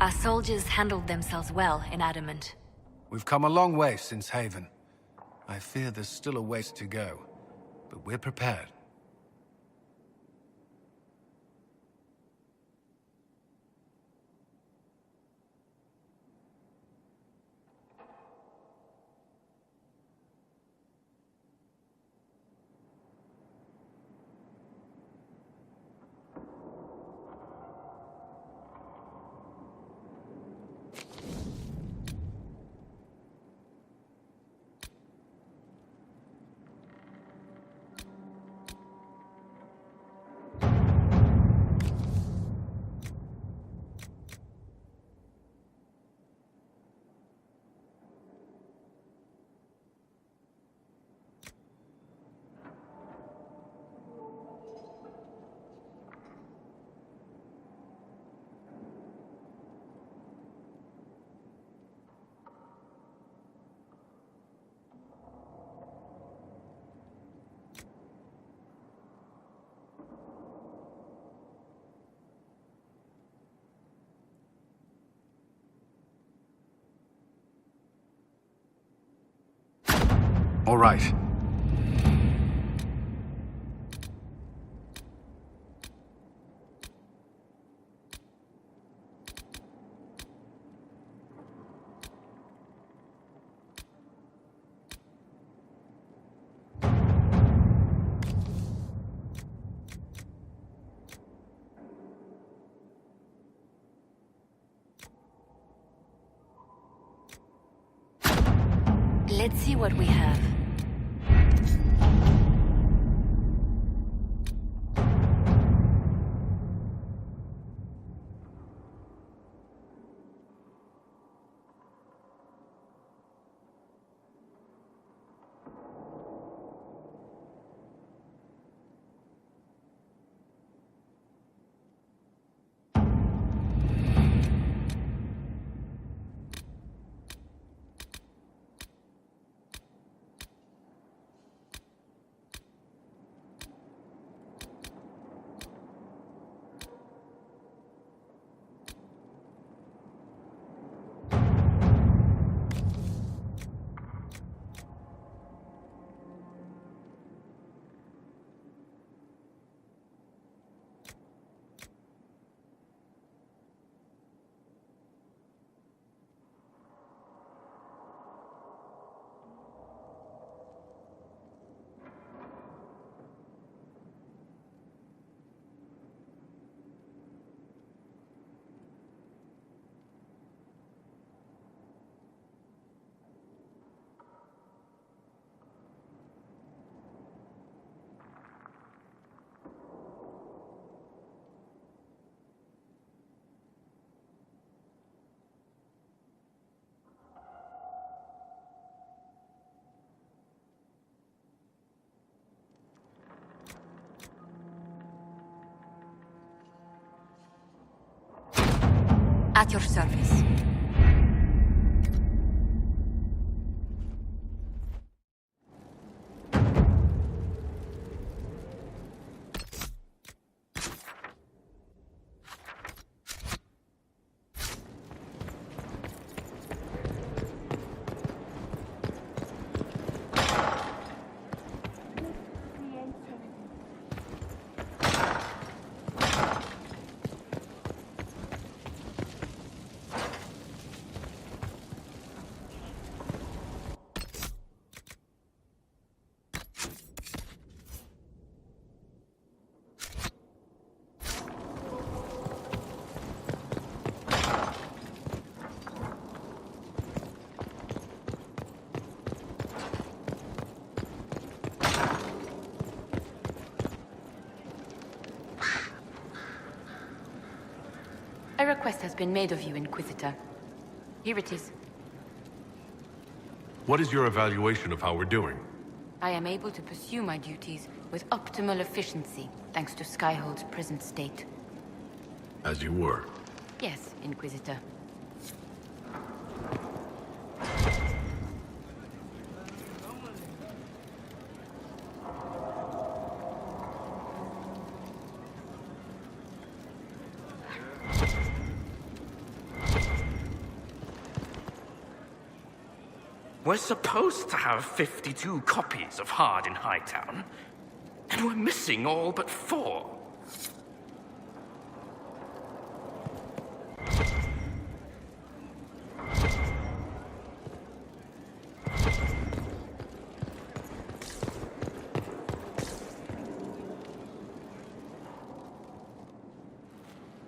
Our soldiers handled themselves well in Adamant. We've come a long way since Haven. I fear there's still a ways to go, but we're prepared. All right. Let's see what we have. At your service. request has been made of you, Inquisitor. Here it is. What is your evaluation of how we're doing? I am able to pursue my duties with optimal efficiency, thanks to Skyhold's present state. As you were. Yes, Inquisitor. We're supposed to have 52 copies of Hard in Hightown, and we're missing all but 4.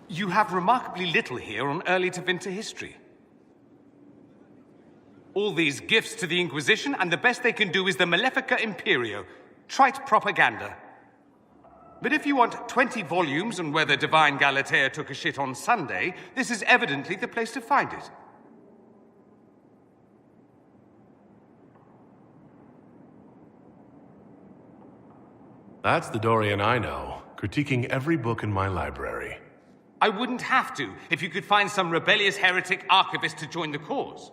You have remarkably little here on early Tevinter history. All these gifts to the Inquisition, and the best they can do is the Malefica Imperio. Trite propaganda. But if you want 20 volumes on whether Divine Galatea took a shit on Sunday, this is evidently the place to find it. That's the Dorian I know, critiquing every book in my library. I wouldn't have to if you could find some rebellious heretic archivist to join the cause.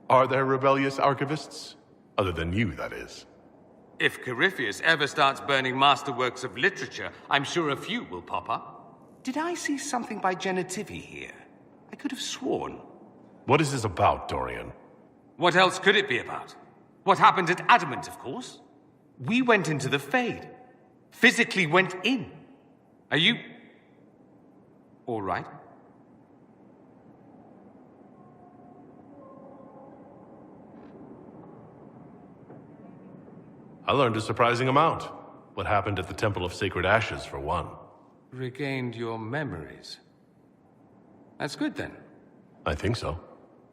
Are there rebellious archivists? Other than you, that is. If Corypheus ever starts burning masterworks of literature, I'm sure a few will pop up. Did I see something by Genitivi here? I could have sworn. What is this about, Dorian? What else could it be about? What happened at Adamant, of course. We went into the Fade. Physically went in. Are you... all right? I learned a surprising amount. What happened at the Temple of Sacred Ashes, for one. Regained your memories. That's good, then. I think so.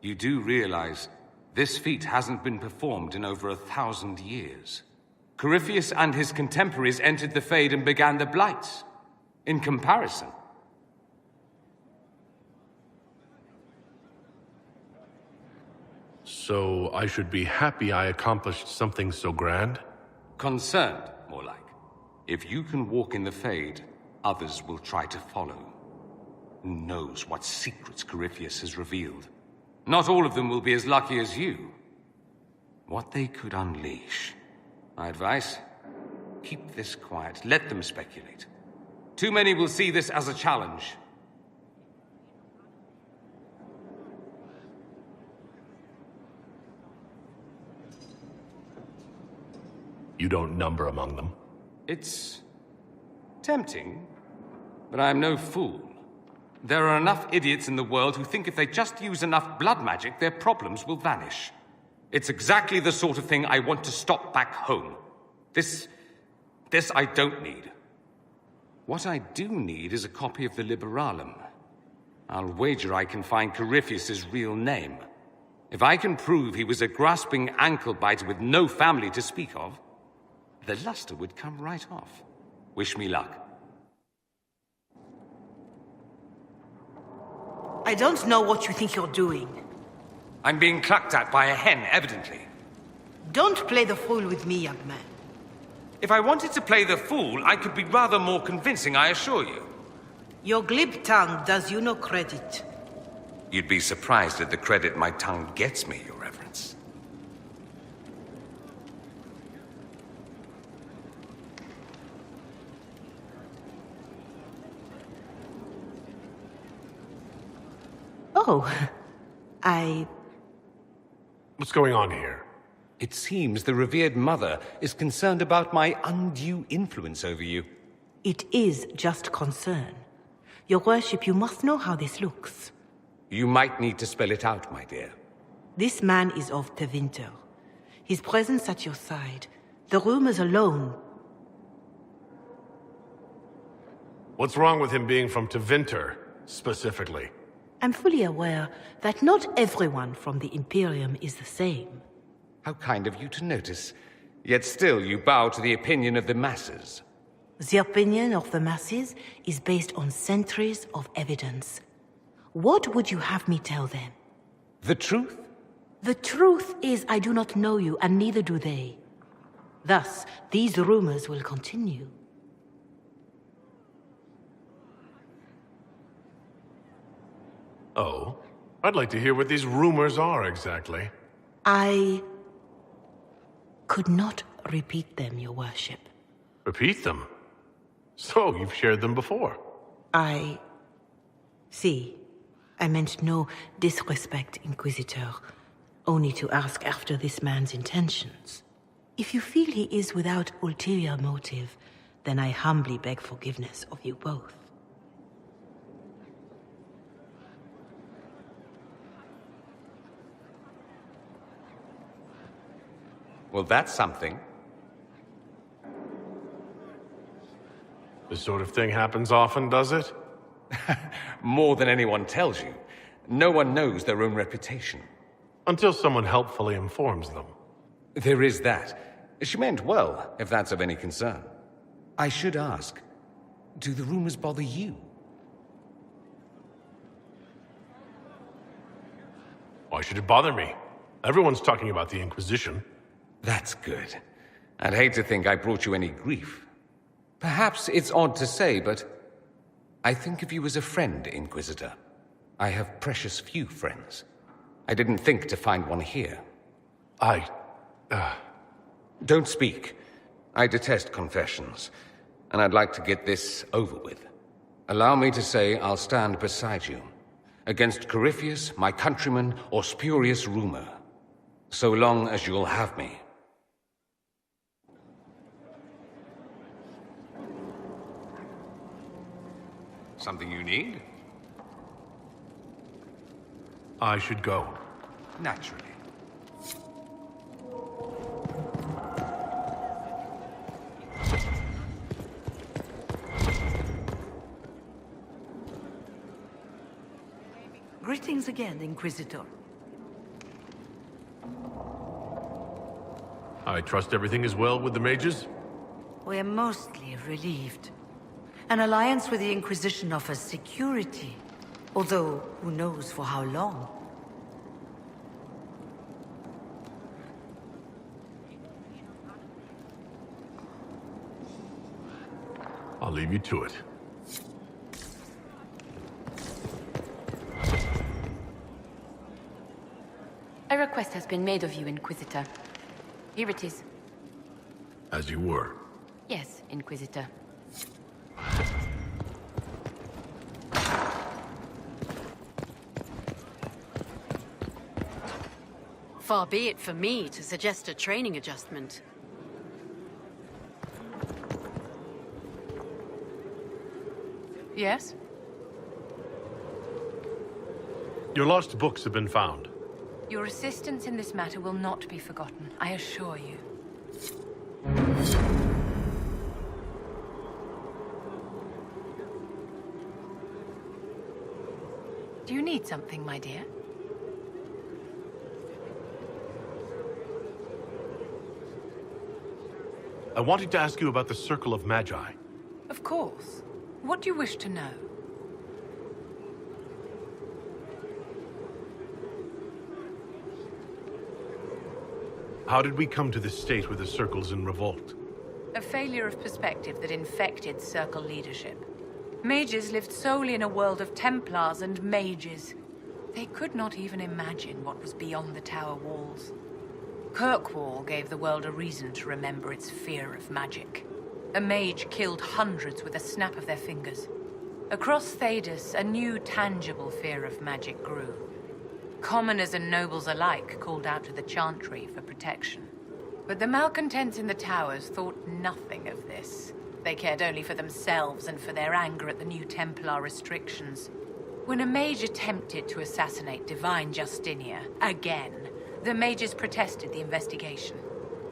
You do realize this feat hasn't been performed in over 1,000 years. Corypheus and his contemporaries entered the Fade and began the Blights. In comparison... So I should be happy I accomplished something so grand? Concerned, more like. If you can walk in the Fade, others will try to follow. Who knows what secrets Corypheus has revealed? Not all of them will be as lucky as you. What they could unleash. My advice? Keep this quiet. Let them speculate. Too many will see this as a challenge. You don't number among them. It's tempting, but I'm no fool. There are enough idiots in the world who think if they just use enough blood magic, their problems will vanish. It's exactly the sort of thing I want to stop back home. This I don't need. What I do need is a copy of the Liberalum. I'll wager I can find Corypheus's real name. If I can prove he was a grasping ankle-biter with no family to speak of, the luster would come right off. Wish me luck. I don't know what you think you're doing. I'm being clucked at by a hen, evidently. Don't play the fool with me, young man. If I wanted to play the fool, I could be rather more convincing, I assure you. Your glib tongue does you no credit. You'd be surprised at the credit my tongue gets me, Your Reverence. Oh, What's going on here? It seems the revered mother is concerned about my undue influence over you. It is just concern. Your worship, you must know how this looks. You might need to spell it out, my dear. This man is of Tevinter. His presence at your side, the rumors alone. What's wrong with him being from Tevinter, specifically? I'm fully aware that not everyone from the Imperium is the same. How kind of you to notice. Yet still you bow to the opinion of the masses. The opinion of the masses is based on centuries of evidence. What would you have me tell them? The truth? The truth is I do not know you, and neither do they. Thus, these rumors will continue. Oh? I'd like to hear what these rumors are exactly. I could not repeat them, Your Worship. Repeat them? So, you've shared them before? See, I meant no disrespect, Inquisitor. Only to ask after this man's intentions. If you feel he is without ulterior motive, then I humbly beg forgiveness of you both. Well, that's something. This sort of thing happens often, does it? More than anyone tells you. No one knows their own reputation. Until someone helpfully informs them. There is that. She meant well, if that's of any concern. I should ask, do the rumors bother you? Why should it bother me? Everyone's talking about the Inquisition. That's good. I'd hate to think I brought you any grief. Perhaps it's odd to say, but I think of you as a friend, Inquisitor. I have precious few friends. I didn't think to find one here. Don't speak. I detest confessions, and I'd like to get this over with. Allow me to say I'll stand beside you, against Corypheus, my countrymen, or spurious rumor, so long as you'll have me. Something you need? I should go. Naturally. Greetings again, Inquisitor. I trust everything is well with the mages? We're mostly relieved. An alliance with the Inquisition offers security, although who knows for how long. I'll leave you to it. A request has been made of you, Inquisitor. Here it is. As you were. Yes, Inquisitor. Far be it for me to suggest a training adjustment. Yes? Your lost books have been found. Your assistance in this matter will not be forgotten, I assure you. Do you need something, my dear? I wanted to ask you about the Circle of Magi. Of course. What do you wish to know? How did we come to this state where the Circle's in revolt? A failure of perspective that infected Circle leadership. Mages lived solely in a world of Templars and mages. They could not even imagine what was beyond the tower walls. Kirkwall gave the world a reason to remember its fear of magic. A mage killed hundreds with a snap of their fingers. Across Thedas, a new tangible fear of magic grew. Commoners and nobles alike called out to the Chantry for protection. But the malcontents in the towers thought nothing of this. They cared only for themselves and for their anger at the new Templar restrictions. When a mage attempted to assassinate Divine Justinia, again, the mages protested the investigation.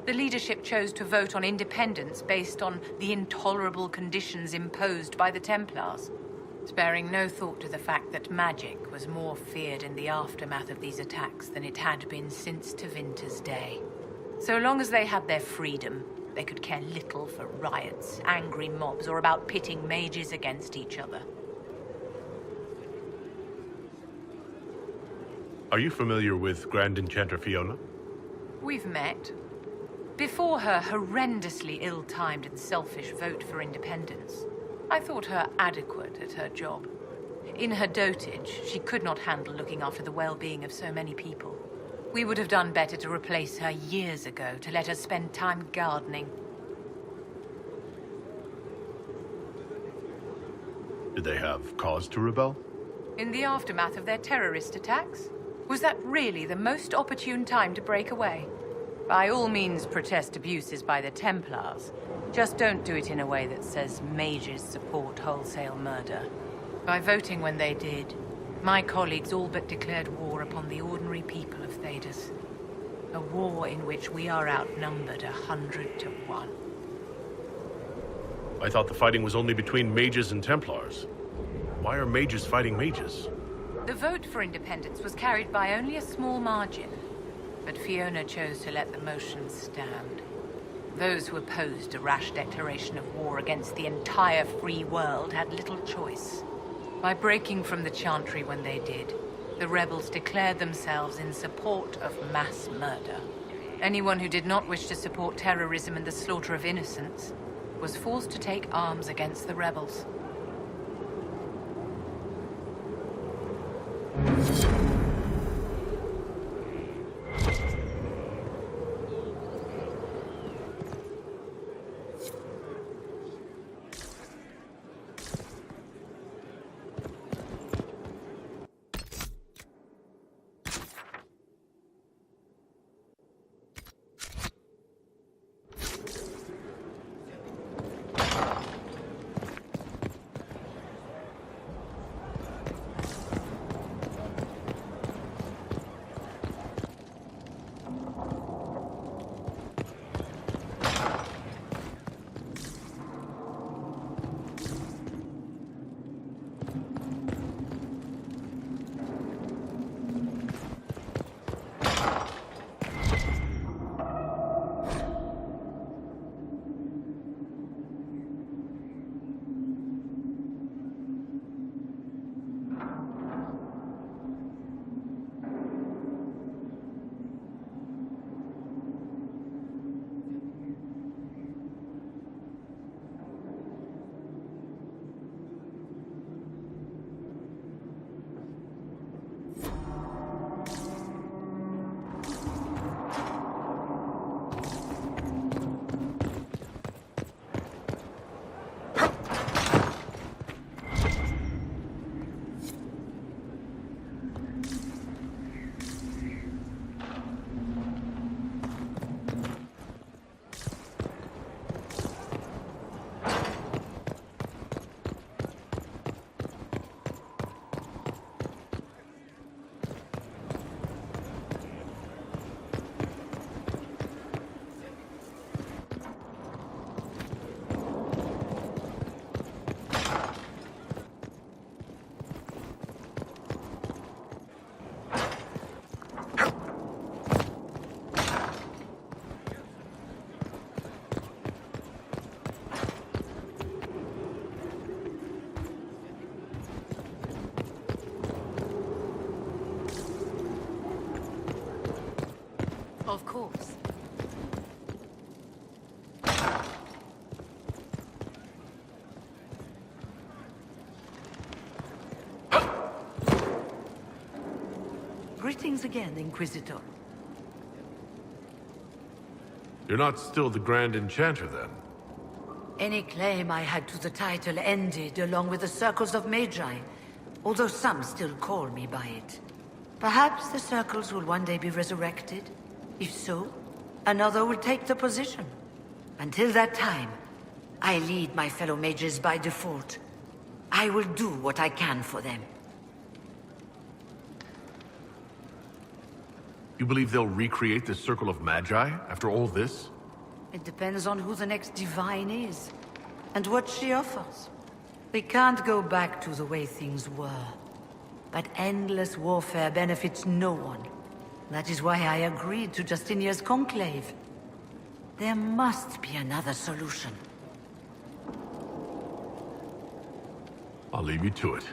The leadership chose to vote on independence based on the intolerable conditions imposed by the Templars, sparing no thought to the fact that magic was more feared in the aftermath of these attacks than it had been since Tevinter's day. So long as they had their freedom, they could care little for riots, angry mobs, or about pitting mages against each other. Are you familiar with Grand Enchanter Fiona? We've met. Before her horrendously ill-timed and selfish vote for independence, I thought her adequate at her job. In her dotage, she could not handle looking after the well-being of so many people. We would have done better to replace her years ago, to let her spend time gardening. Did they have cause to rebel? In the aftermath of their terrorist attacks? Was that really the most opportune time to break away? By all means, protest abuses by the Templars. Just don't do it in a way that says mages support wholesale murder. By voting when they did, my colleagues all but declared war upon the ordinary people of Thedas. A war in which we are outnumbered 100 to 1. I thought the fighting was only between mages and Templars. Why are mages fighting mages? The vote for independence was carried by only a small margin, but Fiona chose to let the motion stand. Those who opposed a rash declaration of war against the entire free world had little choice. By breaking from the Chantry when they did, the rebels declared themselves in support of mass murder. Anyone who did not wish to support terrorism and the slaughter of innocents was forced to take arms against the rebels. Of course. Greetings again, Inquisitor. You're not still the Grand Enchanter, then? Any claim I had to the title ended along with the Circles of Magi, although some still call me by it. Perhaps the Circles will one day be resurrected. If so, another will take the position. Until that time, I lead my fellow mages by default. I will do what I can for them. You believe they'll recreate the Circle of Magi after all this? It depends on who the next divine is, and what she offers. We can't go back to the way things were. But endless warfare benefits no one. That is why I agreed to Justinia's conclave. There must be another solution. I'll leave you to it.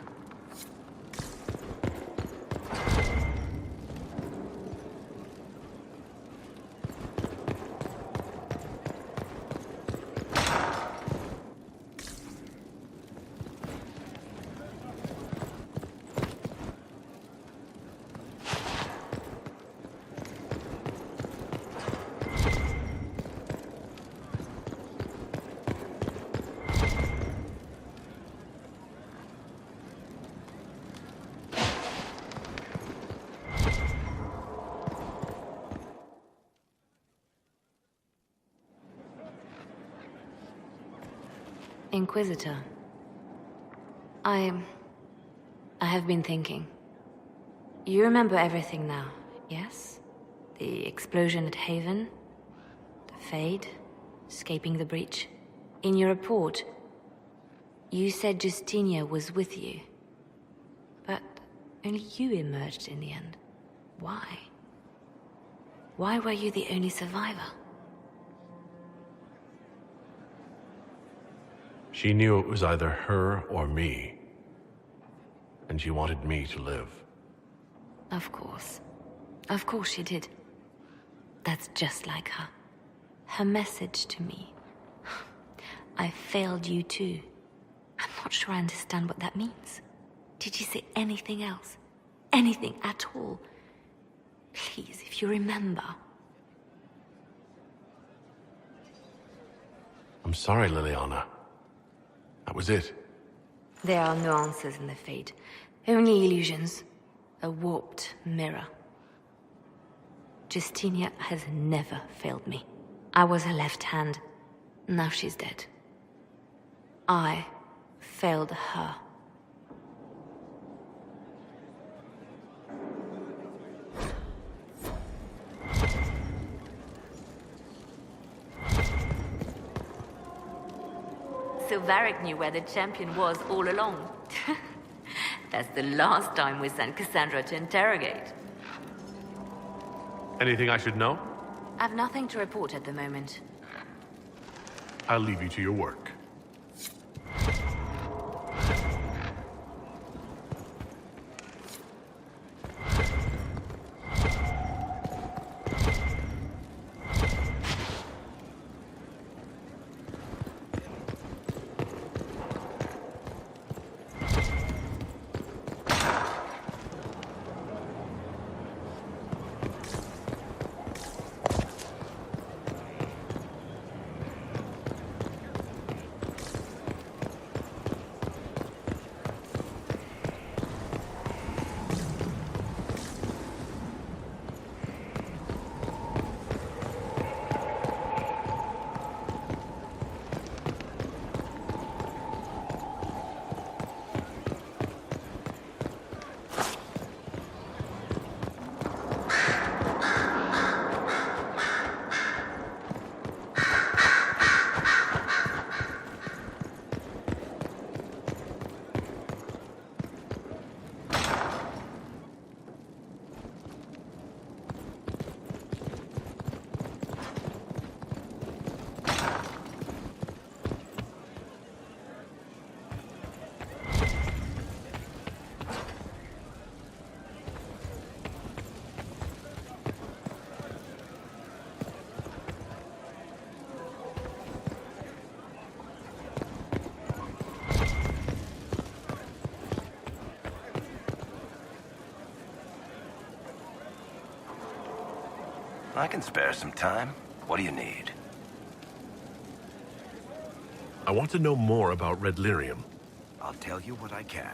Inquisitor. I have been thinking. You remember everything now, yes? The explosion at Haven, the Fade, escaping the breach. In your report, you said Justinia was with you. But only you emerged in the end. Why? Why were you the only survivor? She knew it was either her or me. And she wanted me to live. Of course. Of course she did. That's just like her. Her message to me. I failed you too. I'm not sure I understand what that means. Did you say anything else? Anything at all? Please, if you remember. I'm sorry, Liliana. That was it. There are no answers in the Fate. Only illusions. A warped mirror. Justinia has never failed me. I was her left hand. Now she's dead. I failed her. Silveric knew where the champion was all along. That's the last time we sent Cassandra to interrogate. Anything I should know? I've nothing to report at the moment. I'll leave you to your work. I can spare some time. What do you need? I want to know more about Red Lyrium. I'll tell you what I can.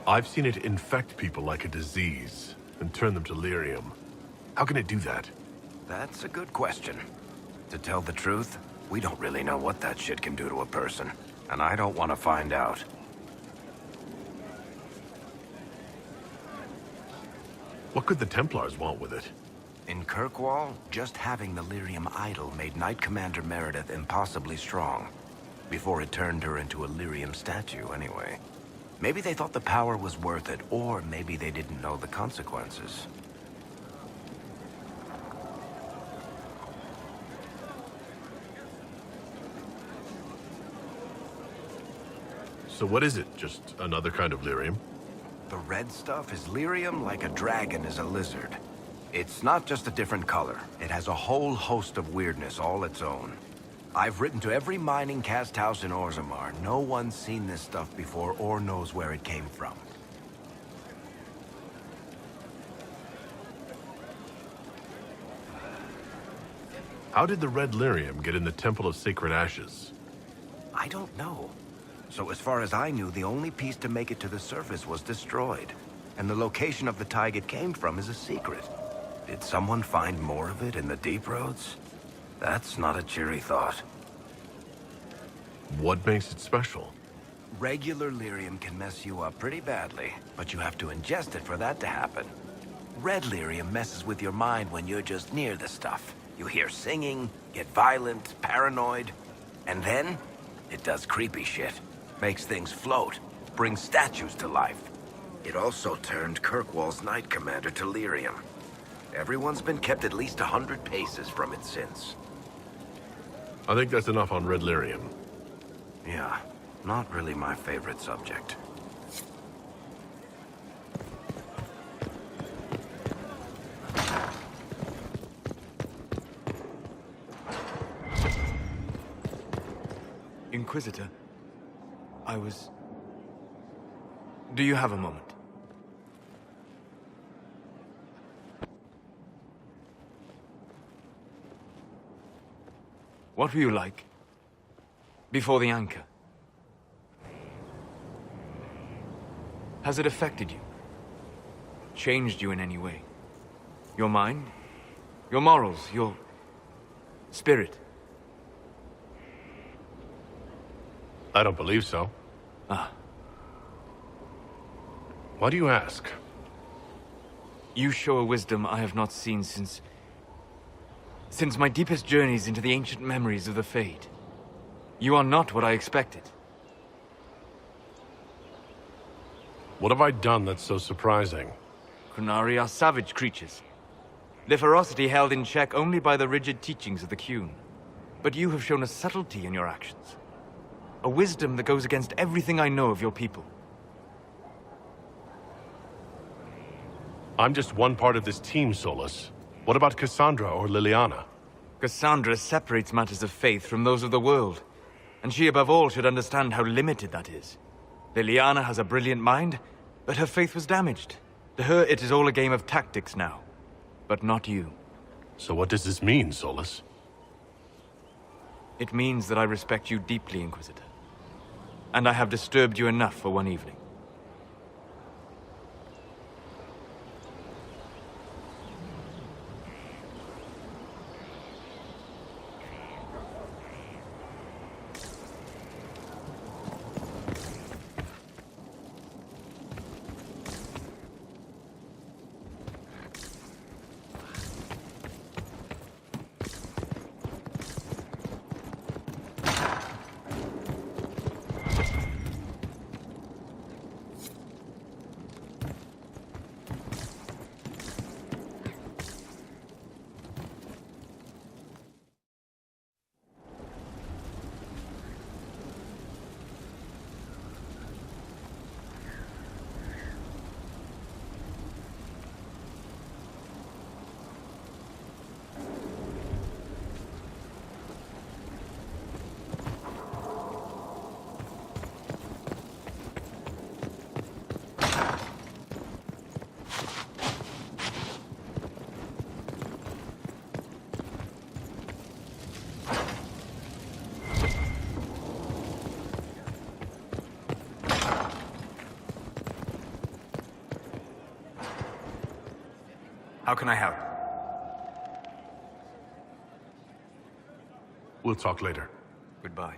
I've seen it infect people like a disease and turn them to lyrium. How can it do that? That's a good question. To tell the truth, we don't really know what that shit can do to a person. And I don't want to find out. What could the Templars want with it? In Kirkwall, just having the lyrium idol made Knight Commander Meredith impossibly strong. Before it turned her into a lyrium statue, anyway. Maybe they thought the power was worth it, or maybe they didn't know the consequences. So what is it? Just another kind of lyrium? The red stuff is lyrium like a dragon is a lizard. It's not just a different color. It has a whole host of weirdness all its own. I've written to every mining cast house in Orzammar. No one's seen this stuff before or knows where it came from. How did the red lyrium get in the Temple of Sacred Ashes? I don't know. So as far as I knew, the only piece to make it to the surface was destroyed. And the location of the tide it came from is a secret. Did someone find more of it in the deep roads? That's not a cheery thought. What makes it special? Regular lyrium can mess you up pretty badly, but you have to ingest it for that to happen. Red lyrium messes with your mind when you're just near the stuff. You hear singing, get violent, paranoid, and then it does creepy shit. Makes things float, brings statues to life. It also turned Kirkwall's Knight Commander to lyrium. Everyone's been kept at least 100 paces from it since. I think that's enough on red lyrium. Yeah, not really my favorite subject. Inquisitor, Do you have a moment? What were you like before the anchor? Has it affected you? Changed you in any way? Your mind? Your morals? Your spirit? I don't believe so. Ah. Why do you ask? You show a wisdom I have not seen since my deepest journeys into the ancient memories of the Fade. You are not what I expected. What have I done that's so surprising? Qunari are savage creatures. Their ferocity held in check only by the rigid teachings of the Qun. But you have shown a subtlety in your actions. A wisdom that goes against everything I know of your people. I'm just one part of this team, Solus. What about Cassandra or Liliana? Cassandra separates matters of faith from those of the world. And she above all should understand how limited that is. Liliana has a brilliant mind, but her faith was damaged. To her, it is all a game of tactics now. But not you. So what does this mean, Solus? It means that I respect you deeply, Inquisitor. And I have disturbed you enough for one evening. How can I help? We'll talk later. Goodbye.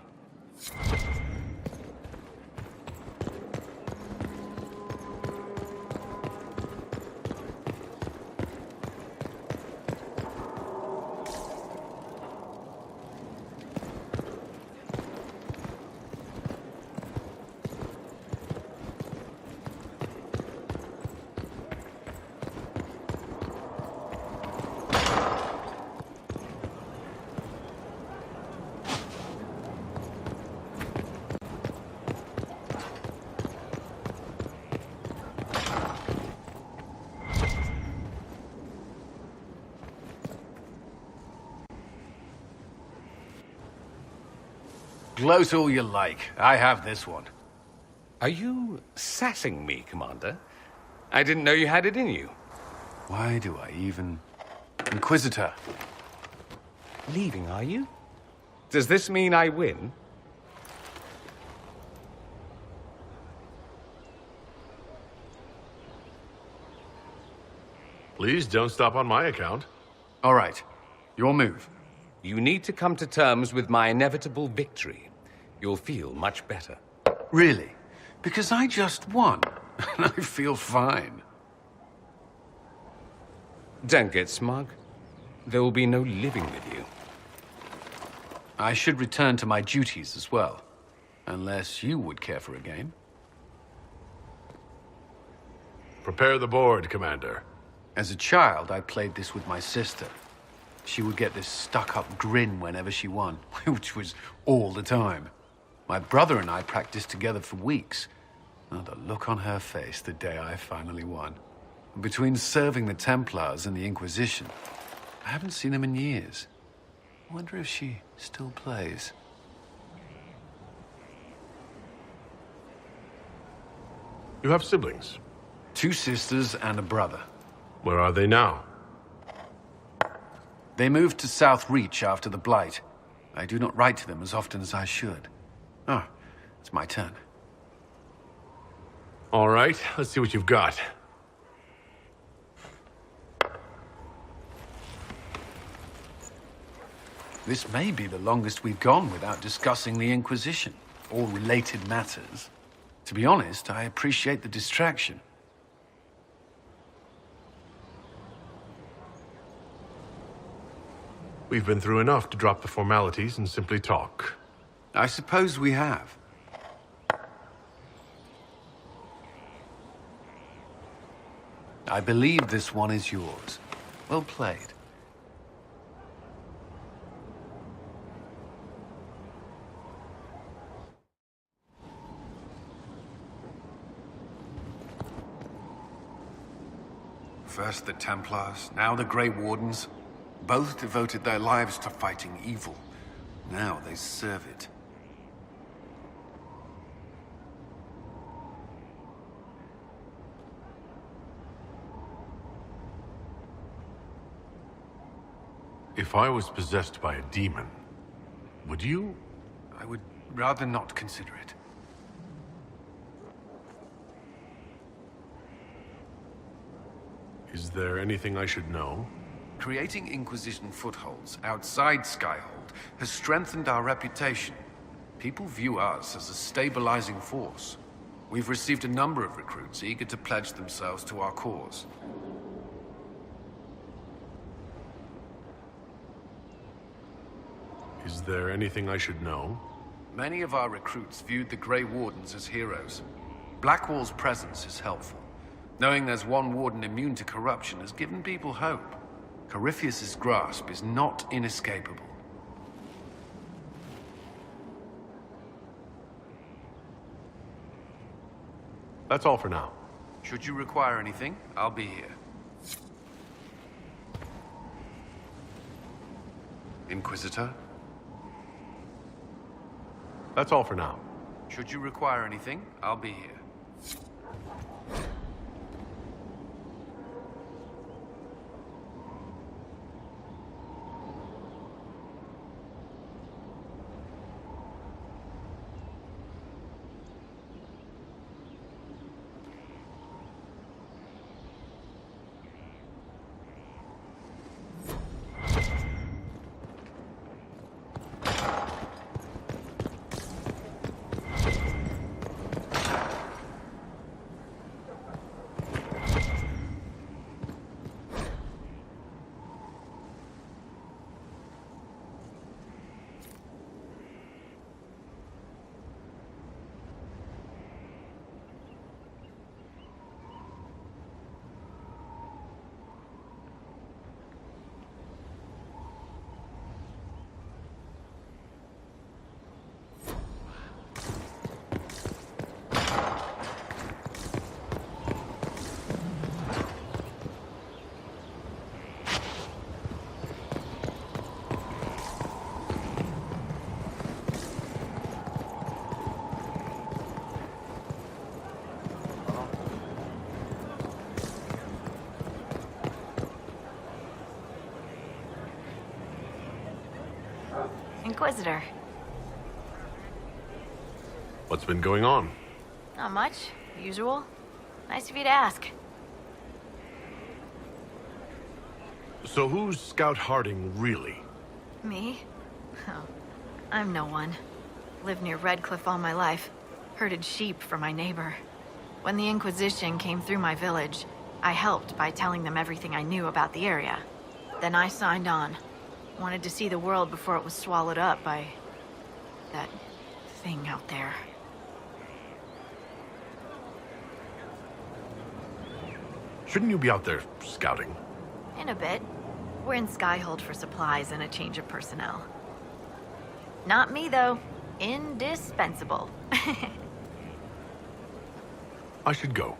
Gloat all you like. I have this one. Are you sassing me, Commander? I didn't know you had it in you. Why do I even... Inquisitor. Leaving, are you? Does this mean I win? Please don't stop on my account. All right. Your move. You need to come to terms with my inevitable victory. You'll feel much better. Really? Because I just won. And I feel fine. Don't get smug. There will be no living with you. I should return to my duties as well. Unless you would care for a game. Prepare the board, Commander. As a child, I played this with my sister. She would get this stuck-up grin whenever she won, which was all the time. My brother and I practiced together for weeks. Oh, the look on her face the day I finally won. Between serving the Templars and the Inquisition, I haven't seen them in years. I wonder if she still plays. You have siblings? 2 sisters and a brother. Where are they now? They moved to South Reach after the Blight. I do not write to them as often as I should. Oh, it's my turn. All right, let's see what you've got. This may be the longest we've gone without discussing the Inquisition, or related matters. To be honest, I appreciate the distraction. We've been through enough to drop the formalities and simply talk. I suppose we have. I believe this one is yours. Well played. First the Templars, now the Grey Wardens. Both devoted their lives to fighting evil. Now they serve it. If I was possessed by a demon, would you? I would rather not consider it. Is there anything I should know? Creating Inquisition footholds outside Skyhold has strengthened our reputation. People view us as a stabilizing force. We've received a number of recruits eager to pledge themselves to our cause. Is there anything I should know? Many of our recruits viewed the Grey Wardens as heroes. Blackwall's presence is helpful. Knowing there's one warden immune to corruption has given people hope. Corypheus's grasp is not inescapable. That's all for now. Should you require anything, I'll be here. Inquisitor? That's all for now. Should you require anything, I'll be here. Inquisitor. What's been going on? Not much. Usual. Nice of you to ask. So who's Scout Harding, really? Me? Oh, I'm no one. Lived near Redcliffe all my life. Herded sheep for my neighbor. When the Inquisition came through my village, I helped by telling them everything I knew about the area. Then I signed on. Wanted to see the world before it was swallowed up by... that thing out there. Shouldn't you be out there scouting? In a bit. We're in Skyhold for supplies and a change of personnel. Not me, though. Indispensable. I should go.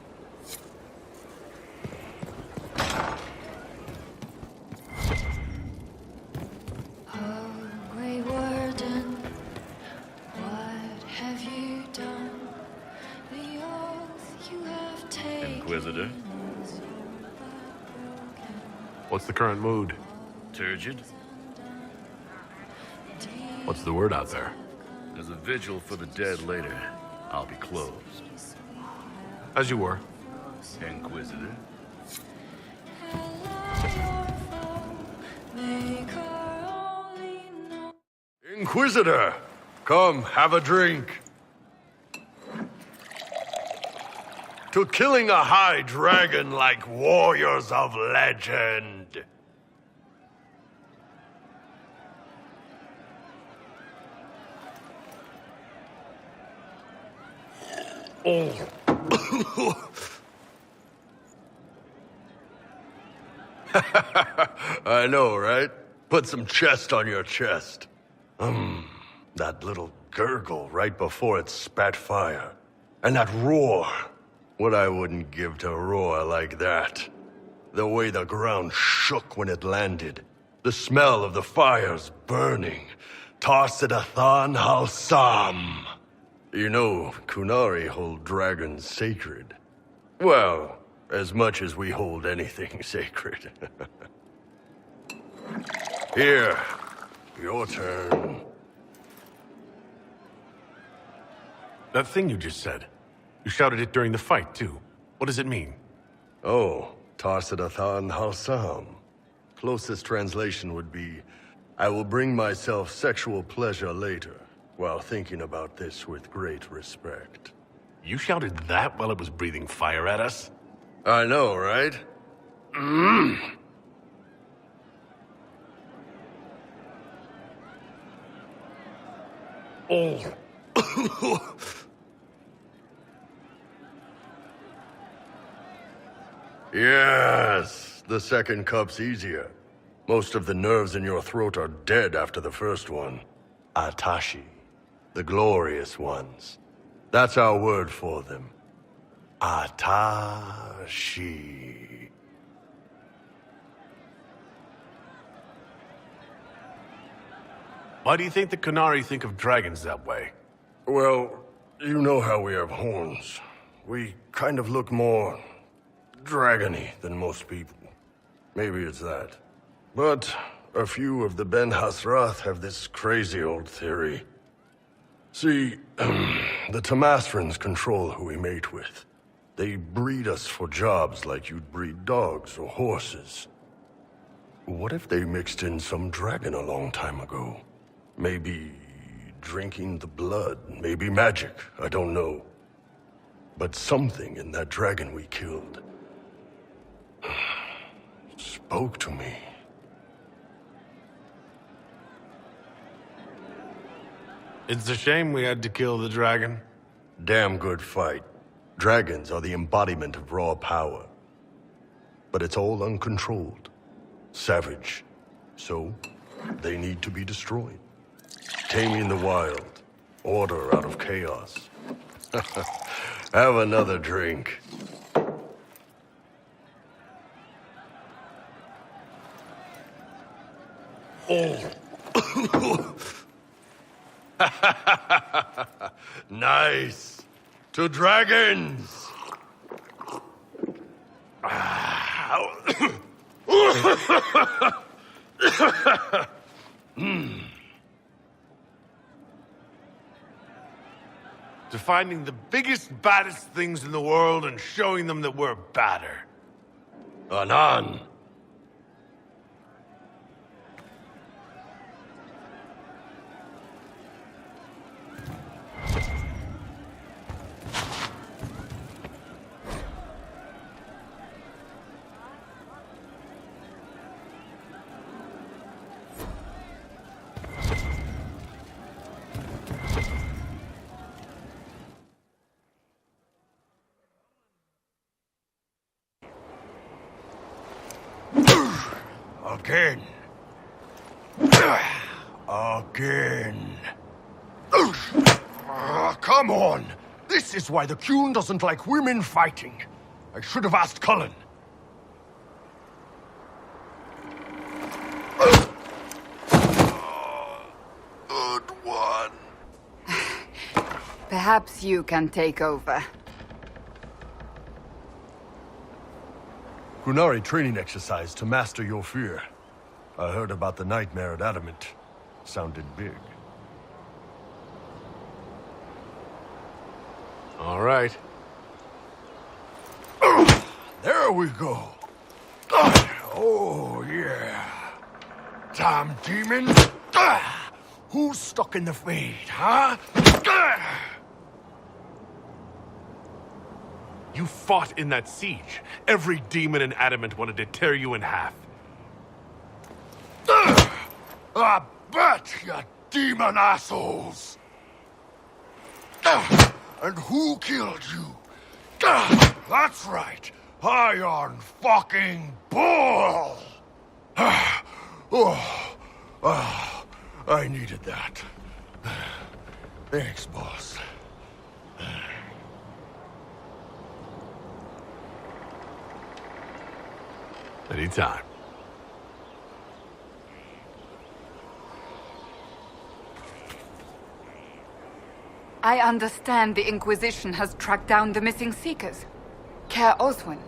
Inquisitor? What's the current mood? Turgid? What's the word out there? There's a vigil for the dead later. I'll be closed. As you were. Inquisitor? Inquisitor! Come, have a drink. To killing a high dragon like warriors of legend. Oh. I know, right? Put some chest on your chest. That little gurgle right before it spat fire. And that roar. What I wouldn't give to roar like that. The way the ground shook when it landed. The smell of the fires burning. Tarsidathan Halsam. You know, Kunari hold dragons sacred. Well, as much as we hold anything sacred. Here, your turn. That thing you just said. You shouted it during the fight, too. What does it mean? Oh, Tarsidathan Halsam. Closest translation would be, I will bring myself sexual pleasure later, while thinking about this with great respect. You shouted that while it was breathing fire at us? I know, right? Oh. Yes, the second cup's easier. Most of the nerves in your throat are dead after the first one. Atashi, the glorious ones. That's our word for them. Atashi. Why do you think the Kunari think of dragons that way? Well, you know how we have horns. We kind of look more dragony than most people. Maybe it's that. But a few of the Ben Hasrath have this crazy old theory. See, the Tamasrans control who we mate with. They breed us for jobs like you'd breed dogs or horses. What if they mixed in some dragon a long time ago? Maybe drinking the blood, maybe magic, I don't know. But something in that dragon we killed spoke to me. It's a shame we had to kill the dragon. Damn good fight. Dragons are the embodiment of raw power. But it's all uncontrolled. Savage. So, they need to be destroyed. Taming the wild. Order out of chaos. Have another drink. Oh. Nice. To dragons. To finding the biggest, baddest things in the world and showing them that we're badder. Anan. Again. Again. Come on! This is why the Qun doesn't like women fighting. I should have asked Cullen. Good one. Perhaps you can take over. Qunari training exercise to master your fear. I heard about the nightmare at Adamant. Sounded big. All right. There we go. Oh, yeah. Damn demon. Who's stuck in the fade, huh? You fought in that siege. Every demon in Adamant wanted to tear you in half. I bet, you demon assholes! And who killed you? That's right, Iron fucking Bull! I needed that. Thanks, boss. Anytime. I understand the Inquisition has tracked down the missing Seekers. Care Oswin.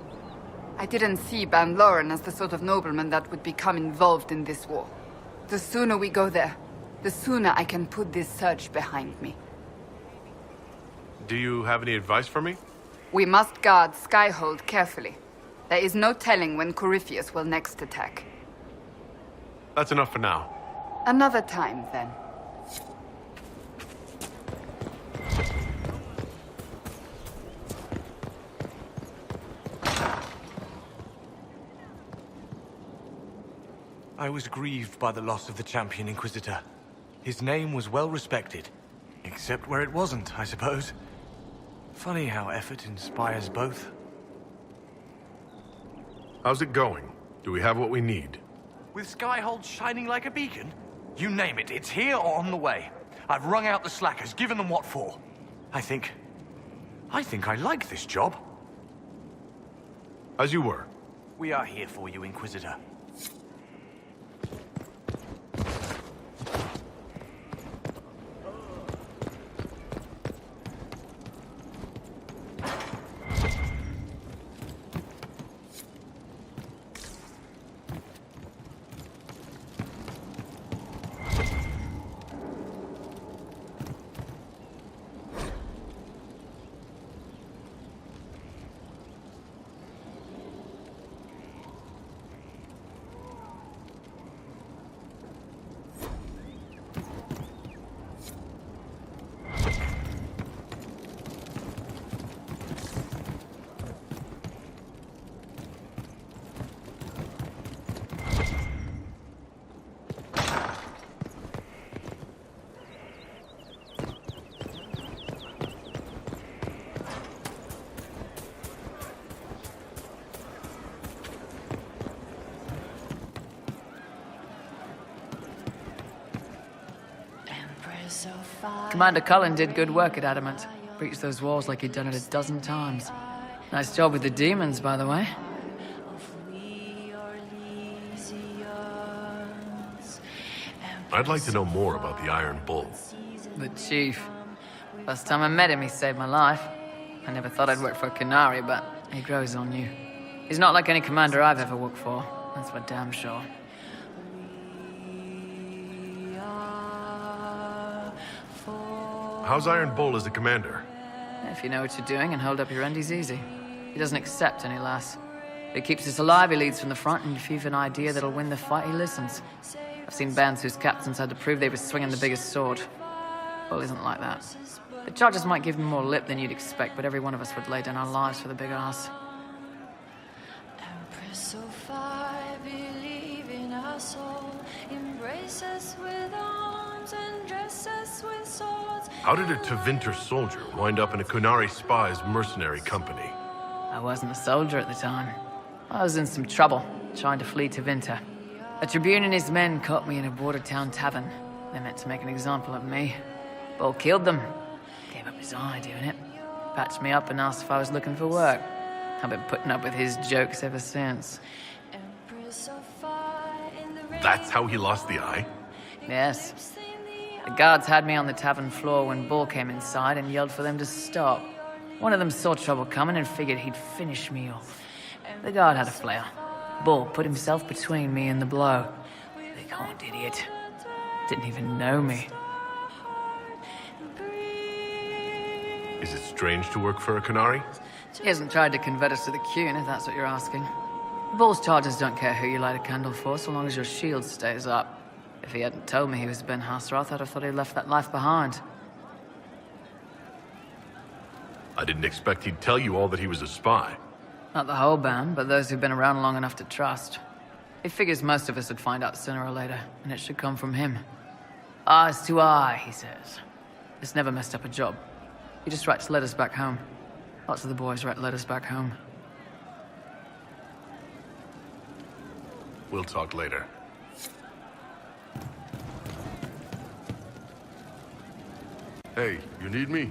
I didn't see Ban Loren as the sort of nobleman that would become involved in this war. The sooner we go there, the sooner I can put this search behind me. Do you have any advice for me? We must guard Skyhold carefully. There is no telling when Corypheus will next attack. That's enough for now. Another time, then. I was grieved by the loss of the Champion Inquisitor. His name was well respected. Except where it wasn't, I suppose. Funny how effort inspires both. How's it going? Do we have what we need? With Skyhold shining like a beacon? You name it, it's here or on the way. I've wrung out the slackers, given them what for. I think I like this job. As you were. We are here for you, Inquisitor. Commander Cullen did good work at Adamant. Breached those walls like he'd done it a dozen times. Nice job with the demons, by the way. I'd like to know more about the Iron Bull. The Chief. Last time I met him, he saved my life. I never thought I'd work for a Canary, but he grows on you. He's not like any commander I've ever worked for. That's for damn sure. How's Iron Bull as a commander? If you know what you're doing and hold up your end, he's easy. He doesn't accept any less. If he keeps us alive, he leads from the front, and if you've an idea that'll win the fight, he listens. I've seen bands whose captains had to prove they were swinging the biggest sword. Bull isn't like that. The charges might give him more lip than you'd expect, but every one of us would lay down our lives for the big ass. Empress so far, believe in us all. Embrace us with arms and dress us with swords. How did a Tevinter soldier wind up in a Kunari spy's mercenary company? I wasn't a soldier at the time. I was in some trouble, trying to flee Tevinter. A Tribune and his men caught me in a border town tavern. They meant to make an example of me. Bull killed them. Gave up his eye doing it. Patched me up and asked if I was looking for work. I've been putting up with his jokes ever since. That's how he lost the eye? Yes. The guards had me on the tavern floor when Bull came inside and yelled for them to stop. One of them saw trouble coming and figured he'd finish me off. The guard had a flare. Bull put himself between me and the blow. Big horned idiot. Didn't even know me. Is it strange to work for a Canary? He hasn't tried to convert us to the Qun, if that's what you're asking. Bull's charges don't care who you light a candle for, so long as your shield stays up. If he hadn't told me he was Ben Hasroth, I'd have thought he'd left that life behind. I didn't expect he'd tell you all that he was a spy. Not the whole band, but those who've been around long enough to trust. He figures most of us would find out sooner or later, and it should come from him. Eyes to eye, he says. It's never messed up a job. He just writes letters back home. Lots of the boys write letters back home. We'll talk later. Hey, you need me?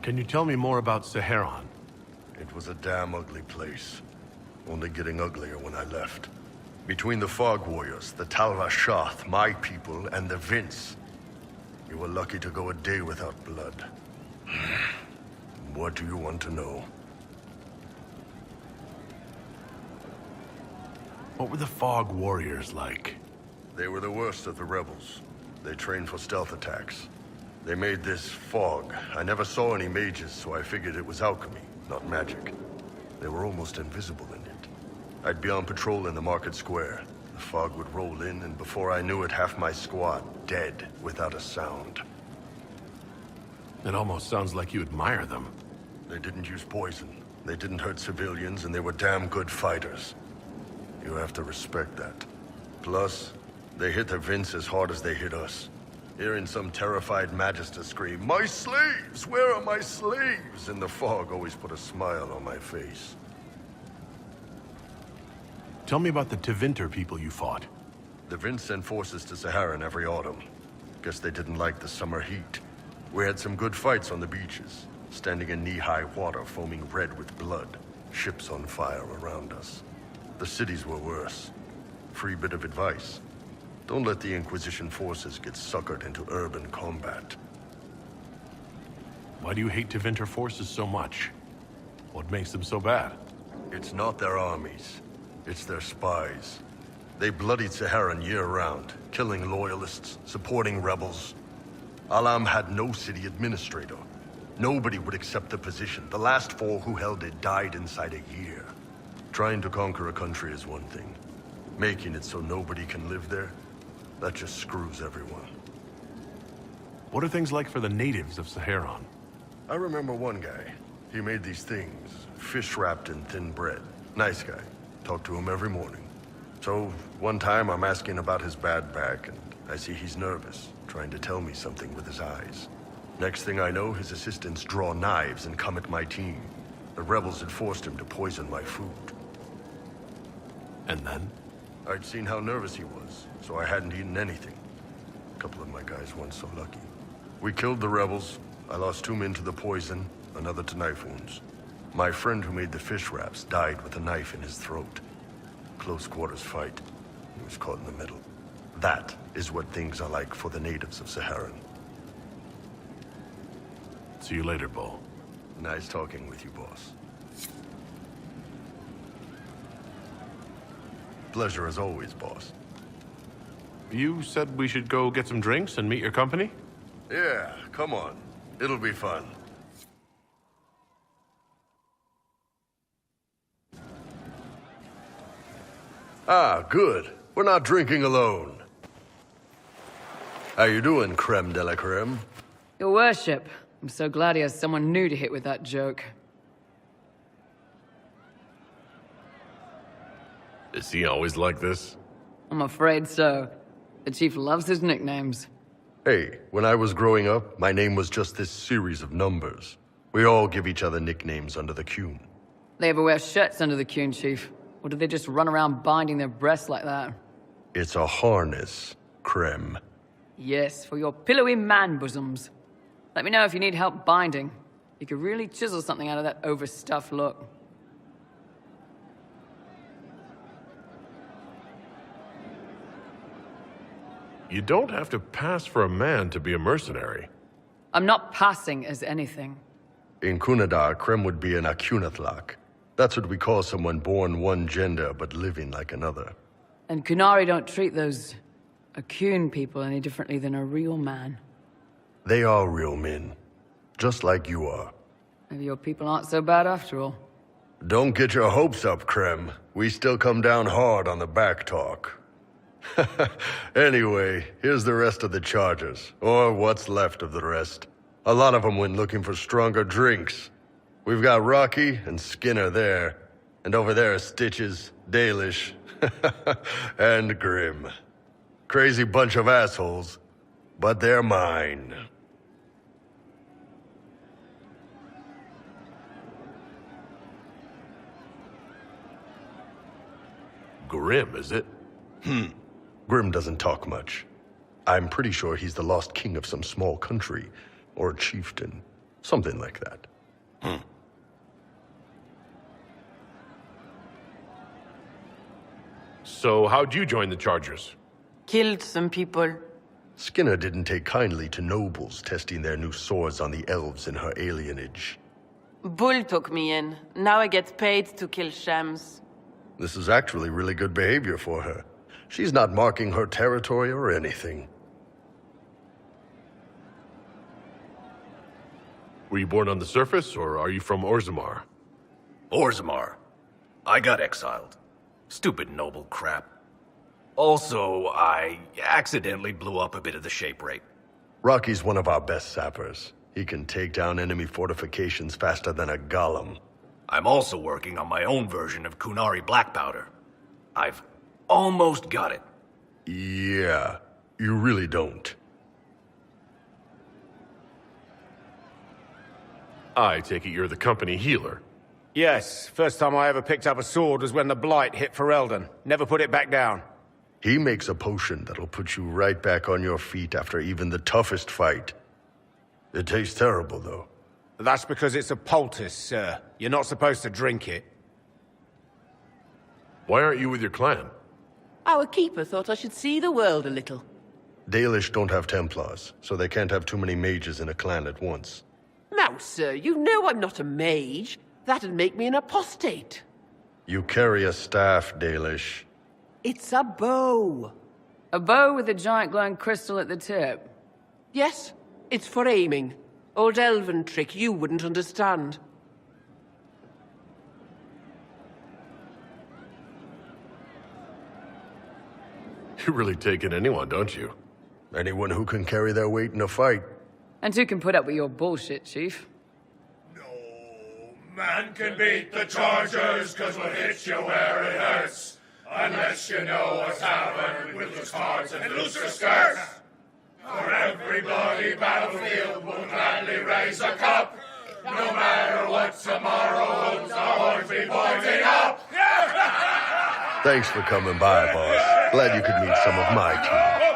Can you tell me more about Saharan? It was a damn ugly place. Only getting uglier when I left. Between the Fog Warriors, the Talvashath, my people, and the Vince. You were lucky to go a day without blood. What do you want to know? What were the Fog Warriors like? They were the worst of the rebels. They trained for stealth attacks. They made this fog. I never saw any mages, so I figured it was alchemy, not magic. They were almost invisible in it. I'd be on patrol in the market square. The fog would roll in, and before I knew it, half my squad dead without a sound. It almost sounds like you admire them. They didn't use poison. They didn't hurt civilians, and they were damn good fighters. You have to respect that. Plus, they hit the Vince as hard as they hit us. Hearing some terrified Magister scream, "My slaves! Where are my slaves?" in the fog always put a smile on my face. Tell me about the Tevinter people you fought. The Vince sent forces to Saharan every autumn. Guess they didn't like the summer heat. We had some good fights on the beaches, standing in knee-high water foaming red with blood, ships on fire around us. The cities were worse. Free bit of advice. Don't let the Inquisition forces get suckered into urban combat. Why do you hate Tevinter forces so much? What makes them so bad? It's not their armies. It's their spies. They bloodied Saharan year-round, killing loyalists, supporting rebels. Alam had no city administrator. Nobody would accept the position. The last 4 who held it died inside a year. Trying to conquer a country is one thing. Making it so nobody can live there, that just screws everyone. What are things like for the natives of Saharan? I remember one guy. He made these things, fish wrapped in thin bread. Nice guy. Talk to him every morning. So, one time I'm asking about his bad back, and I see he's nervous, trying to tell me something with his eyes. Next thing I know, his assistants draw knives and come at my team. The rebels had forced him to poison my food. And then? I'd seen how nervous he was, so I hadn't eaten anything. A couple of my guys weren't so lucky. We killed the rebels. I lost 2 men to the poison, another to knife wounds. My friend who made the fish wraps died with a knife in his throat. Close quarters fight. He was caught in the middle. That is what things are like for the natives of Saharan. See you later, Bull. Nice talking with you, boss. Pleasure as always, boss. You said we should go get some drinks and meet your company? Yeah, come on. It'll be fun. Ah, good. We're not drinking alone. How you doing, creme de la creme? Your worship, I'm so glad he has someone new to hit with that joke. Is he always like this? I'm afraid so. The chief loves his nicknames. Hey, when I was growing up, my name was just this series of numbers. We all give each other nicknames under the Qun. They ever wear shirts under the Qun, chief? Or do they just run around binding their breasts like that? It's a harness, Krem. Yes, for your pillowy man bosoms. Let me know if you need help binding. You could really chisel something out of that overstuffed look. You don't have to pass for a man to be a mercenary. I'm not passing as anything. In Kunadar, Krem would be an Akunathlak. That's what we call someone born one gender but living like another. And Kunari don't treat those Akun people any differently than a real man. They are real men, just like you are. Maybe your people aren't so bad after all. Don't get your hopes up, Krem. We still come down hard on the back talk. Anyway, here's the rest of the charges, or what's left of the rest. A lot of them went looking for stronger drinks. We've got Rocky and Skinner there, and over there are Stitches, Dalish, and Grim. Crazy bunch of assholes, but they're mine. Grim, is it? Grim doesn't talk much. I'm pretty sure he's the lost king of some small country, or a chieftain. Something like that. So how'd you join the Chargers? Killed some people. Skinner didn't take kindly to nobles testing their new swords on the elves in her alienage. Bull took me in. Now I get paid to kill shams. This is actually really good behavior for her. She's not marking her territory or anything. Were you born on the surface, or are you from Orzammar? Orzammar. I got exiled. Stupid noble crap. Also, I accidentally blew up a bit of the shape rate. Rocky's one of our best sappers. He can take down enemy fortifications faster than a golem. I'm also working on my own version of Kunari black powder. I've almost got it. Yeah, you really don't. I take it you're the company healer. Yes, first time I ever picked up a sword was when the Blight hit Ferelden. Never put it back down. He makes a potion that'll put you right back on your feet after even the toughest fight. It tastes terrible, though. That's because it's a poultice, sir. You're not supposed to drink it. Why aren't you with your clan? Our keeper thought I should see the world a little. Dalish don't have Templars, so they can't have too many mages in a clan at once. Now, sir, you know I'm not a mage. That'd make me an apostate. You carry a staff, Dalish. It's a bow. A bow with a giant glowing crystal at the tip. Yes, it's for aiming. Old elven trick you wouldn't understand. You really take in anyone, don't you? Anyone who can carry their weight in a fight. And who can put up with your bullshit, Chief? Man can beat the Chargers, 'cause we'll hit you where it hurts. Unless you know a tavern with loose cards and looser skirts. For every bloody battlefield we'll gladly raise a cup. No matter what tomorrow holds, our horns be pointing up. Thanks for coming by, boss. Glad you could meet some of my team.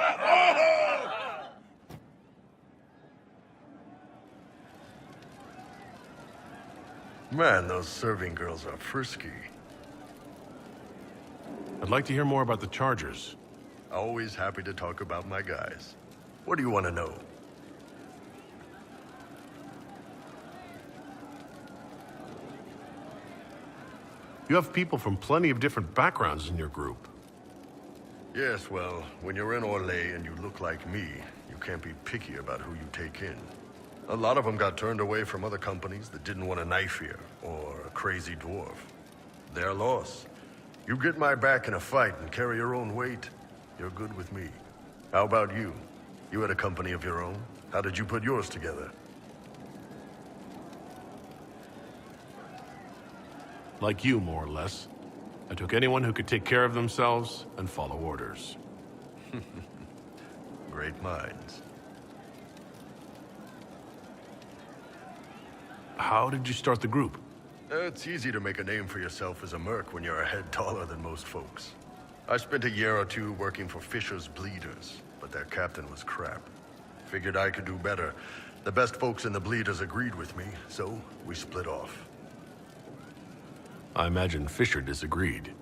Man, those serving girls are frisky. I'd like to hear more about the Chargers. Always happy to talk about my guys. What do you want to know? You have people from plenty of different backgrounds in your group. Yes, well, when you're in Orlais and you look like me, you can't be picky about who you take in. A lot of them got turned away from other companies that didn't want a knife here, or a crazy dwarf. Their loss. You get my back in a fight and carry your own weight, you're good with me. How about you? You had a company of your own. How did you put yours together? Like you, more or less. I took anyone who could take care of themselves and follow orders. Great minds. How did you start the group? It's easy to make a name for yourself as a merc when you're a head taller than most folks. I spent a year or two working for Fisher's Bleeders, but their captain was crap. Figured I could do better. The best folks in the Bleeders agreed with me, so we split off. I imagine Fisher disagreed.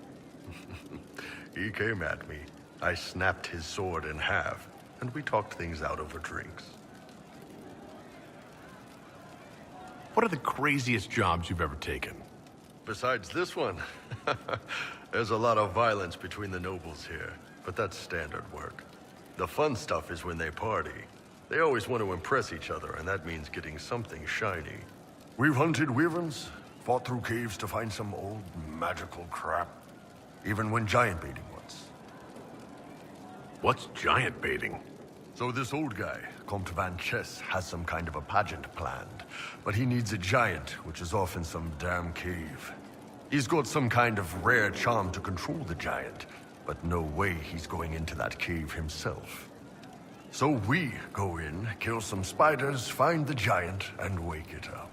He came at me. I snapped his sword in half, and we talked things out over drinks. What are the craziest jobs you've ever taken? Besides this one, there's a lot of violence between the nobles here, but that's standard work. The fun stuff is when they party. They always want to impress each other, and that means getting something shiny. We've hunted wyverns, fought through caves to find some old magical crap. Even went giant baiting once. What's giant baiting? So this old guy, Comte Van Chess, has some kind of a pageant planned. But he needs a giant, which is off in some damn cave. He's got some kind of rare charm to control the giant, but no way he's going into that cave himself. So we go in, kill some spiders, find the giant, and wake it up.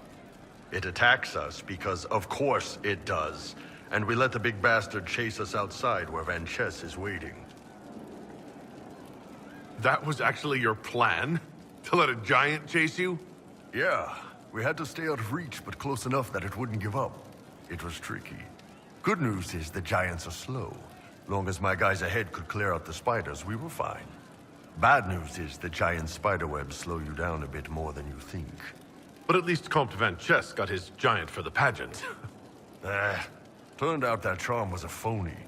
It attacks us because, of course, it does. And we let the big bastard chase us outside where Van Chess is waiting. That was actually your plan? To let a giant chase you? Yeah. We had to stay out of reach, but close enough that it wouldn't give up. It was tricky. Good news is the giants are slow. Long as my guys ahead could clear out the spiders, we were fine. Bad news is the giant spiderwebs slow you down a bit more than you think. But at least Comte Van Chess got his giant for the pageant. Turned out that charm was a phony.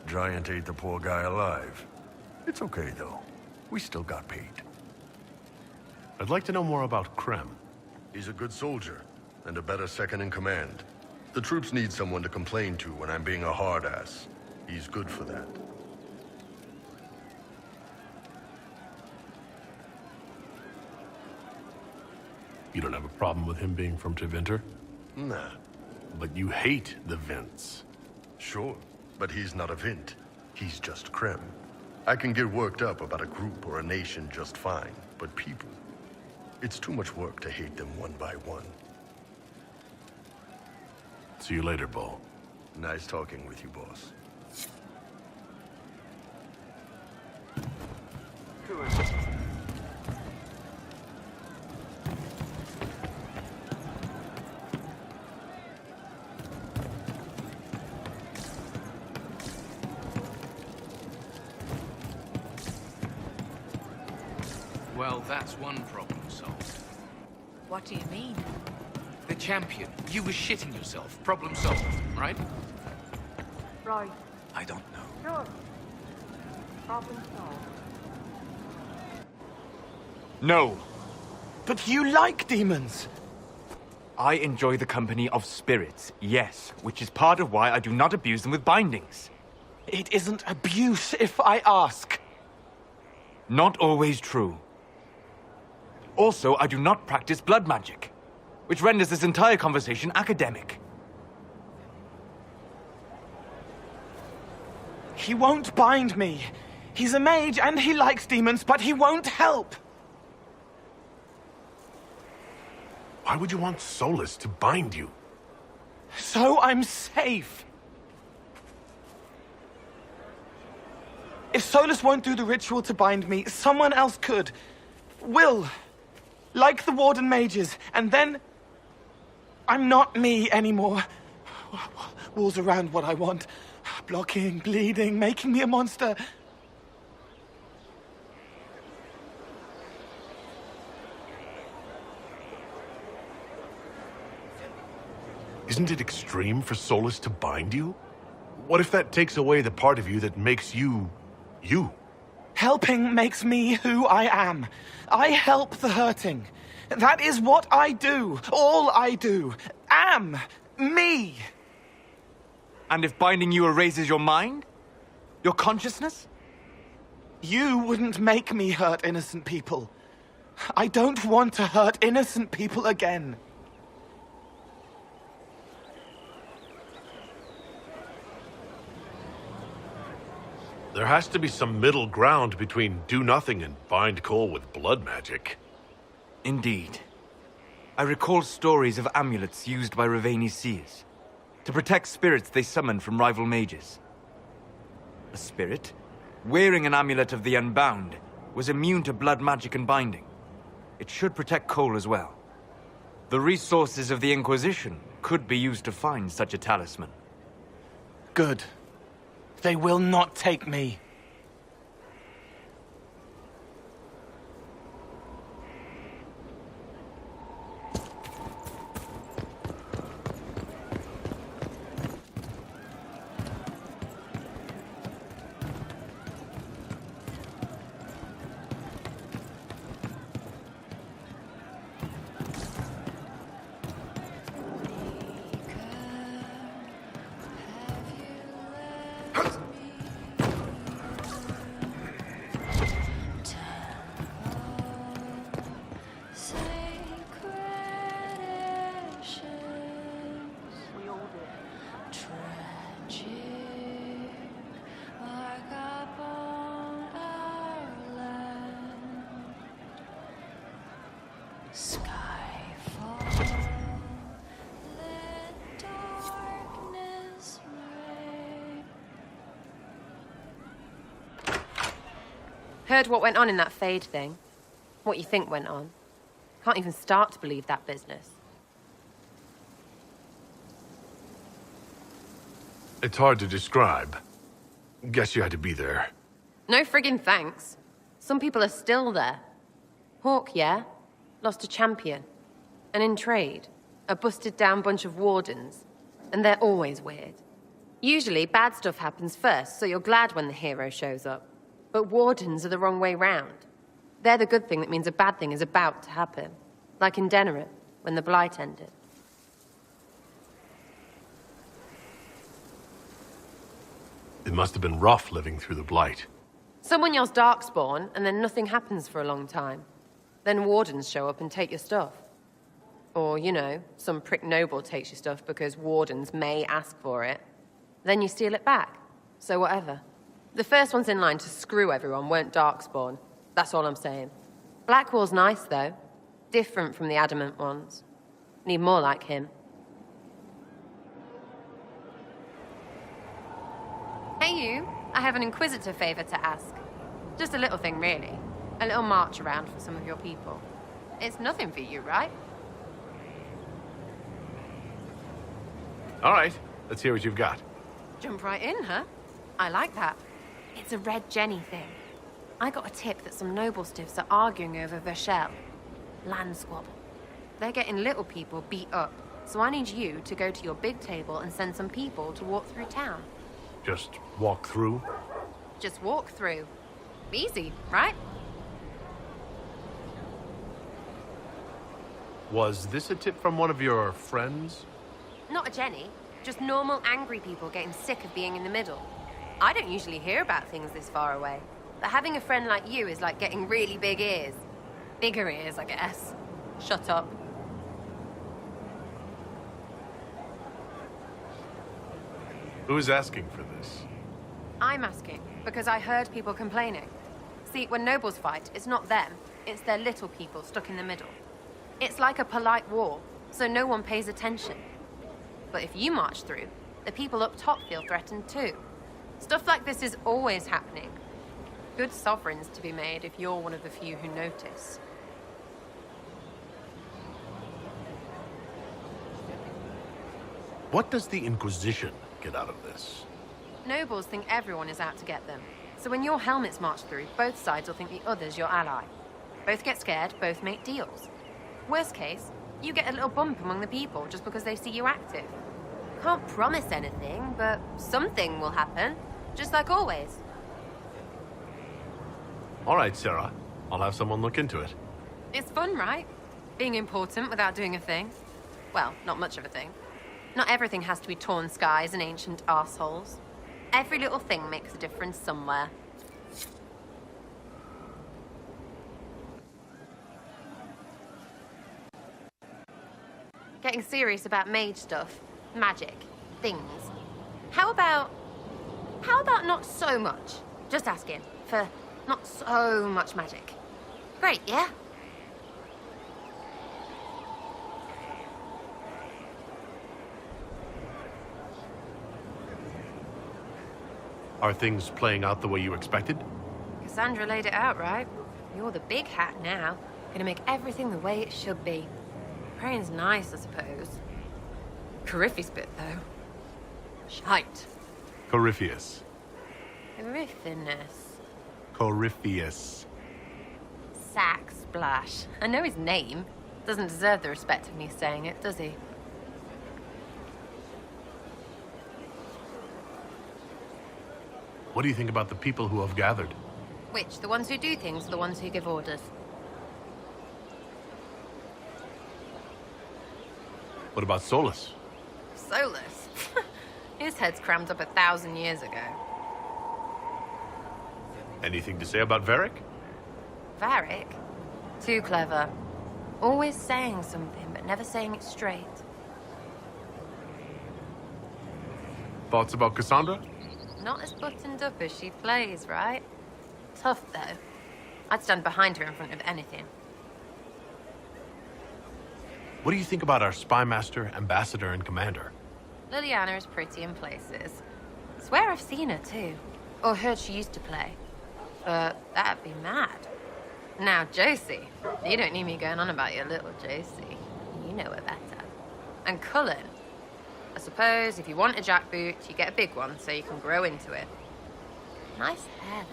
Giant ate the poor guy alive. It's okay, though. We still got paid. I'd like to know more about Krem. He's a good soldier, and a better second-in-command. The troops need someone to complain to when I'm being a hard-ass. He's good for that. You don't have a problem with him being from Tevinter? Nah. But you hate the Vints. Sure, but he's not a Vint. He's just Krem. I can get worked up about a group or a nation just fine, but people... It's too much work to hate them one by one. See you later, Bull. Nice talking with you, boss. Well, that's one problem solved. What do you mean? The champion. You were shitting yourself. Problem solved, right? Right. I don't know. Sure. Problem solved. No. But you like demons! I enjoy the company of spirits, yes, which is part of why I do not abuse them with bindings. It isn't abuse if I ask. Not always true. Also, I do not practice blood magic, which renders this entire conversation academic. He won't bind me. He's a mage and he likes demons, but he won't help. Why would you want Solus to bind you? So I'm safe. If Solus won't do the ritual to bind me, someone else could. Will. Like the Warden mages, and then... I'm not me anymore. Walls around what I want. Blocking, bleeding, making me a monster. Isn't it extreme for Solus to bind you? What if that takes away the part of you that makes you... you? Helping makes me who I am. I help the hurting. That is what I do. All I do. Am. Me. And if binding you erases your mind? Your consciousness? You wouldn't make me hurt innocent people. I don't want to hurt innocent people again. There has to be some middle ground between do nothing and bind Cole with blood magic. Indeed. I recall stories of amulets used by Raveni seers. to protect spirits they summon from rival mages. A spirit, wearing an amulet of the Unbound, was immune to blood magic and binding. It should protect Cole as well. The resources of the Inquisition could be used to find such a talisman. Good. They will not take me. Heard what went on in that Fade thing. What you think went on. Can't even start to believe that business. It's hard to describe. Guess you had to be there. No friggin' thanks. Some people are still there. Hawk, yeah? Lost a champion. And in trade, a busted down bunch of wardens. And they're always weird. Usually, bad stuff happens first, so you're glad when the hero shows up. But wardens are the wrong way round. They're the good thing that means a bad thing is about to happen. Like in Denerim, when the Blight ended. It must have been rough living through the Blight. Someone yells Darkspawn, and then nothing happens for a long time. Then wardens show up and take your stuff. Or, you know, some prick noble takes your stuff because wardens may ask for it. Then you steal it back. So whatever. The first ones in line to screw everyone weren't Darkspawn. That's all I'm saying. Blackwall's nice, though. Different from the Adamant ones. Need more like him. Hey, you. I have an Inquisitor favor to ask. Just a little thing, really. A little march around for some of your people. It's nothing for you, right? All right, let's hear what you've got. Jump right in, huh? I like that. It's a Red Jenny thing. I got a tip that some noble stiffs are arguing over Vershel. Land squabble. They're getting little people beat up, so I need you to go to your big table and send some people to walk through town. Just walk through? Just walk through. Easy, right? Was this a tip from one of your friends? Not a Jenny. Just normal angry people getting sick of being in the middle. I don't usually hear about things this far away. But having a friend like you is like getting really big ears. Bigger ears, I guess. Shut up. Who's asking for this? I'm asking, because I heard people complaining. See, when nobles fight, it's not them. It's their little people stuck in the middle. It's like a polite war, so no one pays attention. But if you march through, the people up top feel threatened too. Stuff like this is always happening. Good sovereigns to be made if you're one of the few who notice. What does the Inquisition get out of this? Nobles think everyone is out to get them. So when your helmets march through, both sides will think the other's your ally. Both get scared, both make deals. Worst case, you get a little bump among the people just because they see you active. Can't promise anything, but something will happen. Just like always. All right, Sarah. I'll have someone look into it. It's fun, right? Being important without doing a thing. Well, not much of a thing. Not everything has to be torn skies and ancient arseholes. Every little thing makes a difference somewhere. Getting serious about mage stuff, magic, things. How about not so much? Just asking for not so much magic. Great, yeah? Are things playing out the way you expected? Cassandra laid it out, right? You're the big hat now. Gonna make everything the way it should be. Praying's nice, I suppose. Corypheus bit, though. Shite. Corypheus. Corypheus. Corypheus. Sack Splash. I know his name. Doesn't deserve the respect of me saying it, does he? What do you think about the people who have gathered? Which? The ones who do things or the ones who give orders? What about Solus? Solus? His head's crammed up 1,000 years ago. Anything to say about Varric? Varric? Too clever. Always saying something, but never saying it straight. Thoughts about Cassandra? Not as buttoned up as she plays, right? Tough, though. I'd stand behind her in front of anything. What do you think about our spymaster, ambassador, and commander? Liliana is pretty in places. Swear I've seen her, too. Or heard she used to play. But that'd be mad. Now, Josie, you don't need me going on about your little Josie. You know her better. And Cullen. I suppose if you want a jackboot, you get a big one so you can grow into it. Nice hair,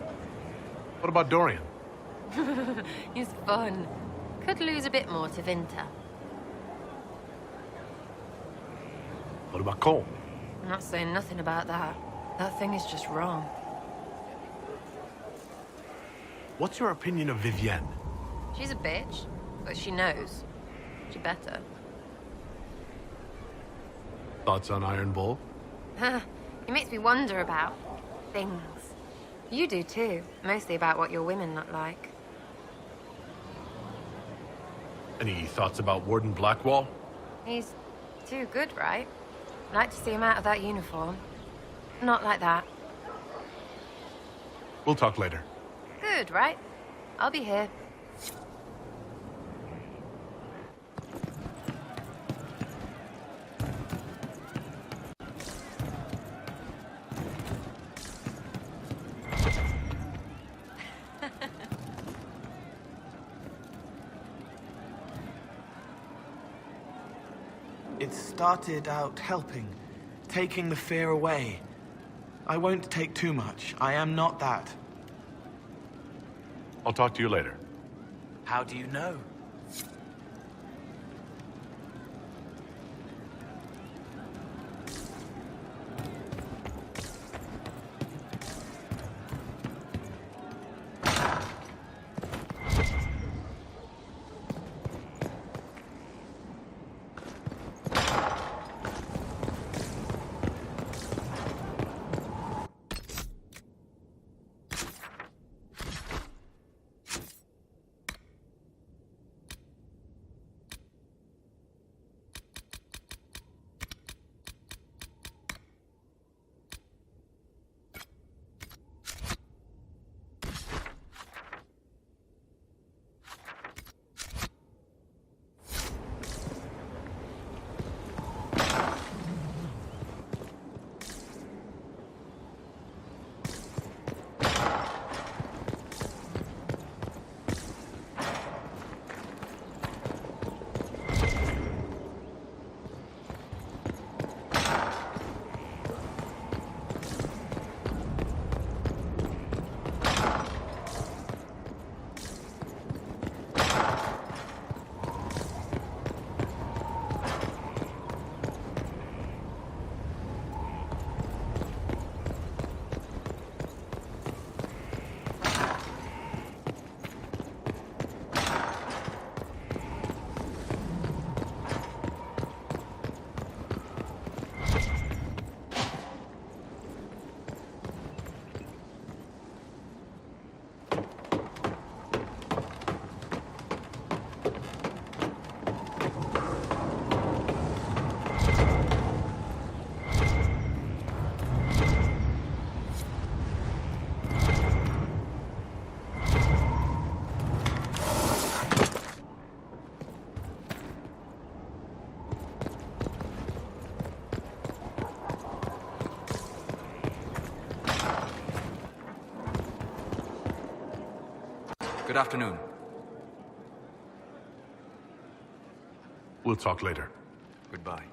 though. What about Dorian? He's fun. Could lose a bit more to Vinter. What about Cole? I'm not saying nothing about that. That thing is just wrong. What's your opinion of Vivienne? She's a bitch, but she knows. She better. Thoughts on Iron Bull? It makes me wonder about things. You do too. Mostly about what your women look like. Any thoughts about Warden Blackwall? He's too good, right? I'd like to see him out of that uniform. Not like that. We'll talk later. Good, right? I'll be here. It started out helping, taking the fear away. I won't take too much. I am not that. I'll talk to you later. How do you know? Good afternoon. We'll talk later. Goodbye.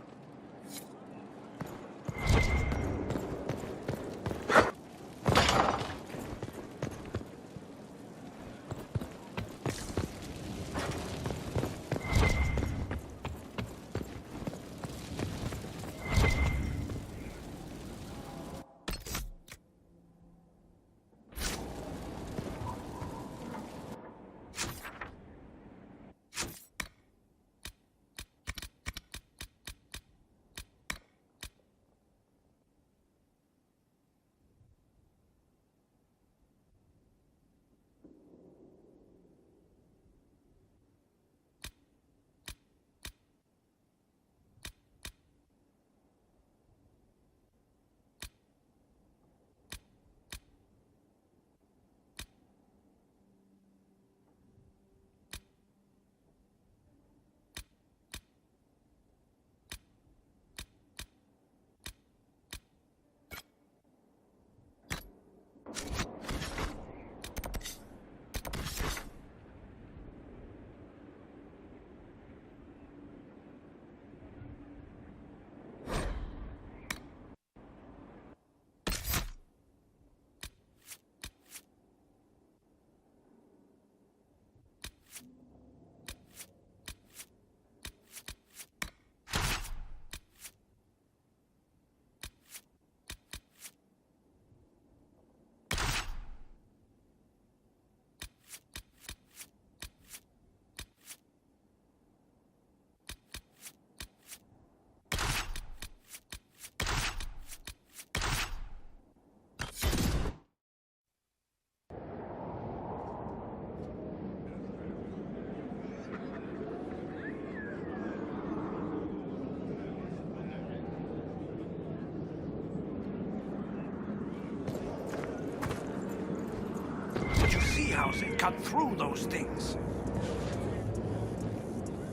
How they cut through those things?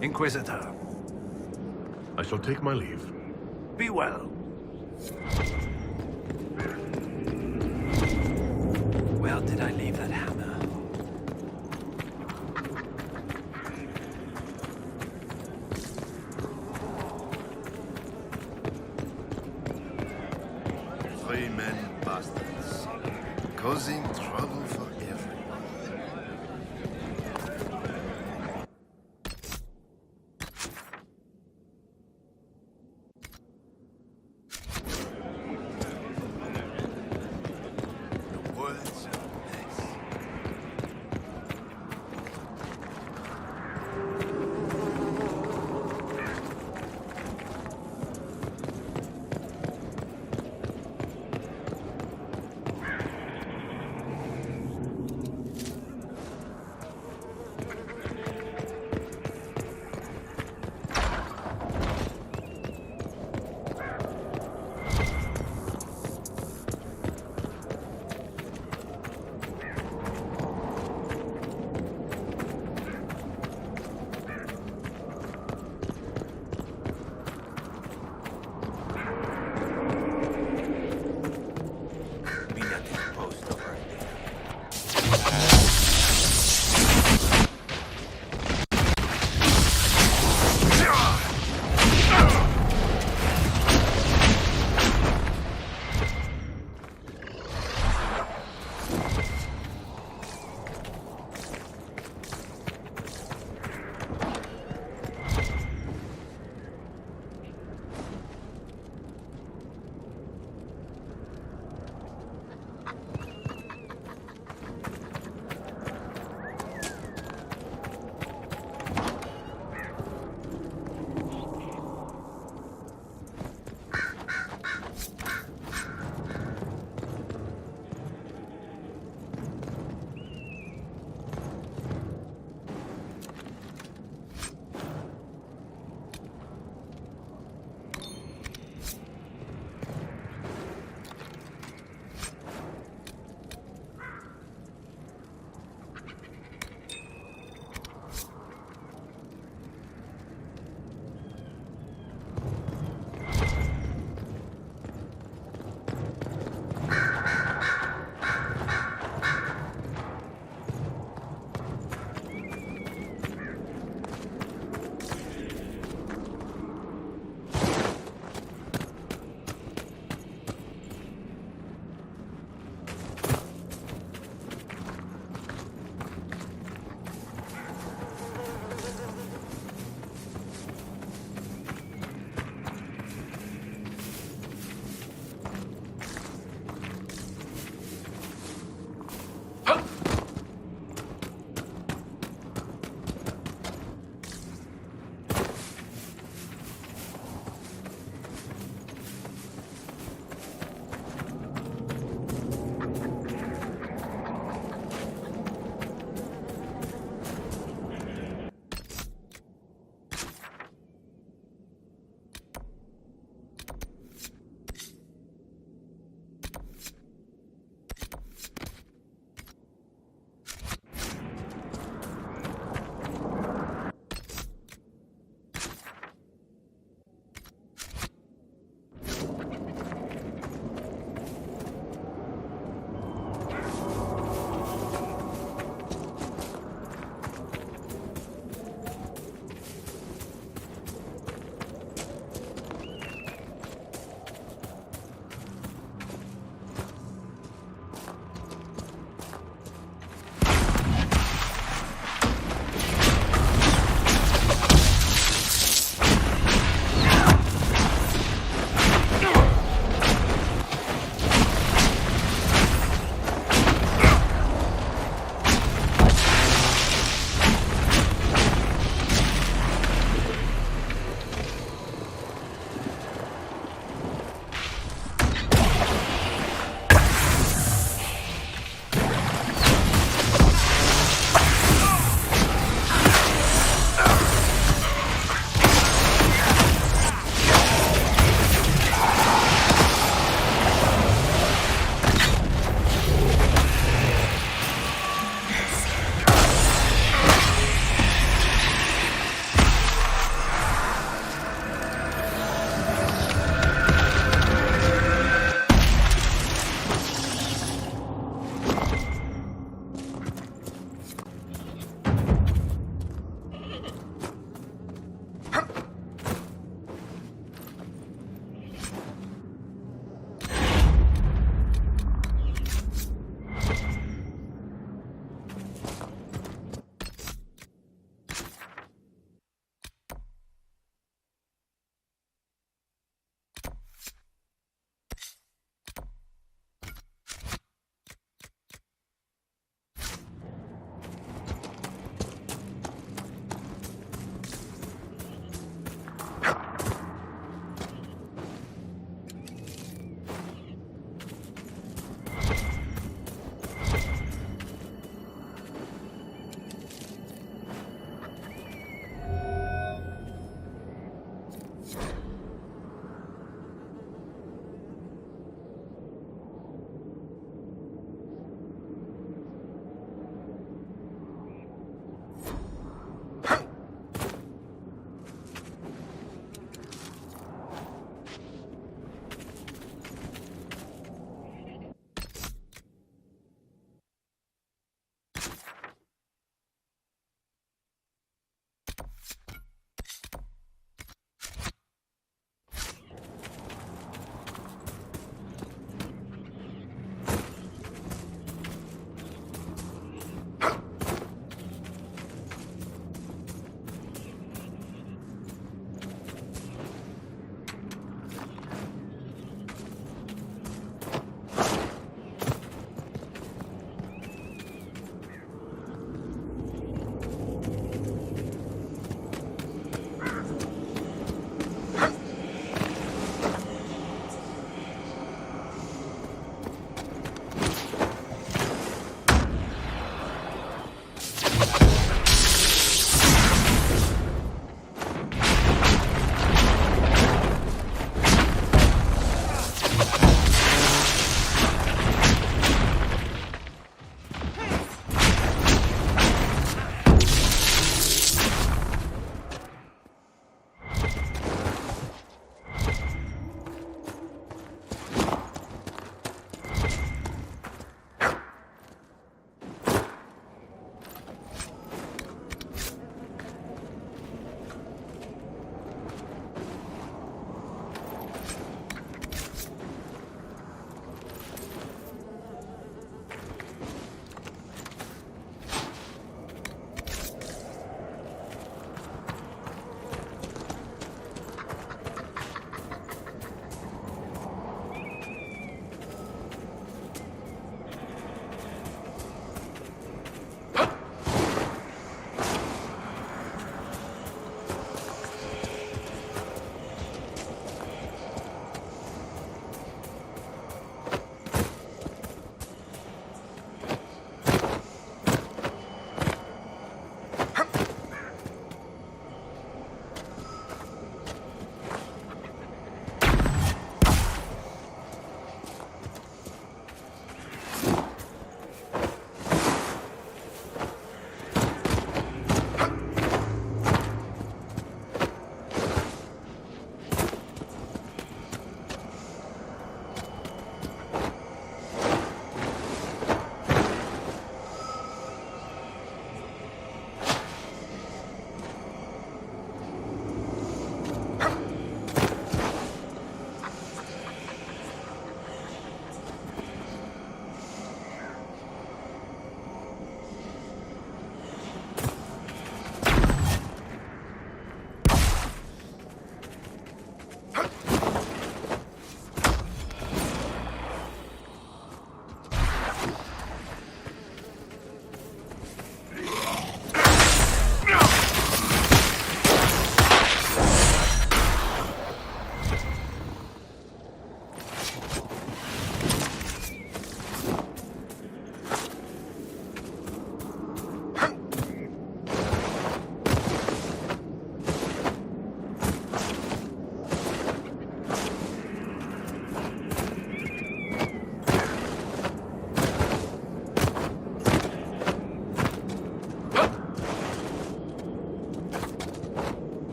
Inquisitor. I shall take my leave. Be well. Where did I leave that hammer? Three men bastards, causing trouble for everyone.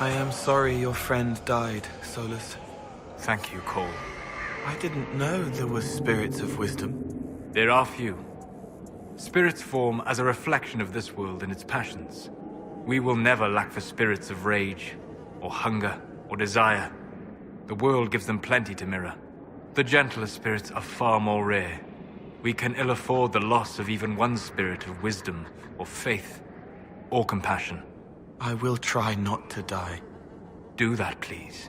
I am sorry your friend died, Solus. Thank you, Cole. I didn't know there were spirits of wisdom. There are few. Spirits form as a reflection of this world and its passions. We will never lack for spirits of rage, or hunger, or desire. The world gives them plenty to mirror. The gentler spirits are far more rare. We can ill afford the loss of even one spirit of wisdom, or faith, or compassion. I will try not to die. Do that, please.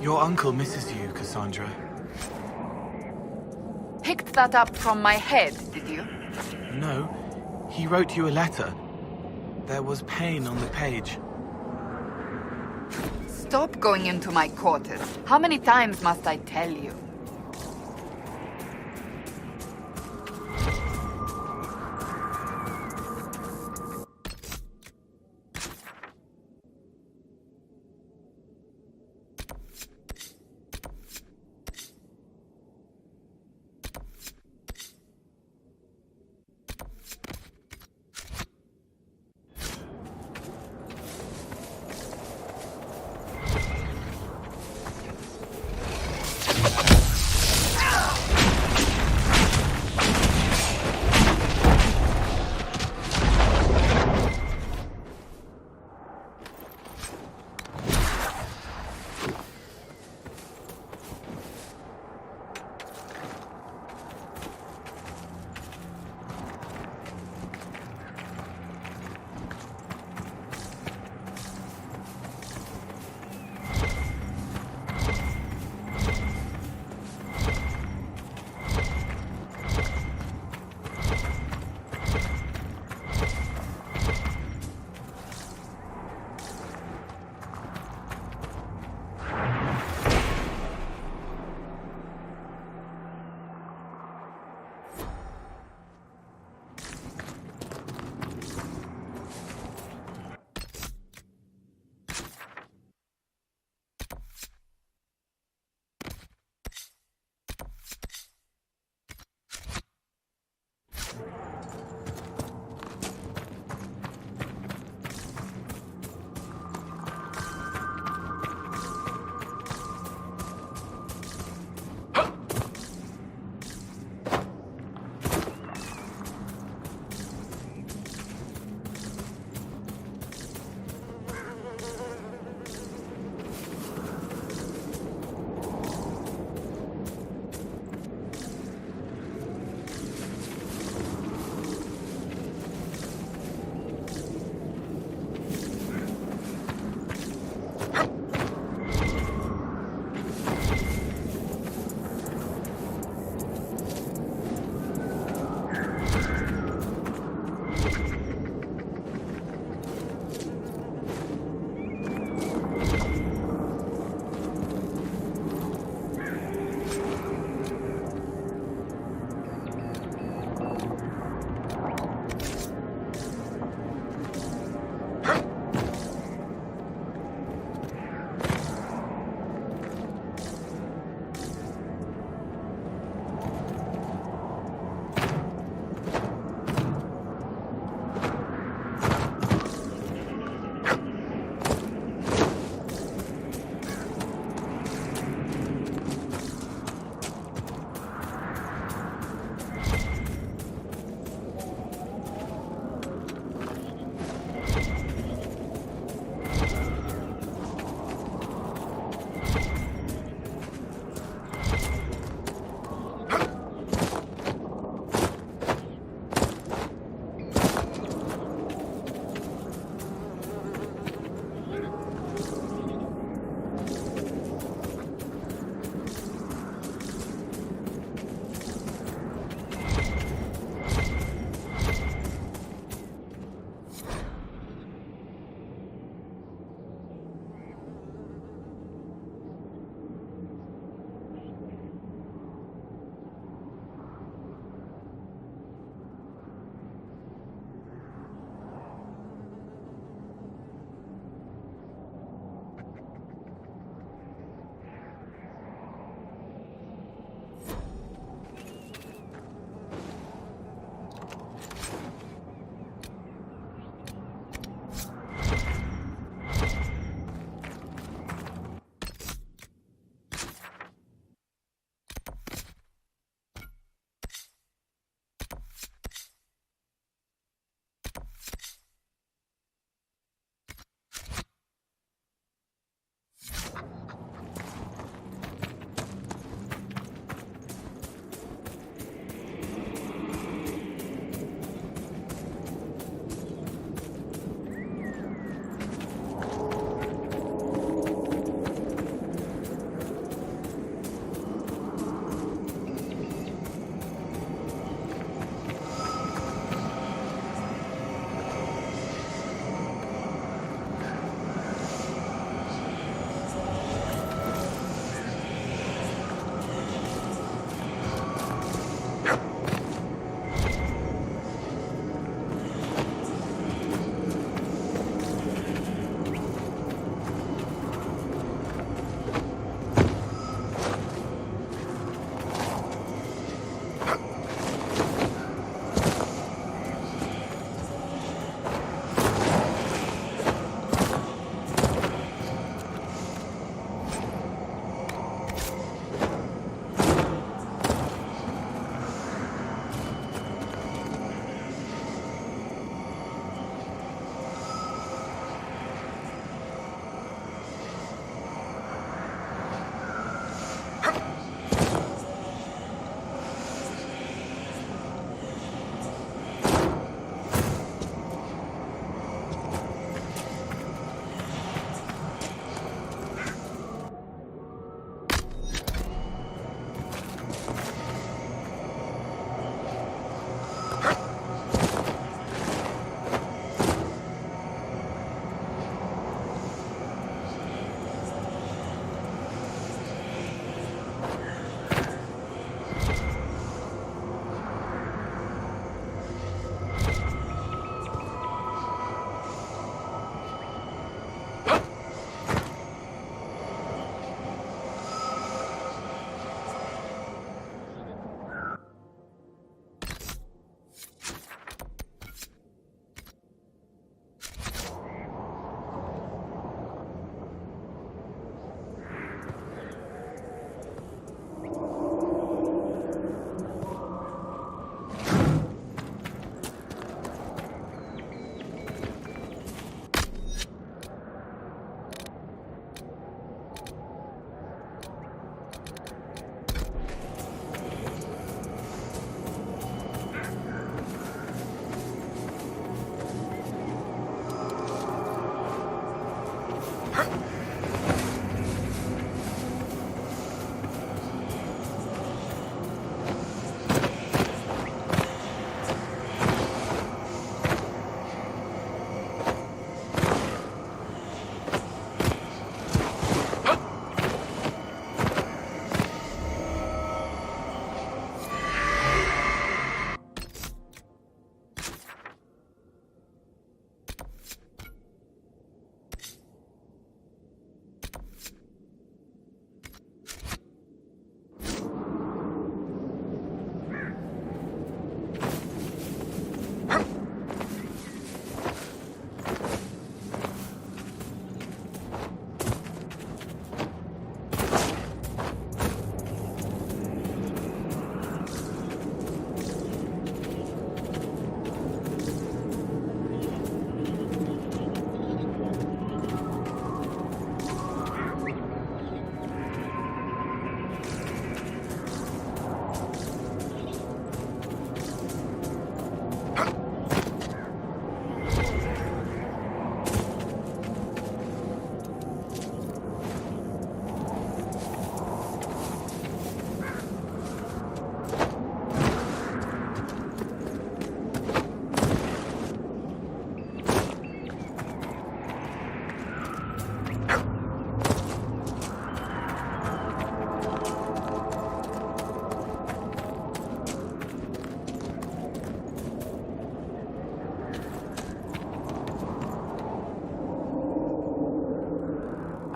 Your uncle misses you, Cassandra. Picked that up from my head, did you? No, he wrote you a letter. There was pain on the page. Stop going into my quarters. How many times must I tell you?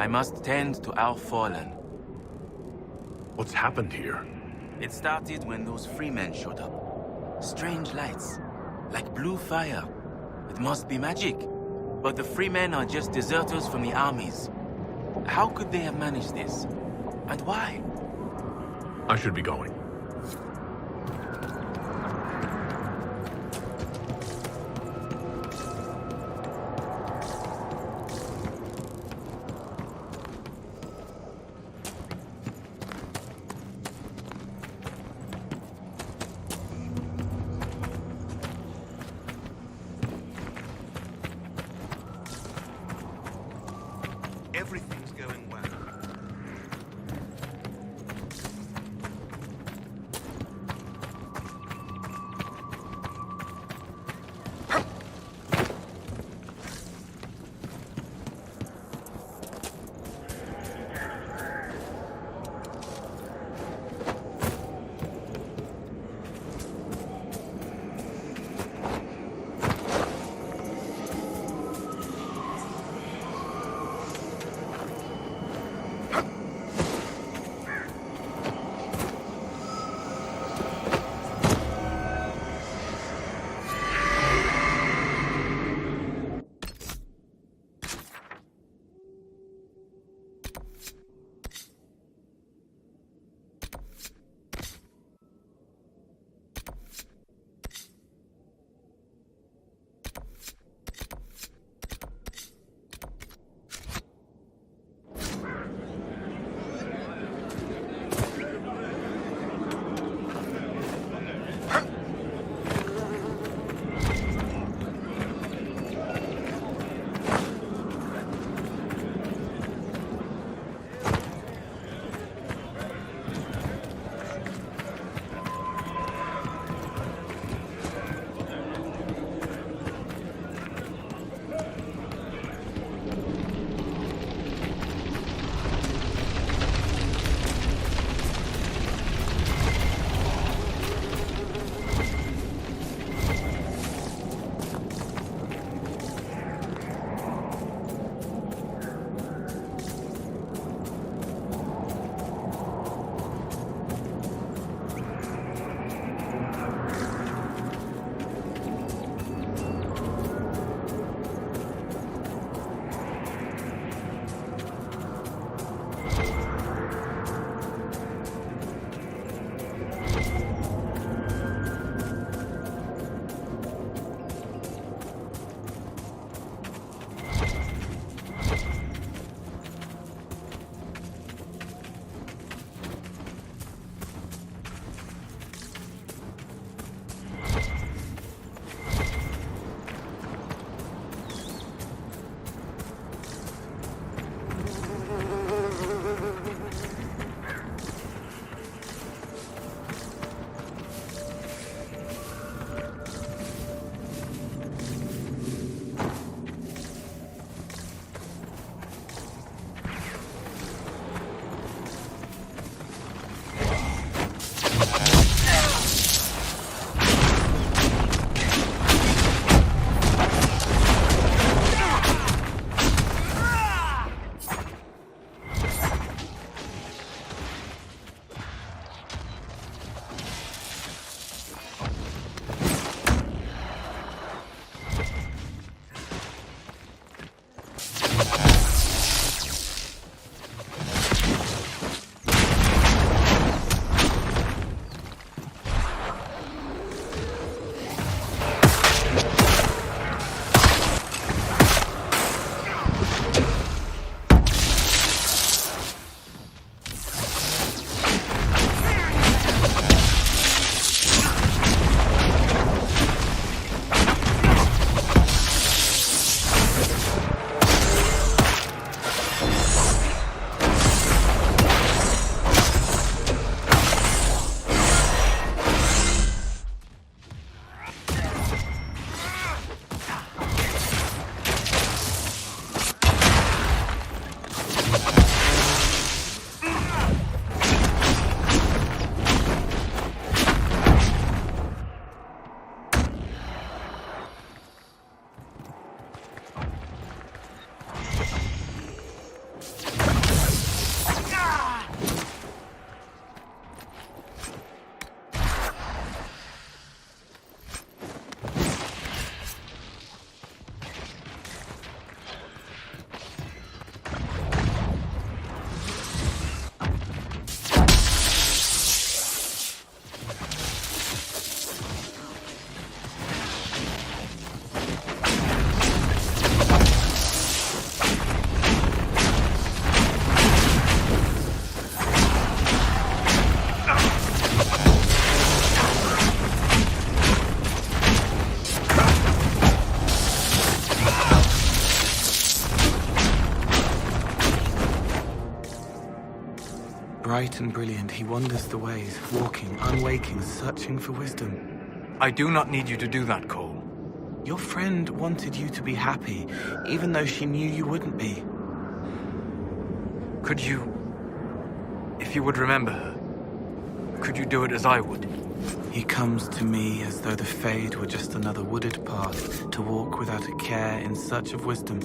I must tend to our fallen. What's happened here? It started when those freemen showed up. Strange lights, like blue fire. It must be magic. But the freemen are just deserters from the armies. How could they have managed this? And why? I should be going. Everything's going well. Bright and brilliant, he wanders the ways, walking, unwaking, searching for wisdom. I do not need you to do that, Cole. Your friend wanted you to be happy, even though she knew you wouldn't be. Could you... if you would remember her, could you do it as I would? He comes to me as though the Fade were just another wooded path to walk without a care in search of wisdom.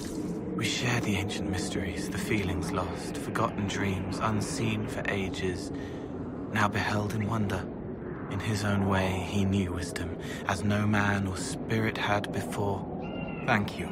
We share the ancient mysteries, the feelings lost, forgotten dreams, unseen for ages, now beheld in wonder. In his own way, he knew wisdom, as no man or spirit had before. Thank you.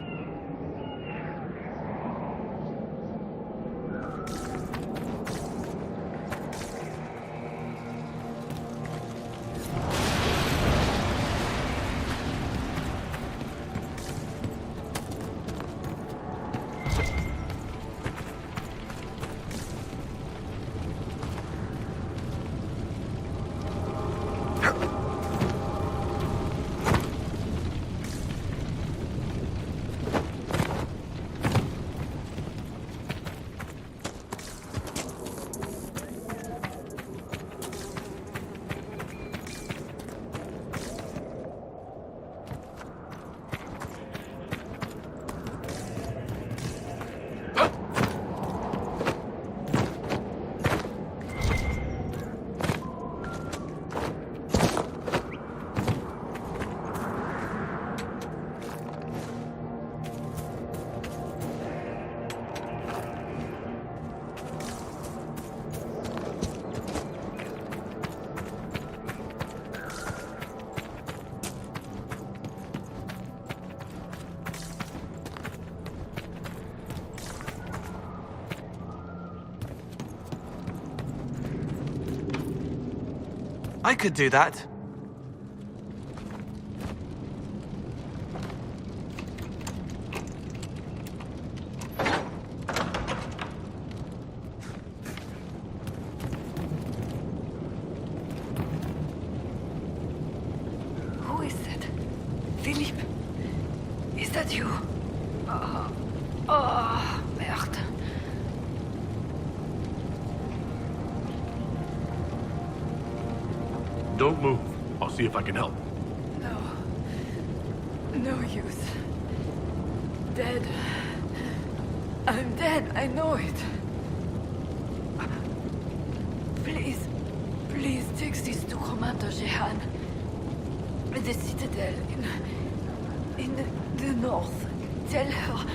I could do that. Who is that? Philippe? Is that you? Oh, merde. Don't move. I'll see if I can help. No. No use. Dead. I'm dead, I know it. Please, please take this to Commander Jehan. The Citadel in the north. Tell her.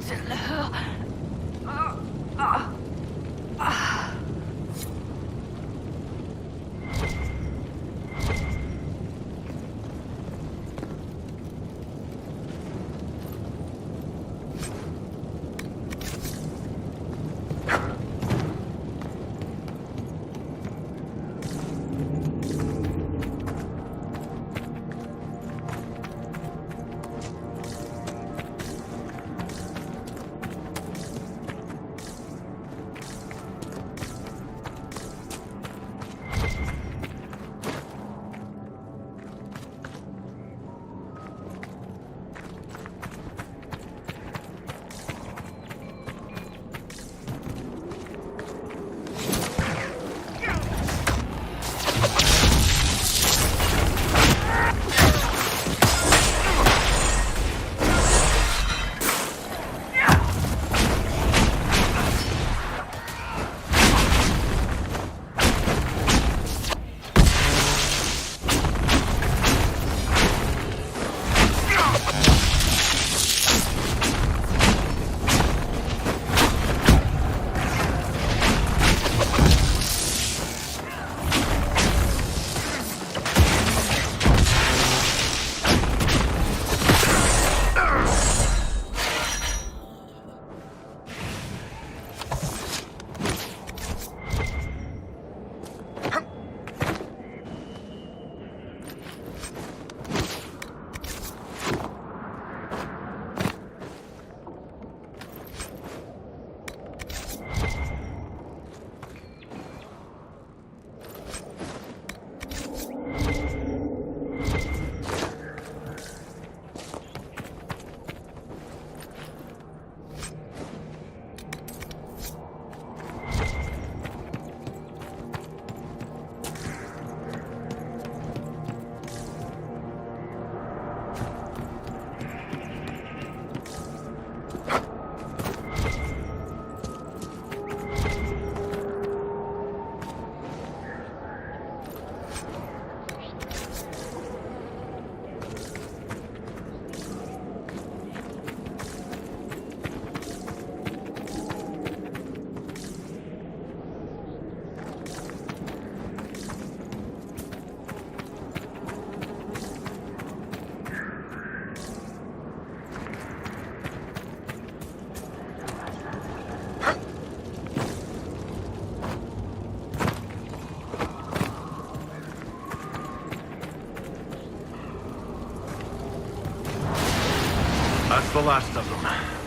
Tell her. the last of them.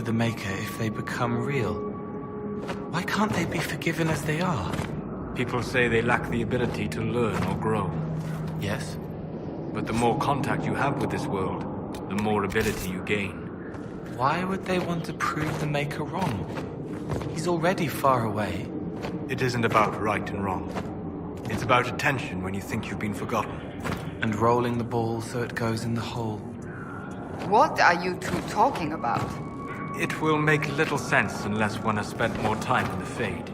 the Maker if they become real? Why can't they be forgiven as they are? People say they lack the ability to learn or grow. Yes? But the more contact you have with this world, the more ability you gain. Why would they want to prove the Maker wrong? He's already far away. It isn't about right and wrong. It's about attention when you think you've been forgotten. And rolling the ball so it goes in the hole. What are you two talking about? It will make little sense unless one has spent more time in the Fade.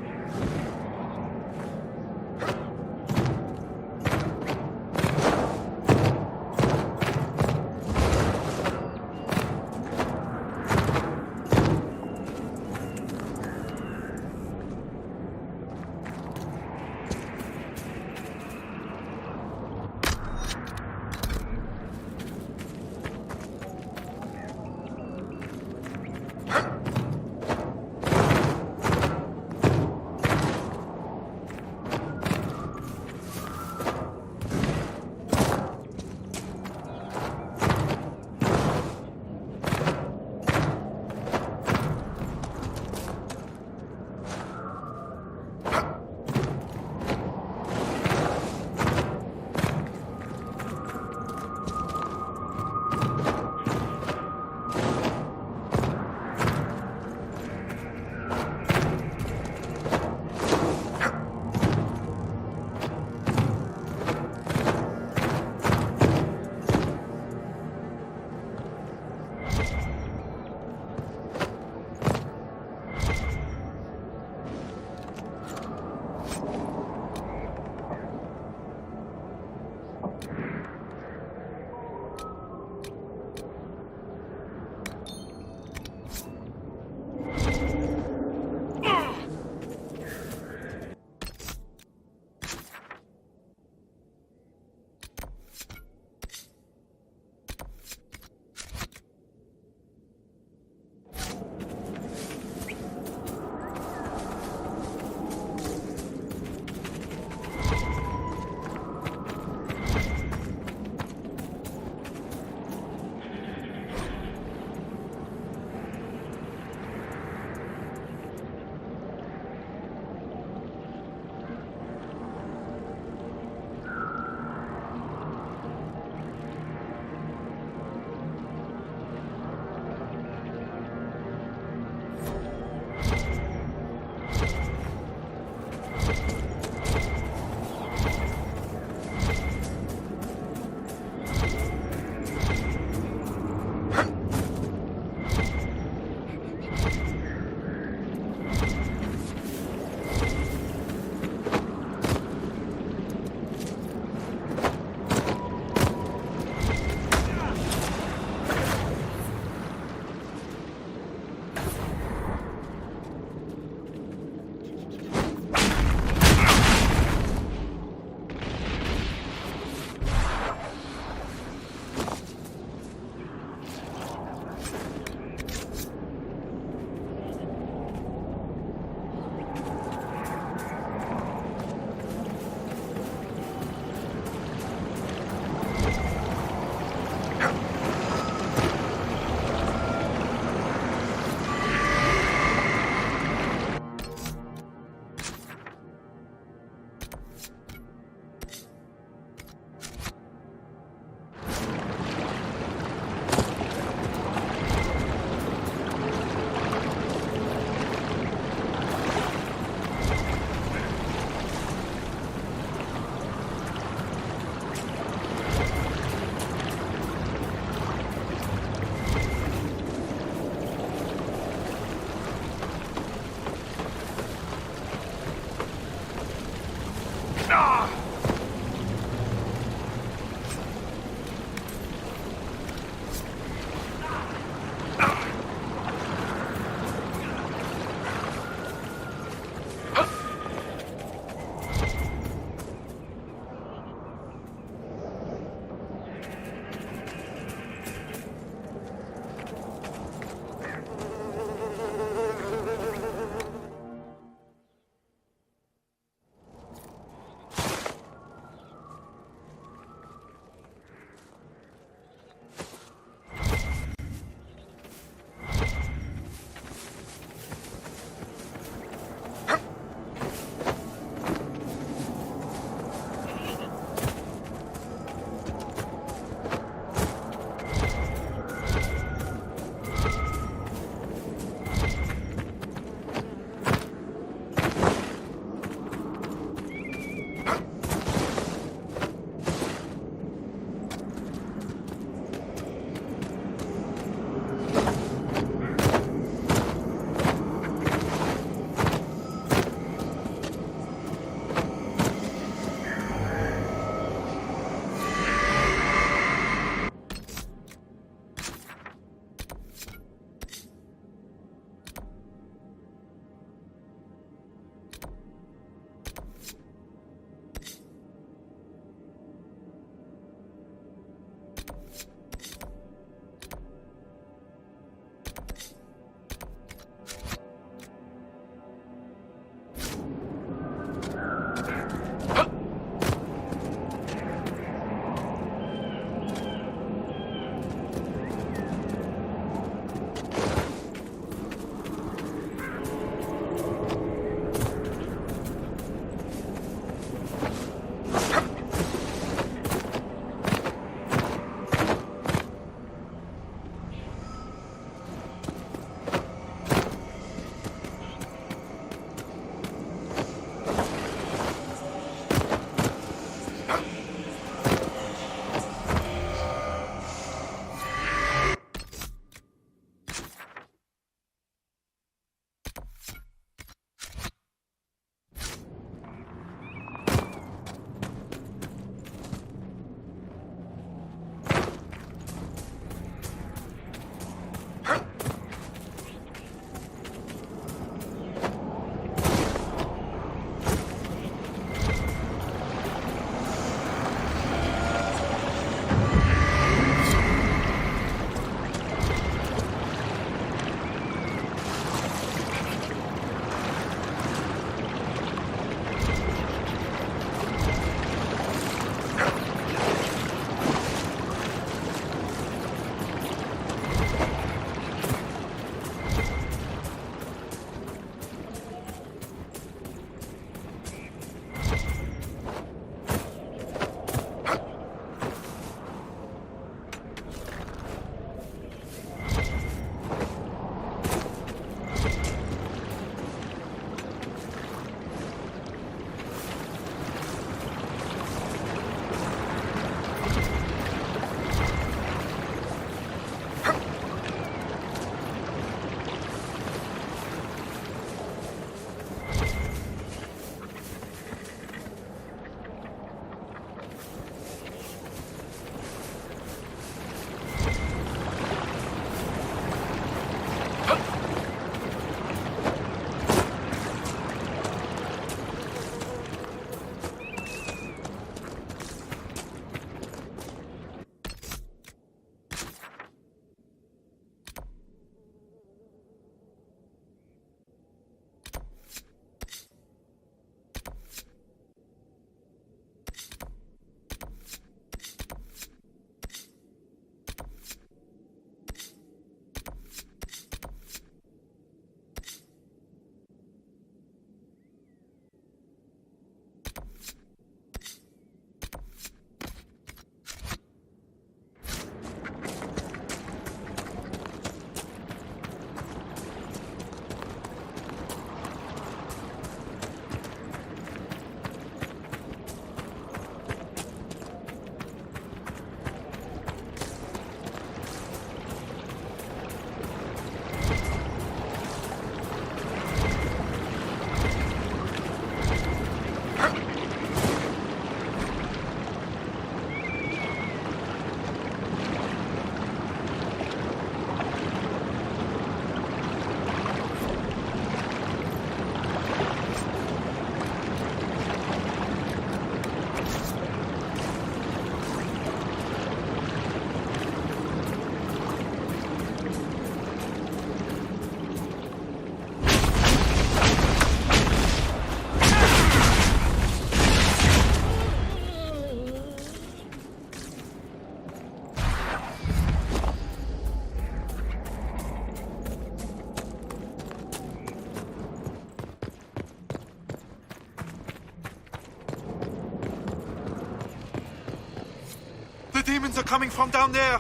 demons are coming from down there!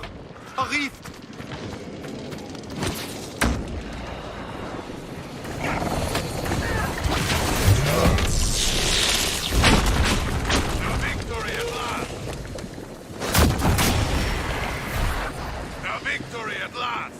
A rift! Victory at last!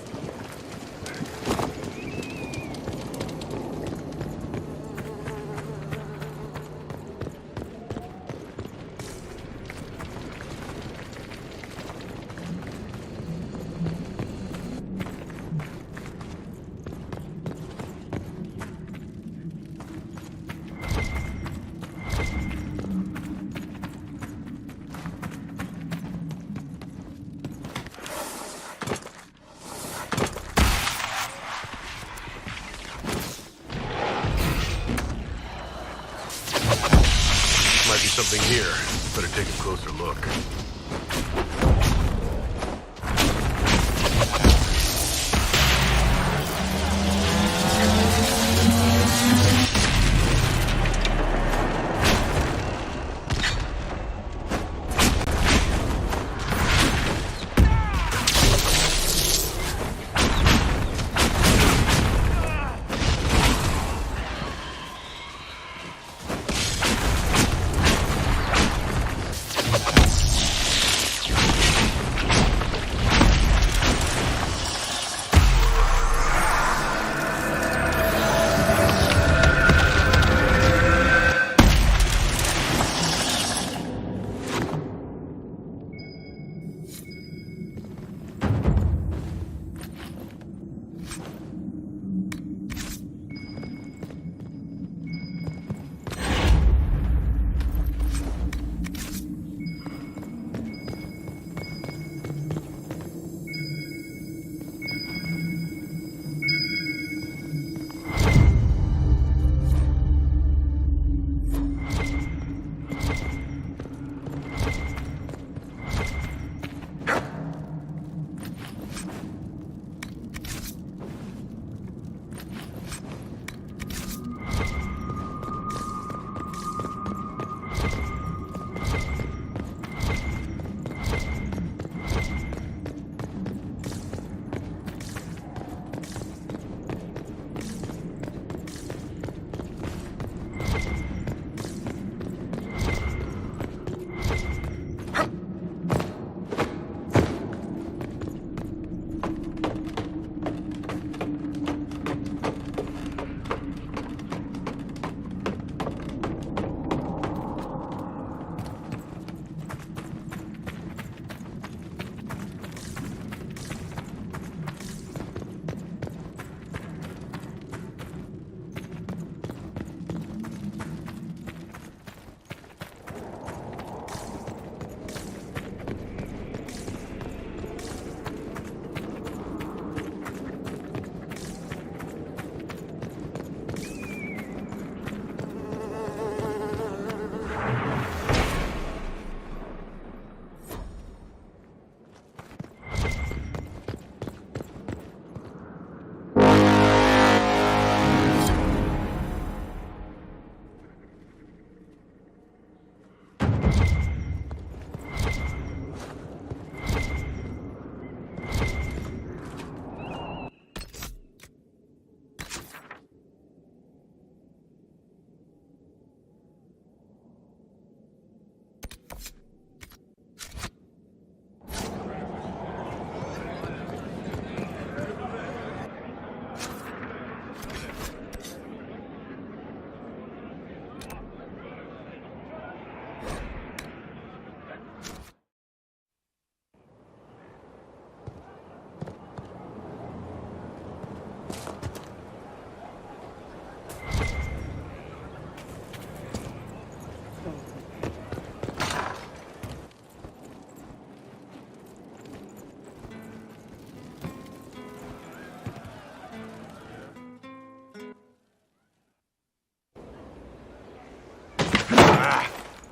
Something here. Better take a closer look.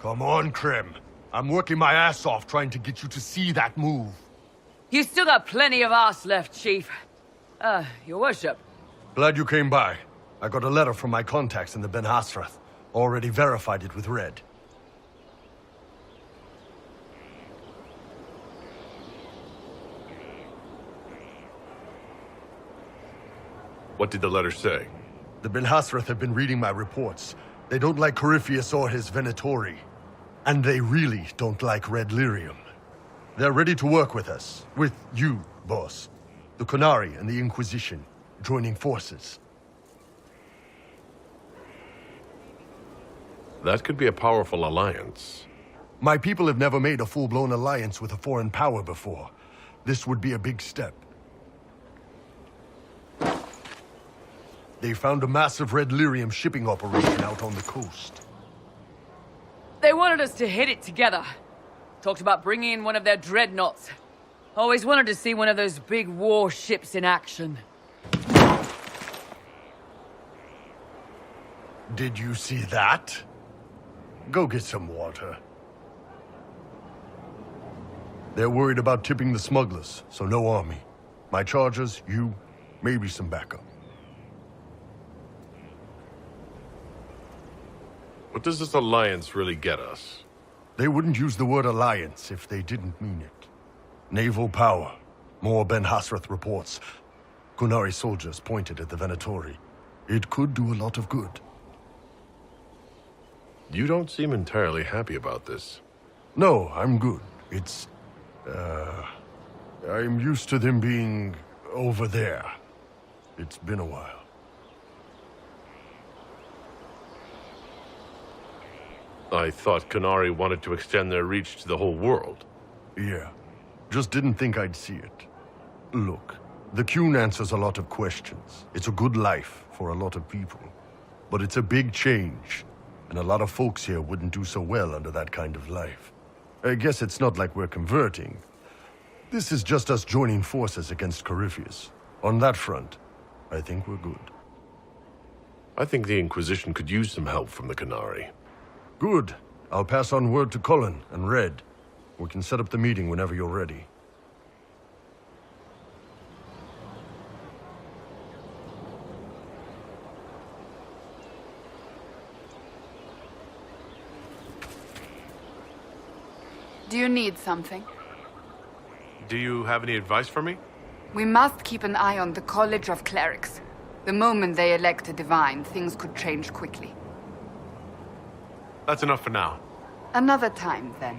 Come on, Krim. I'm working my ass off trying to get you to see that move. You still got plenty of arse left, Chief. Your worship. Glad you came by. I got a letter from my contacts in the Ben Hasrath. Already verified it with Red. What did the letter say? The Ben Hasrath have been reading my reports. They don't like Corypheus or his Venatori. And they really don't like Red Lyrium. They're ready to work with us. With you, boss. The Qunari and the Inquisition, joining forces. That could be a powerful alliance. My people have never made a full-blown alliance with a foreign power before. This would be a big step. They found a massive Red Lyrium shipping operation out on the coast. They wanted us to hit it together. Talked about bringing in one of their dreadnoughts. Always wanted to see one of those big warships in action. Did you see that? Go get some water. They're worried about tipping the smugglers, so no army. My chargers, you, maybe some backup. What does this alliance really get us? They wouldn't use the word alliance if they didn't mean it. Naval power. More Ben Hasrath reports. Qunari soldiers pointed at the Venatori. It could do a lot of good. You don't seem entirely happy about this. No, I'm good. It's... I'm used to them being over there. It's been a while. I thought Qunari wanted to extend their reach to the whole world. Yeah. Just didn't think I'd see it. Look, the Qun answers a lot of questions. It's a good life for a lot of people. But it's a big change, and a lot of folks here wouldn't do so well under that kind of life. I guess it's not like we're converting. This is just us joining forces against Corypheus. On that front, I think we're good. I think the Inquisition could use some help from the Qunari. Good. I'll pass on word to Cullen and Red. We can set up the meeting whenever you're ready. Do you need something? Do you have any advice for me? We must keep an eye on the College of Clerics. The moment they elect a divine, things could change quickly. That's enough for now. Another time, then.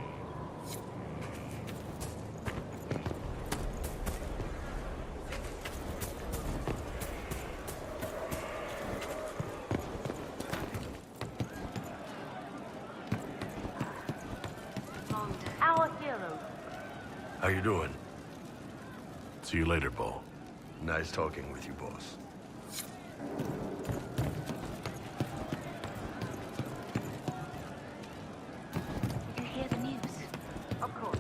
Our hero. How you doing? See you later, Paul. Nice talking with you, boss. You hear the news? Of course.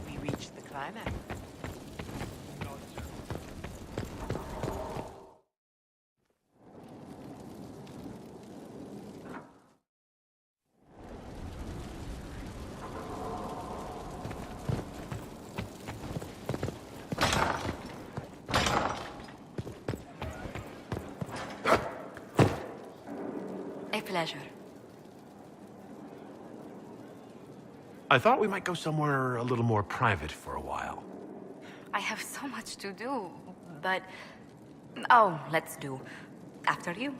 We reached the climax. A pleasure. I thought we might go somewhere a little more private for a while. I have so much to do, but... Oh, let's do. After you.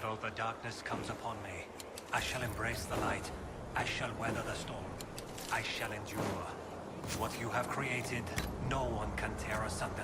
Though the darkness comes upon me, I shall embrace the light. I shall weather the storm. I shall endure. What you have created, no one can tear asunder.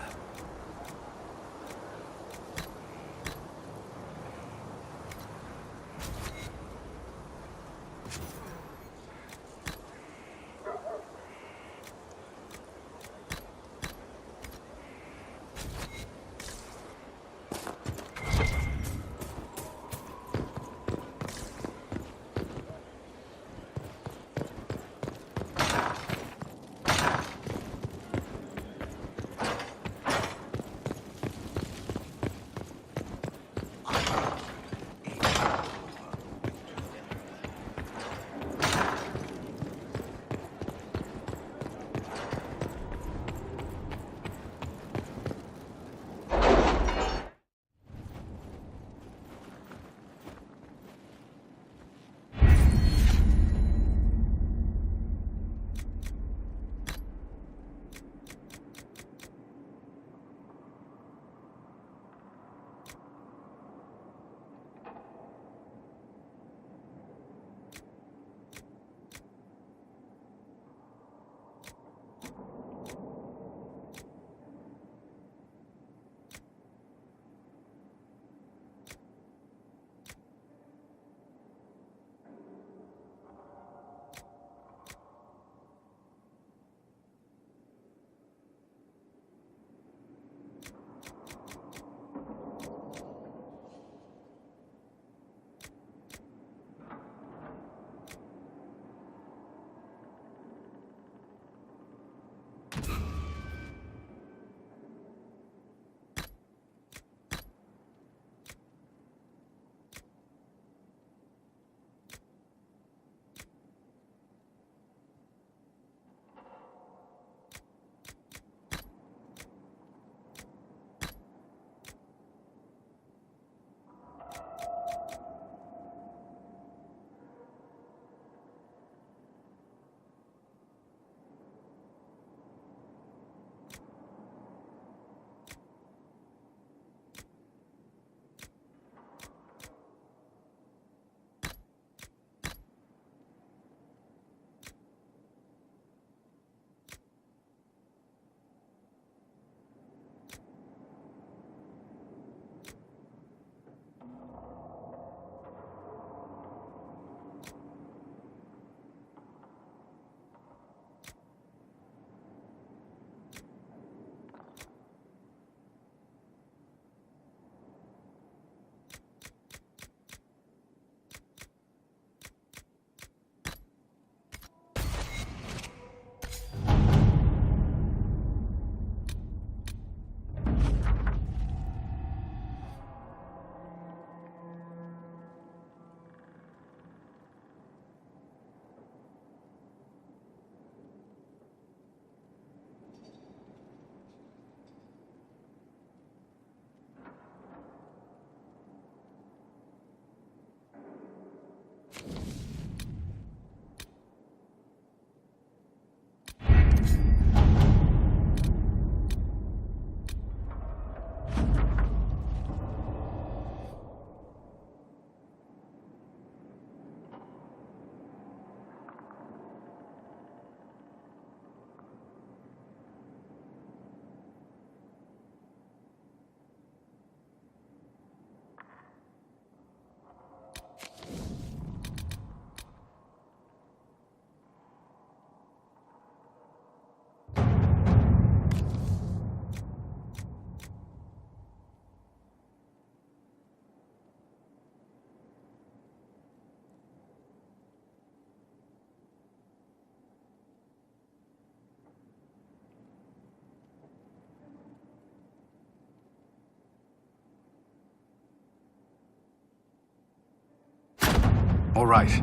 All right.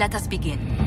Let us begin.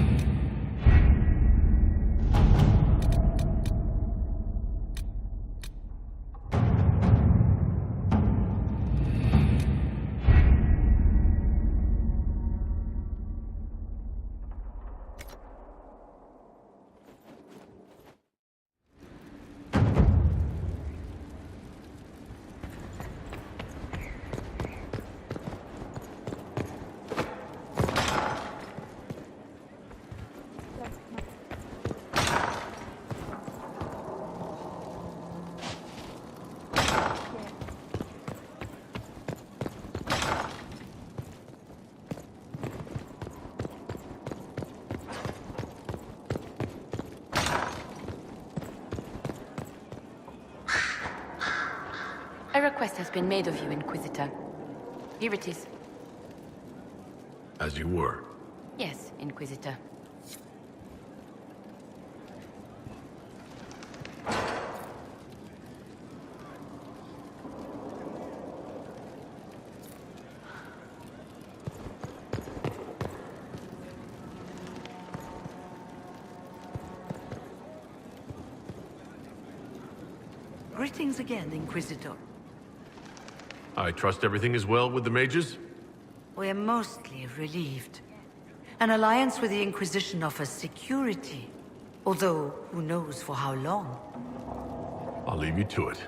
A request has been made of you, Inquisitor. Here it is. As you were. Yes, Inquisitor. Greetings again, Inquisitor. I trust everything is well with the mages? We are mostly relieved. An alliance with the Inquisition offers security, although who knows for how long. I'll leave you to it.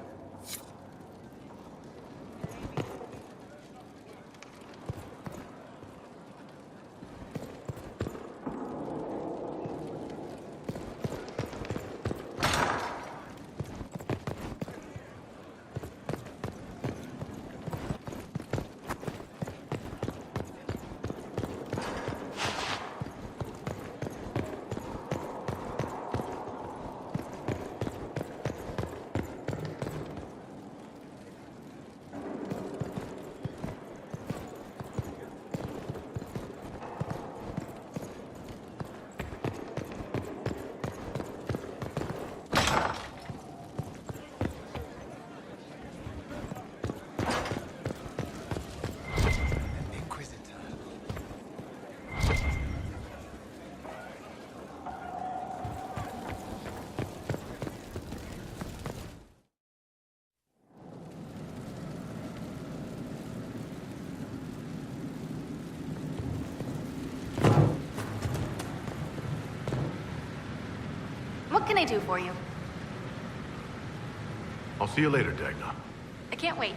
What can I do for you? I'll see you later, Dagna. I can't wait.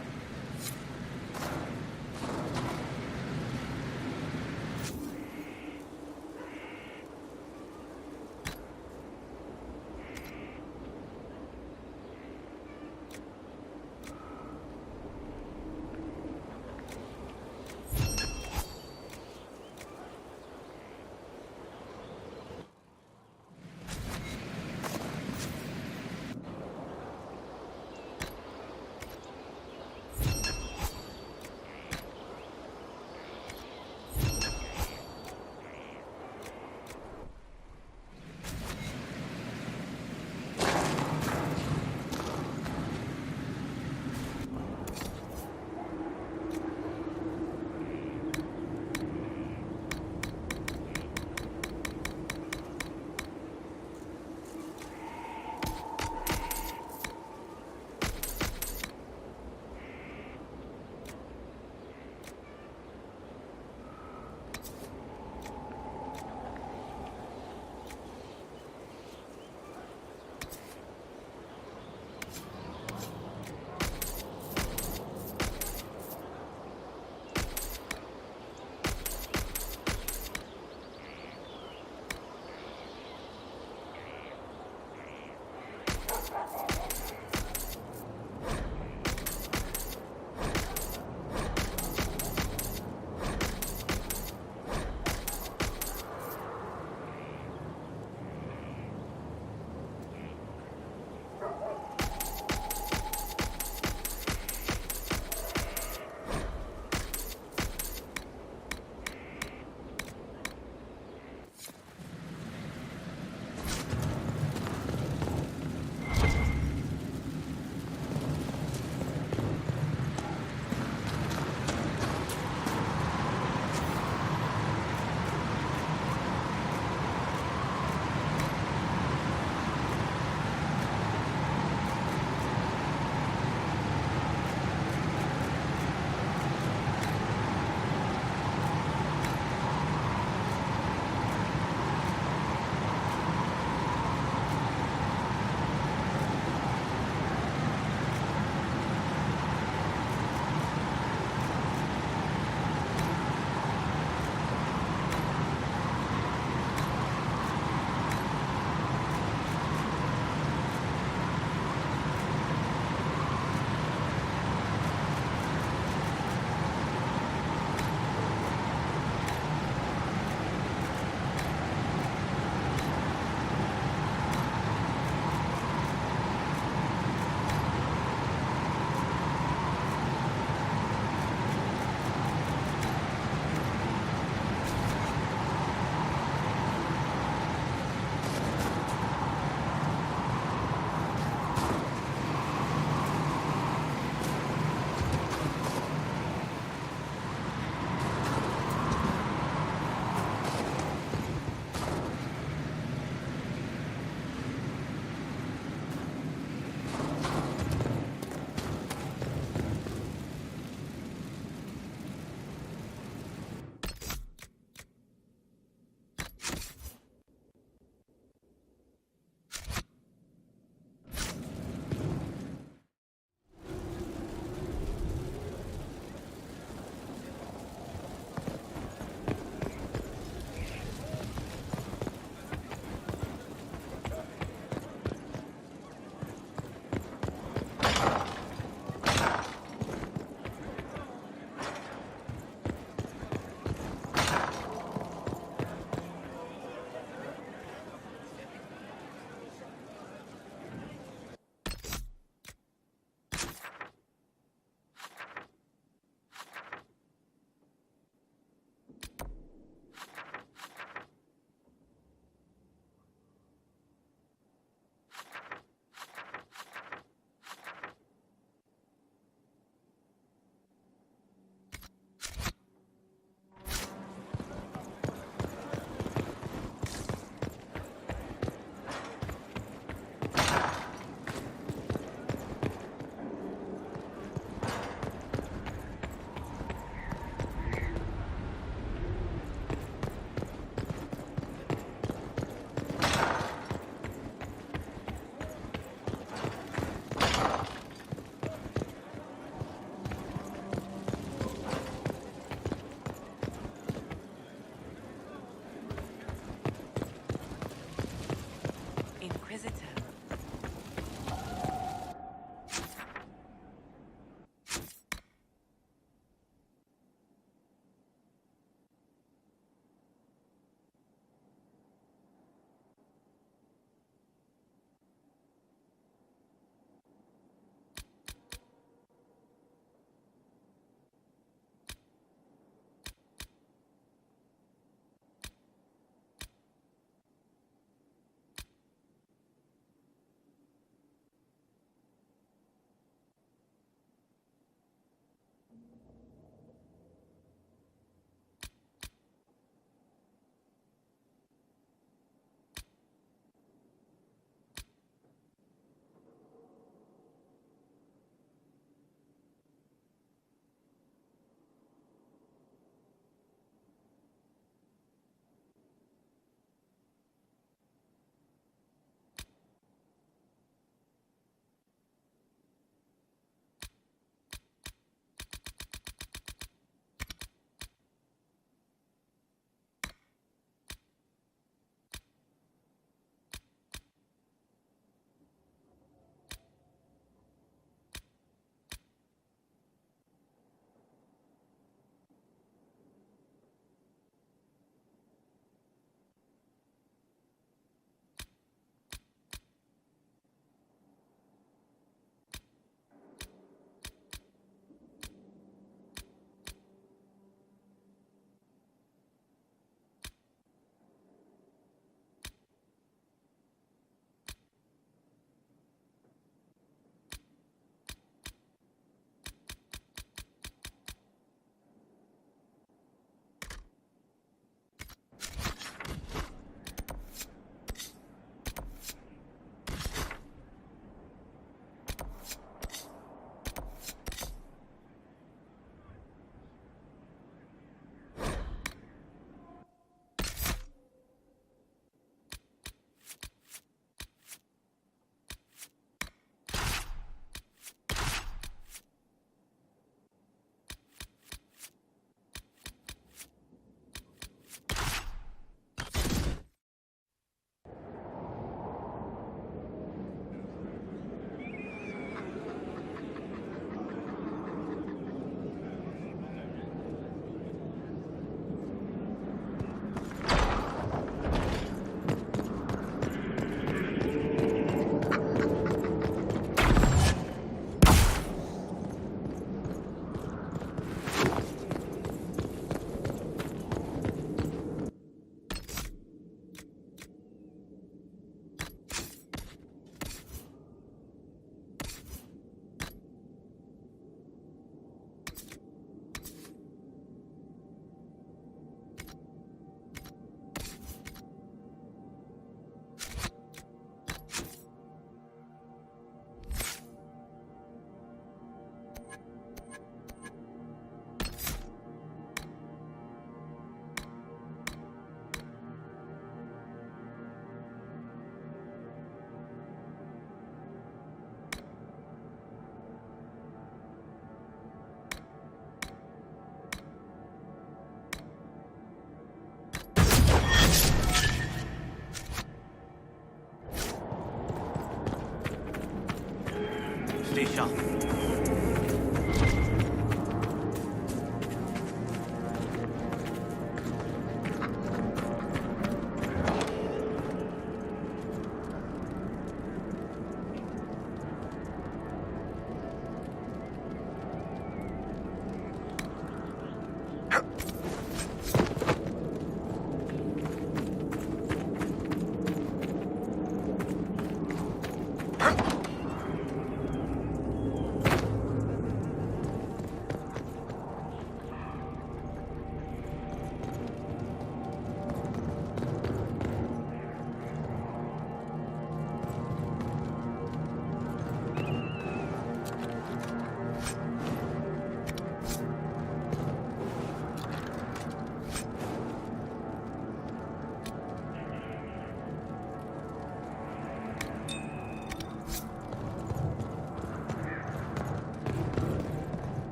danger.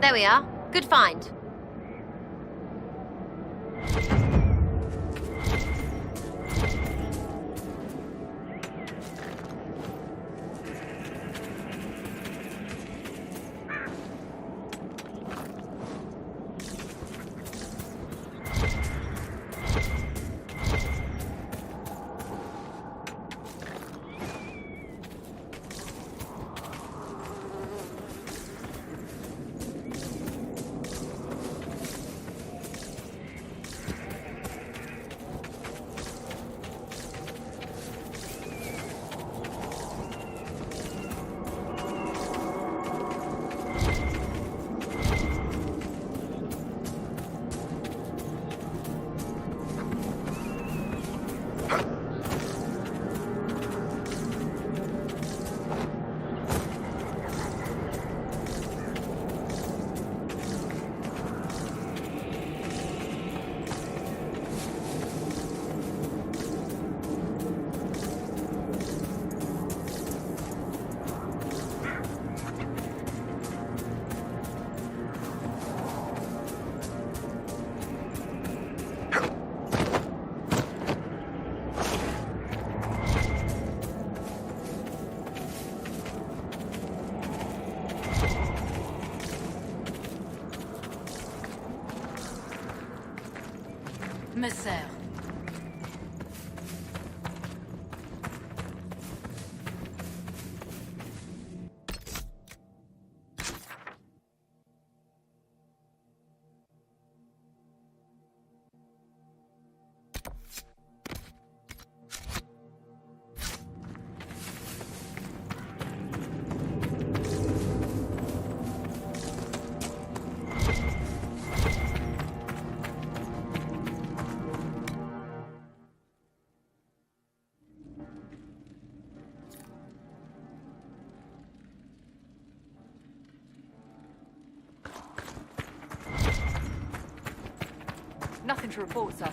There we are. Good find. Messer. Nothing to report, sir.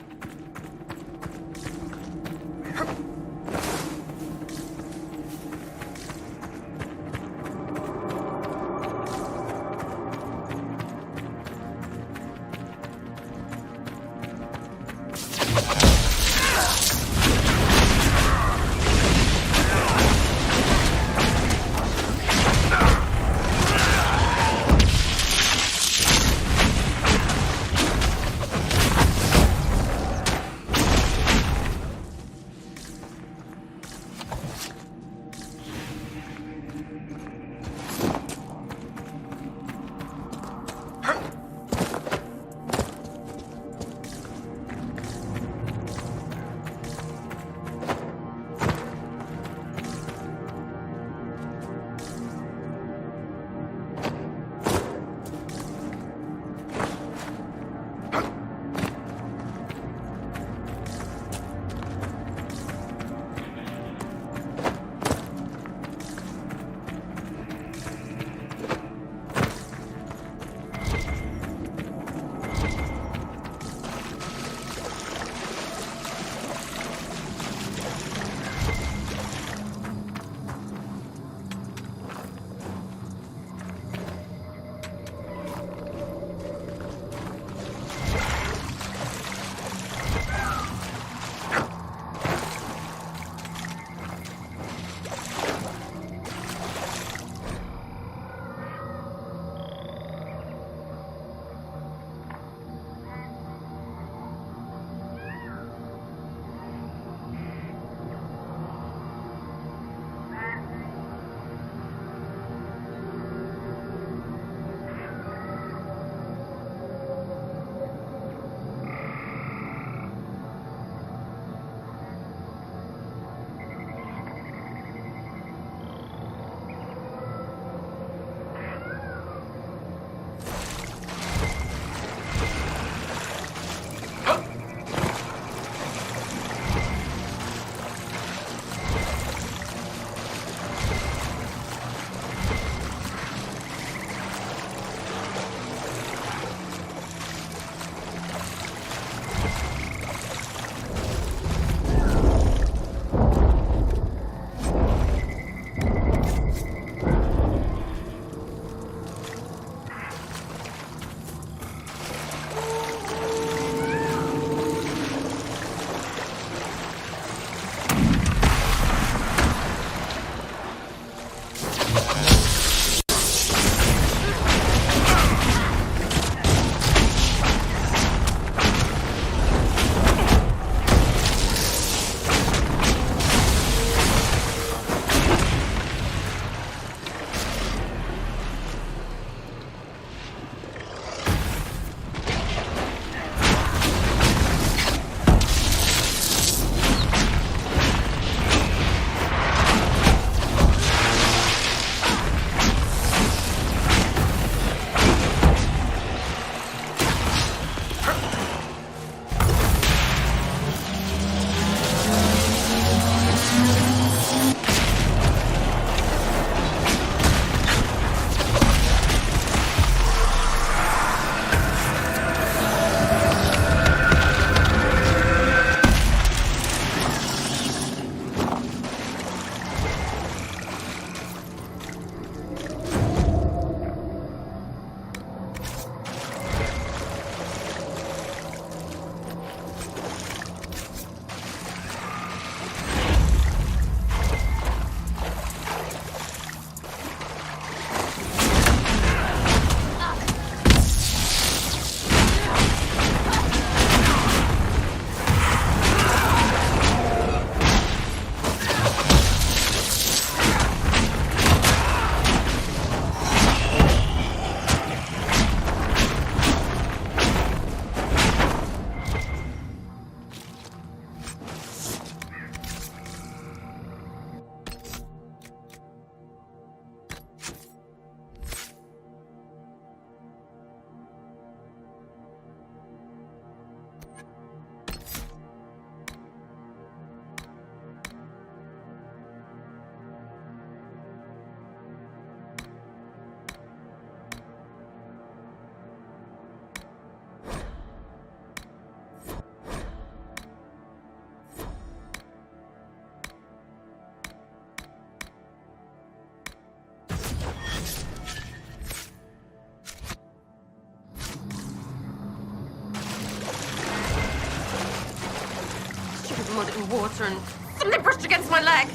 and water and something brushed against my leg.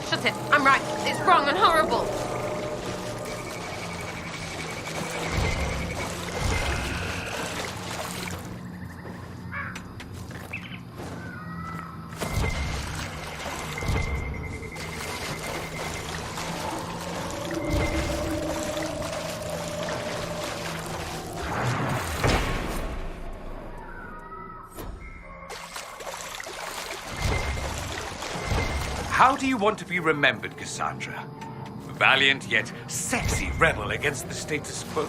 Shut it. I'm right. It's wrong and horrible. How do you want to be remembered, Cassandra? Valiant yet sexy rebel against the status quo?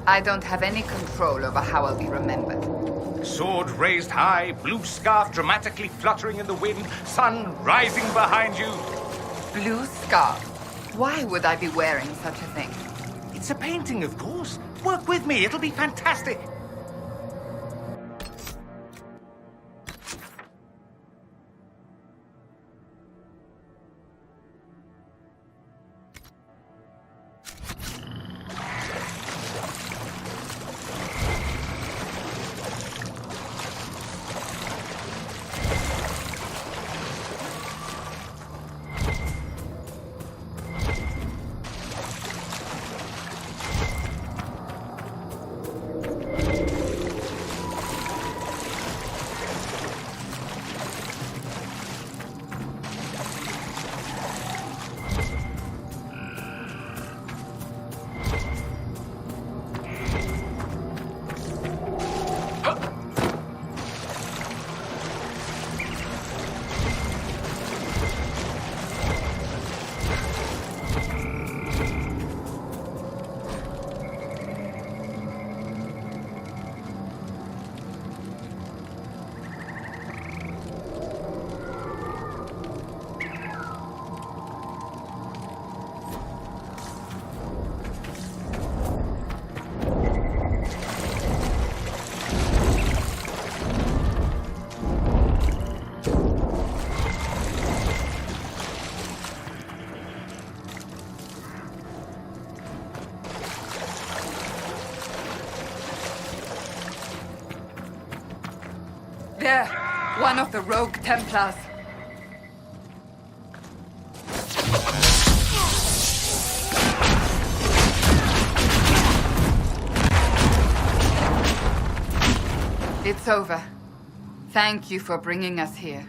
I don't have any control over how I'll be remembered. Sword raised high, blue scarf dramatically fluttering in the wind, sun rising behind you. Blue scarf? Why would I be wearing such a thing? It's a painting, of course. Work with me, it'll be fantastic. There! One of the rogue Templars. It's over. Thank you for bringing us here.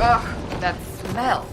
Ugh, that smell.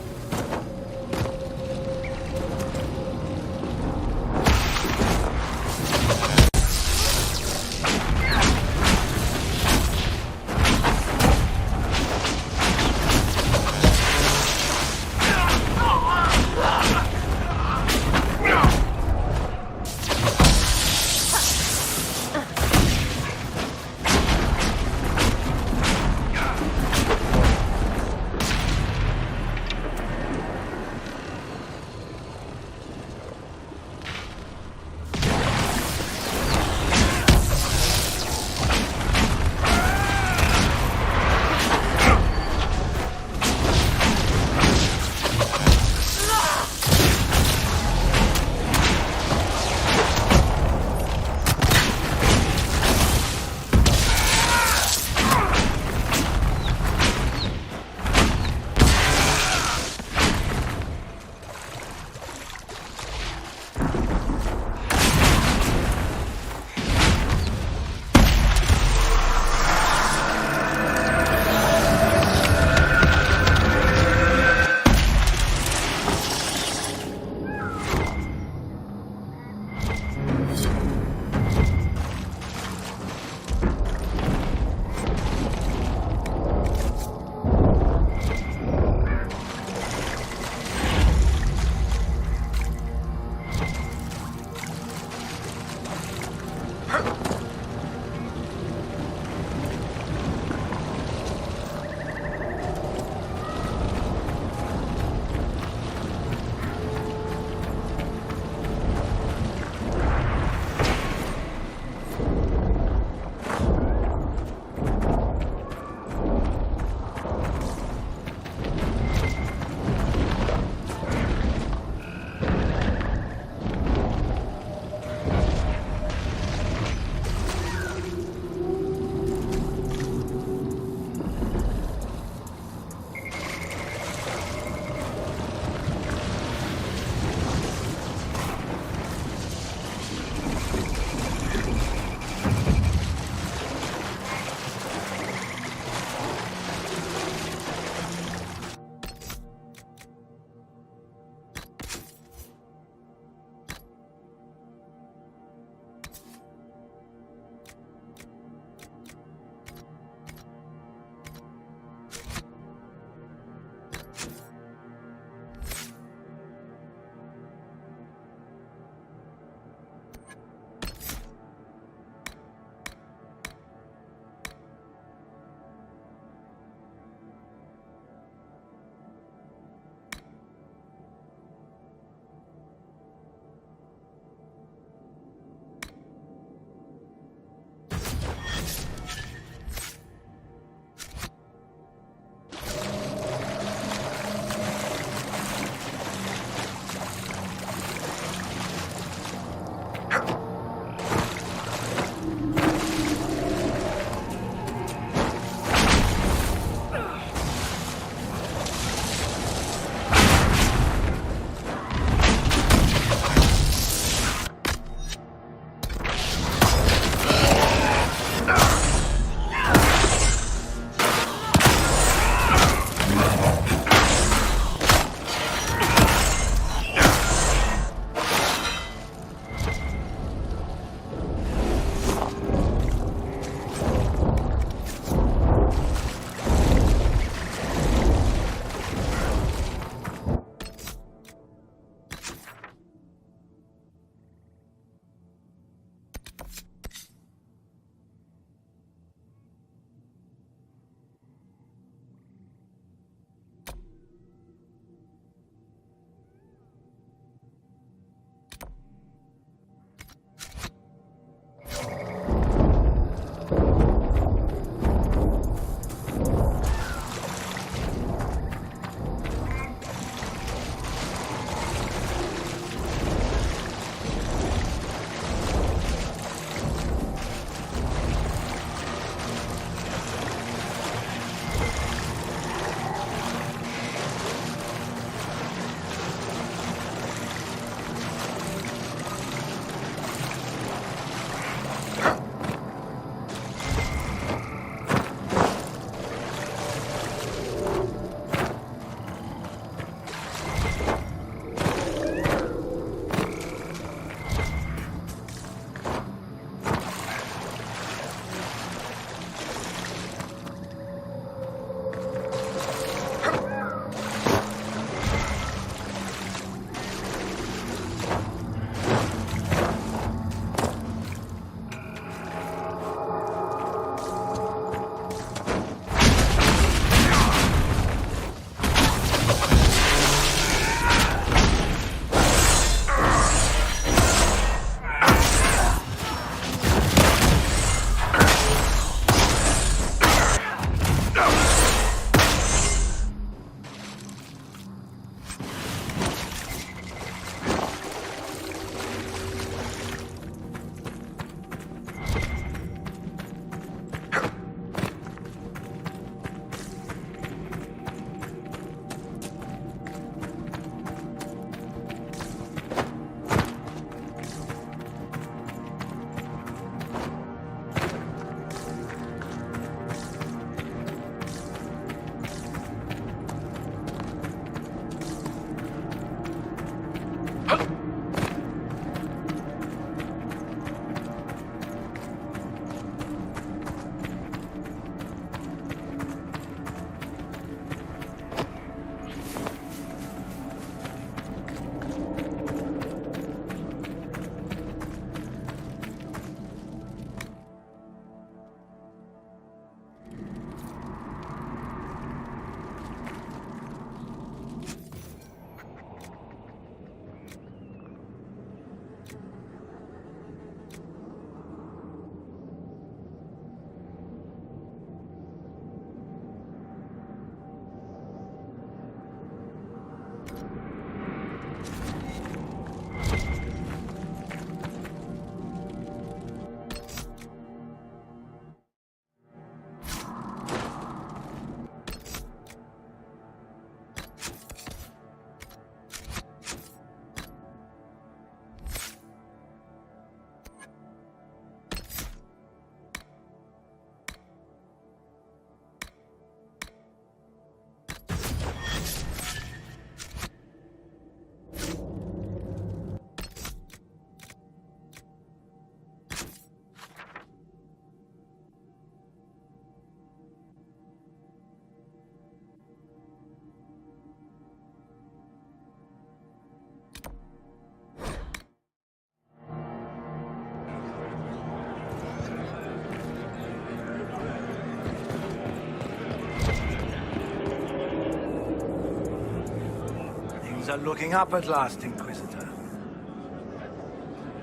Things are looking up at last, Inquisitor.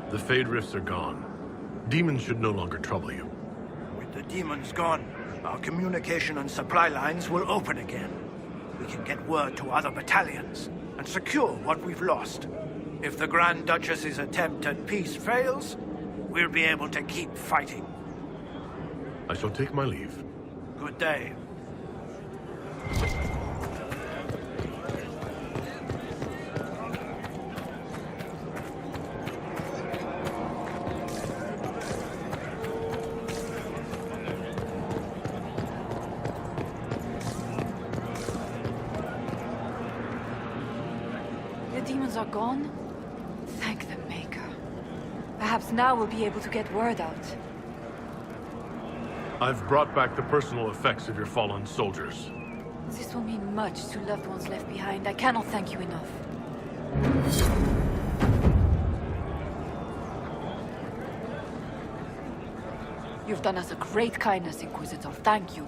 The Fade Rifts are gone. Demons should no longer trouble you. With the demons gone, our communication and supply lines will open again. We can get word to other battalions and secure what we've lost. If the Grand Duchess's attempt at peace fails, we'll be able to keep fighting. I shall take my leave. Good day. The demons are gone? Thank the Maker. Perhaps now we'll be able to get word out. I've brought back the personal effects of your fallen soldiers. This will mean much to loved ones left behind. I cannot thank you enough. You've done us a great kindness, Inquisitor. Thank you.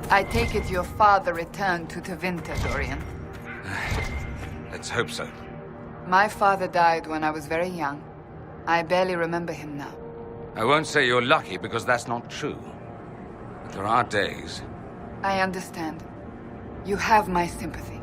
I take it your father returned to Tevinter, Dorian. Let's hope so. My father died when I was very young. I barely remember him now. I won't say you're lucky because that's not true. But there are days. I understand. You have my sympathy.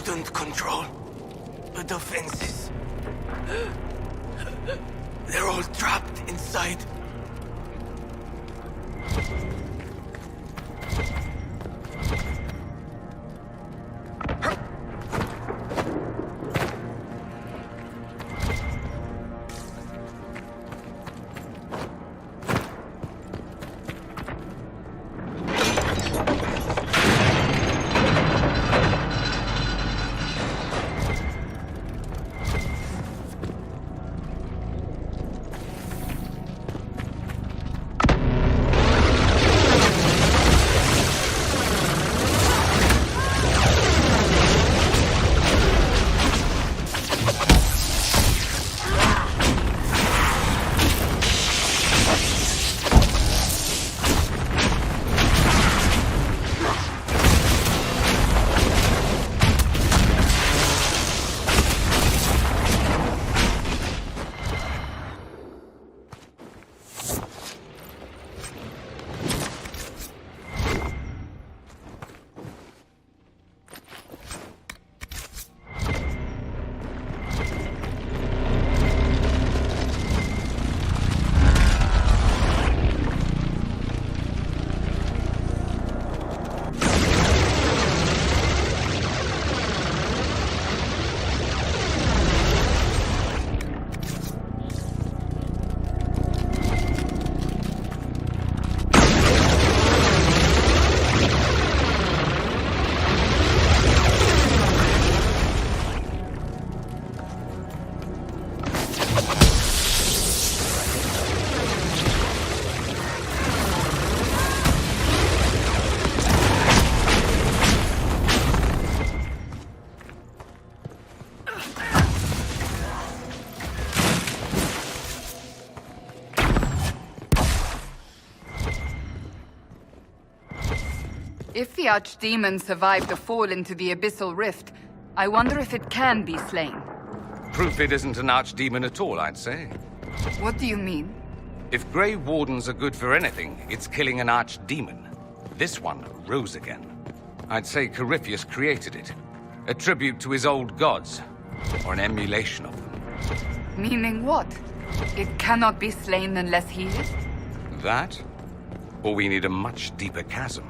couldn't control. The defenses. They're all trapped inside. If the Archdemon survived the fall into the Abyssal Rift, I wonder if it can be slain. Proof it isn't an archdemon at all, I'd say. What do you mean? If Grey Wardens are good for anything, it's killing an archdemon. This one rose again. I'd say Corypheus created it. A tribute to his old gods, or an emulation of them. Meaning what? It cannot be slain unless he is? That? Or we need a much deeper chasm.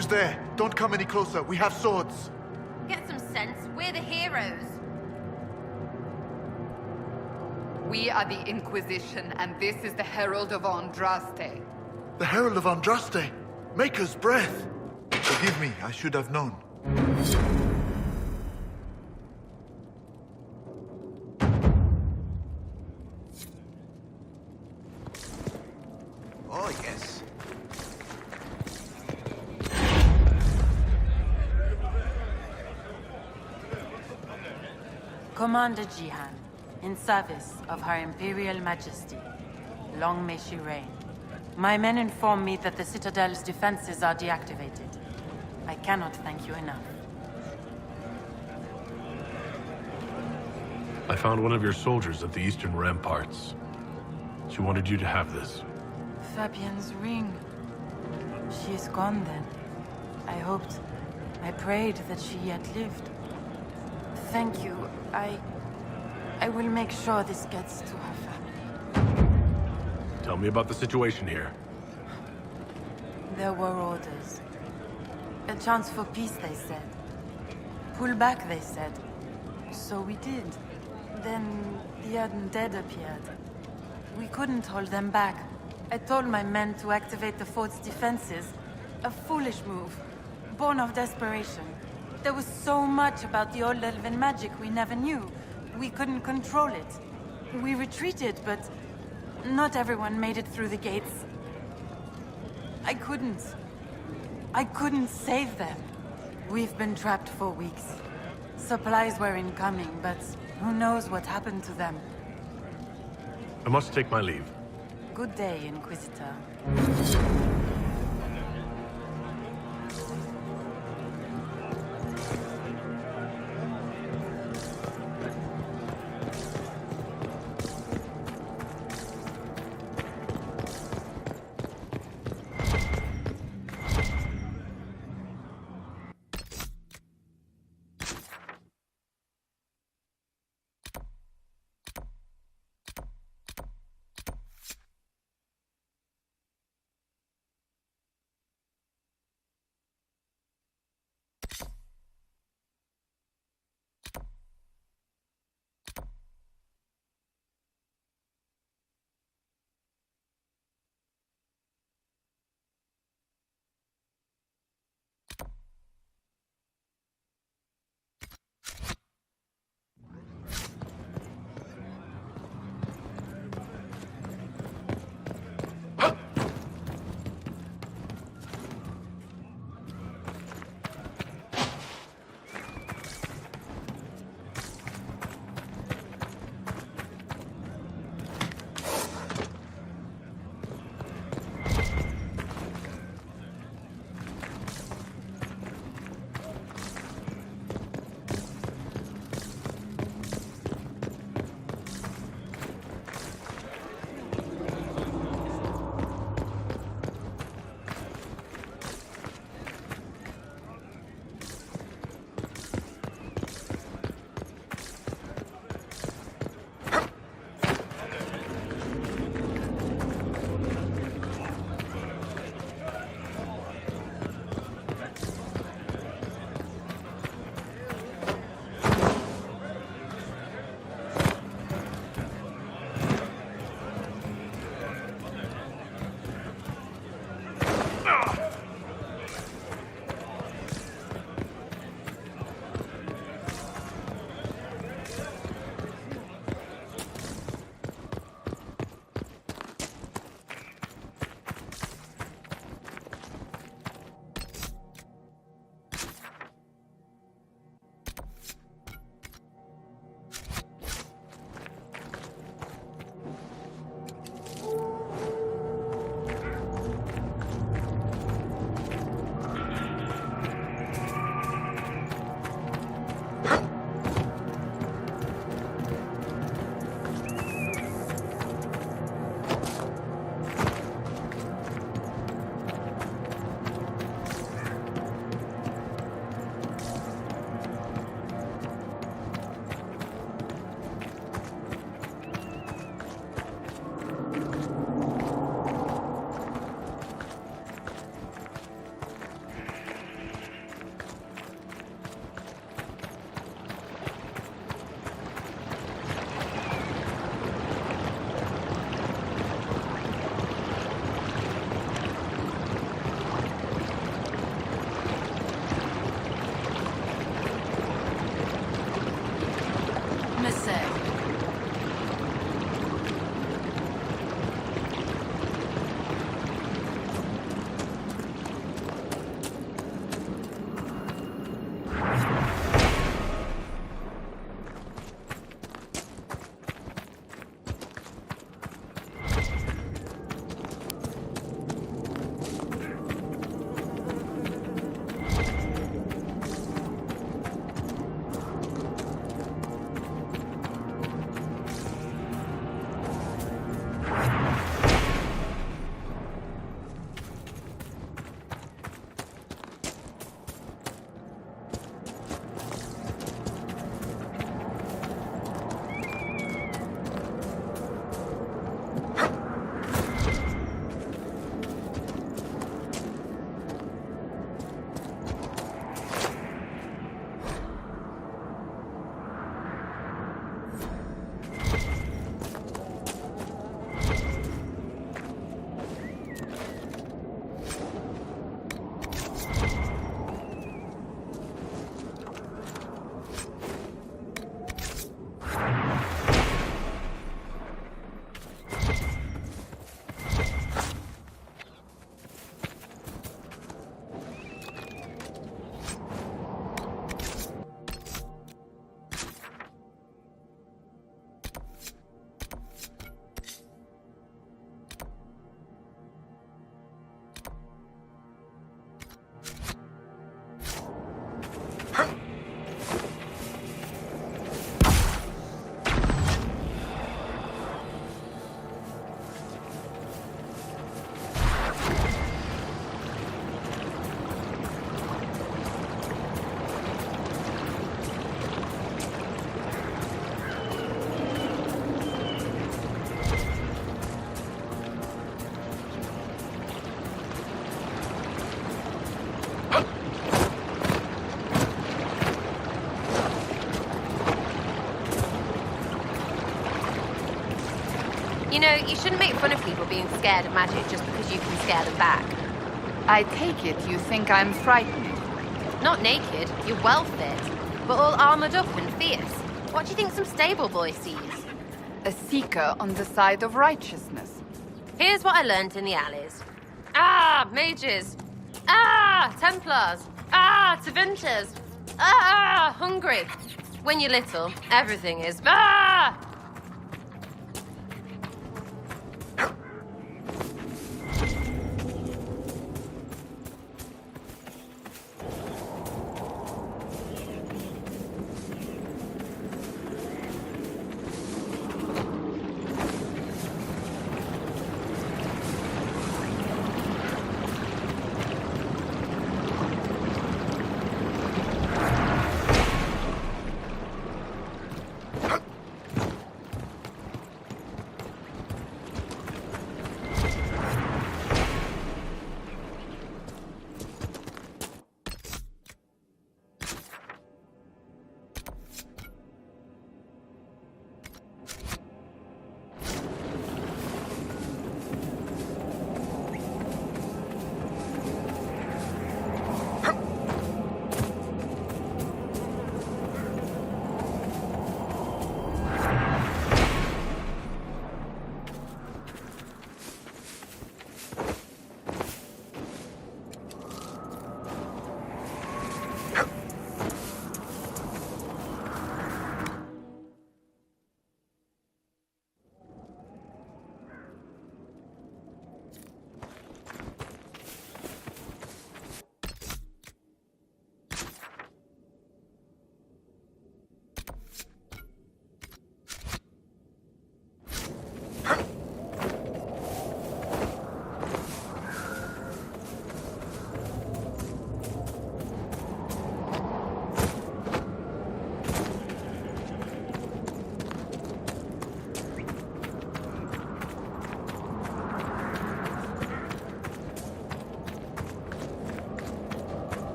Who's there? Don't come any closer. We have swords. Get some sense. We're the heroes. We are the Inquisition, and this is the Herald of Andraste. The Herald of Andraste. Maker's breath. Forgive me. I should have known. Oh, yes. Commander Jihan, in service of Her Imperial Majesty. Long may she reign. My men inform me that the Citadel's defenses are deactivated. I cannot thank you enough. I found one of your soldiers at the eastern ramparts. She wanted you to have this. Fabienne's ring. She is gone then. I hoped, I prayed that she yet lived. Thank you. I will make sure this gets to her family. Tell me about the situation here. There were orders. A chance for peace, they said. Pull back, they said. So we did. Then the undead appeared. We couldn't hold them back. I told my men to activate the fort's defenses. A foolish move, born of desperation. There was so much about the old elven magic we never knew. We couldn't control it. We retreated, but not everyone made it through the gates. I couldn't save them. We've been trapped for weeks. Supplies were incoming, but who knows what happened to them. I must take my leave. Good day, Inquisitor. You know, you shouldn't make fun of people being scared of magic just because you can scare them back. I take it you think I'm frightened. Not naked, you're well fit, but all armored up and fierce. What do you think some stable boy sees? A seeker on the side of righteousness. Here's what I learned in the alleys. Ah, mages. Ah, Templars. Ah, Tevinters. Ah, hungry. When you're little, everything is. Ah!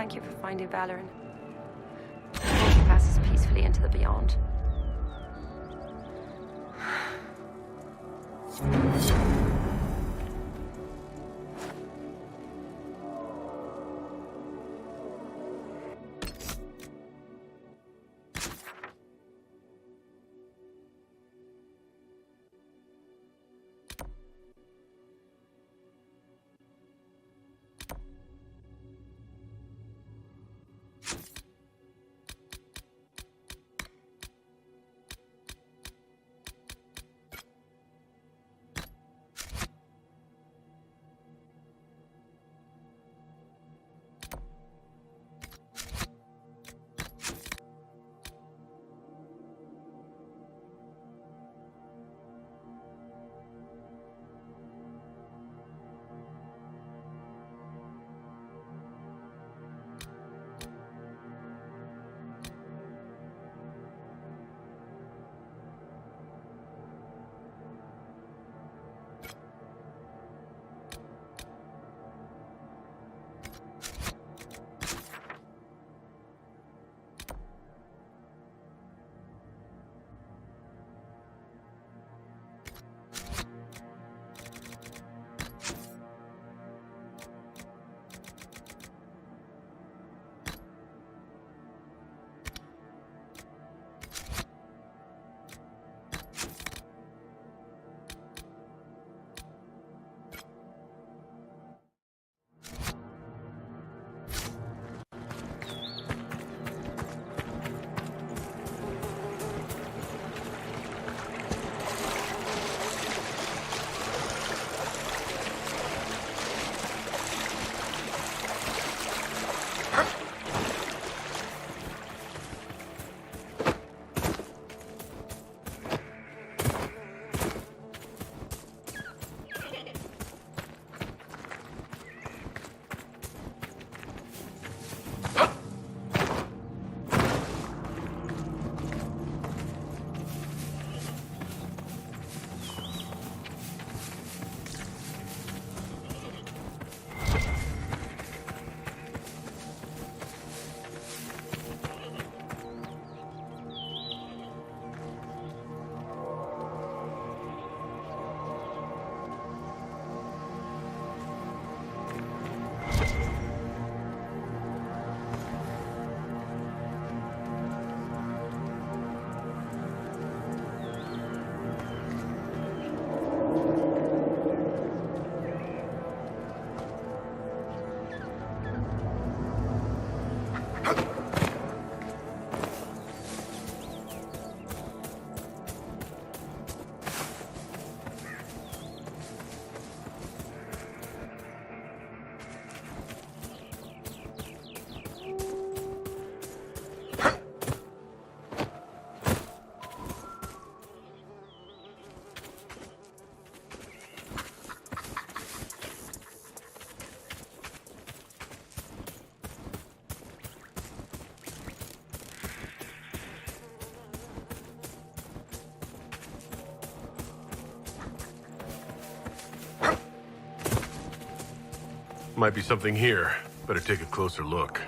Thank you for finding Valoran. I hope he passes peacefully into the beyond. Might be something here. Better take a closer look.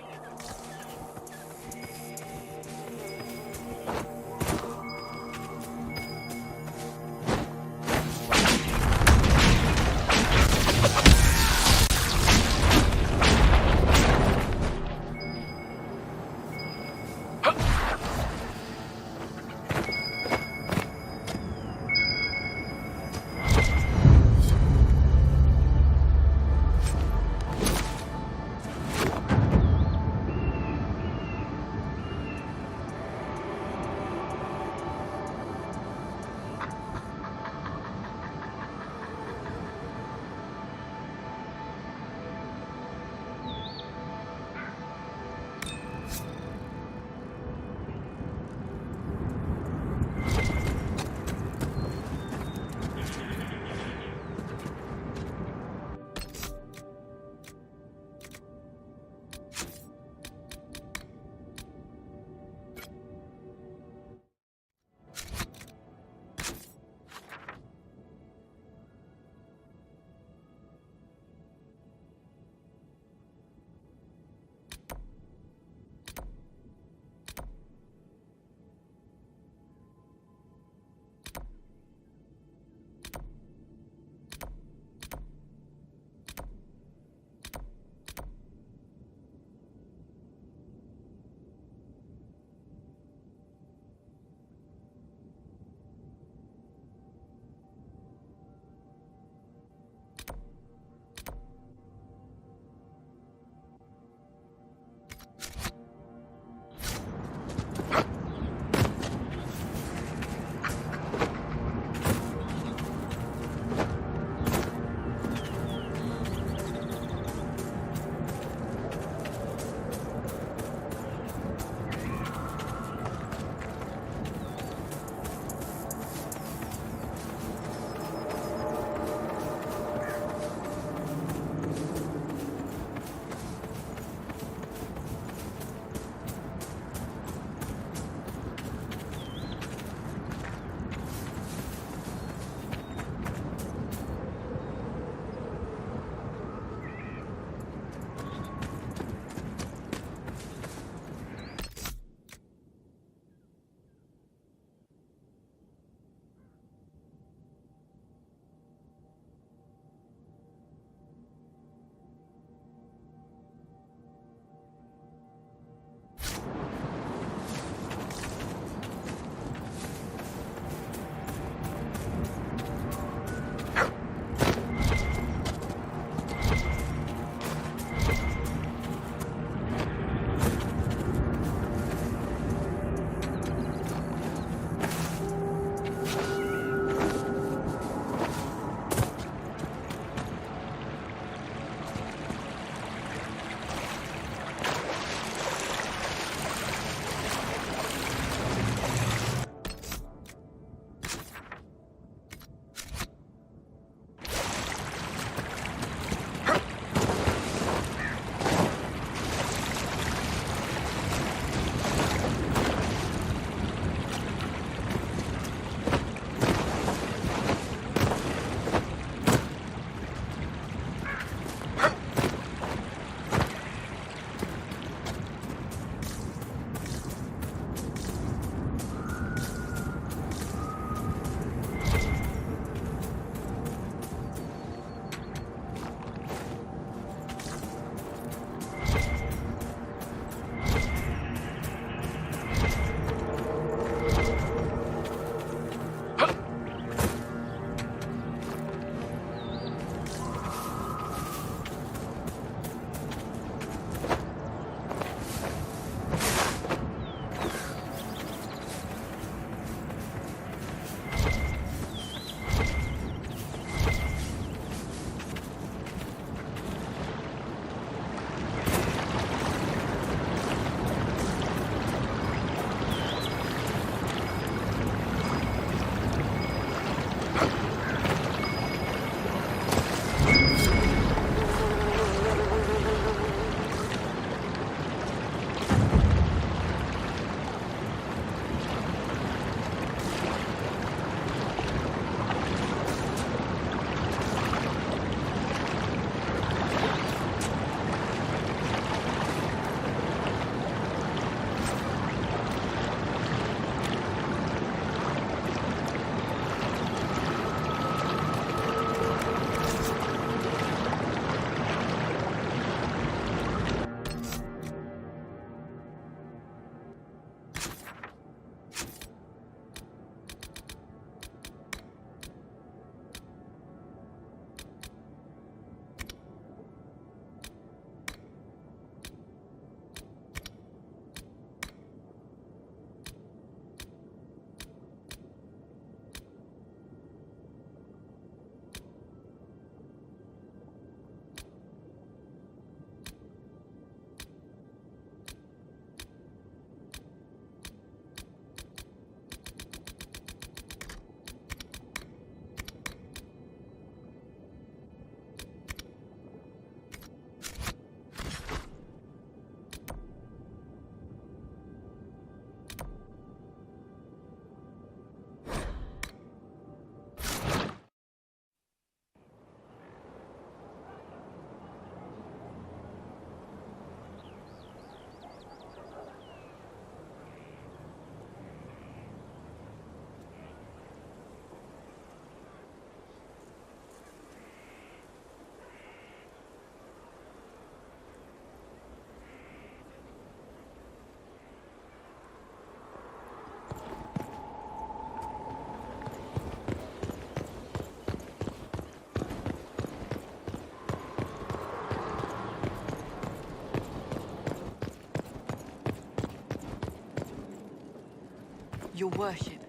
your worship.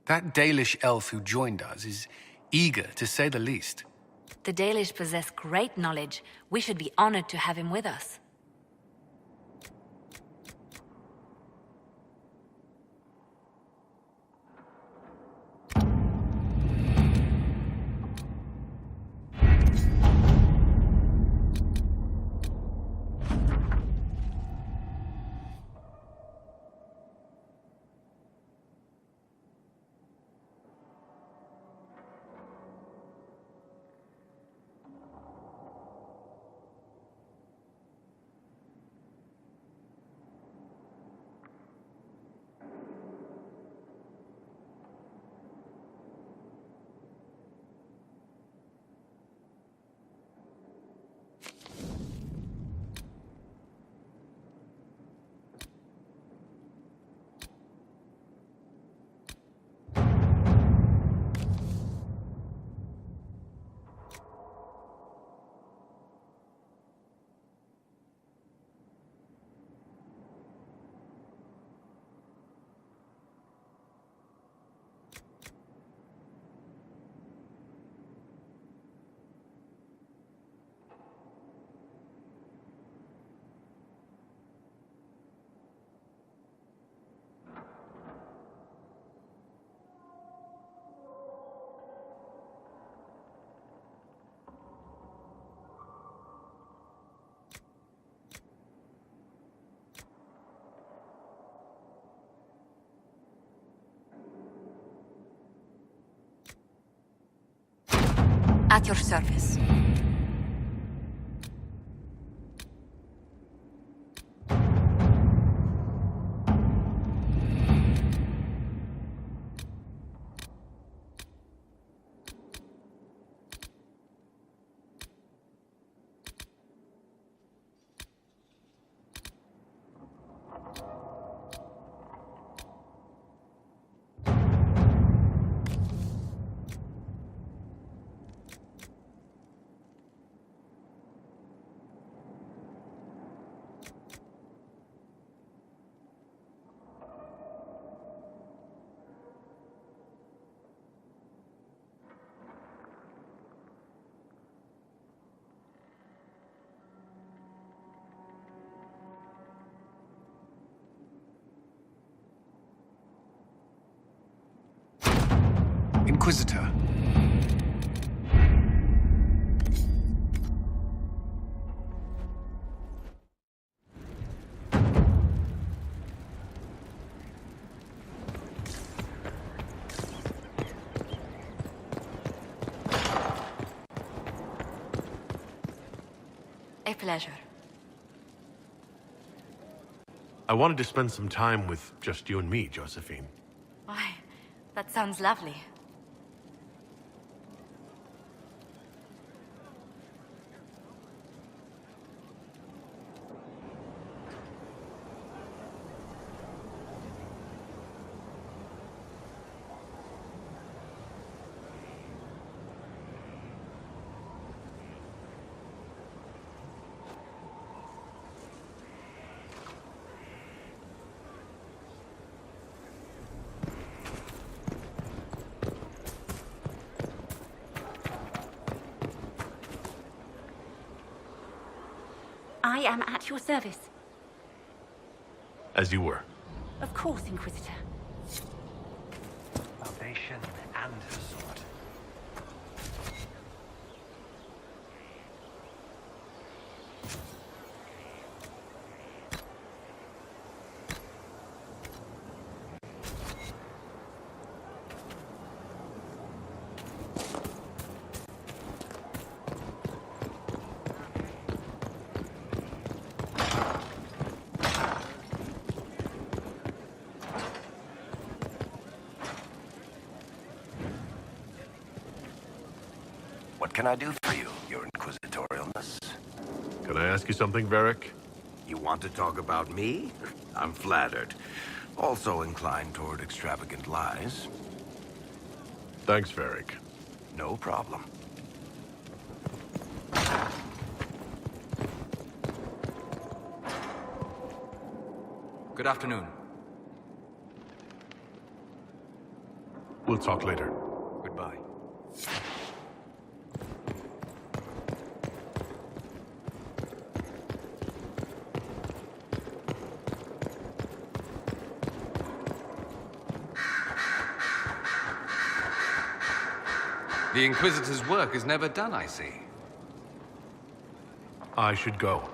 That Dalish elf who joined us is eager, to say the least. The Dalish possess great knowledge. We should be honored to have him with us. At your service. Inquisitor. A pleasure. I wanted to spend some time with just you and me, Josephine. Why, that sounds lovely. I am at your service. As you were. Of course, Inquisitor. Foundation and her sword. What can I do for you, your inquisitorialness? Can I ask you something, Varric? You want to talk about me? I'm flattered. Also inclined toward extravagant lies. Thanks, Varric. No problem. Good afternoon. We'll talk later. Goodbye. The Inquisitor's work is never done, I see. I should go.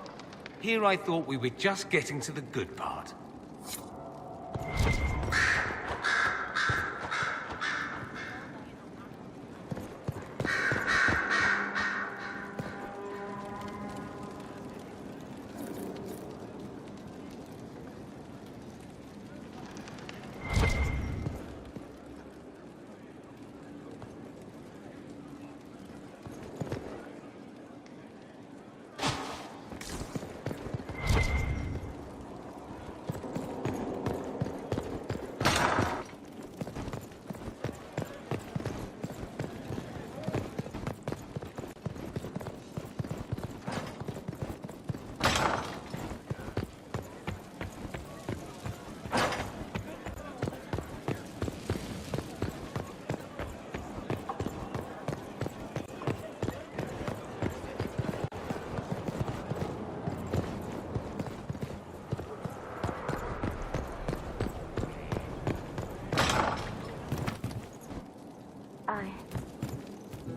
Here I thought we were just getting to the good part.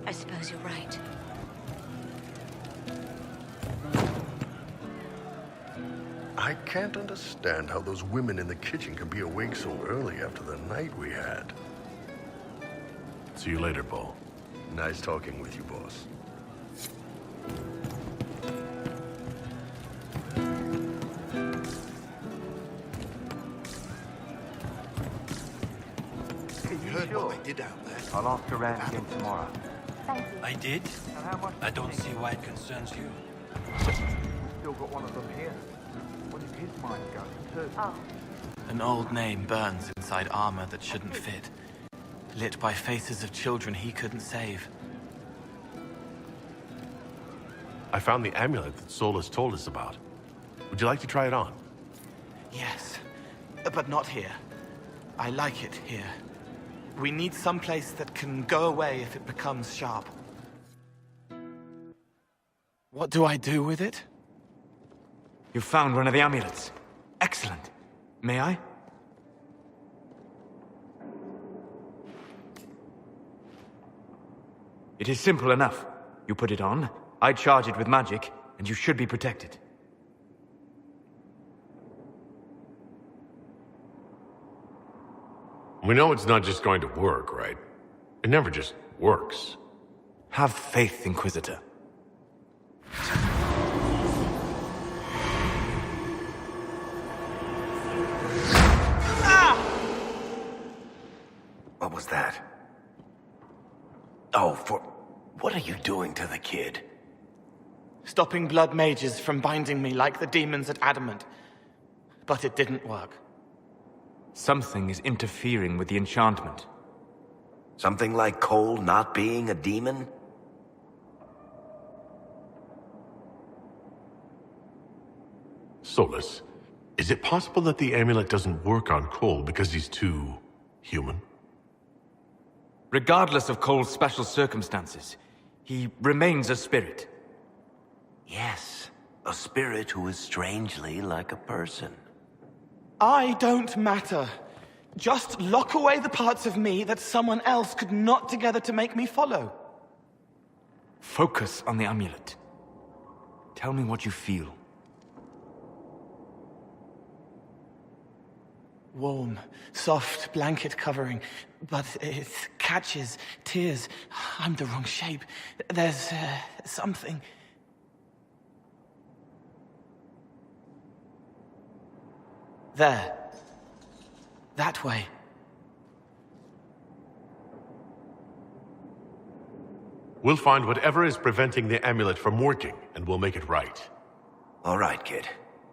I suppose you're right. I can't understand how those women in the kitchen can be awake so early after the night we had. See you later, Bo. Nice talking with you, boss. You heard what they did out there. I'll ask around again tomorrow. I did? I don't see why it concerns you. Still got one of them here. What is his mind going to? An old name burns inside armor that shouldn't fit. Lit by faces of children he couldn't save. I found the amulet that Solus told us about. Would you like to try it on? Yes, but not here. I like it here. We need some place that can go away if it becomes sharp. What do I do with it? You found one of the amulets. Excellent. May I? It is simple enough. You put it on, I charge it with magic, and you should be protected. We know it's not just going to work, right? It never just works. Have faith, Inquisitor. What was that? Oh, what are you doing to the kid? Stopping blood mages from binding me like the demons at Adamant. But it didn't work. Something is interfering with the enchantment. Something like Cole not being a demon? Solus, is it possible that the amulet doesn't work on Cole because he's too human? Regardless of Cole's special circumstances, he remains a spirit. Yes, a spirit who is strangely like a person. I don't matter. Just lock away the parts of me that someone else could knot together to make me follow. Focus on the amulet. Tell me what you feel. Warm, soft blanket covering, but it catches tears. I'm the wrong shape. There's something. There. That way. We'll find whatever is preventing the amulet from working, and we'll make it right. All right, kid.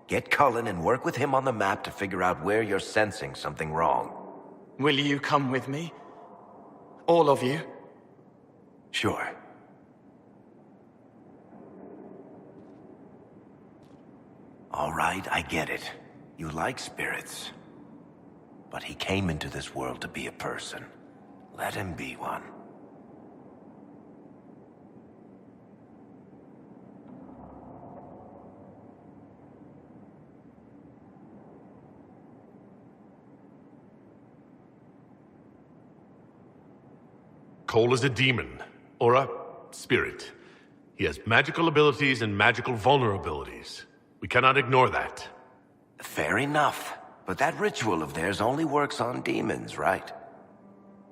Get Cullen and work with him on the map to figure out where you're sensing something wrong. Will you come with me? All of you? Sure. All right, I get it. You like spirits. But he came into this world to be a person. Let him be one. Cole is a demon, or a spirit. He has magical abilities and magical vulnerabilities. We cannot ignore that. Fair enough. But that ritual of theirs only works on demons, right?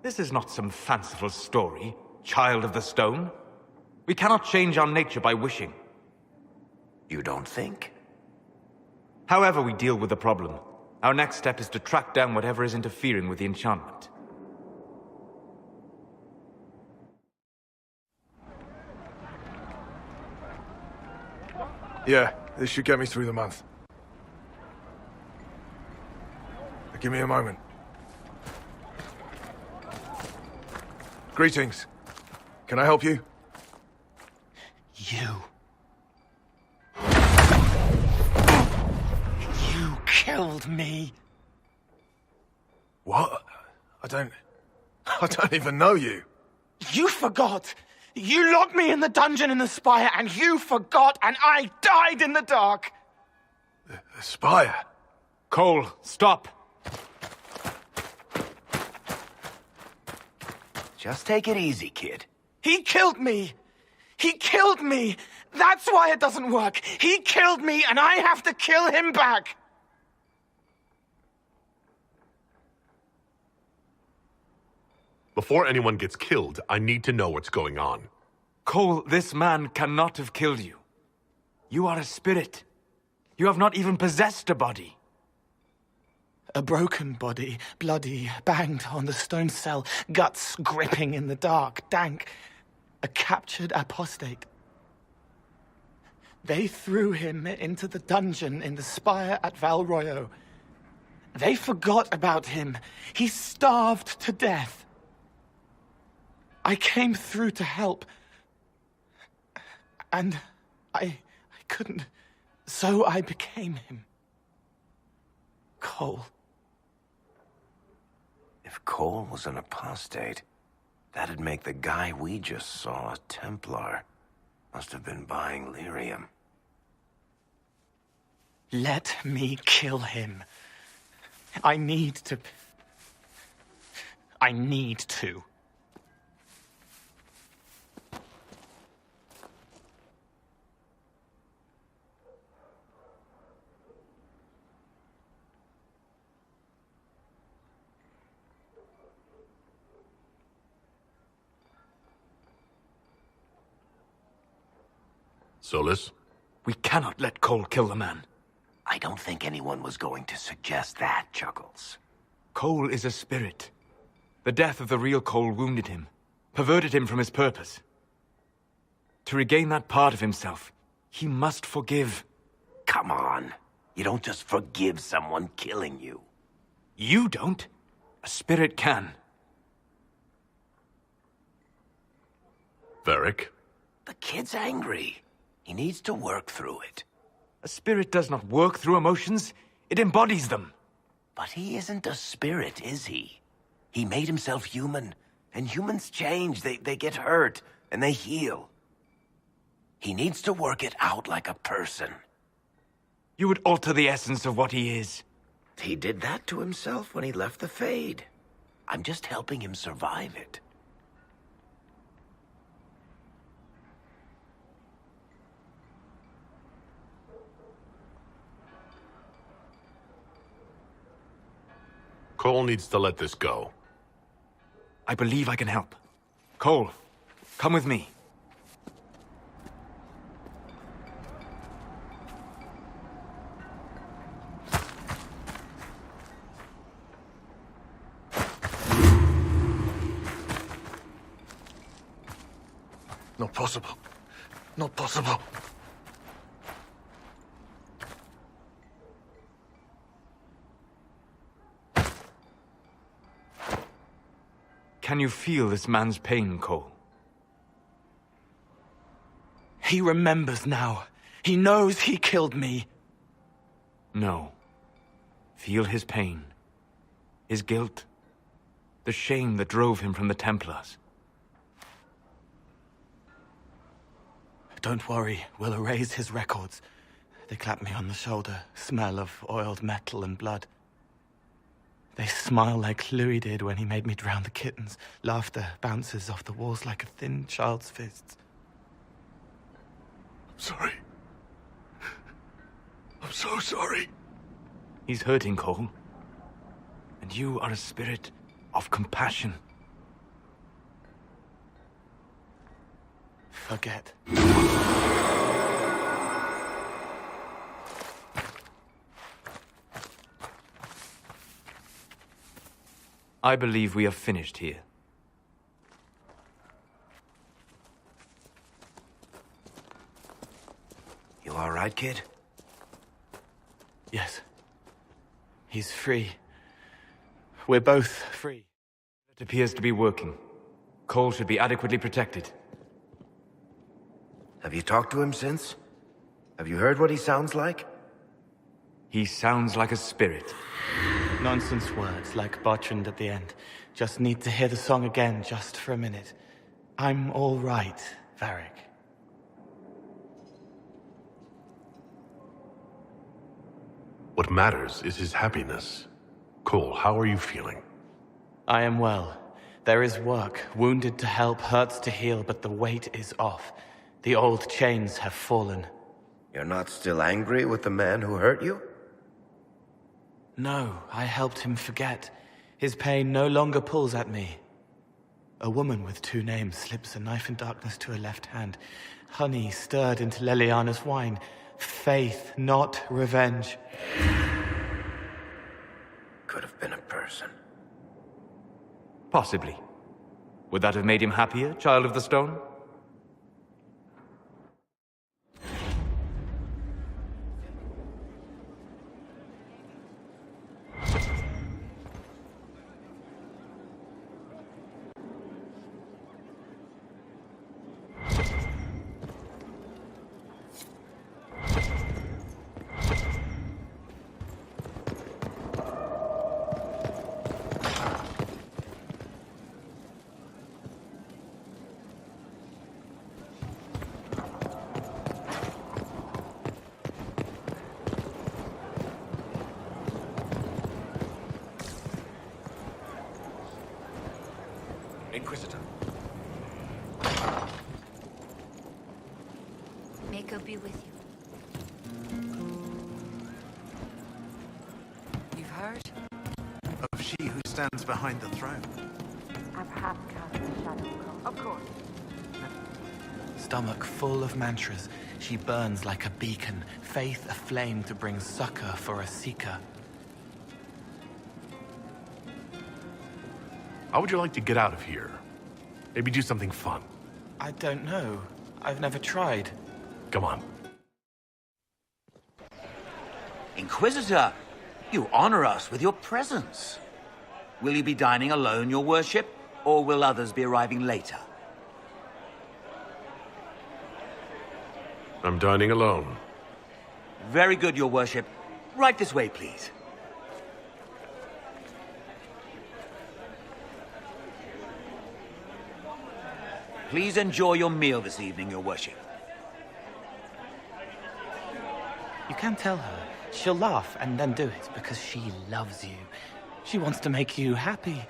This is not some fanciful story, child of the stone. We cannot change our nature by wishing. You don't think? However we deal with the problem, our next step is to track down whatever is interfering with the enchantment. Yeah, this should get me through the month. Give me a moment. Greetings. Can I help you? You killed me. What? I don't even know you. You forgot. You locked me in the dungeon in the spire, and you forgot, and I died in the dark. The spire? Cole, stop. Just take it easy, kid. He killed me. He killed me. That's why it doesn't work. He killed me, and I have to kill him back. Before anyone gets killed, I need to know what's going on. Cole, this man cannot have killed you. You are a spirit. You have not even possessed a body. A broken body, bloody, banged on the stone cell, guts gripping in the dark, dank. A captured apostate. They threw him into the dungeon in the spire at Val Royo. They forgot about him. He starved to death. I came through to help. And I couldn't. So I became him. Cole. If Cole was an apostate, that'd make the guy we just saw a Templar. Must have been buying lyrium. Let me kill him. I need to. Solus? We cannot let Cole kill the man. I don't think anyone was going to suggest that, Chuckles. Cole is a spirit. The death of the real Cole wounded him, perverted him from his purpose. To regain that part of himself, he must forgive. Come on. You don't just forgive someone killing you. You don't. A spirit can. Varric? The kid's angry. He needs to work through it. A spirit does not work through emotions. It embodies them. But he isn't a spirit, is he? He made himself human, and humans change. They get hurt, and they heal. He needs to work it out like a person. You would alter the essence of what he is. He did that to himself when he left the Fade. I'm just helping him survive it. Cole needs to let this go. I believe I can help. Cole, come with me. Not possible. Not possible. Can you feel this man's pain, Cole? He remembers now. He knows he killed me. No. Feel his pain. His guilt. The shame that drove him from the Templars. Don't worry, we'll erase his records. They clap me on the shoulder, smell of oiled metal and blood. They smile like Louis did when he made me drown the kittens. Laughter bounces off the walls like a thin child's fists. I'm sorry. I'm so sorry. He's hurting, Cole. And you are a spirit of compassion. Forget. I believe we are finished here. You all right, kid? Yes. He's free. We're both free. It appears to be working. Cole should be adequately protected. Have you talked to him since? Have you heard what he sounds like? He sounds like a spirit. Nonsense words like Bertrand at the end. Just need to hear the song again just for a minute. I'm all right, Varric. What matters is his happiness. Cole, how are you feeling? I am well. There is work. Wounded to help, hurts to heal, but the weight is off. The old chains have fallen. You're not still angry with the man who hurt you? No, I helped him forget. His pain no longer pulls at me. A woman with two names slips a knife in darkness to her left hand. Honey stirred into Leliana's wine. Faith, not revenge. Could have been a person. Possibly. Would that have made him happier, Child of the Stone? Inquisitor. May God be with you. You've heard? Of she who stands behind the throne. And perhaps cast a shadow. Of course. Stomach full of mantras, she burns like a beacon, faith aflame to bring succor for a seeker. How would you like to get out of here? Maybe do something fun. I don't know. I've never tried. Come on. Inquisitor, you honor us with your presence. Will you be dining alone, your worship, or will others be arriving later? I'm dining alone. Very good, your worship. Right this way, please. Please enjoy your meal this evening, your worship. You can tell her. She'll laugh and then do it because she loves you. She wants to make you happy.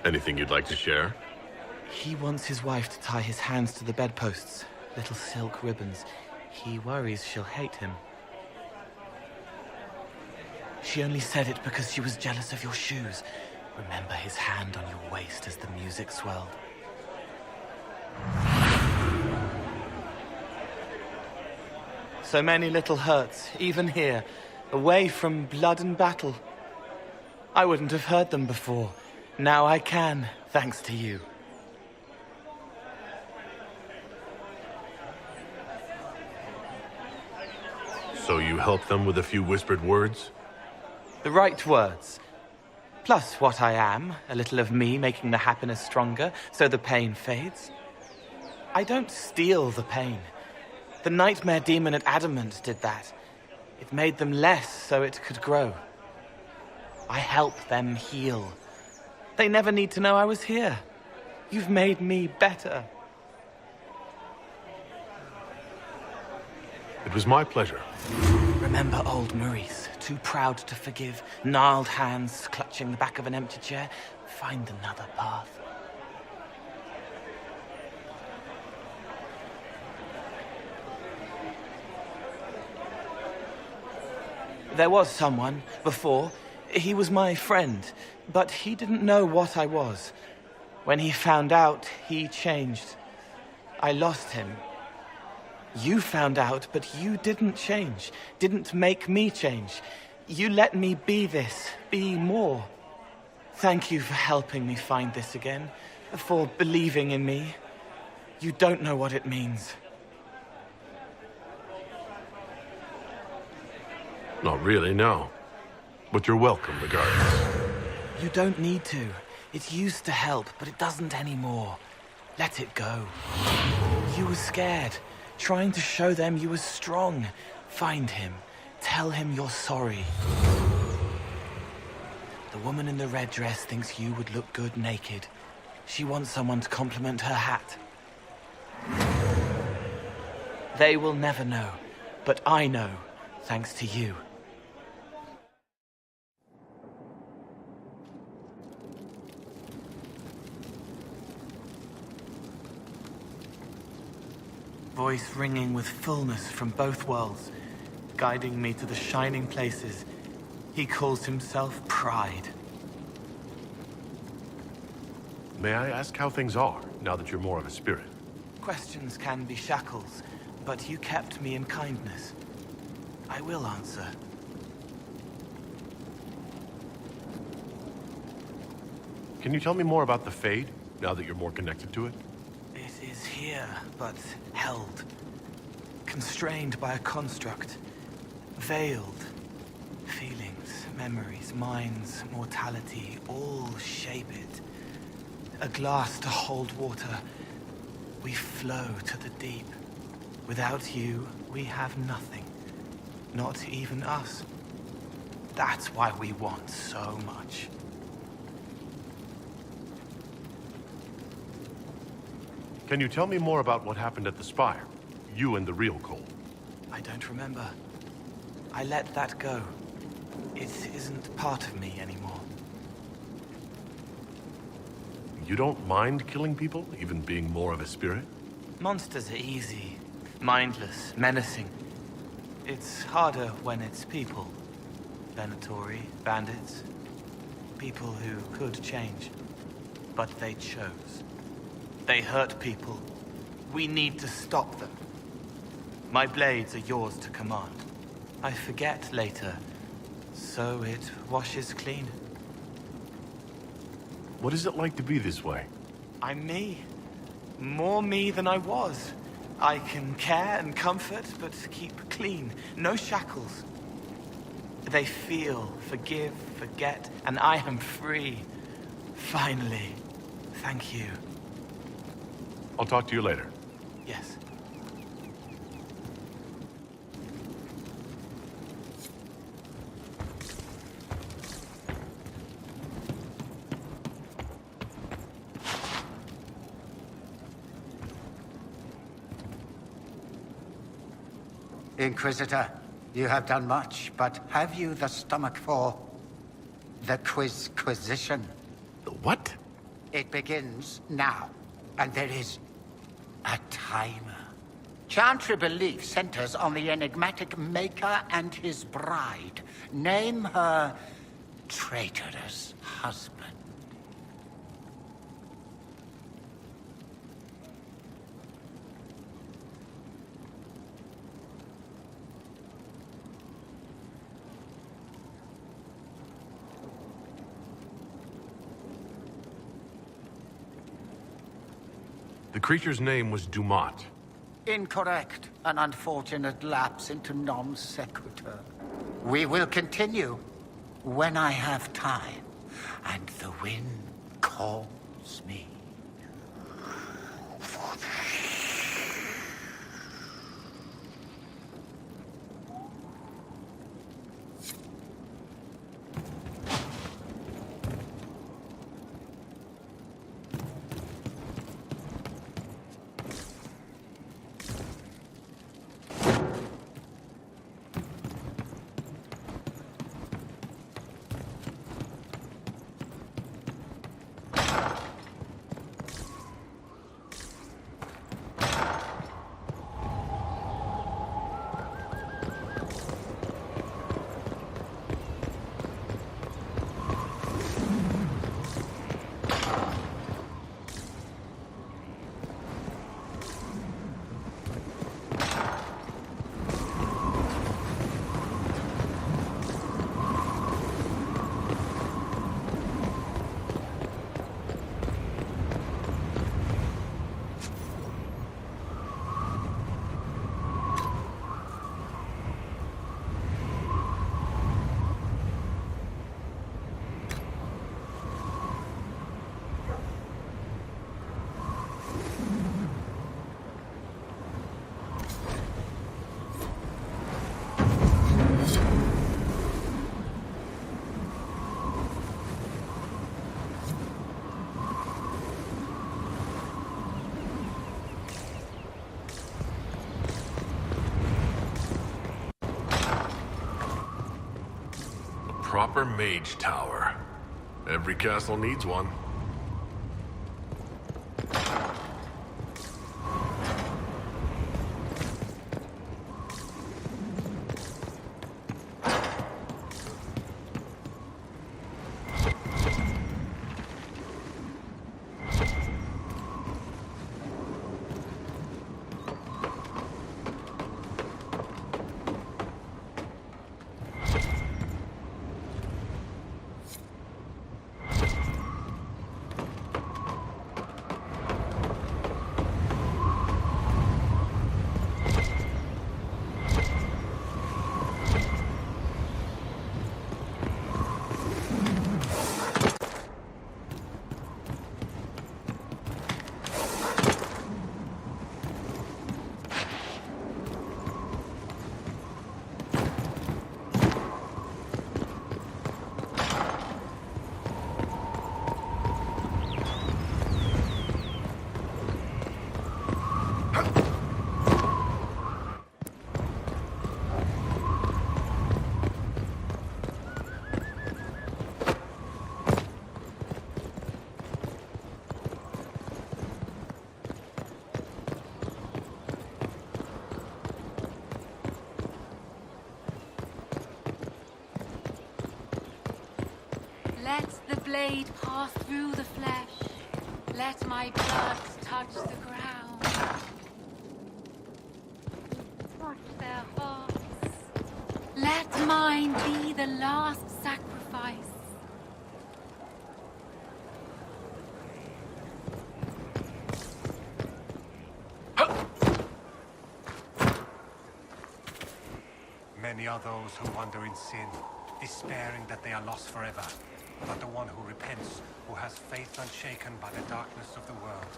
Anything you'd like to share? He wants his wife to tie his hands to the bedposts, little silk ribbons. He worries she'll hate him. She only said it because she was jealous of your shoes. Remember his hand on your waist as the music swelled. So many little hurts, even here, away from blood and battle. I wouldn't have heard them before. Now I can, thanks to you. So you help them with a few whispered words? The right words. Plus what I am, a little of me making the happiness stronger, so the pain fades. I don't steal the pain. The nightmare demon at Adamant did that. It made them less so it could grow. I help them heal. They never need to know I was here. You've made me better. It was my pleasure. Remember old Maurice, too proud to forgive, gnarled hands clutching the back of an empty chair? Find another path. There was someone before. He was my friend, but he didn't know what I was. When he found out, he changed. I lost him. You found out, but you didn't change. Didn't make me change. You let me be this, be more. Thank you for helping me find this again, for believing in me. You don't know what it means. Not really, no. But you're welcome, regardless. You don't need to. It used to help, but it doesn't anymore. Let it go. You were scared, trying to show them you were strong. Find him. Tell him you're sorry. The woman in the red dress thinks you would look good naked. She wants someone to compliment her hat. They will never know, but I know, thanks to you. Voice ringing with fullness from both worlds, guiding me to the shining places. He calls himself Pride. May I ask how things are, now that you're more of a spirit? Questions can be shackles, but you kept me in kindness. I will answer. Can you tell me more about the Fade, now that you're more connected to it? It is here, but held. Constrained by a construct. Veiled. Feelings, memories, minds, mortality, all shape it. A glass to hold water. We flow to the deep. Without you, we have nothing. Not even us. That's why we want so much. Can you tell me more about what happened at the Spire? You and the real Cole. I don't remember. I let that go. It isn't part of me anymore. You don't mind killing people, even being more of a spirit? Monsters are easy, mindless, menacing. It's harder when it's people. Venatori, bandits. People who could change. But they chose. They hurt people. We need to stop them. My blades are yours to command. I forget later, so it washes clean. What is it like to be this way? I'm me. More me than I was. I can care and comfort, but keep clean. No shackles. They feel, forgive, forget, and I am free. Finally. Thank you. I'll talk to you later. Yes. Inquisitor, you have done much, but have you the stomach for the Quizquisition? The what? It begins now, and there is a timer. Chantry belief centers on the enigmatic Maker and his bride. Name her traitorous husband. The creature's name was Dumont. Incorrect. An unfortunate lapse into non sequitur. We will continue when I have time, and the wind calls me. Proper mage tower. Every castle needs one. Let the blade pass through the flesh. Let my blood touch the ground. Let mine be the last sacrifice. Many are those who wander in sin, despairing that they are lost forever. But the one who repents, who has faith unshaken by the darkness of the world,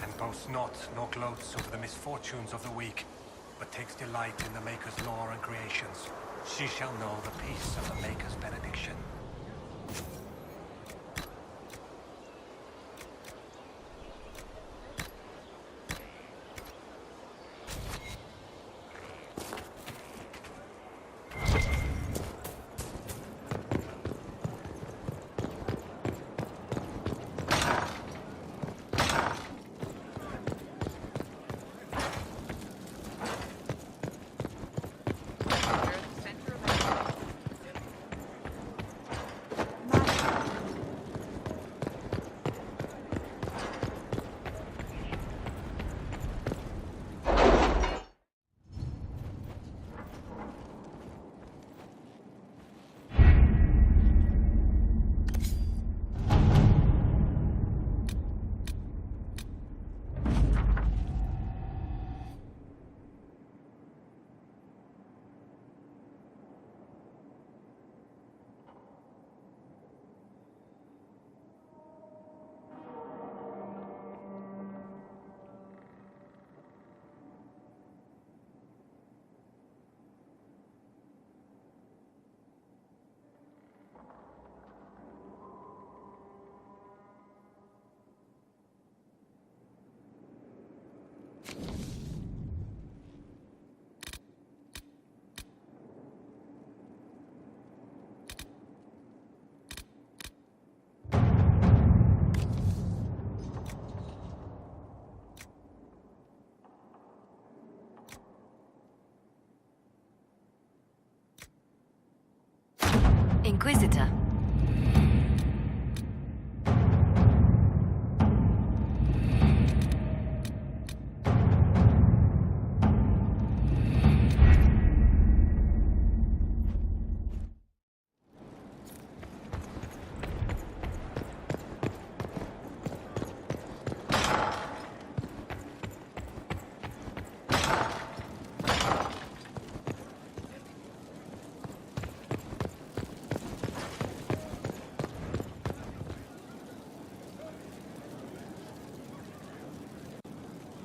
and boasts not nor gloats over the misfortunes of the weak, but takes delight in the Maker's law and creations, she shall know the peace of the Maker's benediction. Inquisitor.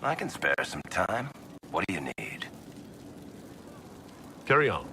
I can spare some time. What do you need? Carry on.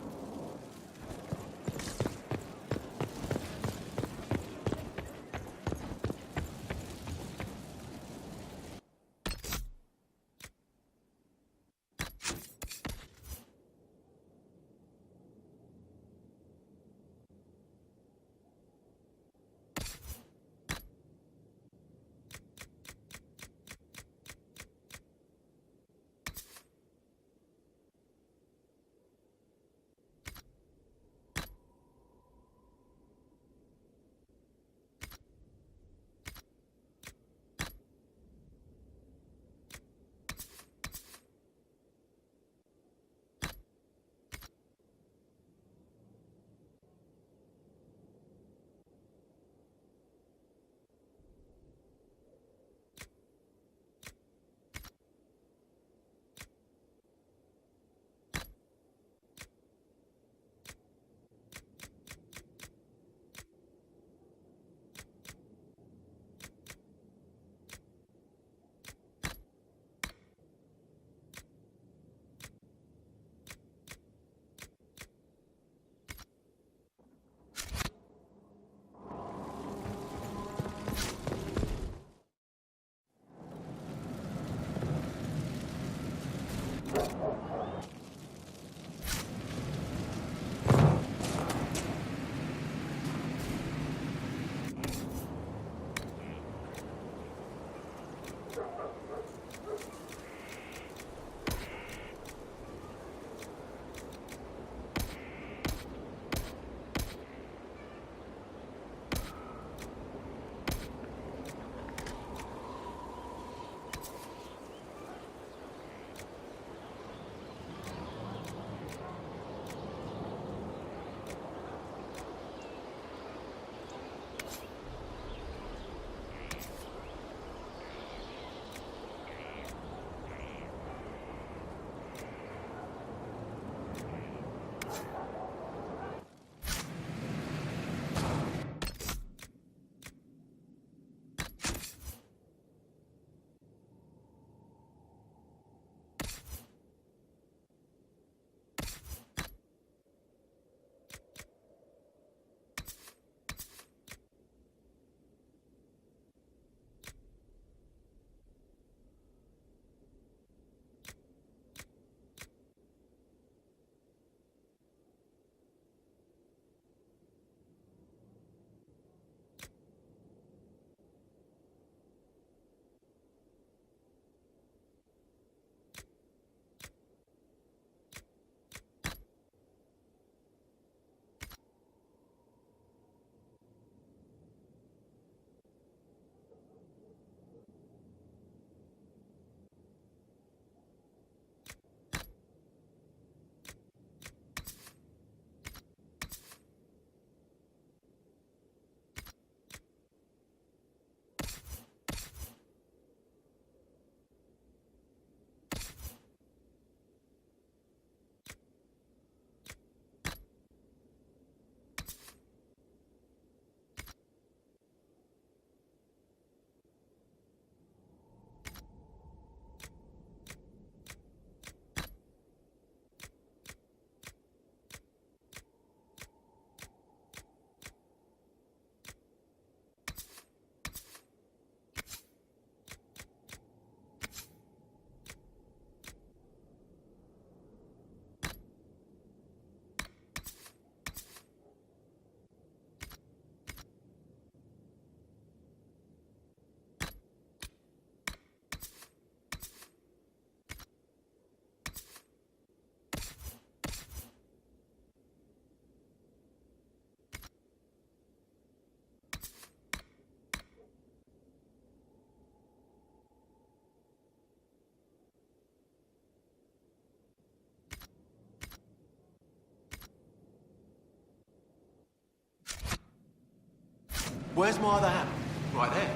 Where's my other hand? Right there.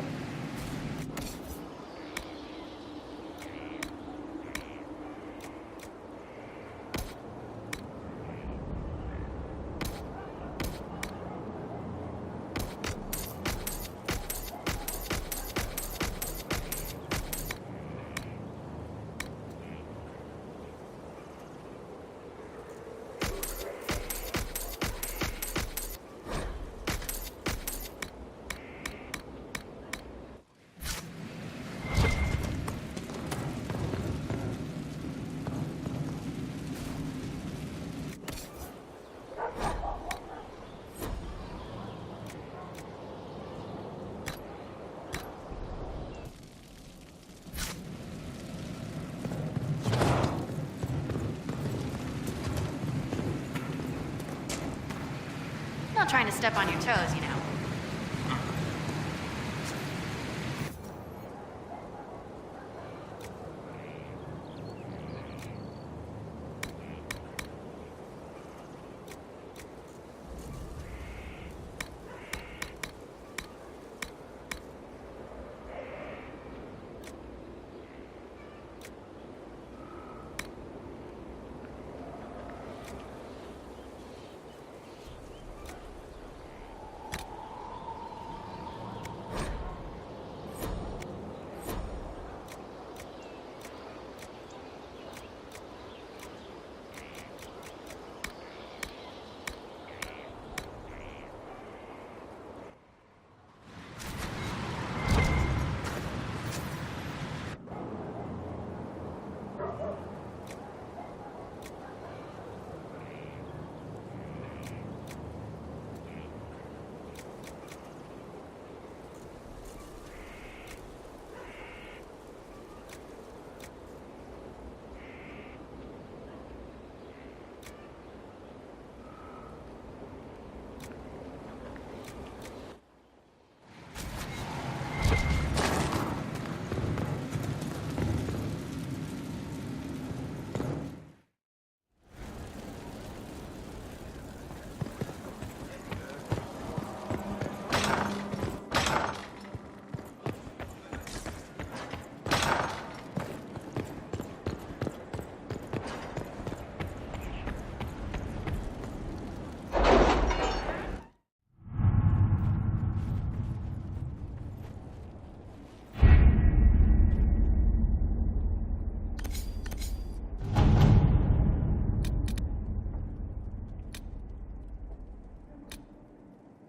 Not trying to step on your toes, you know.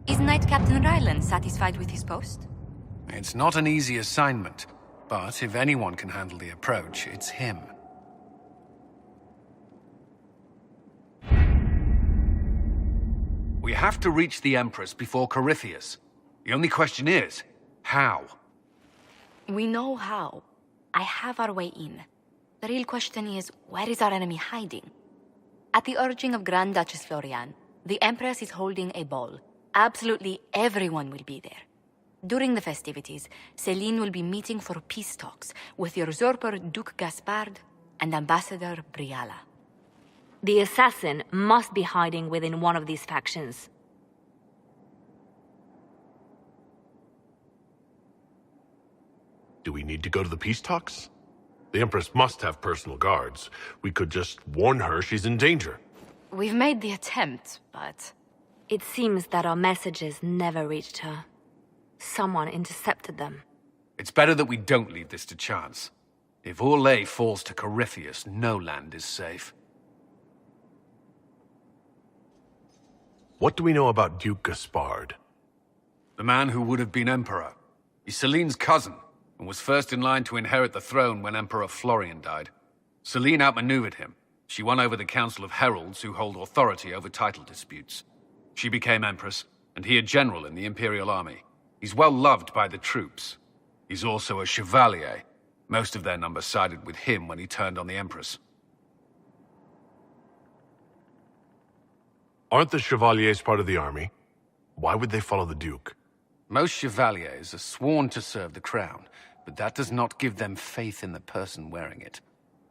Is Knight Captain Ryland satisfied with his post? It's not an easy assignment, but if anyone can handle the approach, it's him. We have to reach the Empress before Corypheus. The only question is, how? We know how. I have our way in. The real question is, where is our enemy hiding? At the urging of Grand Duchess Florian, the Empress is holding a ball. Absolutely everyone will be there. During the festivities, Celene will be meeting for peace talks with the usurper Duke Gaspard and Ambassador Briala. The assassin must be hiding within one of these factions. Do we need to go to the peace talks? The Empress must have personal guards. We could just warn her she's in danger. We've made the attempt, but... It seems that our messages never reached her. Someone intercepted them. It's better that we don't leave this to chance. If Orlais falls to Corypheus, no land is safe. What do we know about Duke Gaspard? The man who would have been Emperor. He's Celene's cousin, and was first in line to inherit the throne when Emperor Florian died. Celene outmaneuvered him. She won over the Council of Heralds, who hold authority over title disputes. She became Empress, and he a general in the Imperial Army. He's well loved by the troops. He's also a chevalier. Most of their number sided with him when he turned on the Empress. Aren't the chevaliers part of the army? Why would they follow the Duke? Most chevaliers are sworn to serve the crown, but that does not give them faith in the person wearing it.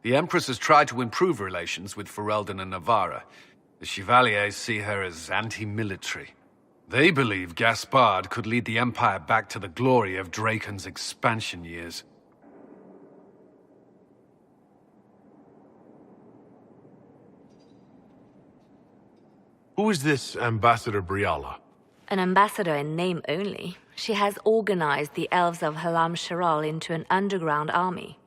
The Empress has tried to improve relations with Ferelden and Navarra. The chevaliers see her as anti-military. They believe Gaspard could lead the Empire back to the glory of Draken's expansion years. Who is this Ambassador Briala? An ambassador in name only. She has organized the elves of Halam Sharal into an underground army.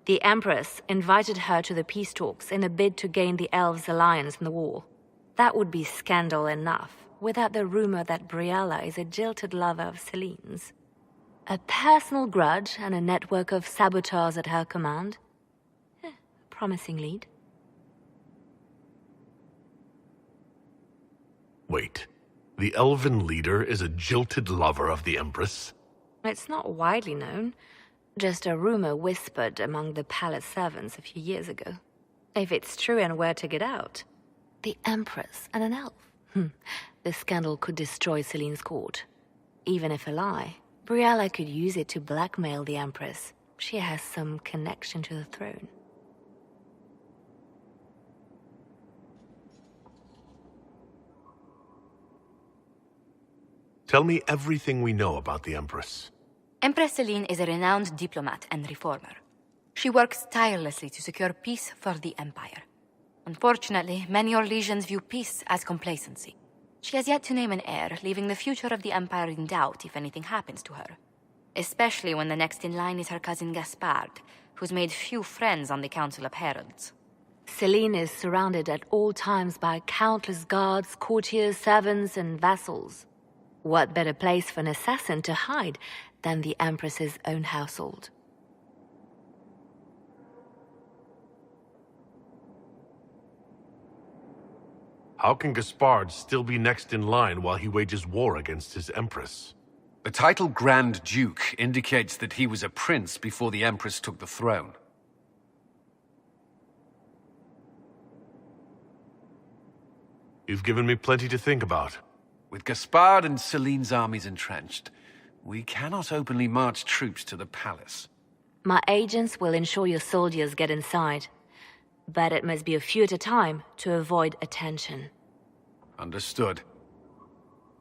The Empress invited her to the peace talks in a bid to gain the elves' alliance in the war. That would be scandal enough, without the rumor that Briala is a jilted lover of Celene's. A personal grudge and a network of saboteurs at her command. Promising lead. Wait. The elven leader is a jilted lover of the Empress? It's not widely known. Just a rumor whispered among the palace servants a few years ago. If it's true and were to get out, the Empress and an elf. The scandal could destroy Celene's court. Even if a lie, Briala could use it to blackmail the Empress. She has some connection to the throne. Tell me everything we know about the Empress. Empress Celene is a renowned diplomat and reformer. She works tirelessly to secure peace for the Empire. Unfortunately, many Orlesians view peace as complacency. She has yet to name an heir, leaving the future of the Empire in doubt if anything happens to her. Especially when the next in line is her cousin Gaspard, who's made few friends on the Council of Heralds. Celene is surrounded at all times by countless guards, courtiers, servants, and vassals. What better place for an assassin to hide than the Empress's own household? How can Gaspard still be next in line while he wages war against his Empress? The title Grand Duke indicates that he was a prince before the Empress took the throne. You've given me plenty to think about. With Gaspard and Celene's armies entrenched, we cannot openly march troops to the palace. My agents will ensure your soldiers get inside. But it must be a few at a time to avoid attention. Understood.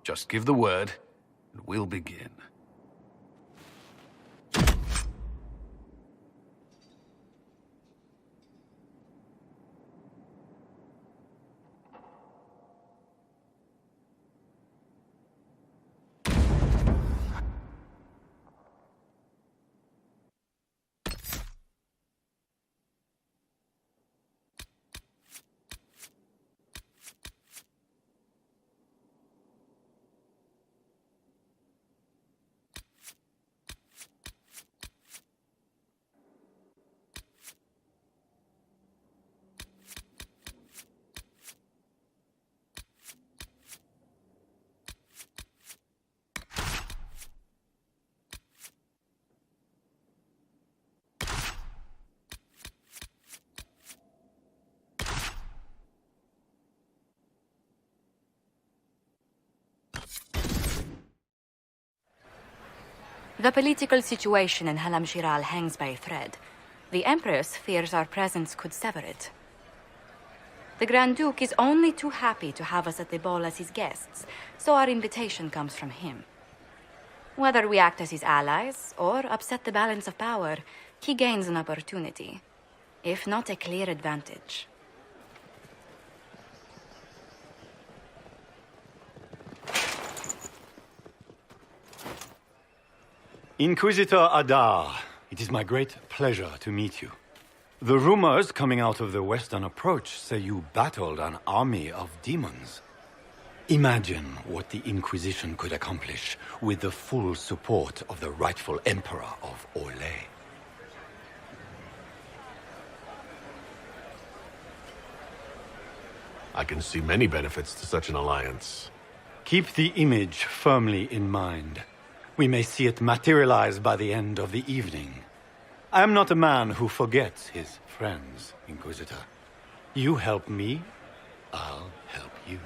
Just give the word, and we'll begin. The political situation in Halam Shiral hangs by a thread. The Empress fears our presence could sever it. The Grand Duke is only too happy to have us at the ball as his guests, so our invitation comes from him. Whether we act as his allies or upset the balance of power, he gains an opportunity, if not a clear advantage. Inquisitor Adar, it is my great pleasure to meet you. The rumors coming out of the Western Approach say you battled an army of demons. Imagine what the Inquisition could accomplish with the full support of the rightful Emperor of Orlais. I can see many benefits to such an alliance. Keep the image firmly in mind. We may see it materialize by the end of the evening. I am not a man who forgets his friends, Inquisitor. You help me, I'll help you.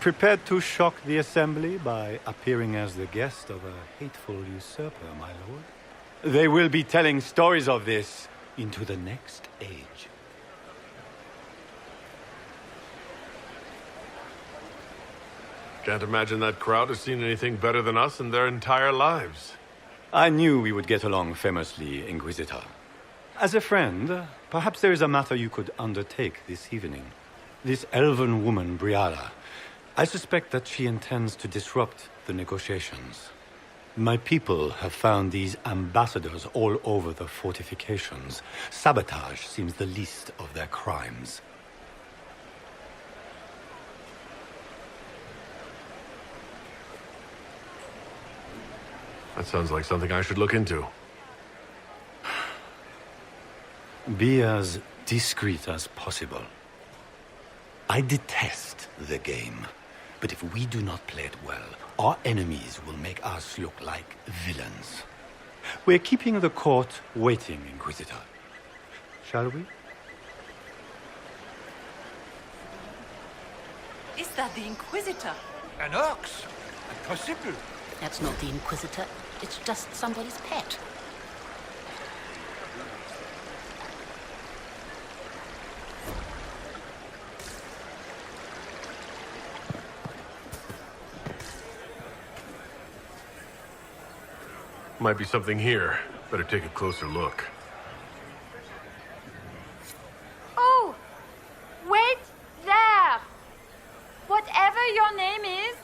Prepared to shock the Assembly by appearing as the guest of a hateful usurper, my lord? They will be telling stories of this into the next age. Can't imagine that crowd has seen anything better than us in their entire lives. I knew we would get along famously, Inquisitor. As a friend, perhaps there is a matter you could undertake this evening. This elven woman, Briara, I suspect that she intends to disrupt the negotiations. My people have found these ambassadors all over the fortifications. Sabotage seems the least of their crimes. That sounds like something I should look into. Be as discreet as possible. I detest the game, but if we do not play it well, our enemies will make us look like villains. We're keeping the court waiting, Inquisitor. Shall we? Is that the Inquisitor? An ox! Impossible! That's not the Inquisitor. It's just somebody's pet. Might be something here. Better take a closer look. Oh! Wait there! Whatever your name is,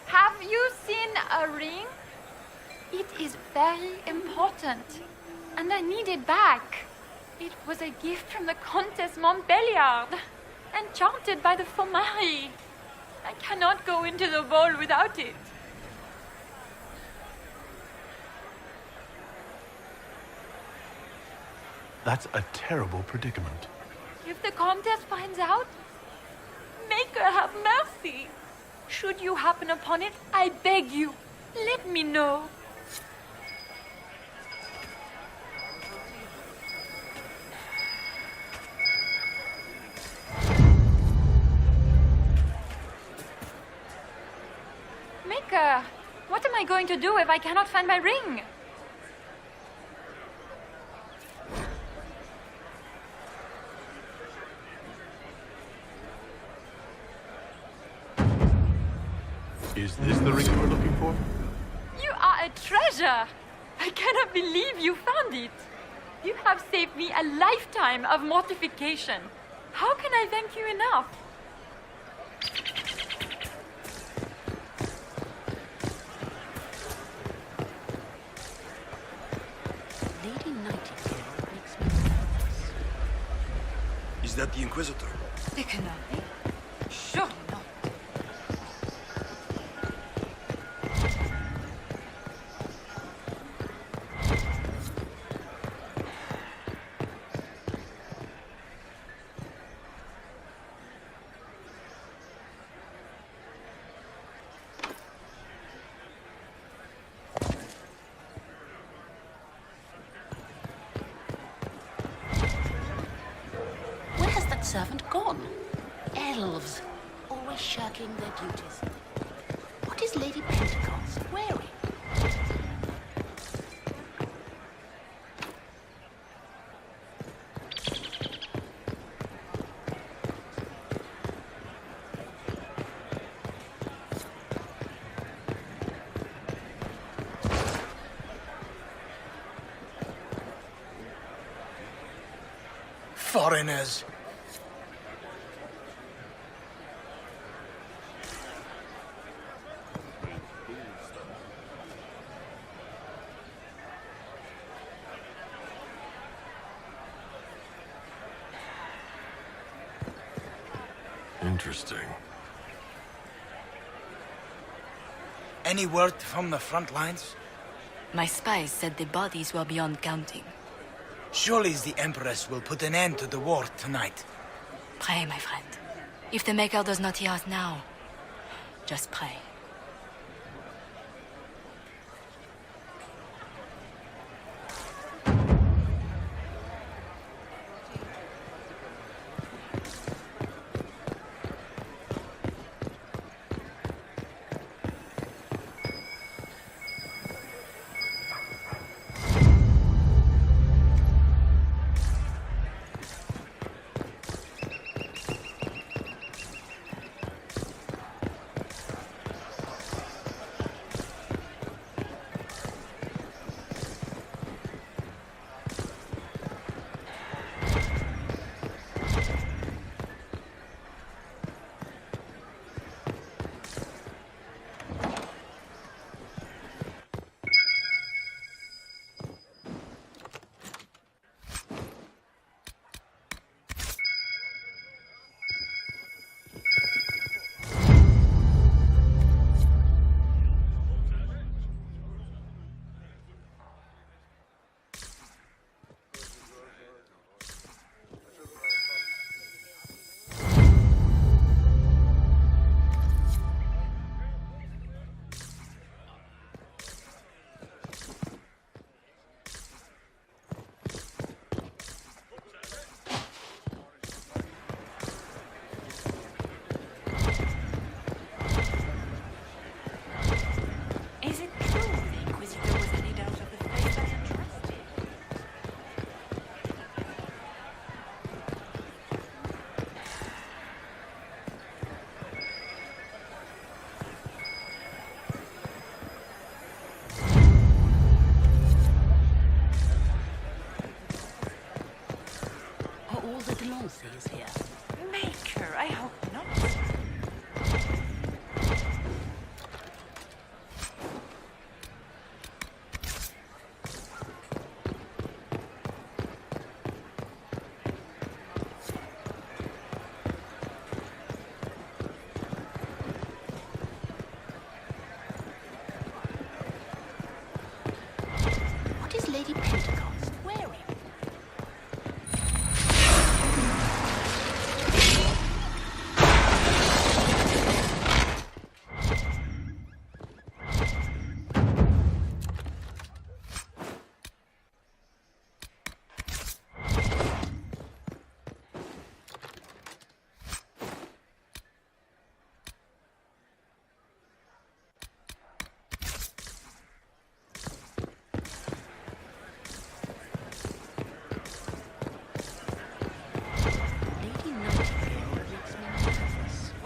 have you seen a ring? It is very important, and I need it back. It was a gift from the Countess Montbelliard, enchanted by the Fomari. I cannot go into the ball without it. That's a terrible predicament. If the Countess finds out, make her have mercy. Should you happen upon it, I beg you, let me know. Maker, what am I going to do if I cannot find my ring? Is this the ring you were looking for? You are a treasure! I cannot believe you found it. You have saved me a lifetime of mortification. How can I thank you enough? Lady Nightingale makes me nervous. Is that the Inquisitor? It cannot be. Surely not. Where has that servant gone? Elves, always shirking their duties. What is Lady Pentecost wearing? Foreigners! Interesting. Any word from the front lines? My spies said the bodies were beyond counting. Surely the Empress will put an end to the war tonight. Pray, my friend. If the Maker does not hear us now, just pray.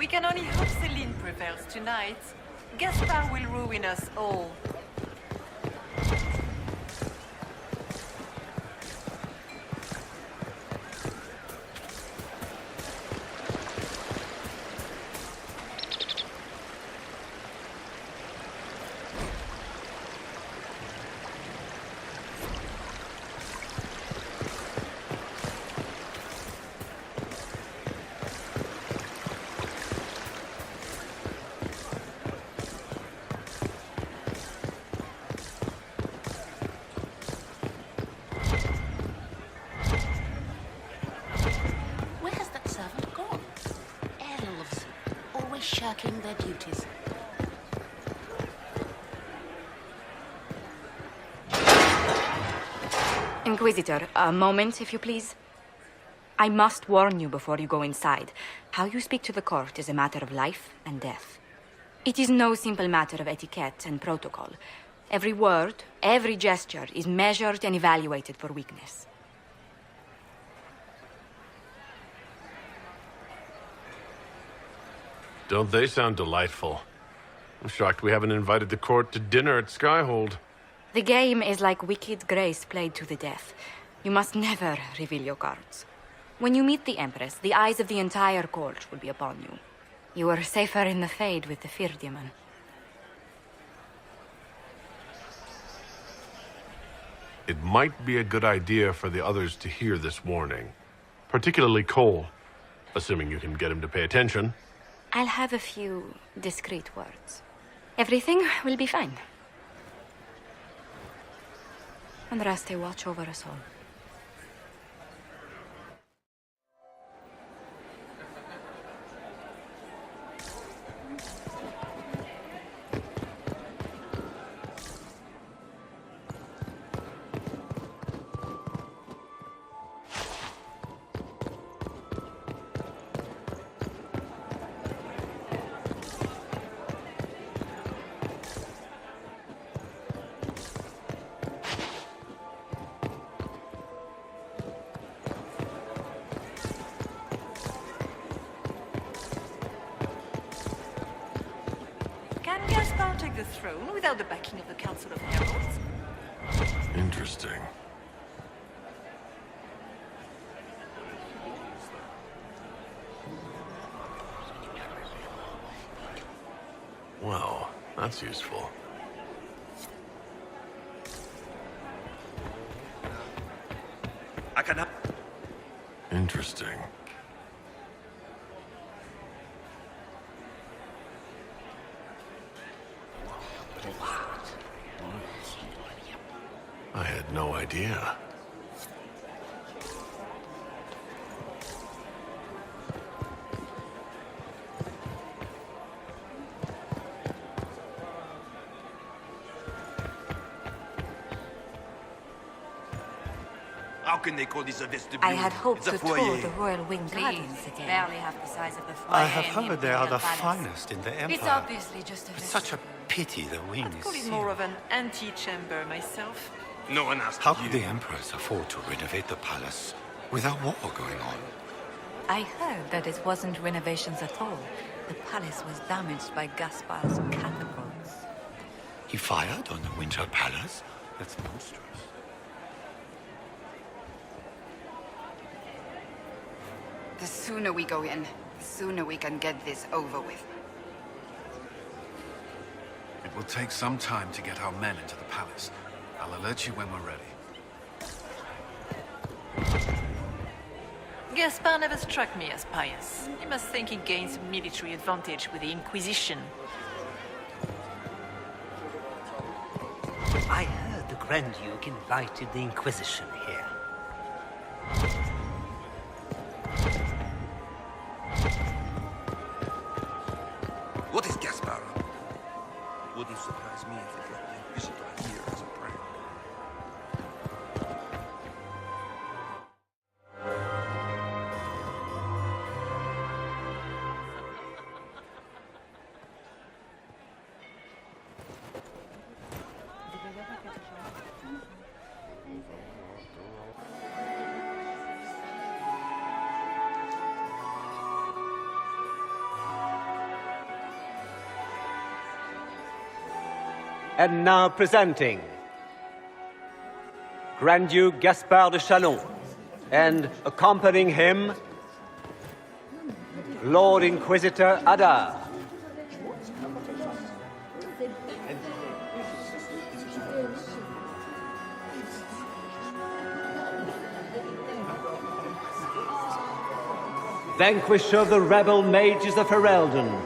We can only hope Celene prevails tonight. Gaspard will ruin us all. Shirking their duties. Inquisitor, a moment, if you please. I must warn you before you go inside. How you speak to the court is a matter of life and death. It is no simple matter of etiquette and protocol. Every word, every gesture is measured and evaluated for weakness. Don't they sound delightful? I'm shocked we haven't invited the court to dinner at Skyhold. The game is like Wicked Grace played to the death. You must never reveal your cards. When you meet the Empress, the eyes of the entire court will be upon you. You are safer in the Fade with the Fear Demon. It might be a good idea for the others to hear this warning. Particularly Cole, assuming you can get him to pay attention. I'll have a few discreet words. Everything will be fine. Andraste, watch over us all. Can Gaspard take the throne without the backing of the Council of Heralds? Interesting. Well, that's useful. I can... Interesting. I had no idea. How can they call this a vestibule? I had hoped It's a to tour foyer. the Royal Wing Gardens Please, again. barely half the size of the foyer. I have in the heard they are the Imperial Palace. finest in the Empire. It's obviously just a It's such a vestibule. pity the wing I'd is call it sealed. more of an antechamber myself. No one asked How you. could the Empress afford to renovate the palace with a war going on? I heard that it wasn't renovations at all. The palace was damaged by Gaspard's catapults. He fired on the Winter Palace? That's monstrous. The sooner we go in, the sooner we can get this over with. It will take some time to get our men into the palace. I'll alert you when we're ready. Gaspard never struck me as pious. He must think he gains military advantage with the Inquisition. I heard the Grand Duke invited the Inquisition here. What is Gaspard? Wouldn't surprise me if it brought the Inquisitor here as a prank. And now presenting Grand Duke Gaspard de Chalon, and accompanying him, Lord Inquisitor Adar. Vanquisher of the rebel mages of Ferelden,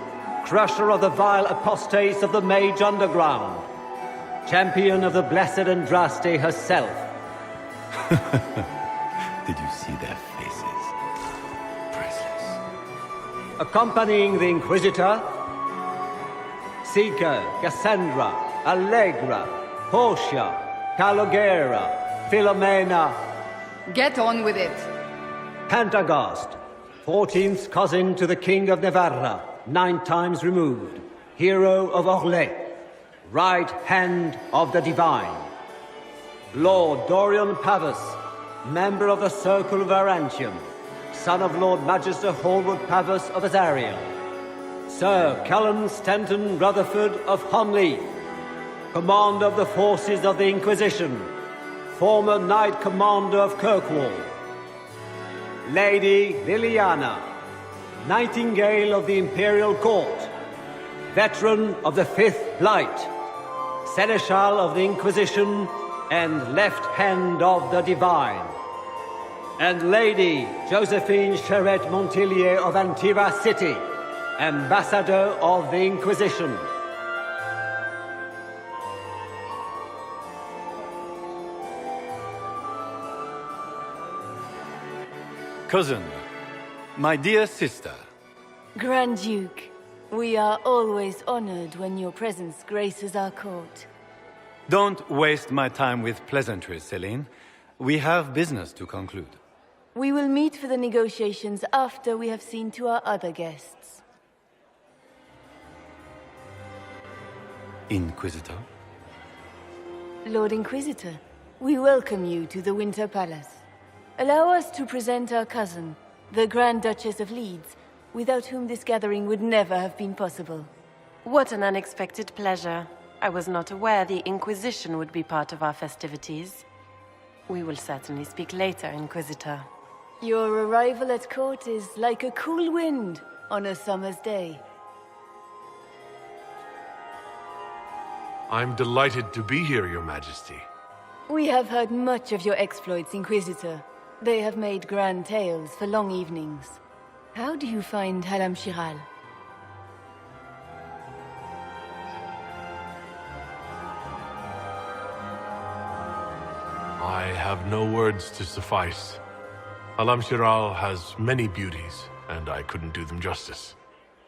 crusher of the vile apostates of the Mage Underground, champion of the blessed Andraste herself. Did you see their faces? Priceless. Accompanying the Inquisitor, Seeker, Cassandra, Allegra, Portia, Calogera, Philomena. Get on with it. Pantagast, 14th cousin to the King of Navarra, 9 times removed, hero of Orlais, right hand of the Divine. Lord Dorian Pavus, member of the Circle of Arantium, son of Lord Magister Hallward Pavus of Azariel. Sir Callan Stanton Rutherford of Honley, commander of the forces of the Inquisition, former Knight Commander of Kirkwall. Lady Liliana, Nightingale of the Imperial Court, veteran of the Fifth Blight, Seneschal of the Inquisition, and Left Hand of the Divine. And Lady Josephine Charette Montillier of Antiva City, Ambassador of the Inquisition. Cousin, my dear sister. Grand Duke, we are always honored when your presence graces our court. Don't waste my time with pleasantries, Celene. We have business to conclude. We will meet for the negotiations after we have seen to our other guests. Inquisitor? Lord Inquisitor, we welcome you to the Winter Palace. Allow us to present our cousin, the Grand Duchess of Leeds, without whom this gathering would never have been possible. What an unexpected pleasure. I was not aware the Inquisition would be part of our festivities. We will certainly speak later, Inquisitor. Your arrival at court is like a cool wind on a summer's day. I'm delighted to be here, Your Majesty. We have heard much of your exploits, Inquisitor. They have made grand tales for long evenings. How do you find Halam Shiral? I have no words to suffice. Alam Shiral has many beauties, and I couldn't do them justice.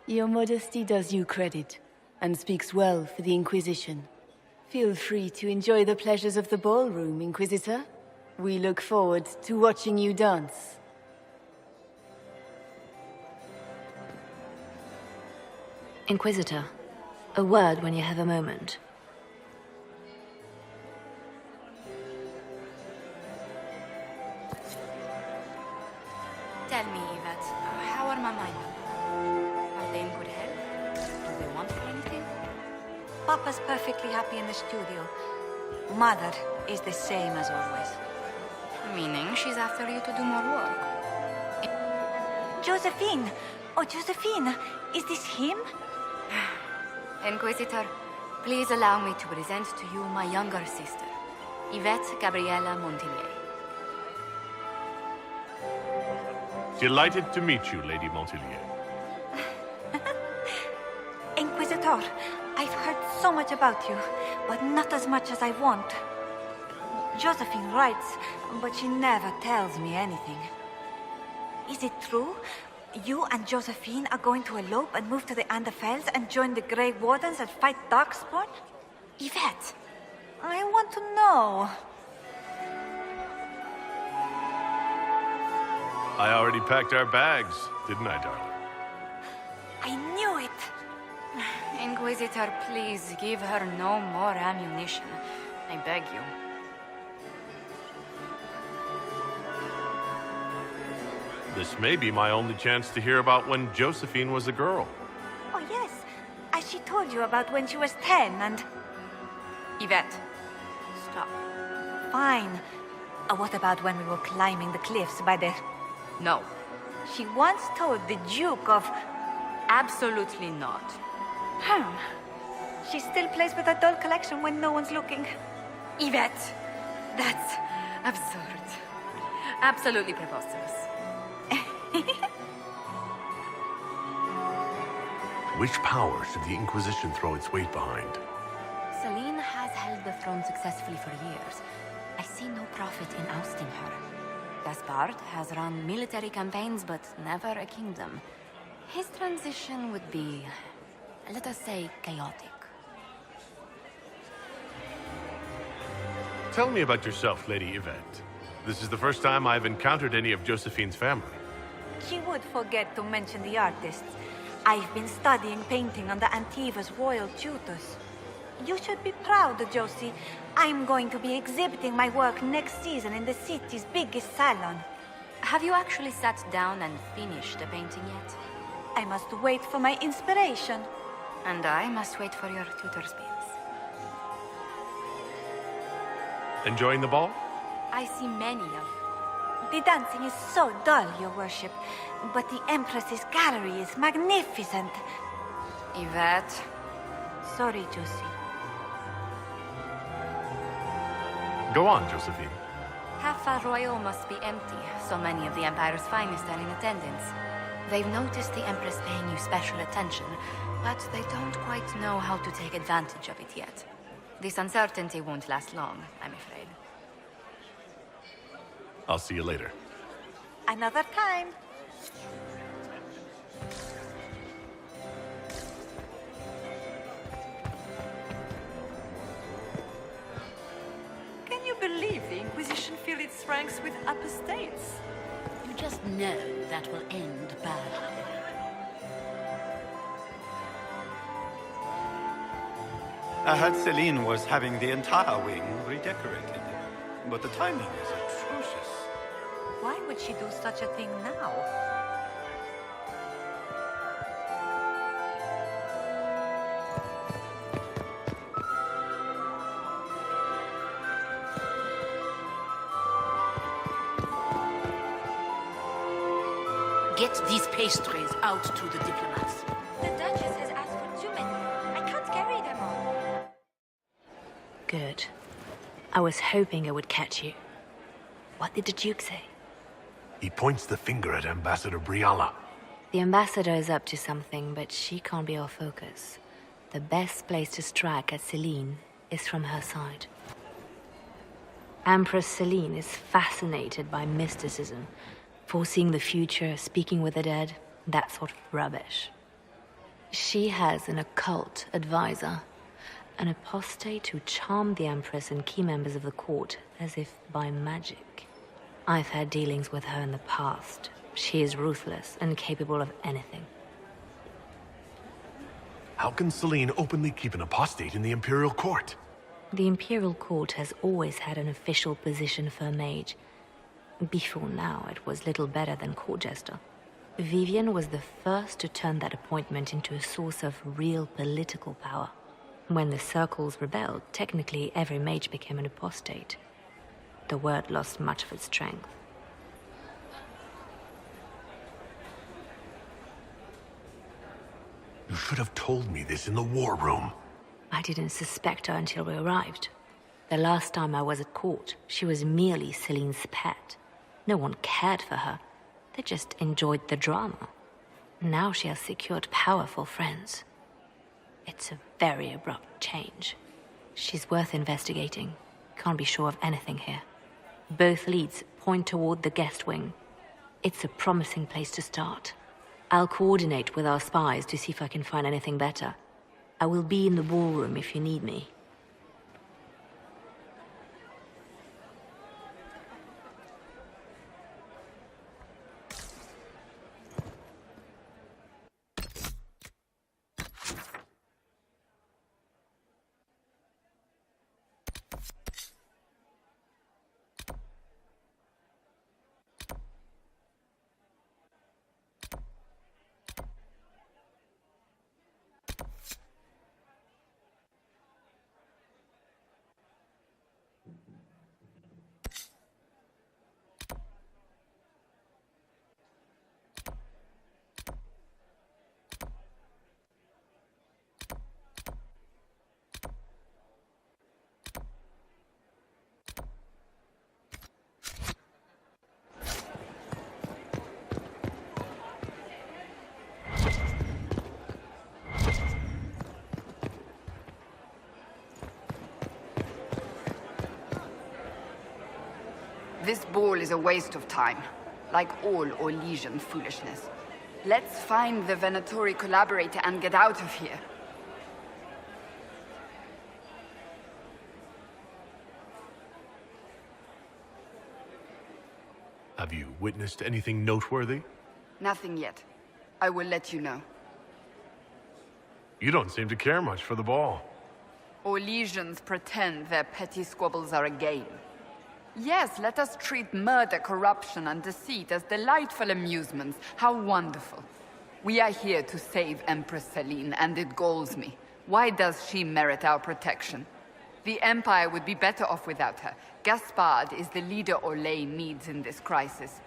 Your modesty does you credit, and speaks well for the Inquisition. Feel free to enjoy the pleasures of the ballroom, Inquisitor. We look forward to watching you dance. Inquisitor, a word when you have a moment. Tell me, Yvette, how are my mind? Are they in good health? Do they want anything? Papa's perfectly happy in the studio. Mother is the same as always. Meaning she's after you to do more work. Josephine! Oh, Josephine! Is this him? Inquisitor, please allow me to present to you my younger sister, Yvette Gabriella Montillier. Delighted to meet you, Lady Montillier. Inquisitor, I've heard so much about you, but not as much as I want. Josephine writes, but she never tells me anything. Is it true? You and Josephine are going to elope and move to the Anderfells and join the Grey Wardens and fight Darkspawn? Yvette, I want to know. I already packed our bags, didn't I, darling? I knew it. Inquisitor, please give her no more ammunition. I beg you. This may be my only chance to hear about when Josephine was a girl. Oh, yes. As she told you about when she was 10 and... Yvette, stop. Fine. What about when we were climbing the cliffs by the... No. She once told the Duke of... Absolutely not. She still plays with her doll collection when no one's looking. Yvette, that's absurd. Absolutely preposterous. Which power should the Inquisition throw its weight behind? Celene has held the throne successfully for years. I see no profit in ousting her. Gaspard has run military campaigns, but never a kingdom. His transition would be, let us say, chaotic. Tell me about yourself, Lady Yvette. This is the first time I've encountered any of Josephine's family. She would forget to mention the artists. I've been studying painting under Antiva's royal tutors. You should be proud, Josie. I'm going to be exhibiting my work next season in the city's biggest salon. Have you actually sat down and finished the painting yet? I must wait for my inspiration. And I must wait for your tutor's beams. Enjoying the ball? I see many of... The dancing is so dull, Your Worship. But the Empress's gallery is magnificent. Yvette. Sorry, Josie. Go on, Josephine. Half Royal must be empty. So many of the Empire's finest are in attendance. They've noticed the Empress paying you special attention, but they don't quite know how to take advantage of it yet. This uncertainty won't last long, I'm afraid. I'll see you later. Another time. Can you believe the Inquisition fill its ranks with apostates? You just know that will end badly. I heard Celene was having the entire wing redecorated, but the timing is atrocious. Why would she do such a thing now? Get these pastries out to the diplomats. The Duchess has asked for too many. I can't carry them all. Good. I was hoping I would catch you. What did the Duke say? He points the finger at Ambassador Briala. The ambassador is up to something, but she can't be our focus. The best place to strike at Celene is from her side. Empress Celene is fascinated by mysticism, foreseeing the future, speaking with the dead, that sort of rubbish. She has an occult advisor, an apostate who charmed the Empress and key members of the court as if by magic. I've had dealings with her in the past. She is ruthless and capable of anything. How can Celene openly keep an apostate in the Imperial Court? The Imperial Court has always had an official position for a mage. Before now, it was little better than court jester. Vivian was the first to turn that appointment into a source of real political power. When the circles rebelled, technically every mage became an apostate. The word lost much of its strength. You should have told me this in the war room. I didn't suspect her until we arrived. The last time I was at court, she was merely Celine's pet. No one cared for her. They just enjoyed the drama. Now she has secured powerful friends. It's a very abrupt change. She's worth investigating. Can't be sure of anything here. Both leads point toward the guest wing. It's a promising place to start. I'll coordinate with our spies to see if I can find anything better. I will be in the ballroom if you need me. This ball is a waste of time, like all Orlesian foolishness. Let's find the Venatori collaborator and get out of here. Have you witnessed anything noteworthy? Nothing yet. I will let you know. You don't seem to care much for the ball. Orlesians pretend their petty squabbles are a game. Yes, let us treat murder, corruption, and deceit as delightful amusements. How wonderful. We are here to save Empress Celene, and it galls me. Why does she merit our protection? The Empire would be better off without her. Gaspard is the leader Orlais needs in this crisis.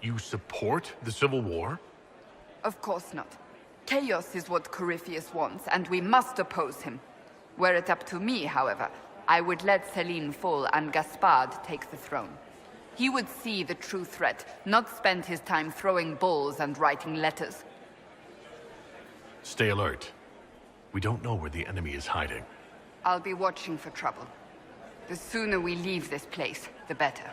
You support the Civil War? Of course not. Chaos is what Corypheus wants, and we must oppose him. Were it up to me, however, I would let Celene fall and Gaspard take the throne. He would see the true threat, not spend his time throwing balls and writing letters. Stay alert. We don't know where the enemy is hiding. I'll be watching for trouble. The sooner we leave this place, the better.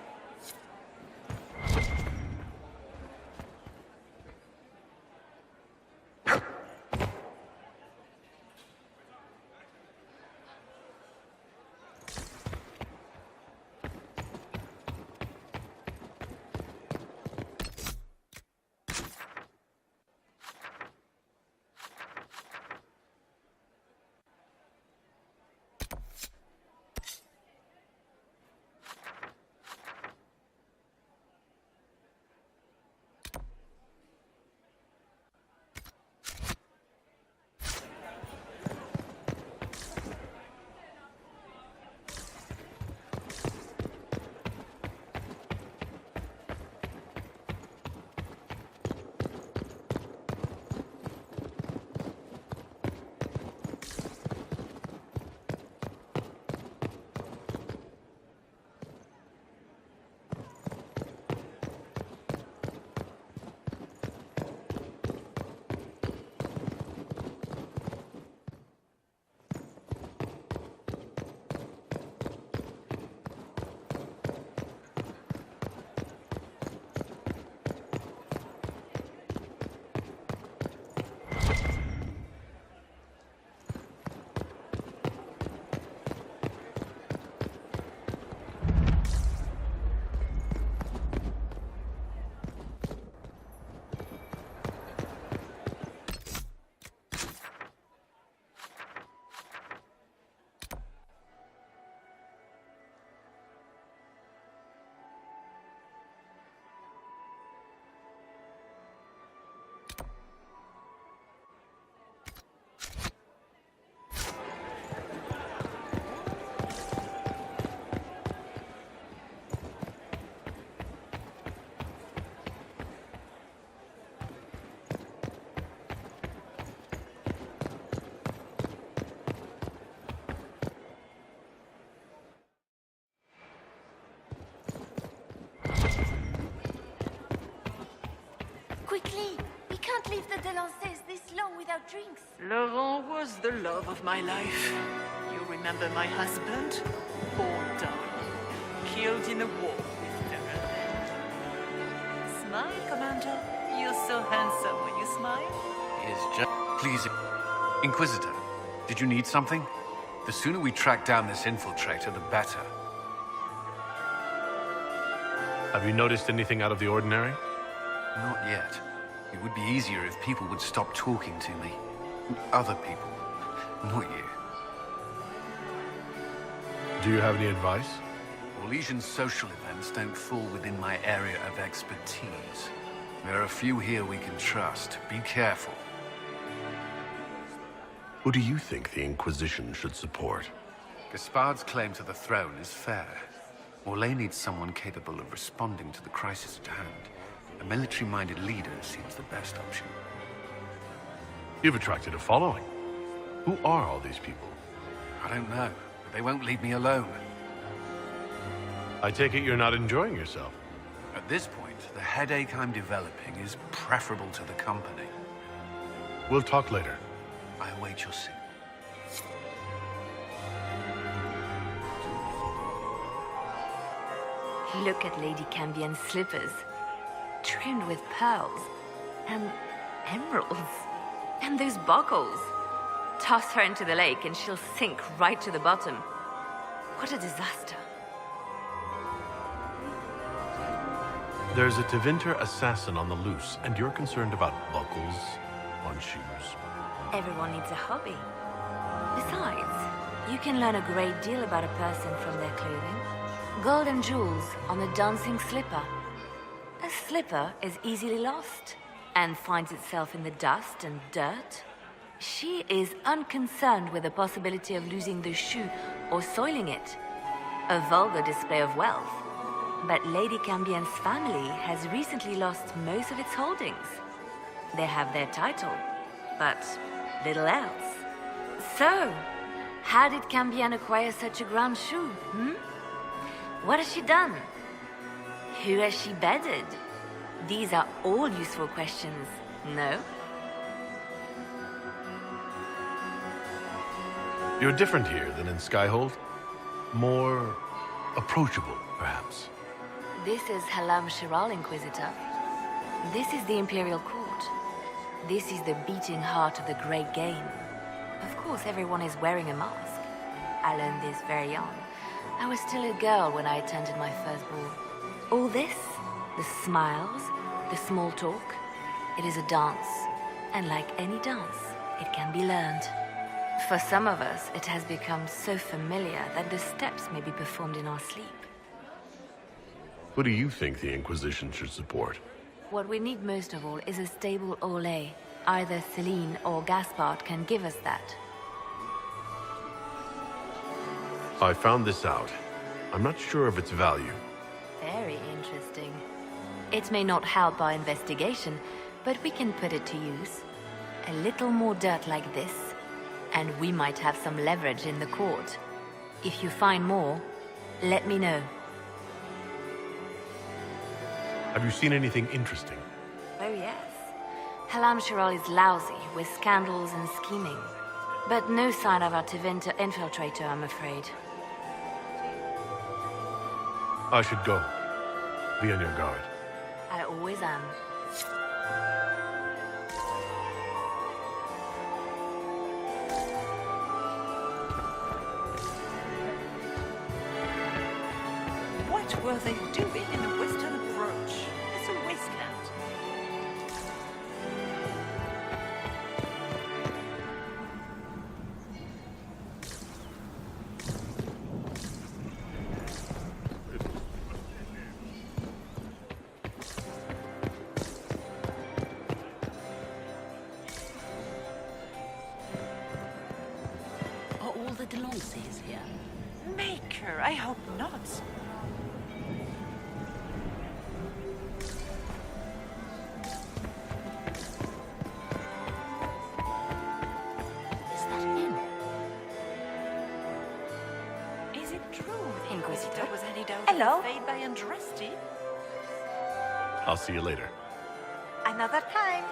Quickly! We can't leave the Delancés this long without drinks. Laurent was the love of my life. You remember my husband? Poor darling. Killed in a war with Ferrer. Smile, Commander. You're so handsome when you smile. It is just... Please, Inquisitor, did you need something? The sooner we track down this infiltrator, the better. Have you noticed anything out of the ordinary? Not yet. It would be easier if people would stop talking to me. Other people. Not you. Do you have any advice? Orlesian social events don't fall within my area of expertise. There are a few here we can trust. Be careful. Who do you think the Inquisition should support? Gaspard's claim to the throne is fair. Orlais needs someone capable of responding to the crisis at hand. A military-minded leader seems the best option. You've attracted a following. Who are all these people? I don't know, but they won't leave me alone. I take it you're not enjoying yourself. At this point, the headache I'm developing is preferable to the company. We'll talk later. I await your signal. Look at Lady Cambion's slippers, trimmed with pearls and emeralds. And those buckles. Toss her into the lake and she'll sink right to the bottom. What a disaster. There's a Tevinter assassin on the loose, and you're concerned about buckles on shoes. Everyone needs a hobby. Besides, you can learn a great deal about a person from their clothing. Gold and jewels on a dancing slipper. A slipper is easily lost and finds itself in the dust and dirt. She is unconcerned with the possibility of losing the shoe or soiling it. A vulgar display of wealth. But Lady Cambion's family has recently lost most of its holdings. They have their title, but little else. So, how did Cambion acquire such a grand shoe, What has she done? Who has she bedded? These are all useful questions, no? You're different here than in Skyhold. More approachable, perhaps. This is Halam Shiral, Inquisitor. This is the Imperial Court. This is the beating heart of the Great Game. Of course, everyone is wearing a mask. I learned this very young. I was still a girl when I attended my first ball. All this, the smiles, the small talk, it is a dance. And like any dance, it can be learned. For some of us, it has become so familiar that the steps may be performed in our sleep. Who do you think the Inquisition should support? What we need most of all is a stable Orlais. Either Celene or Gaspard can give us that. I found this out. I'm not sure of its value. Very interesting. It may not help our investigation, but we can put it to use. A little more dirt like this, and we might have some leverage in the court. If you find more, let me know. Have you seen anything interesting? Oh yes. Halam Shiral is lousy with scandals and scheming. But no sign of our Tevinter infiltrator, I'm afraid. I should go. Be on your guard. I always am. What were they doing in the Western Approach? It's a wasteland. Are all the Delancey's here? Maker, I hope not. Is that him? Is it true the Inquisitor was handed out Hello? fate by drastic? I'll see you later. Another time.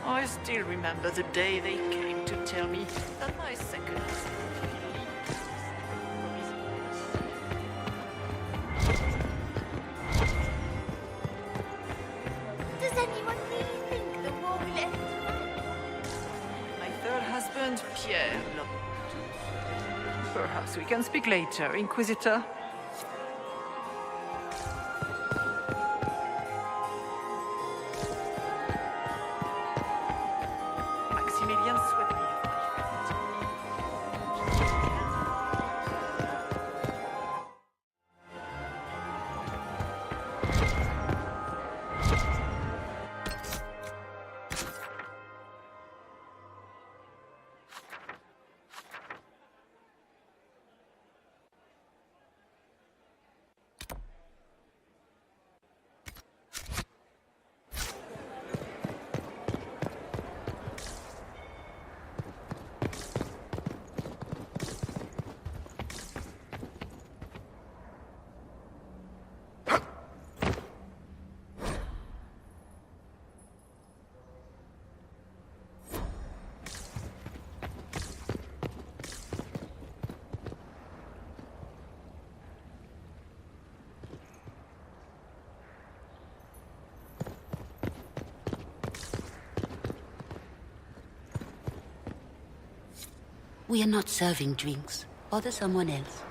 I still remember the day they came to tell me that my second husband. Does anyone really think the war will end? My third husband, Pierre. Perhaps we can speak later, Inquisitor. We are not serving drinks. Bother someone else.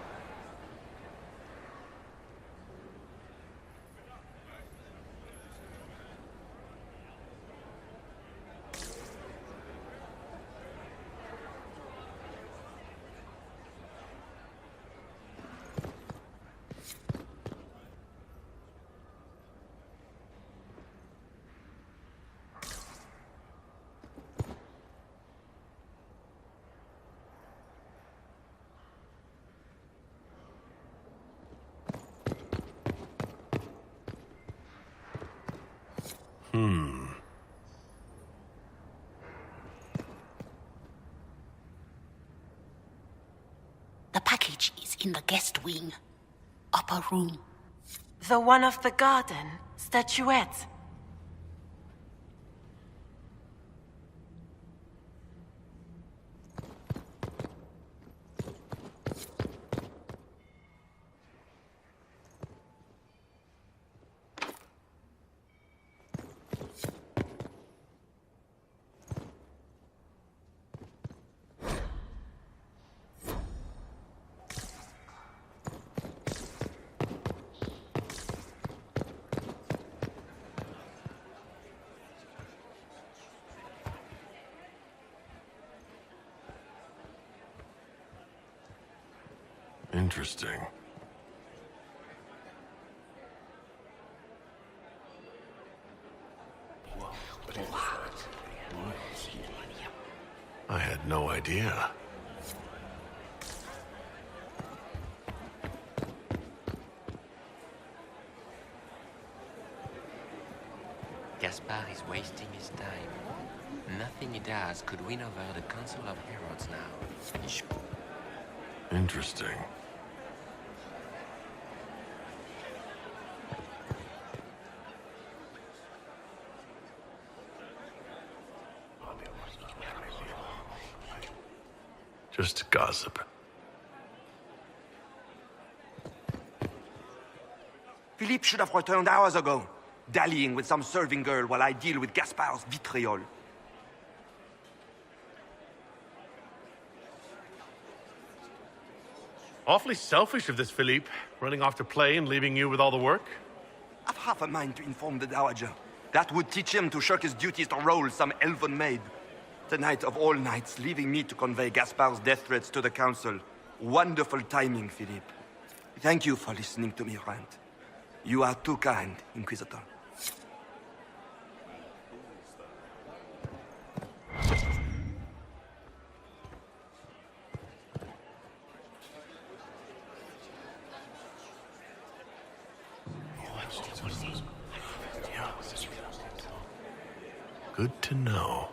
The package is in the guest wing. Upper room. The one of the garden. Statuette. Interesting. I had no idea. Gaspard is wasting his time. Nothing he does could win over the Council of Heralds now. Interesting. Just gossip. Philippe should have returned hours ago, dallying with some serving girl while I deal with Gaspard's vitriol. Awfully selfish of this Philippe, running off to play and leaving you with all the work. I've half a mind to inform the Dowager. That would teach him to shirk his duties to roll some elven maid. Tonight of all nights, leaving me to convey Gaspard's death threats to the Council. Wonderful timing, Philippe. Thank you for listening to me rant. You are too kind, Inquisitor. Good to know.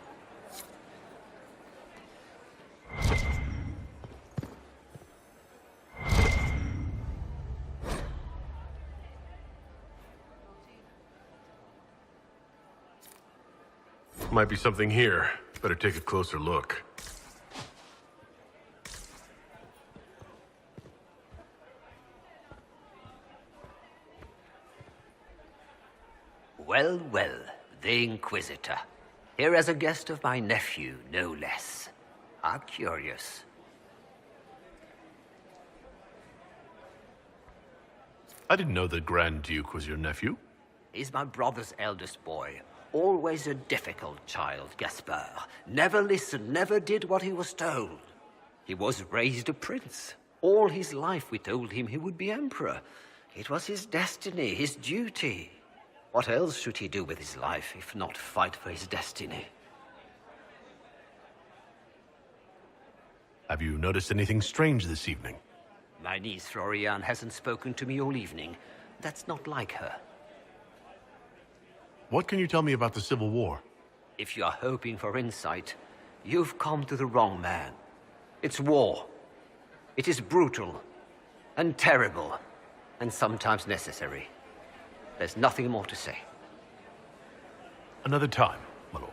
Might be something here. Better take a closer look. Well, well, the Inquisitor. Here as a guest of my nephew, no less. How curious. I didn't know the Grand Duke was your nephew. He's my brother's eldest boy. Always a difficult child, Gaspard. Never listened, never did what he was told. He was raised a prince. All his life we told him he would be emperor. It was his destiny, his duty. What else should he do with his life, if not fight for his destiny? Have you noticed anything strange this evening? My niece Floriane hasn't spoken to me all evening. That's not like her. What can you tell me about the Civil War? If you are hoping for insight, you've come to the wrong man. It's war. It is brutal, and terrible, and sometimes necessary. There's nothing more to say. Another time, my lord.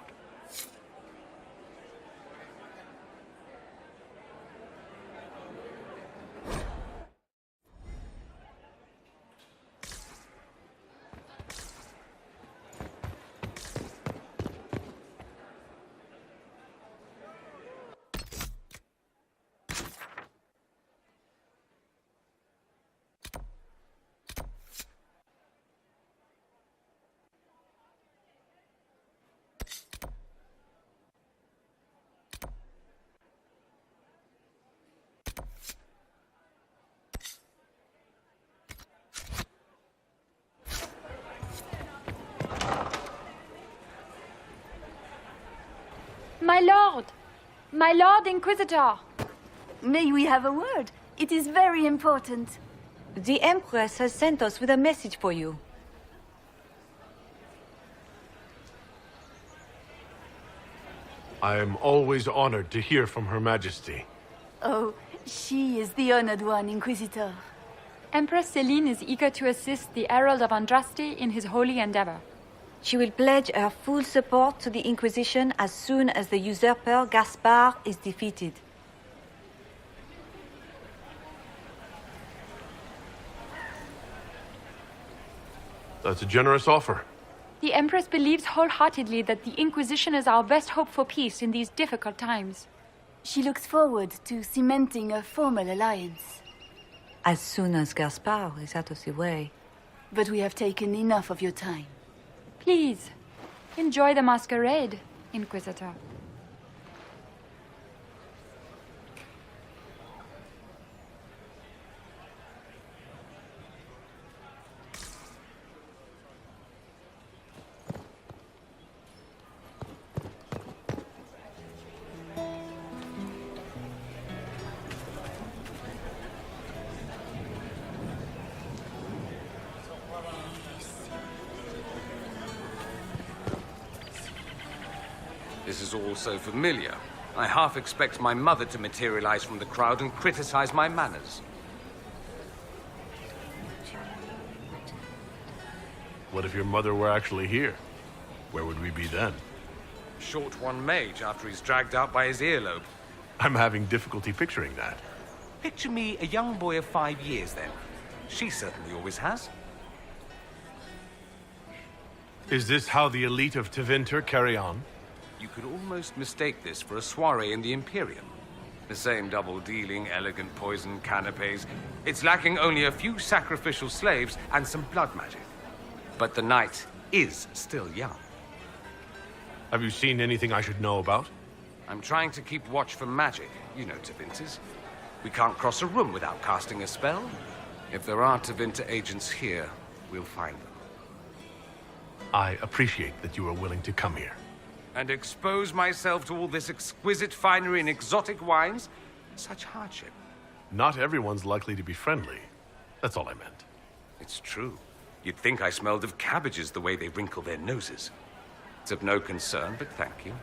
My lord! My lord Inquisitor! May we have a word? It is very important. The Empress has sent us with a message for you. I am always honored to hear from Her Majesty. Oh, she is the honored one, Inquisitor. Empress Celene is eager to assist the Herald of Andraste in his holy endeavor. She will pledge her full support to the Inquisition as soon as the usurper Gaspar is defeated. That's a generous offer. The Empress believes wholeheartedly that the Inquisition is our best hope for peace in these difficult times. She looks forward to cementing a formal alliance. As soon as Gaspar is out of the way. But we have taken enough of your time. Please, enjoy the masquerade, Inquisitor. This is all so familiar. I half expect my mother to materialize from the crowd and criticize my manners. What if your mother were actually here? Where would we be then? Short one mage after he's dragged out by his earlobe. I'm having difficulty picturing that. Picture me a young boy of 5 years then. She certainly always has. Is this how the elite of Tevinter carry on? You could almost mistake this for a soiree in the Imperium. The same double-dealing, elegant poison canapes. It's lacking only a few sacrificial slaves and some blood magic. But the night is still young. Have you seen anything I should know about? I'm trying to keep watch for magic. You know Tevinters. We can't cross a room without casting a spell. If there are Tevinter agents here, we'll find them. I appreciate that you are willing to come here. And expose myself to all this exquisite finery and exotic wines? Such hardship. Not everyone's likely to be friendly. That's all I meant. It's true. You'd think I smelled of cabbages the way they wrinkle their noses. It's of no concern, but thank you.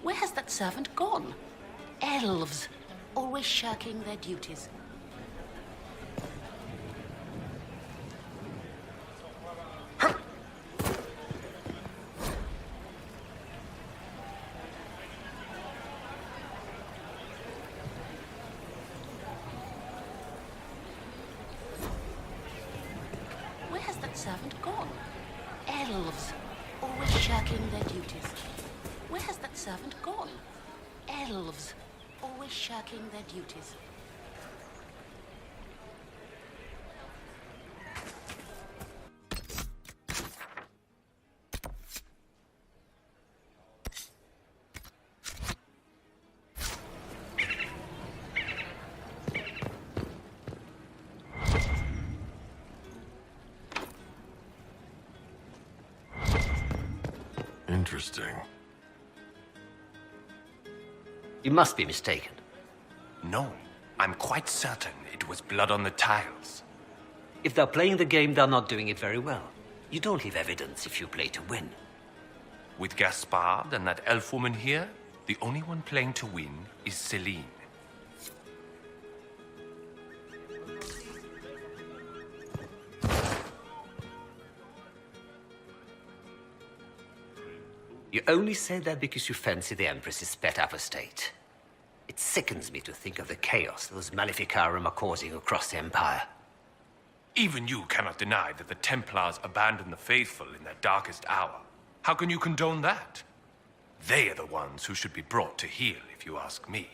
Where has that servant gone? Elves, always shirking their duties. Where has that servant gone? Elves, always shirking their duties. Where has that servant gone? Elves, always shirking their duties. Interesting. You must be mistaken. No, I'm quite certain it was blood on the tiles. If they're playing the game, they're not doing it very well. You don't leave evidence if you play to win. With Gaspard and that elf woman here, the only one playing to win is Celene. You only say that because you fancy the Empress's pet apostate. It sickens me to think of the chaos those Maleficarum are causing across the Empire. Even you cannot deny that the Templars abandoned the faithful in their darkest hour. How can you condone that? They are the ones who should be brought to heel, if you ask me.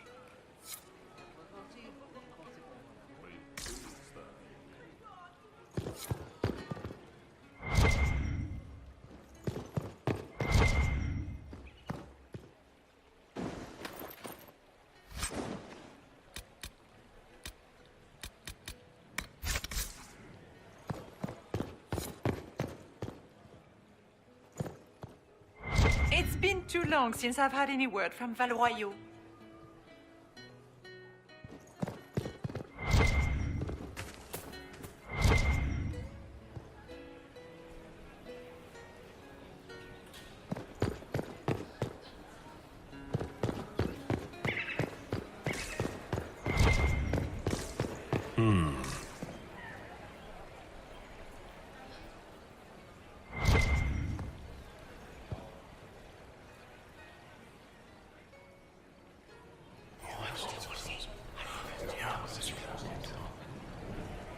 been too long since I've had any word from Valroyo.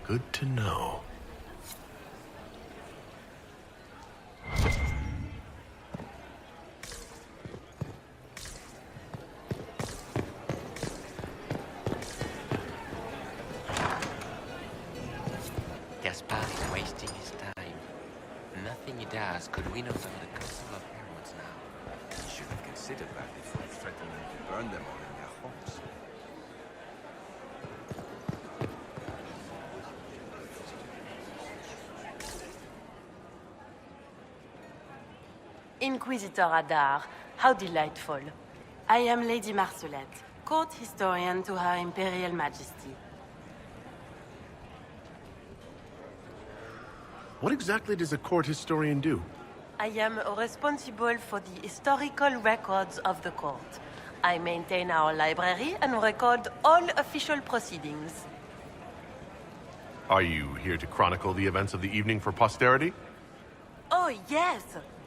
Good to know. Gaspard is wasting his time. Nothing he does could win over the Council of Heralds now. He should have considered that before threatening to burn them all in their homes. Inquisitor Adar, how delightful. I am Lady Marcelette, court historian to Her Imperial Majesty. What exactly does a court historian do? I am responsible for the historical records of the court. I maintain our library and record all official proceedings. Are you here to chronicle the events of the evening for posterity? Oh, yes!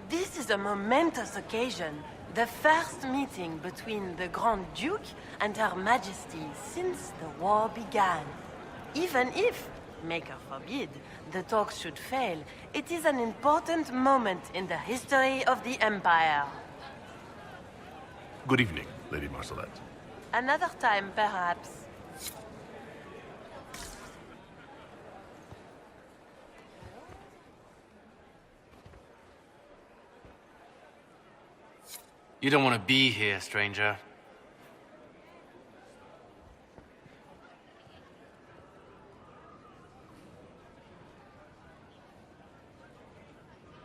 This is a momentous occasion. The first meeting between the Grand Duke and Her Majesty since the war began. Even if, Maker forbid, the talks should fail, it is an important moment in the history of the Empire. Good evening, Lady Marcelette. Another time, perhaps. You don't want to be here, stranger.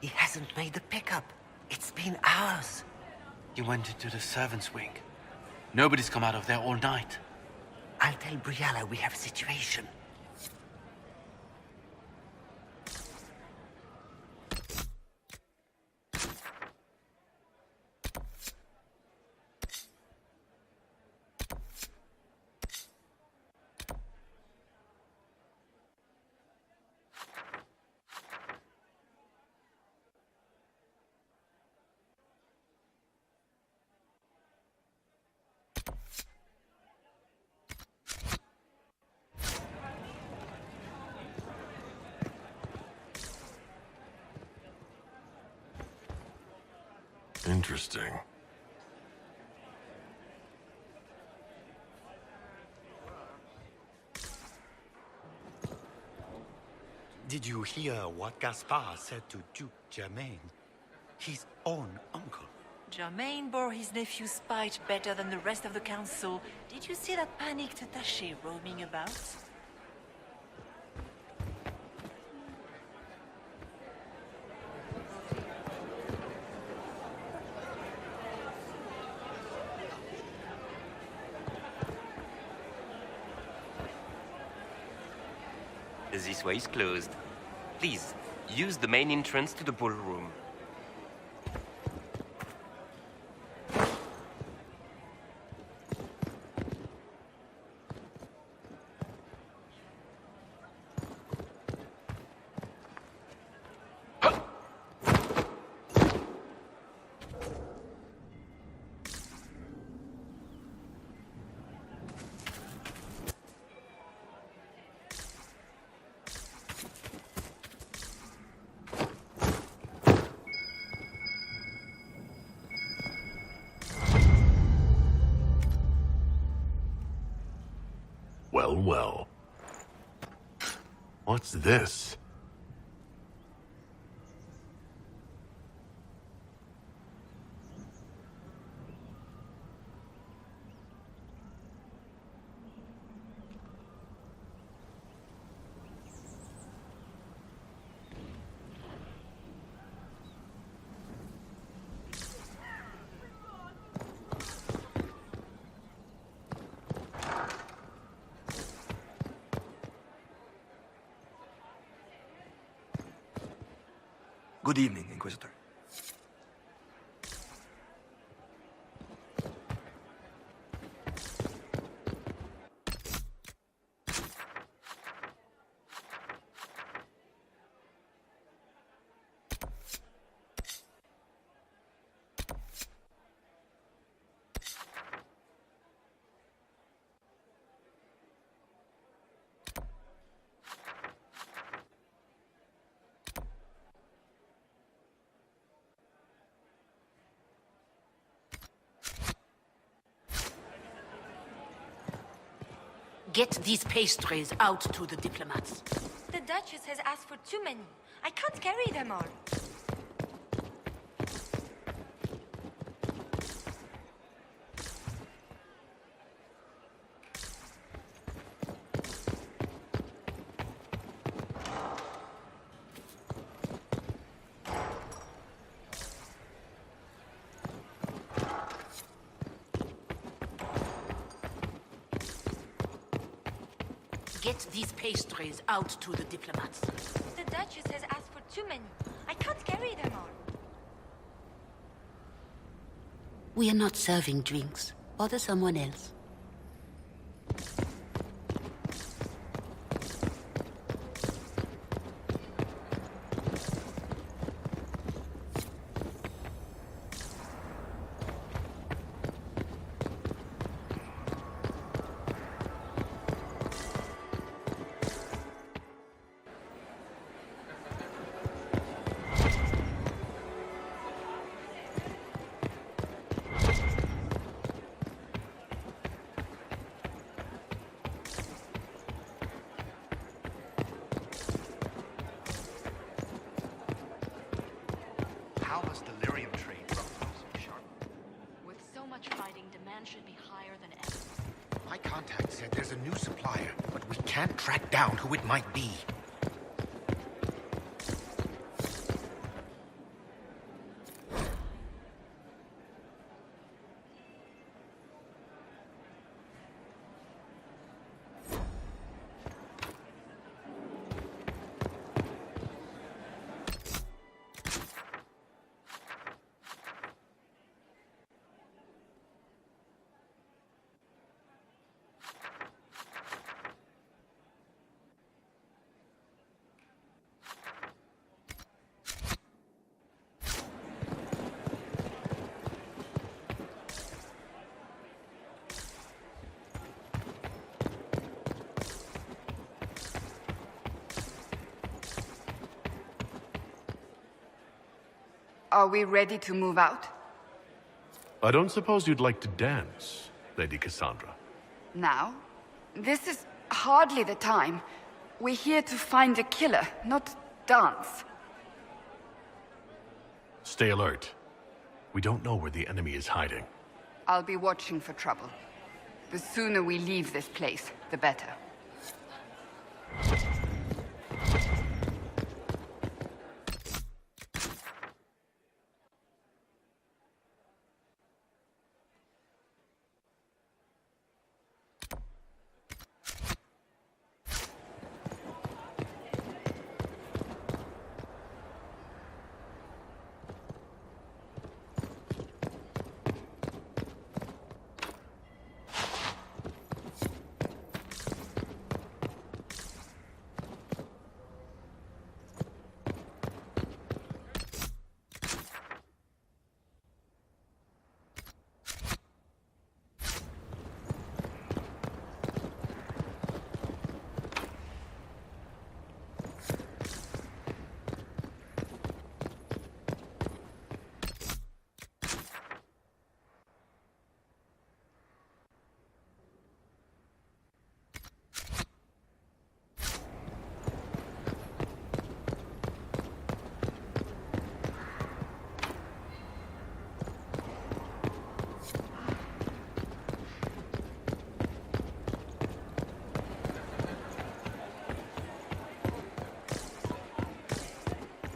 He hasn't made the pickup. It's been hours. You went into the servants' wing. Nobody's come out of there all night. I'll tell Briala we have a situation. Interesting. Did you hear what Gaspard said to Duke Germain? His own uncle. Germain bore his nephew's spite better than the rest of the council. Did you see that panicked attaché roaming about? This way is closed. Please, use the main entrance to the ballroom. Well, well. What's this? Good evening, Inquisitor. Get these pastries out to the diplomats. The Duchess has asked for too many. I can't carry them all. Get these pastries out to the diplomats. The Duchess has asked for too many. I can't carry them all. We are not serving drinks. Bother someone else. Track down who it might be. Are we ready to move out? I don't suppose you'd like to dance, Lady Cassandra. Now? This is hardly the time. We're here to find a killer, not dance. Stay alert. We don't know where the enemy is hiding. I'll be watching for trouble. The sooner we leave this place, the better.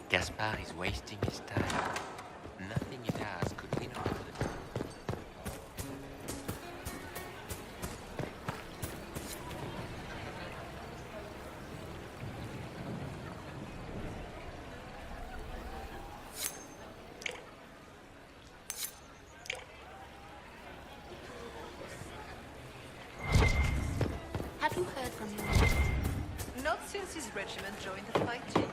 Gaspard is wasting his time. Nothing he does could win over the time. as his regiment joined the fighting.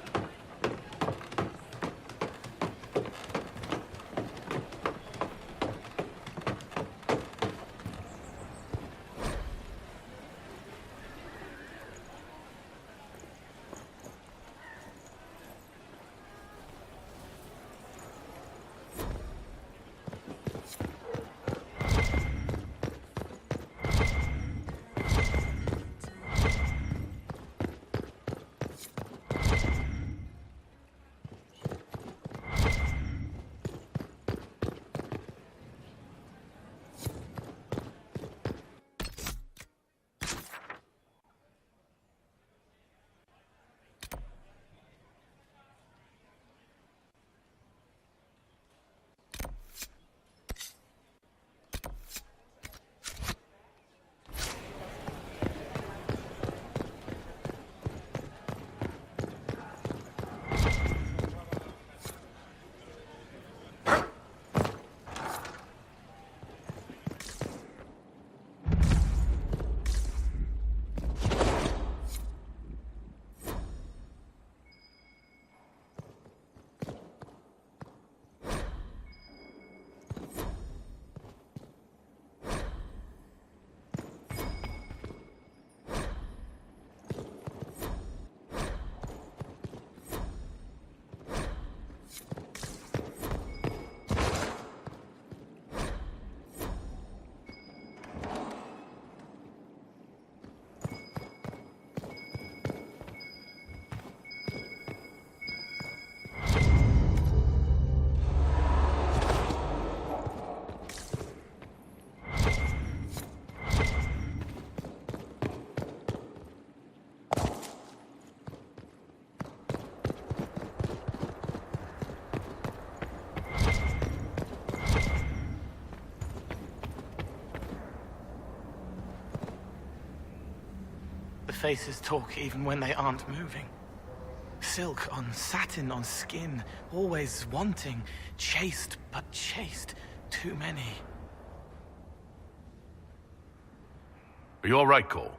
Faces talk even when they aren't moving. Silk on satin on skin, always wanting, chaste but chaste, too many. Are you all right, Cole?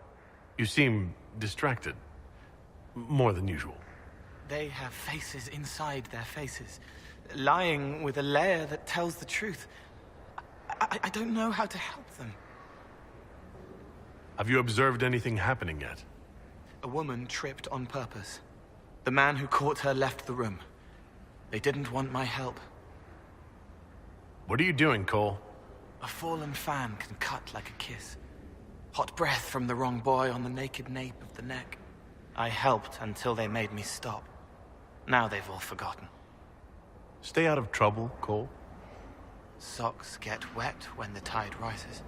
You seem distracted. More than usual. They have faces inside their faces, lying with a layer that tells the truth. I don't know how to help them. Have you observed anything happening yet? A woman tripped on purpose. The man who caught her left the room. They didn't want my help. What are you doing, Cole? A fallen fan can cut like a kiss. Hot breath from the wrong boy on the naked nape of the neck. I helped until they made me stop. Now they've all forgotten. Stay out of trouble, Cole. Socks get wet when the tide rises.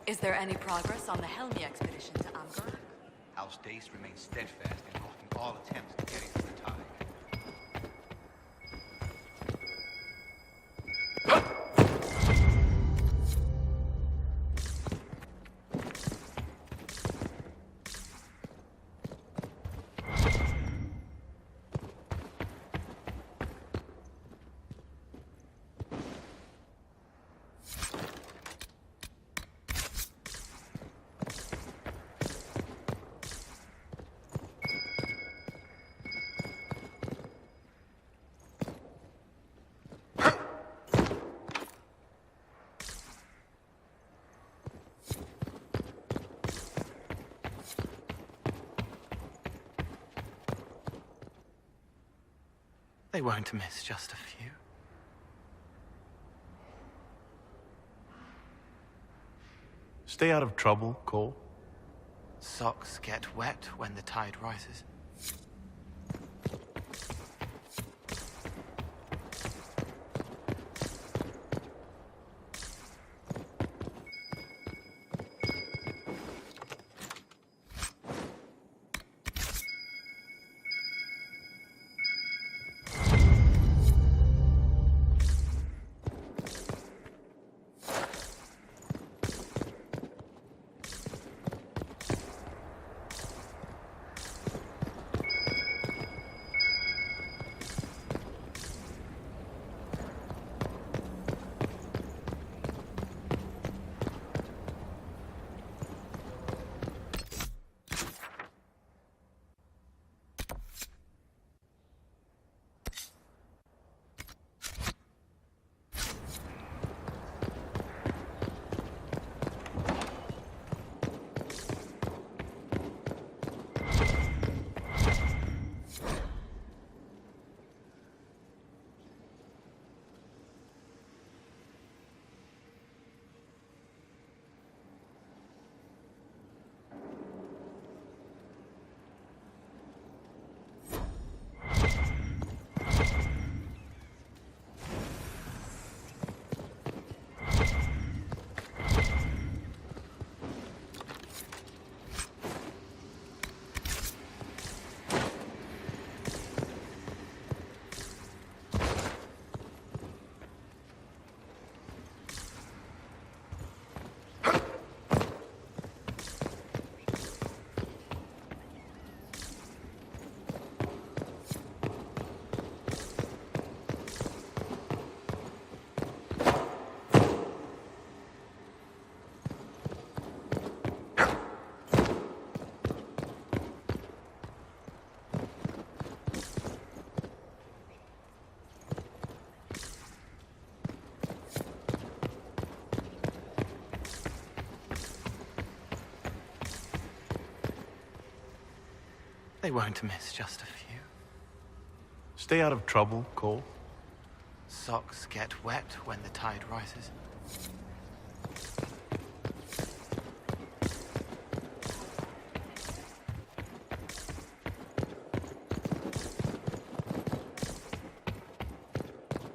Is there any progress on the Helmi expedition to Amgar? House Dace remains steadfast in blocking all attempts to get into the tide. They won't miss just a few. Stay out of trouble, Cole. Socks get wet when the tide rises. They won't miss just a few. Stay out of trouble, Cole. Socks get wet when the tide rises.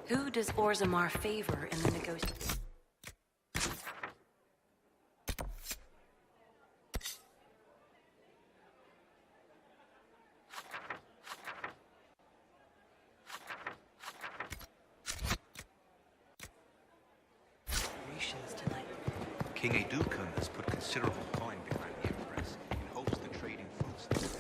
Who does Orzammar favor in the negotiations? King Adukan has put considerable coin behind the Empress in hopes the trading foodstuffs.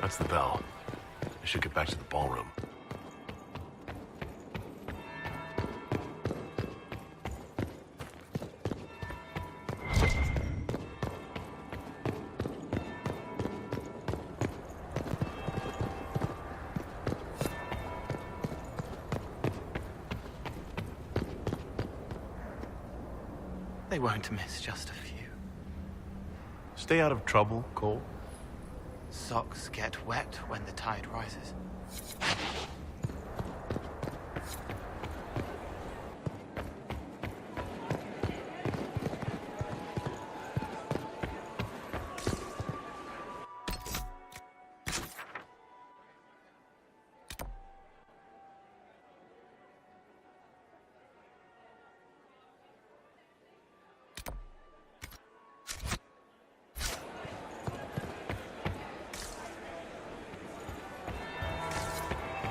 That's the bell. I should get back to the ballroom. They won't miss just a few. Stay out of trouble, Cole. Socks get wet when the tide rises.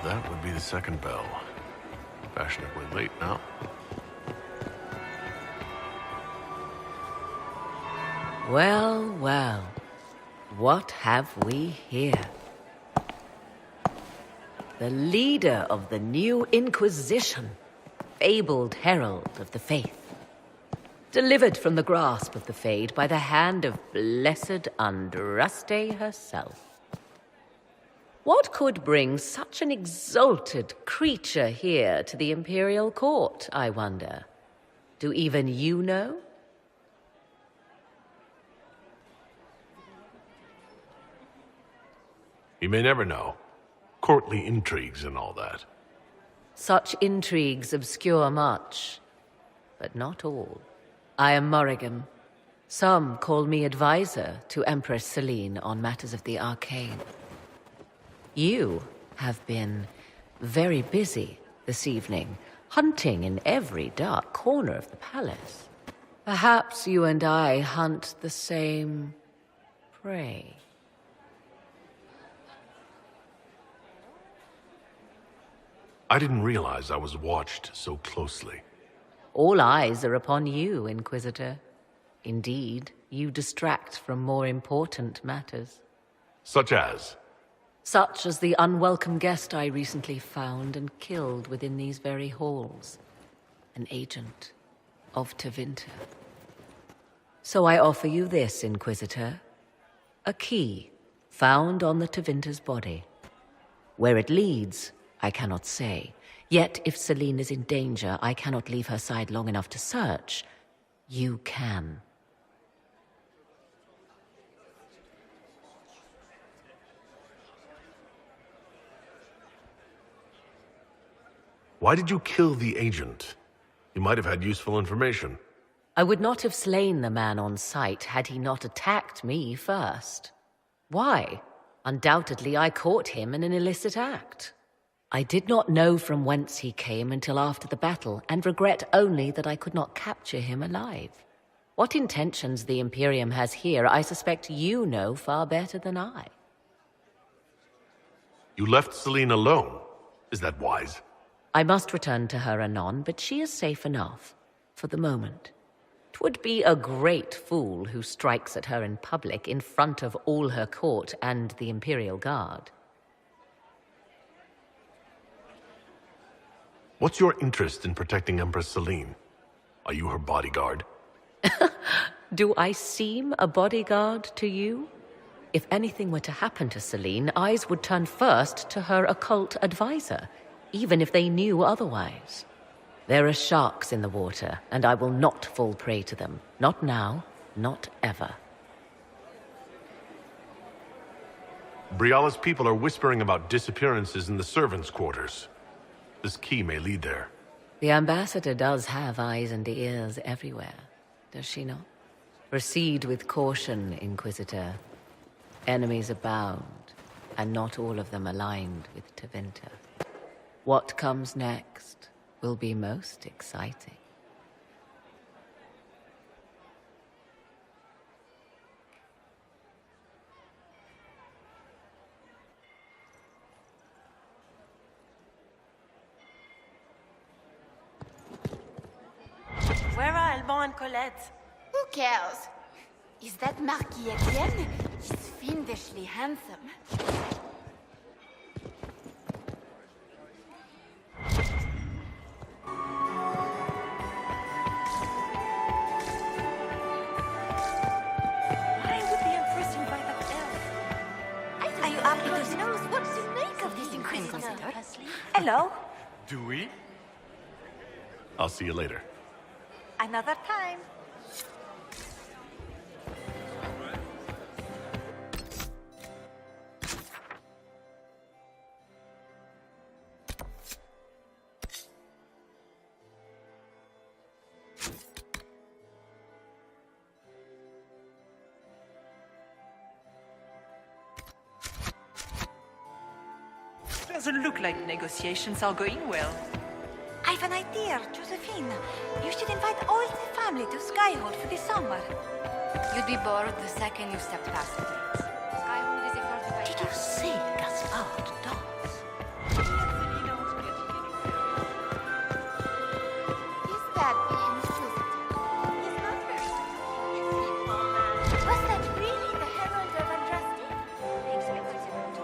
That would be the second bell. Fashionably late now. Well, well. What have we here? The leader of the new Inquisition, fabled herald of the faith. Delivered from the grasp of the Fade by the hand of blessed Andraste herself. What could bring such an exalted creature here to the Imperial Court, I wonder? Do even you know? You may never know. Courtly intrigues and all that. Such intrigues obscure much, but not all. I am Morrigan. Some call me advisor to Empress Celene on matters of the arcane. You have been very busy this evening, hunting in every dark corner of the palace. Perhaps you and I hunt the same prey. I didn't realize I was watched so closely. All eyes are upon you, Inquisitor. Indeed, you distract from more important matters. Such as? Such as the unwelcome guest I recently found and killed within these very halls. an agent of Tevinter. So I offer you this, Inquisitor. A key found on the Tevinter's body. Where it leads, I cannot say. Yet, if Celene is in danger, I cannot leave her side long enough to search. You can. Why did you kill the agent? You might have had useful information. I would not have slain the man on sight had he not attacked me first. Why? Undoubtedly, I caught him in an illicit act. I did not know from whence he came until after the battle, and regret only that I could not capture him alive. What intentions the Imperium has here, I suspect you know far better than I. You left Celene alone. Is that wise? I must return to her anon, but she is safe enough, for the moment. 'Twould be a great fool who strikes at her in public in front of all her court and the Imperial Guard. What's your interest in protecting Empress Celene? Are you her bodyguard? Do I seem a bodyguard to you? If anything were to happen to Celene, eyes would turn first to her occult advisor, even if they knew otherwise. There are sharks in the water, and I will not fall prey to them. Not now, not ever. Briala's people are whispering about disappearances in the servants' quarters. This key may lead there. The ambassador does have eyes and ears everywhere, does she not? Proceed with caution, Inquisitor. Enemies abound, and not all of them aligned with Tevinter. What comes next will be most exciting. Where are Alban and Colette? Who cares? Is that Marquis Etienne? He's fiendishly handsome. Why would the Empress invite that elf? Are you up to Who knows what to make of this Inquisitor? Hello? Do we? I'll see you later. Another time. Doesn't look like negotiations are going well. I've an idea, Josephine. You should invite all the family to Skyhold for the summer. You'd be bored the second you step past the gates. Skyhold is a fortified Did you see Gaspard dance? Is that the Inquisitor? He's not very tall, is he, poor man? Was that really the Herald of Drastic? I expected him to.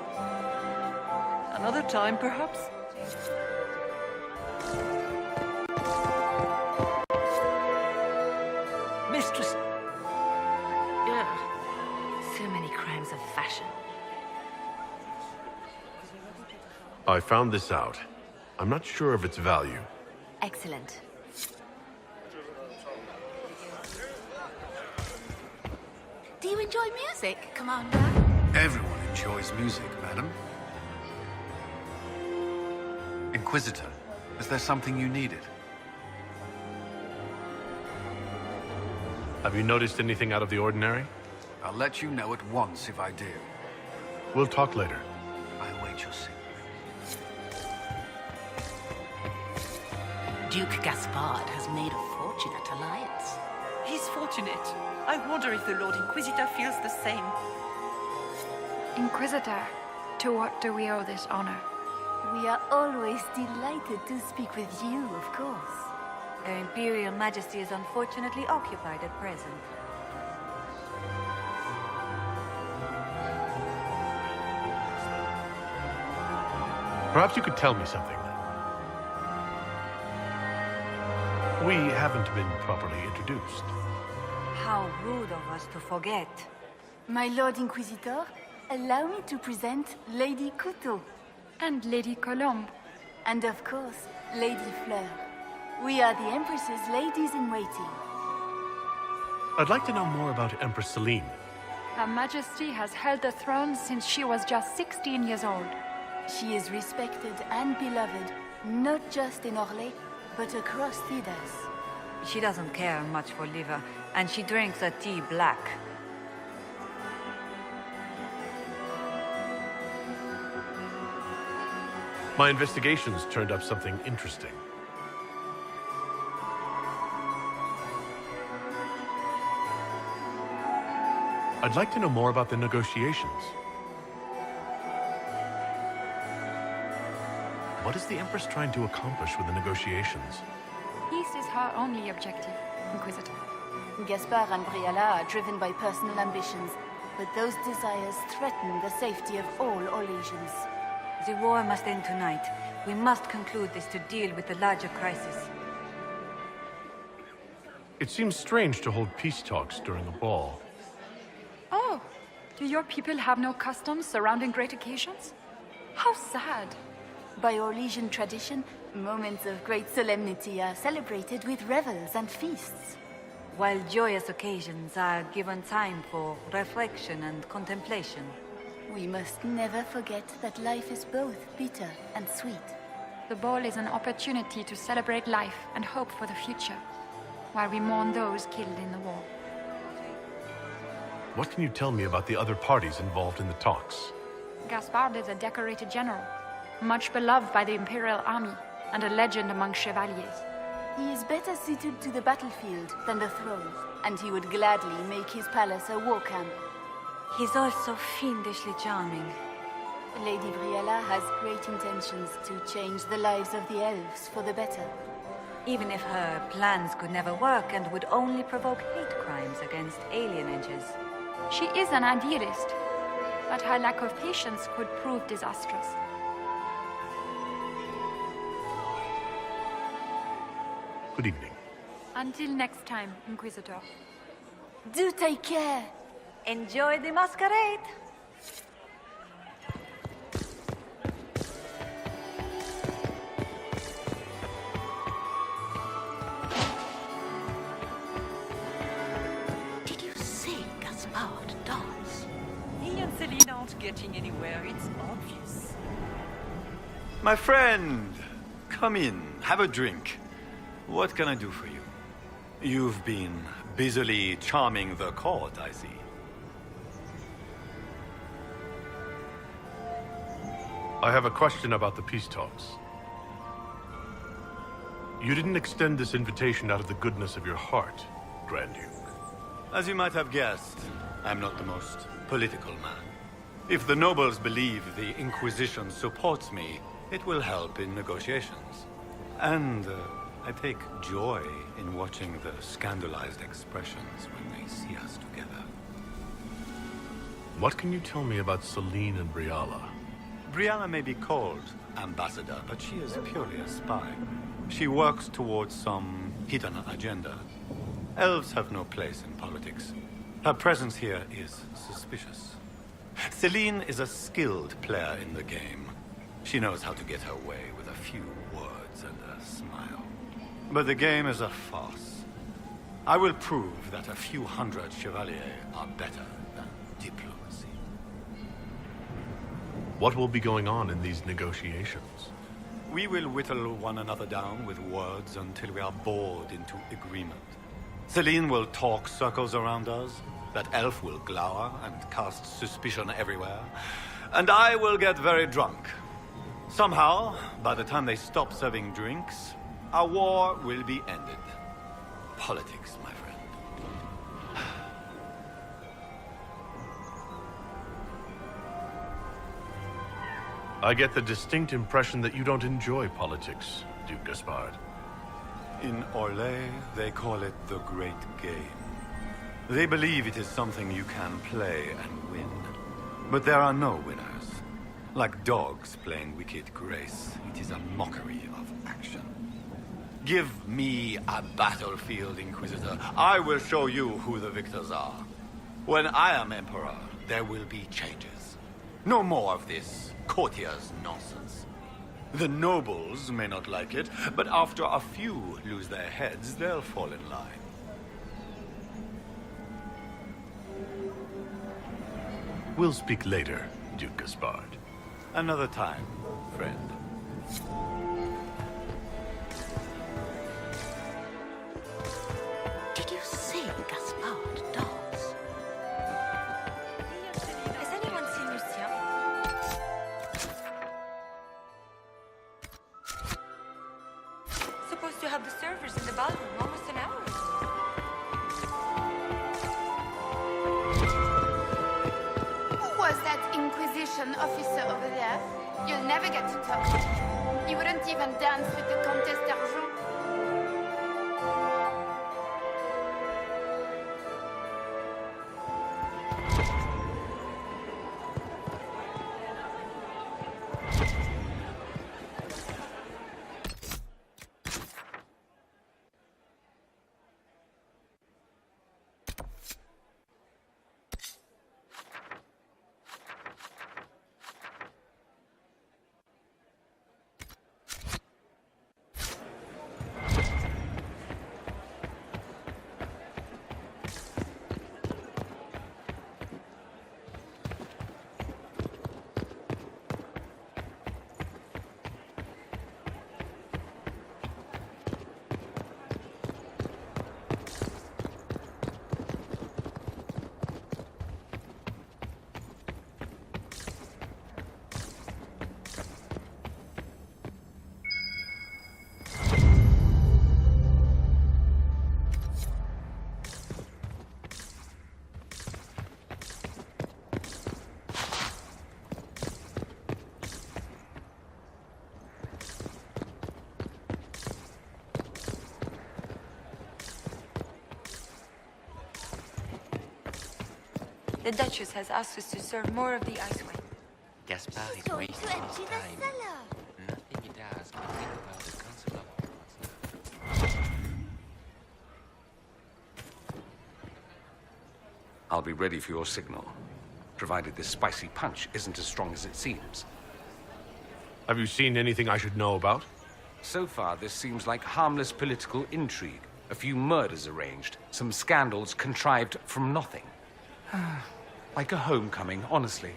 Another time, perhaps? Mistress... So many crimes of fashion. I found this out. I'm not sure of its value. Excellent. Do you enjoy music, Commander? Everyone enjoys music, madam. Inquisitor, is there something you needed? Have you noticed anything out of the ordinary? I'll let you know at once if I do. We'll talk later. I await your signal. Duke Gaspard has made a fortunate alliance. He's fortunate. I wonder if the Lord Inquisitor feels the same. Inquisitor, to what do we owe this honor? We are always delighted to speak with you, of course. Her Imperial Majesty is unfortunately occupied at present. Perhaps you could tell me something. We haven't been properly introduced. How rude of us to forget. My Lord Inquisitor, allow me to present Lady Couteau. And Lady Colombe. And of course, Lady Fleur. We are the Empress's ladies-in-waiting. I'd like to know more about Empress Celene. Her Majesty has held the throne since she was just 16 years old. She is respected and beloved, not just in Orlais, but across Thedas. She doesn't care much for liver, and she drinks her tea black. My investigations turned up something interesting. I'd like to know more about the negotiations. What is the Empress trying to accomplish with the negotiations? Peace is her only objective, Inquisitor. Gaspard and Briala are driven by personal ambitions, but those desires threaten the safety of all Orlesians. The war must end tonight. We must conclude this to deal with the larger crisis. It seems strange to hold peace talks during a ball. Oh, do your people have no customs surrounding great occasions? How sad. By Orlesian tradition, moments of great solemnity are celebrated with revels and feasts. While joyous occasions are given time for reflection and contemplation. We must never forget that life is both bitter and sweet. The ball is an opportunity to celebrate life and hope for the future, while we mourn those killed in the war. What can you tell me about the other parties involved in the talks? Gaspard is a decorated general, much beloved by the Imperial Army, and a legend among chevaliers. He is better suited to the battlefield than the throne, and he would gladly make his palace a war camp. He's also fiendishly charming. Lady Briala has great intentions to change the lives of the elves for the better. Even if her plans could never work and would only provoke hate crimes against alienages. She is an idealist, but her lack of patience could prove disastrous. Good evening. Until next time, Inquisitor. Do take care! Enjoy the masquerade! Did you see Gaspard dance? He and Celene aren't getting anywhere, it's obvious. My friend, come in, have a drink. What can I do for you? You've been busily charming the court, I see. I have a question about the peace talks. You didn't extend this invitation out of the goodness of your heart, Grand Duke. As you might have guessed, I'm not the most political man. If the nobles believe the Inquisition supports me, it will help in negotiations. And I take joy in watching the scandalized expressions when they see us together. What can you tell me about Celene and Briala? Brianna may be called ambassador, but she is purely a spy. She works towards some hidden agenda. Elves have no place in politics. Her presence here is suspicious. Celene is a skilled player in the game. She knows how to get her way with a few words and a smile. But the game is a farce. I will prove that a few hundred chevaliers are better than diplomacy. What will be going on in these negotiations? We will whittle one another down with words until we are bored into agreement. Celene will talk circles around us, that elf will glower and cast suspicion everywhere, and I will get very drunk. Somehow, by the time they stop serving drinks, our war will be ended. Politics, my friend. I get the distinct impression that you don't enjoy politics, Duke Gaspard. In Orlais, they call it the Great Game. They believe it is something you can play and win. But there are no winners. Like dogs playing wicked grace, it is a mockery of action. Give me a battlefield, Inquisitor. I will show you who the victors are. When I am Emperor, there will be changes. No more of this courtier's nonsense. The nobles may not like it, but after a few lose their heads, they'll fall in line. We'll speak later, Duke Gaspard. Another time, friend. Did you see Gaspard dance? Has anyone seen Lucien? Supposed to have the servers in the ballroom almost an hour ago. Who was that Inquisition officer over there? You'll never get to talk to him. He wouldn't even dance with the Comtesse d'Argent. The Duchess has asked us to serve more of the ice wine. Gaspard is wasting his time. Nothing he does can bring about the Council of Elves now. I'll be ready for your signal, provided this spicy punch isn't as strong as it seems. Have you seen anything I should know about? So far, this seems like harmless political intrigue. A few murders arranged, some scandals contrived from nothing. Like a homecoming, honestly.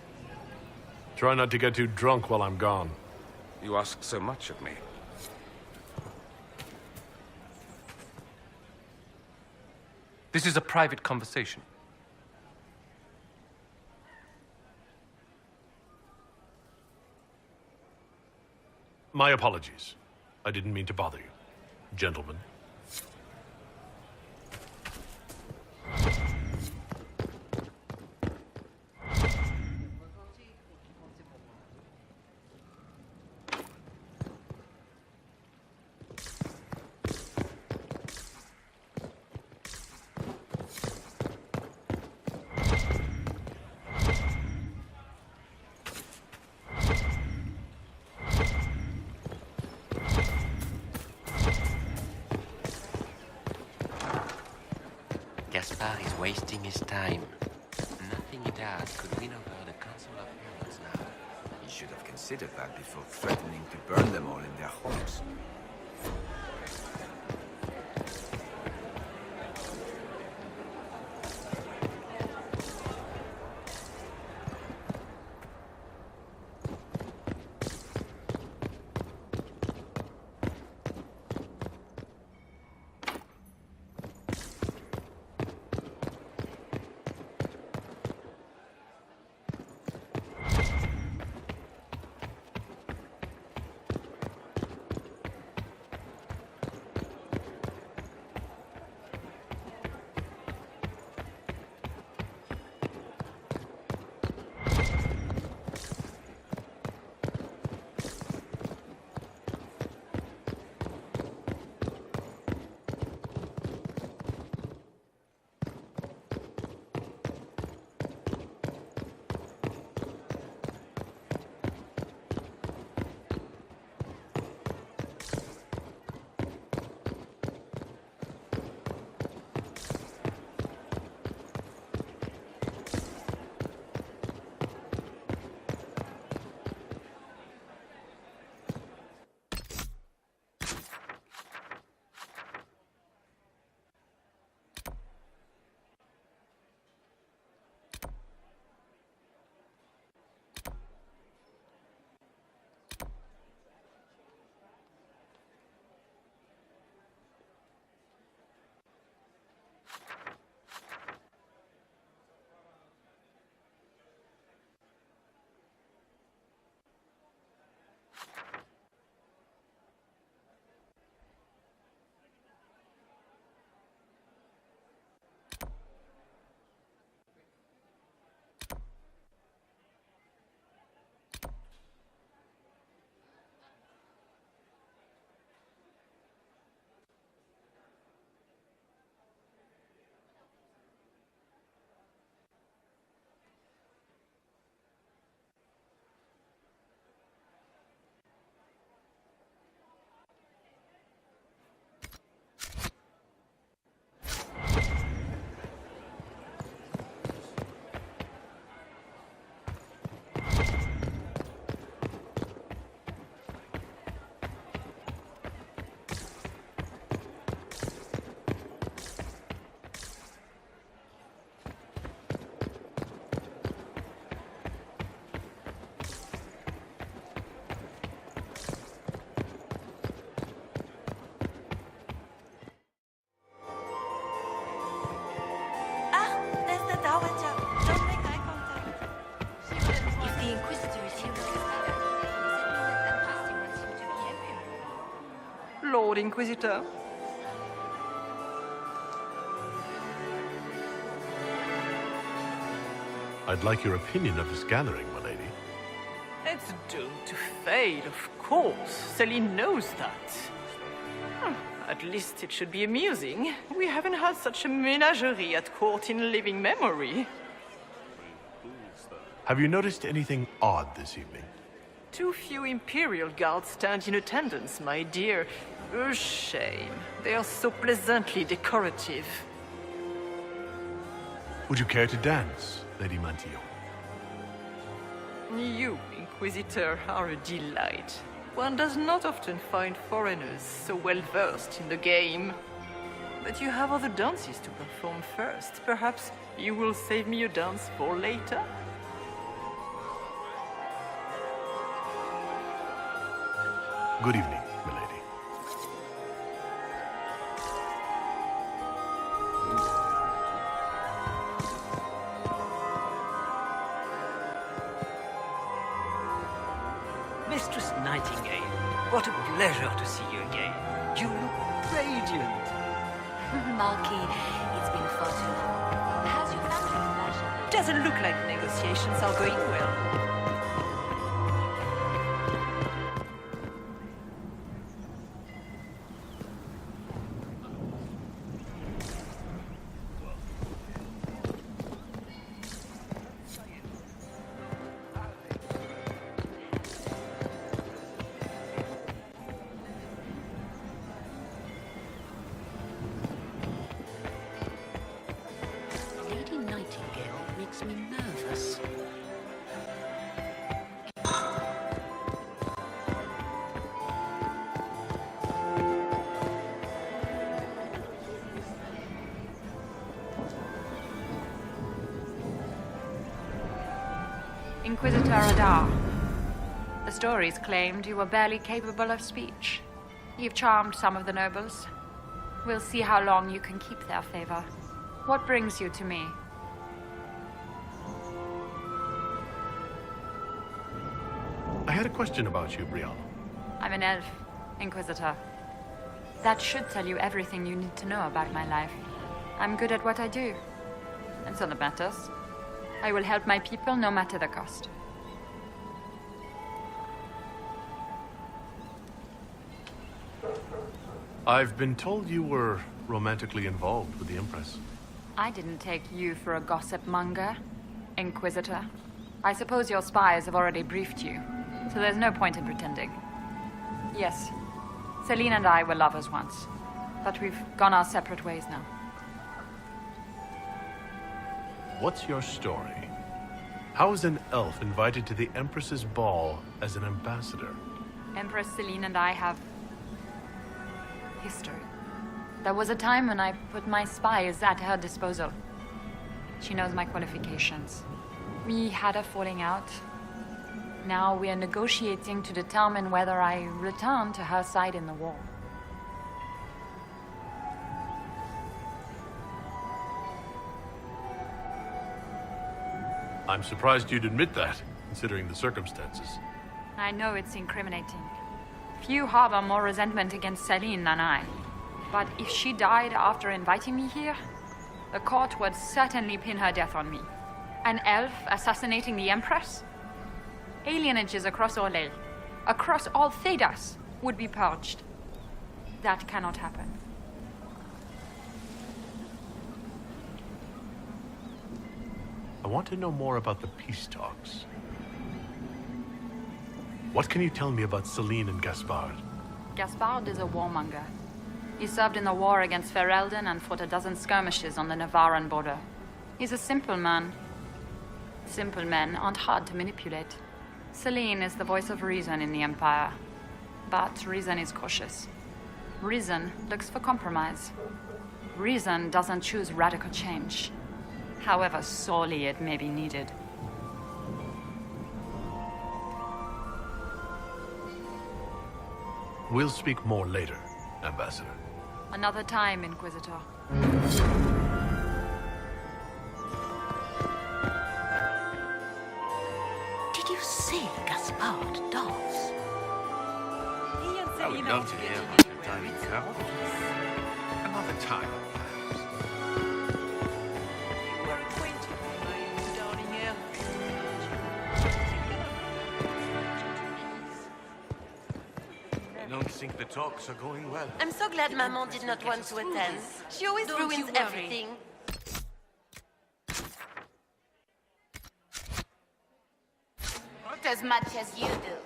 Try not to get too drunk while I'm gone. You ask so much of me. This is a private conversation. My apologies. I didn't mean to bother you. Gentlemen. Gaspard is wasting his time. Nothing he does could win over the Council of Elves now. He should have considered that before threatening to burn them all in their homes. Lord Inquisitor. I'd like your opinion of this gathering, my lady. It's doomed to fail, of course. Celene knows that. At least it should be amusing. We haven't had such a menagerie at court in living memory. Have you noticed anything odd this evening? Too few Imperial guards stand in attendance, my dear. A shame. They are so pleasantly decorative. Would you care to dance, Lady Mantillo? You, Inquisitor, are a delight. One does not often find foreigners so well versed in the game. But you have other dances to perform first. Perhaps you will save me a dance for later? Good evening, milady. Mistress Nightingale, what a pleasure to see you again. You look radiant. Marquis, it's been far too long. How's your family? Doesn't look like negotiations are going well. Inquisitor Adar. The stories claimed you were barely capable of speech. You've charmed some of the nobles. We'll see how long you can keep their favor. What brings you to me? I had a question about you, Brianna. I'm an elf, Inquisitor. That should tell you everything you need to know about my life. I'm good at what I do. That's all that matters. I will help my people no matter the cost. I've been told you were romantically involved with the Empress. I didn't take you for a gossip monger, Inquisitor. I suppose your spies have already briefed you, so there's no point in pretending. Yes, Celene and I were lovers once, but we've gone our separate ways now. What's your story? How is an elf invited to the Empress's ball as an ambassador? Empress Celene and I have history. There was a time when I put my spies at her disposal. She knows my qualifications. We had a falling out. Now we are negotiating to determine whether I return to her side in the war. I'm surprised you'd admit that, considering the circumstances. I know it's incriminating. Few harbor more resentment against Celene than I. But if she died after inviting me here, the court would certainly pin her death on me. An elf assassinating the Empress? Alienages across Orlais, across all Thedas, would be purged. That cannot happen. I want to know more about the peace talks. What can you tell me about Celene and Gaspard? Gaspard is a warmonger. He served in the war against Ferelden and fought a dozen skirmishes on the Navarran border. He's a simple man. Simple men aren't hard to manipulate. Celene is the voice of reason in the Empire. But reason is cautious. Reason looks for compromise. Reason doesn't choose radical change, however sorely it may be needed. We'll speak more later, Ambassador. Another time, Inquisitor. Did you see Gaspard dance? He and I would Celene love are to hear getting about anywhere. time in Kaaras? Another time, perhaps. You were acquainted with my darling elf. I don't think the talks are going well. I'm so glad Maman did not want to attend. She always Don't you ruins worry. everything. Not as much as you do.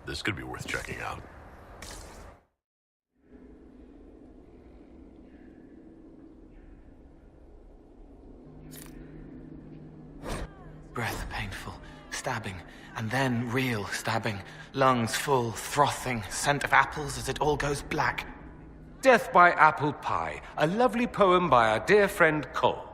This could be worth checking out. Breath painful, stabbing, and then real stabbing. Lungs full, frothing, scent of apples as it all goes black. Death by Apple Pie, a lovely poem by our dear friend Cole.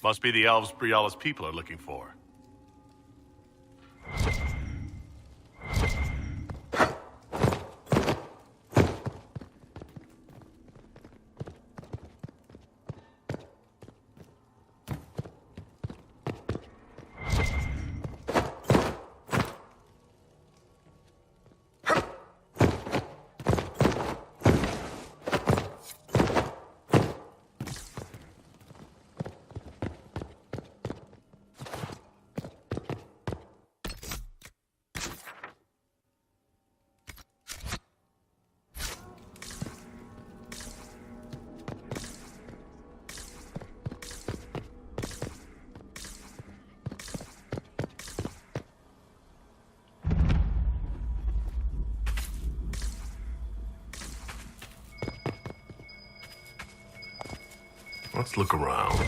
Must be the elves Briala's people are looking for. Let's look around.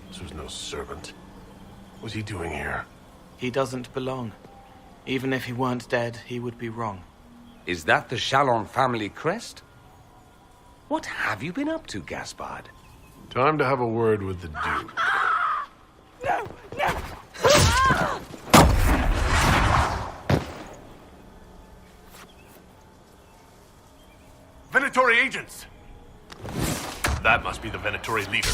This was no servant. What was he doing here? He doesn't belong. Even if he weren't dead, he would be wrong. Is that the Chalon family crest? What have you been up to, Gaspard? Time to have a word with the Duke. No! No! Venatori agents! That must be the Venatori leader.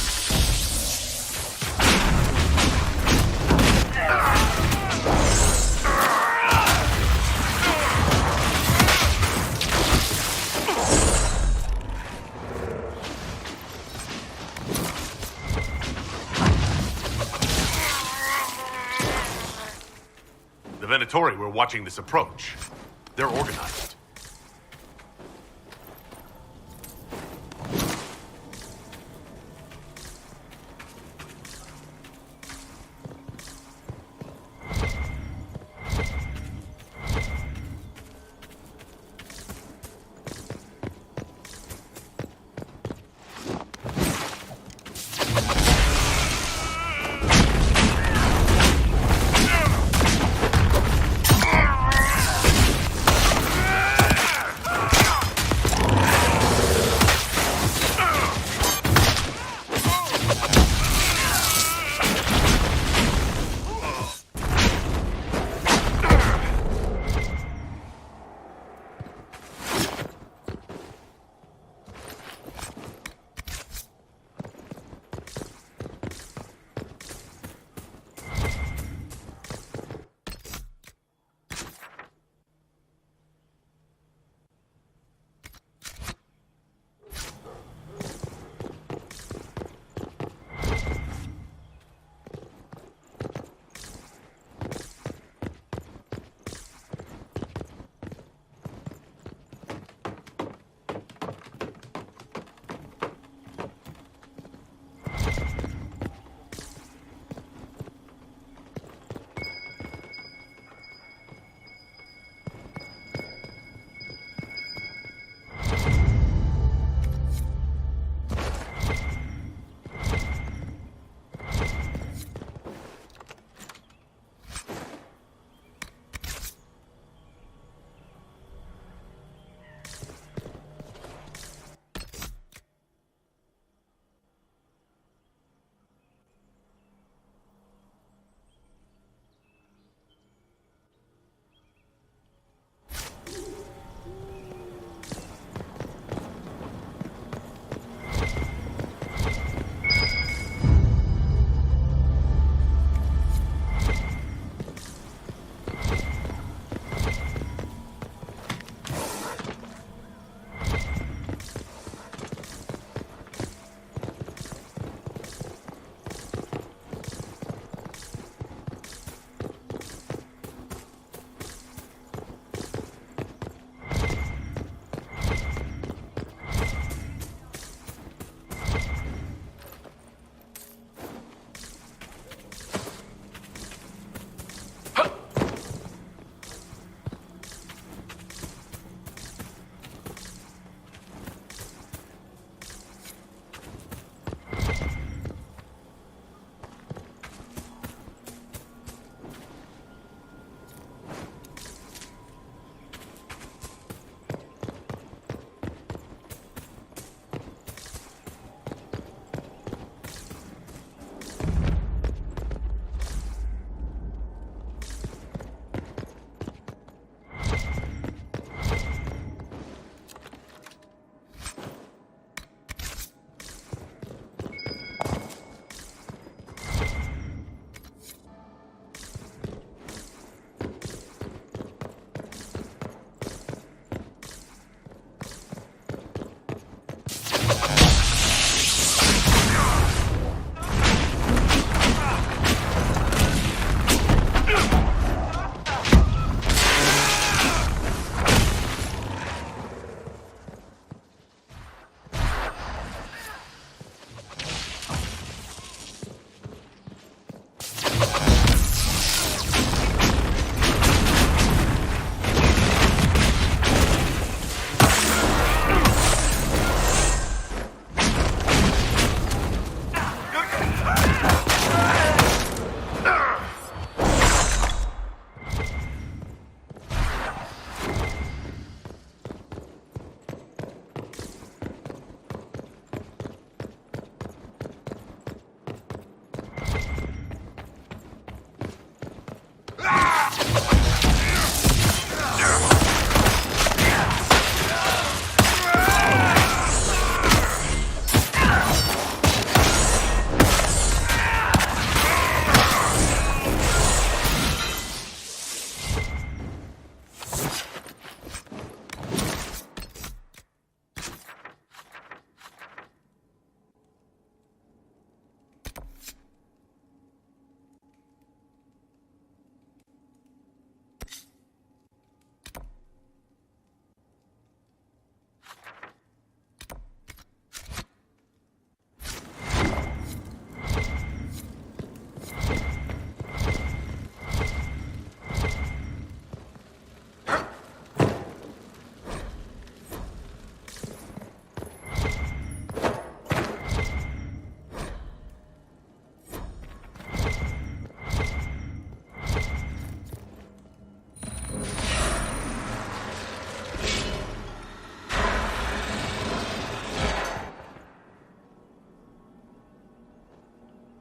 The Venatori were watching this approach. They're organized.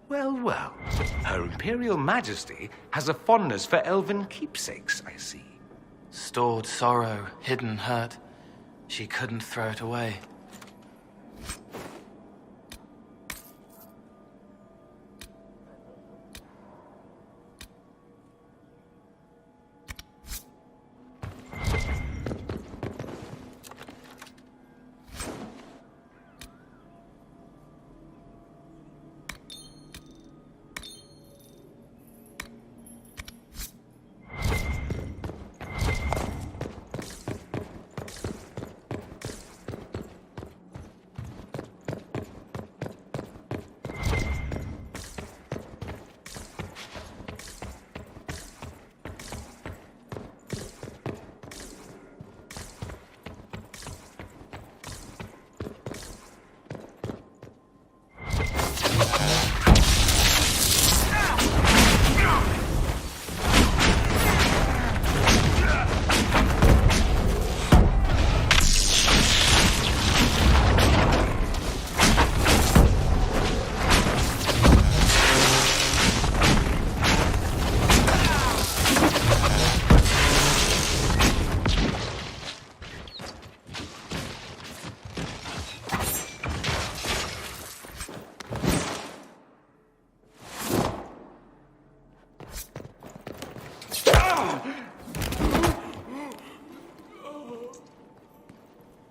Well, well. Her Imperial Majesty has a fondness for elven keepsakes, I see. Stored sorrow, hidden hurt. She couldn't throw it away.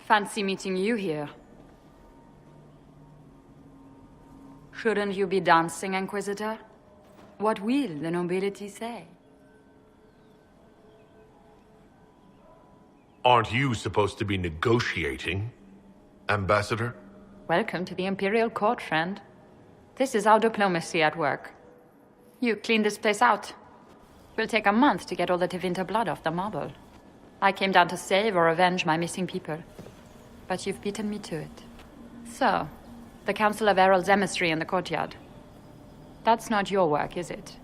Fancy meeting you here. Shouldn't you be dancing, Inquisitor? What will the nobility say? Aren't you supposed to be negotiating, Ambassador? Welcome to the Imperial Court, friend. This is our diplomacy at work. You clean this place out. Will take a month to get all the Tevinter blood off the marble. I came down to save or avenge my missing people. But you've beaten me to it. So, the Council of Herald's emissary in the courtyard. That's not your work, is it?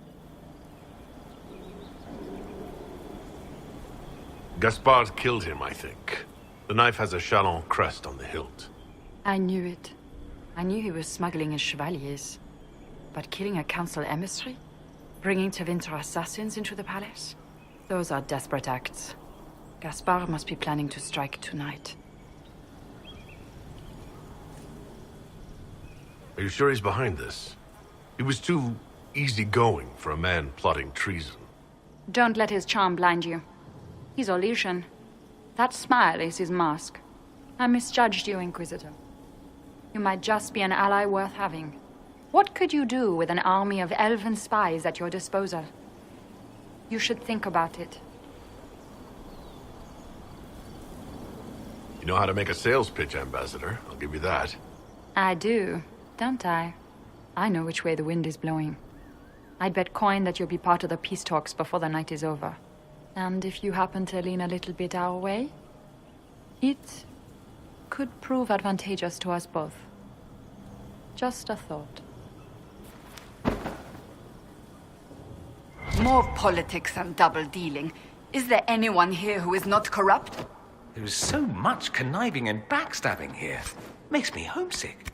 Gaspard killed him, I think. The knife has a Chalon crest on the hilt. I knew it. I knew he was smuggling his chevaliers. But killing a council emissary? Bringing Tevinter assassins into the palace? Those are desperate acts. Gaspard must be planning to strike tonight. Are you sure he's behind this? He was too easygoing for a man plotting treason. Don't let his charm blind you. He's Orlesian. That smile is his mask. I misjudged you, Inquisitor. You might just be an ally worth having. What could you do with an army of elven spies at your disposal? You should think about it. You know how to make a sales pitch, Ambassador. I'll give you that. I do, don't I? I know which way the wind is blowing. I'd bet coin that you'll be part of the peace talks before the night is over. And if you happen to lean a little bit our way, it could prove advantageous to us both. Just a thought. More politics and double-dealing. Is there anyone here who is not corrupt? There is so much conniving and backstabbing here. Makes me homesick.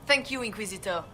Thank you, Inquisitor.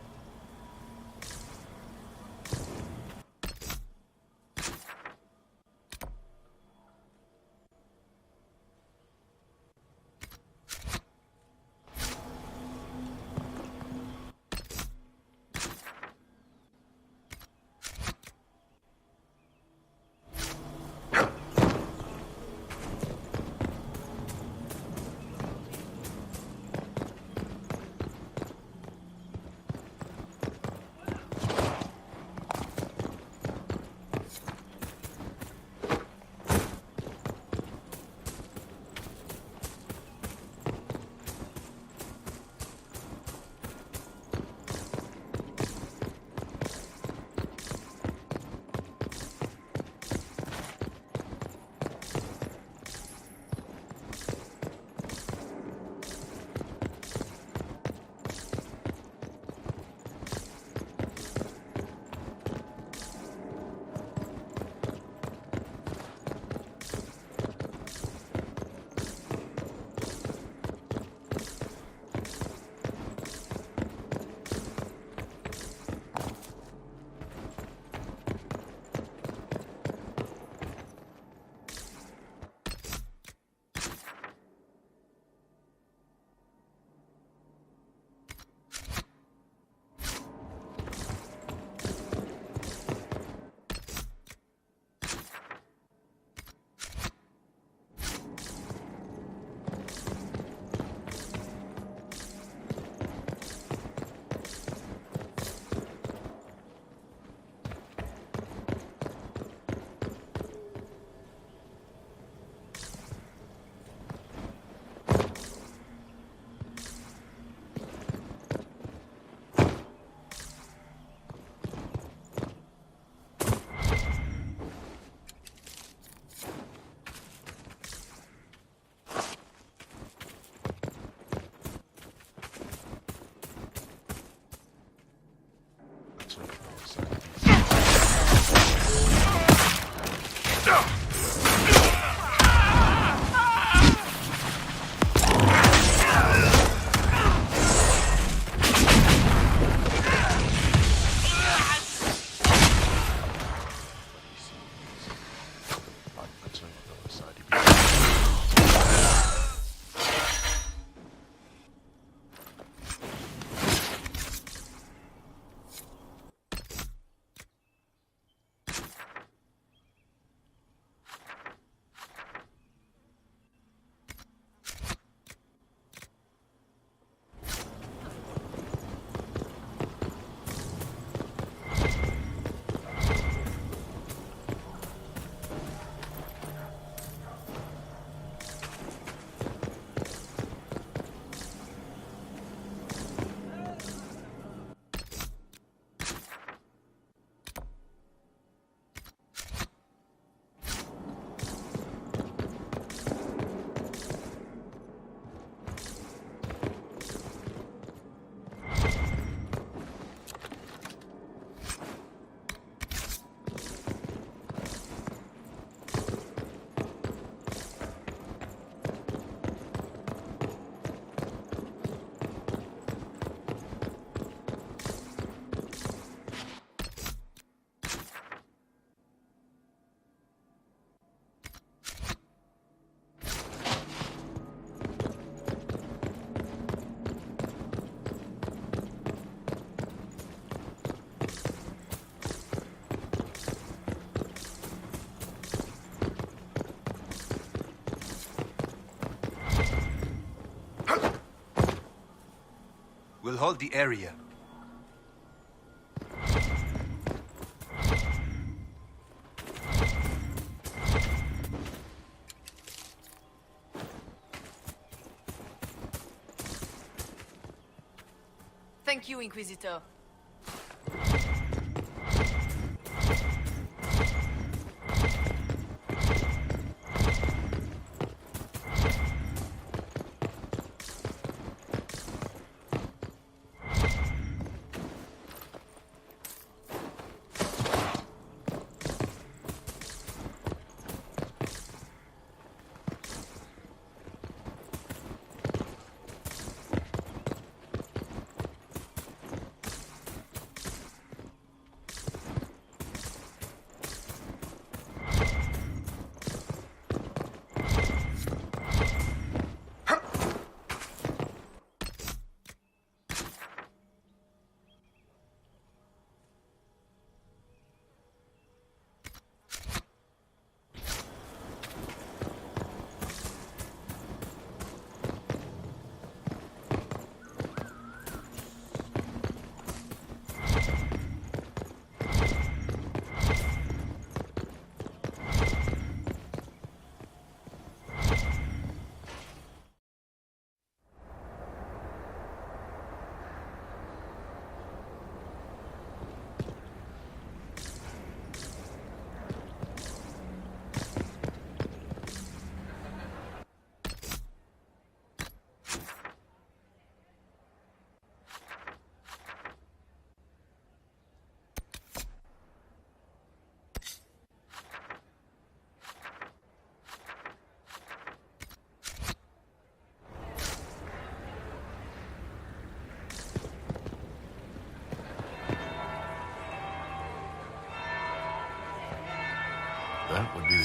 We'll hold the area. Thank you, Inquisitor.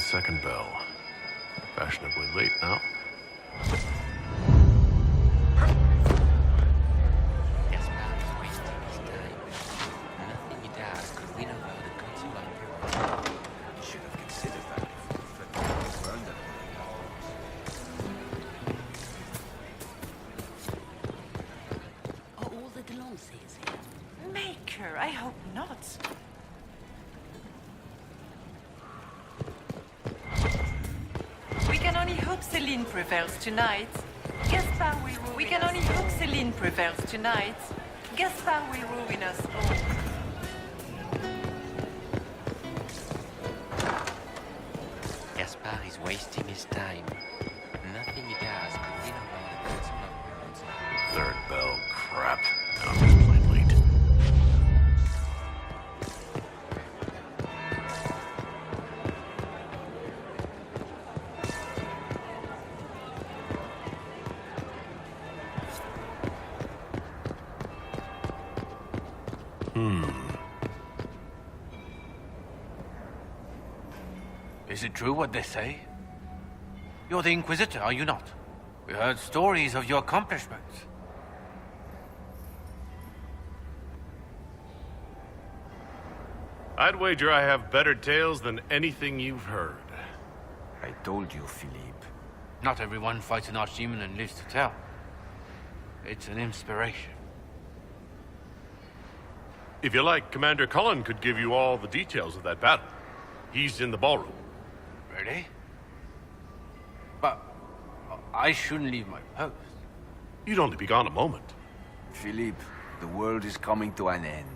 second bell. Fashionably late now. Maker, I hope not. We can only hope Celene prevails tonight. Gaspard will ruin us. We can only hope Celene prevails tonight. Gaspard will ruin us all. Gaspard is wasting his time. Nothing he does could win over the Council of Heralds. Third bell, crap. Now I'm playing late. Is it true what they say? You're the Inquisitor, are you not? We heard stories of your accomplishments. I'd wager I have better tales than anything you've heard. I told you, Philippe. Not everyone fights an archdemon and lives to tell. It's an inspiration. If you like, Commander Cullen could give you all the details of that battle. He's in the ballroom. Really? But I shouldn't leave my post. You'd only be gone a moment. Philippe, the world is coming to an end.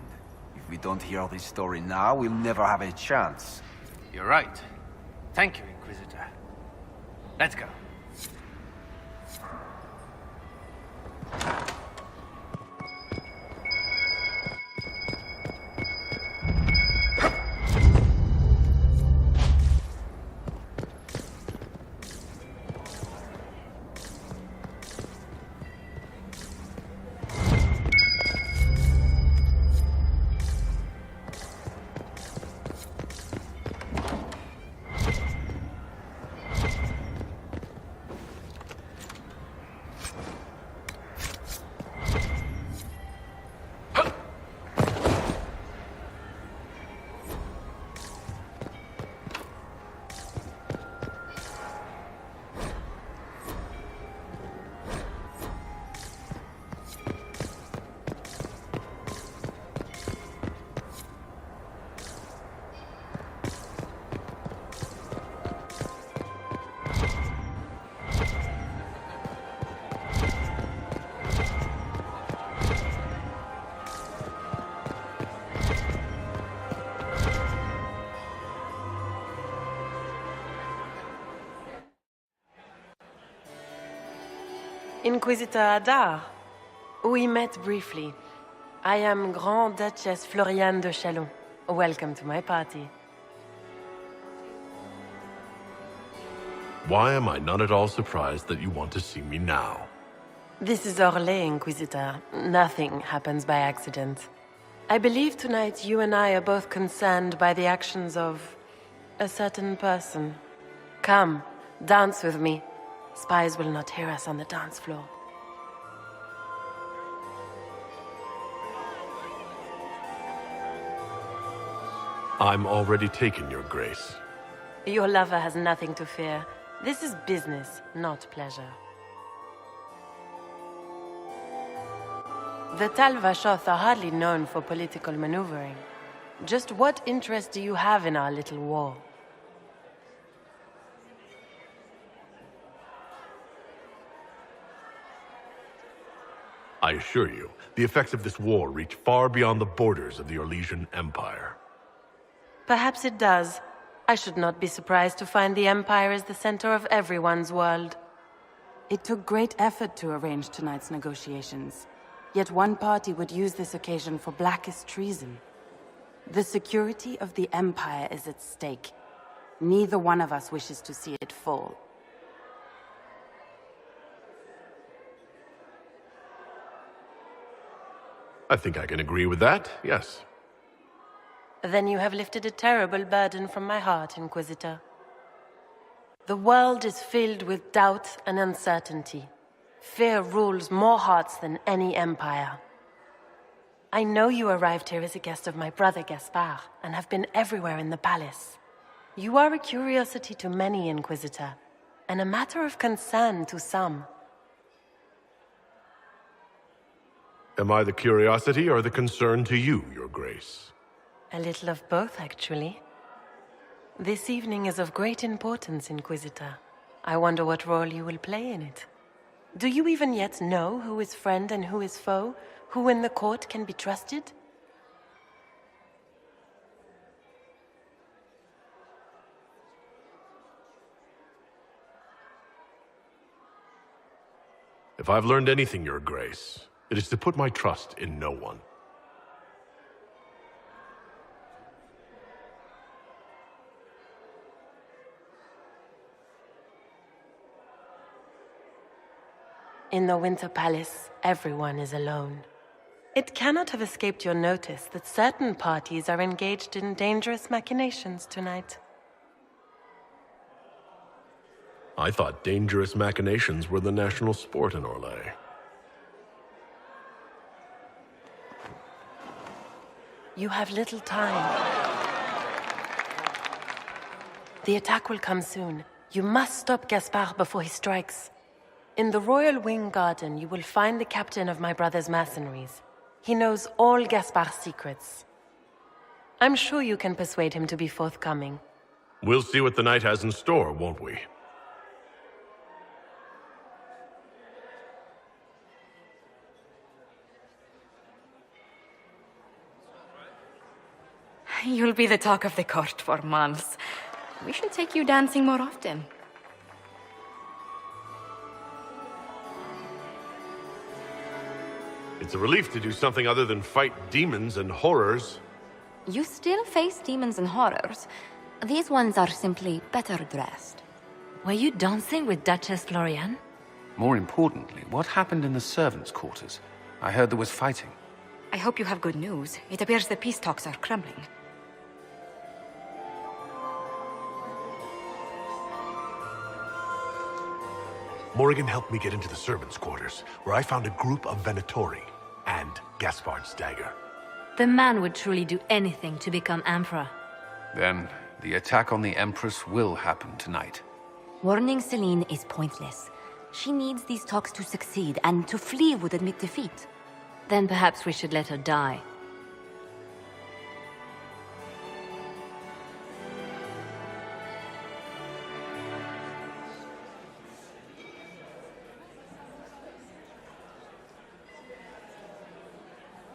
If we don't hear this story now, we'll never have a chance. You're right. Thank you, Inquisitor. Let's go. Inquisitor Adar. We met briefly. I am Grand Duchess Floriane de Chalon. Welcome to my party. Why am I not at all surprised that you want to see me now? This is Orlais, Inquisitor. Nothing happens by accident. I believe tonight you and I are both concerned by the actions of a certain person. Come, dance with me. Spies will not hear us on the dance floor. I'm already taken, Your Grace. Your lover has nothing to fear. This is business, not pleasure. The Tal Vashoth are hardly known for political maneuvering. Just what interest do you have in our little war? I assure you, the effects of this war reach far beyond the borders of the Orlesian Empire. Perhaps it does. I should not be surprised to find the Empire is the center of everyone's world. It took great effort to arrange tonight's negotiations. Yet one party would use this occasion for blackest treason. The security of the Empire is at stake. Neither one of us wishes to see it fall. I think I can agree with that, yes. Then you have lifted a terrible burden from my heart, Inquisitor. The world is filled with doubt and uncertainty. Fear rules more hearts than any empire. I know you arrived here as a guest of my brother Gaspard, and have been everywhere in the palace. You are a curiosity to many, Inquisitor, and a matter of concern to some. Am I the curiosity or the concern to you, Your Grace? A little of both, actually. This evening is of great importance, Inquisitor. I wonder what role you will play in it. Do you even yet know who is friend and who is foe? Who in the court can be trusted? If I've learned anything, Your Grace, it is to put my trust in no one. In the Winter Palace, everyone is alone. It cannot have escaped your notice that certain parties are engaged in dangerous machinations tonight. I thought dangerous machinations were the national sport in Orlais. You have little time. The attack will come soon. You must stop Gaspard before he strikes. In the Royal Wing Garden, you will find the captain of my brother's mercenaries. He knows all Gaspard's secrets. I'm sure you can persuade him to be forthcoming. We'll see what the night has in store, won't we? You'll be the talk of the court for months. We should take you dancing more often. It's a relief to do something other than fight demons and horrors. You still face demons and horrors. These ones are simply better dressed. Were you dancing with Duchess Florian? More importantly, what happened in the servants' quarters? I heard there was fighting. I hope you have good news. It appears the peace talks are crumbling. Morrigan helped me get into the servants' quarters, where I found a group of Venatori and Gaspard's dagger. The man would truly do anything to become Emperor. Then, the attack on the Empress will happen tonight. Warning Celene is pointless. She needs these talks to succeed, and to flee would admit defeat. Then perhaps we should let her die.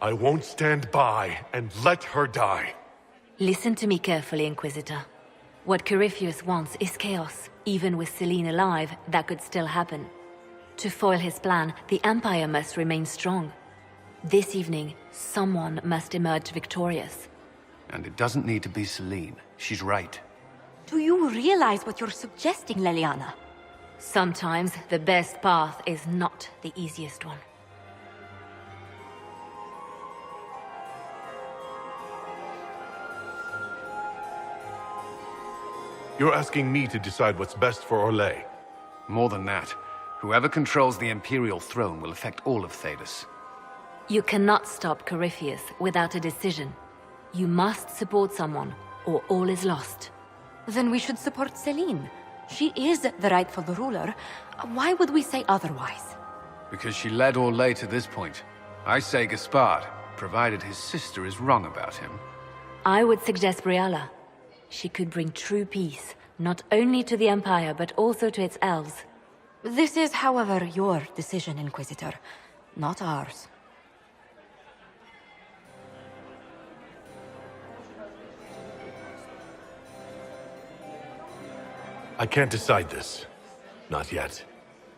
I won't stand by and let her die. Listen to me carefully, Inquisitor. What Corypheus wants is chaos. Even with Celene alive, that could still happen. To foil his plan, the Empire must remain strong. This evening, someone must emerge victorious. And it doesn't need to be Celene. She's right. Do you realize what you're suggesting, Leliana? Sometimes the best path is not the easiest one. You're asking me to decide what's best for Orlais. More than that, whoever controls the Imperial throne will affect all of Thedas. You cannot stop Corypheus without a decision. You must support someone, or all is lost. Then we should support Celene. She is the rightful ruler. Why would we say otherwise? Because she led Orlais to this point. I say Gaspard, provided his sister is wrong about him. I would suggest Brialla. She could bring true peace, not only to the Empire, but also to its elves. This is, however, your decision, Inquisitor, not ours. I can't decide this. Not yet.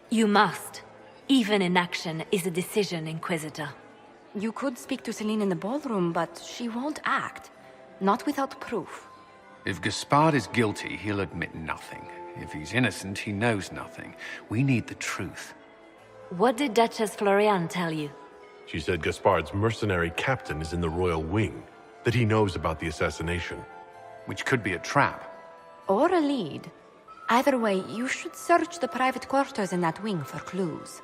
You must. Even inaction is a decision, Inquisitor. You could speak to Celene in the ballroom, but she won't act. Not without proof. If Gaspard is guilty, he'll admit nothing. If he's innocent, he knows nothing. We need the truth. What did Duchess Florian tell you? She said Gaspard's mercenary captain is in the Royal Wing, that he knows about the assassination. Which could be a trap. Or a lead. Either way, you should search the private quarters in that wing for clues.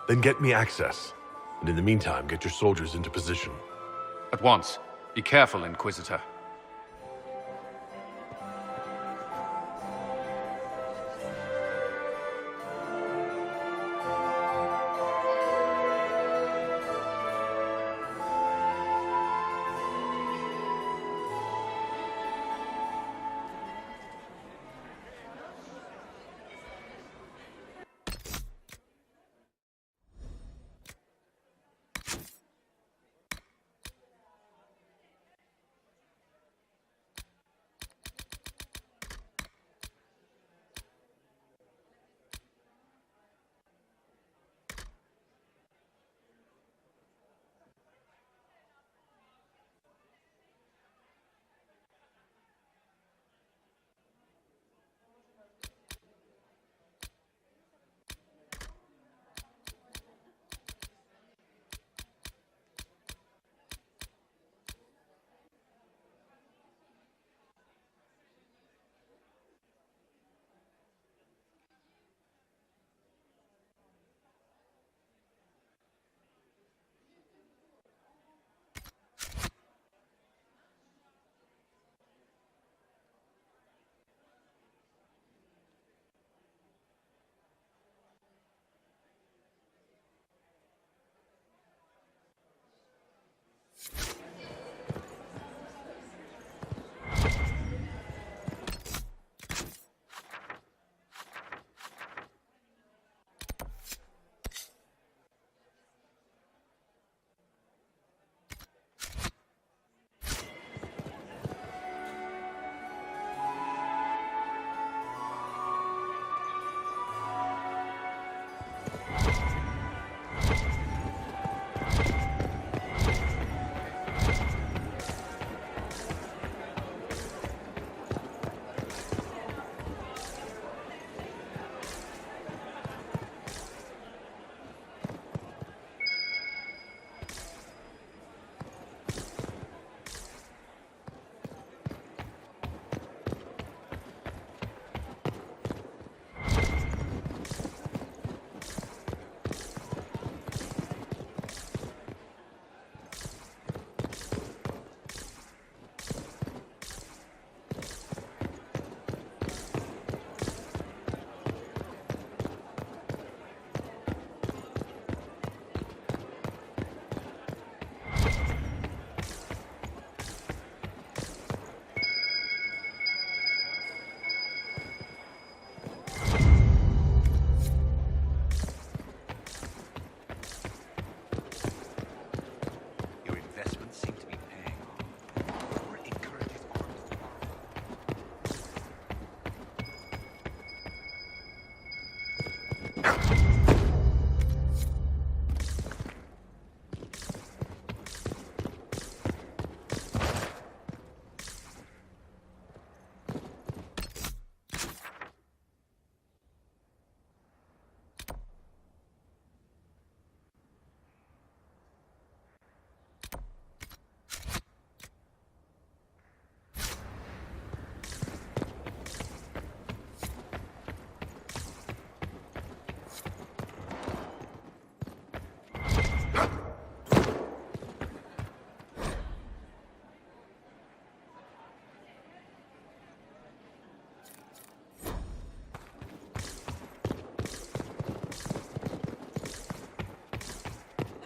Then get me access. And in the meantime, get your soldiers into position. At once. Be careful, Inquisitor.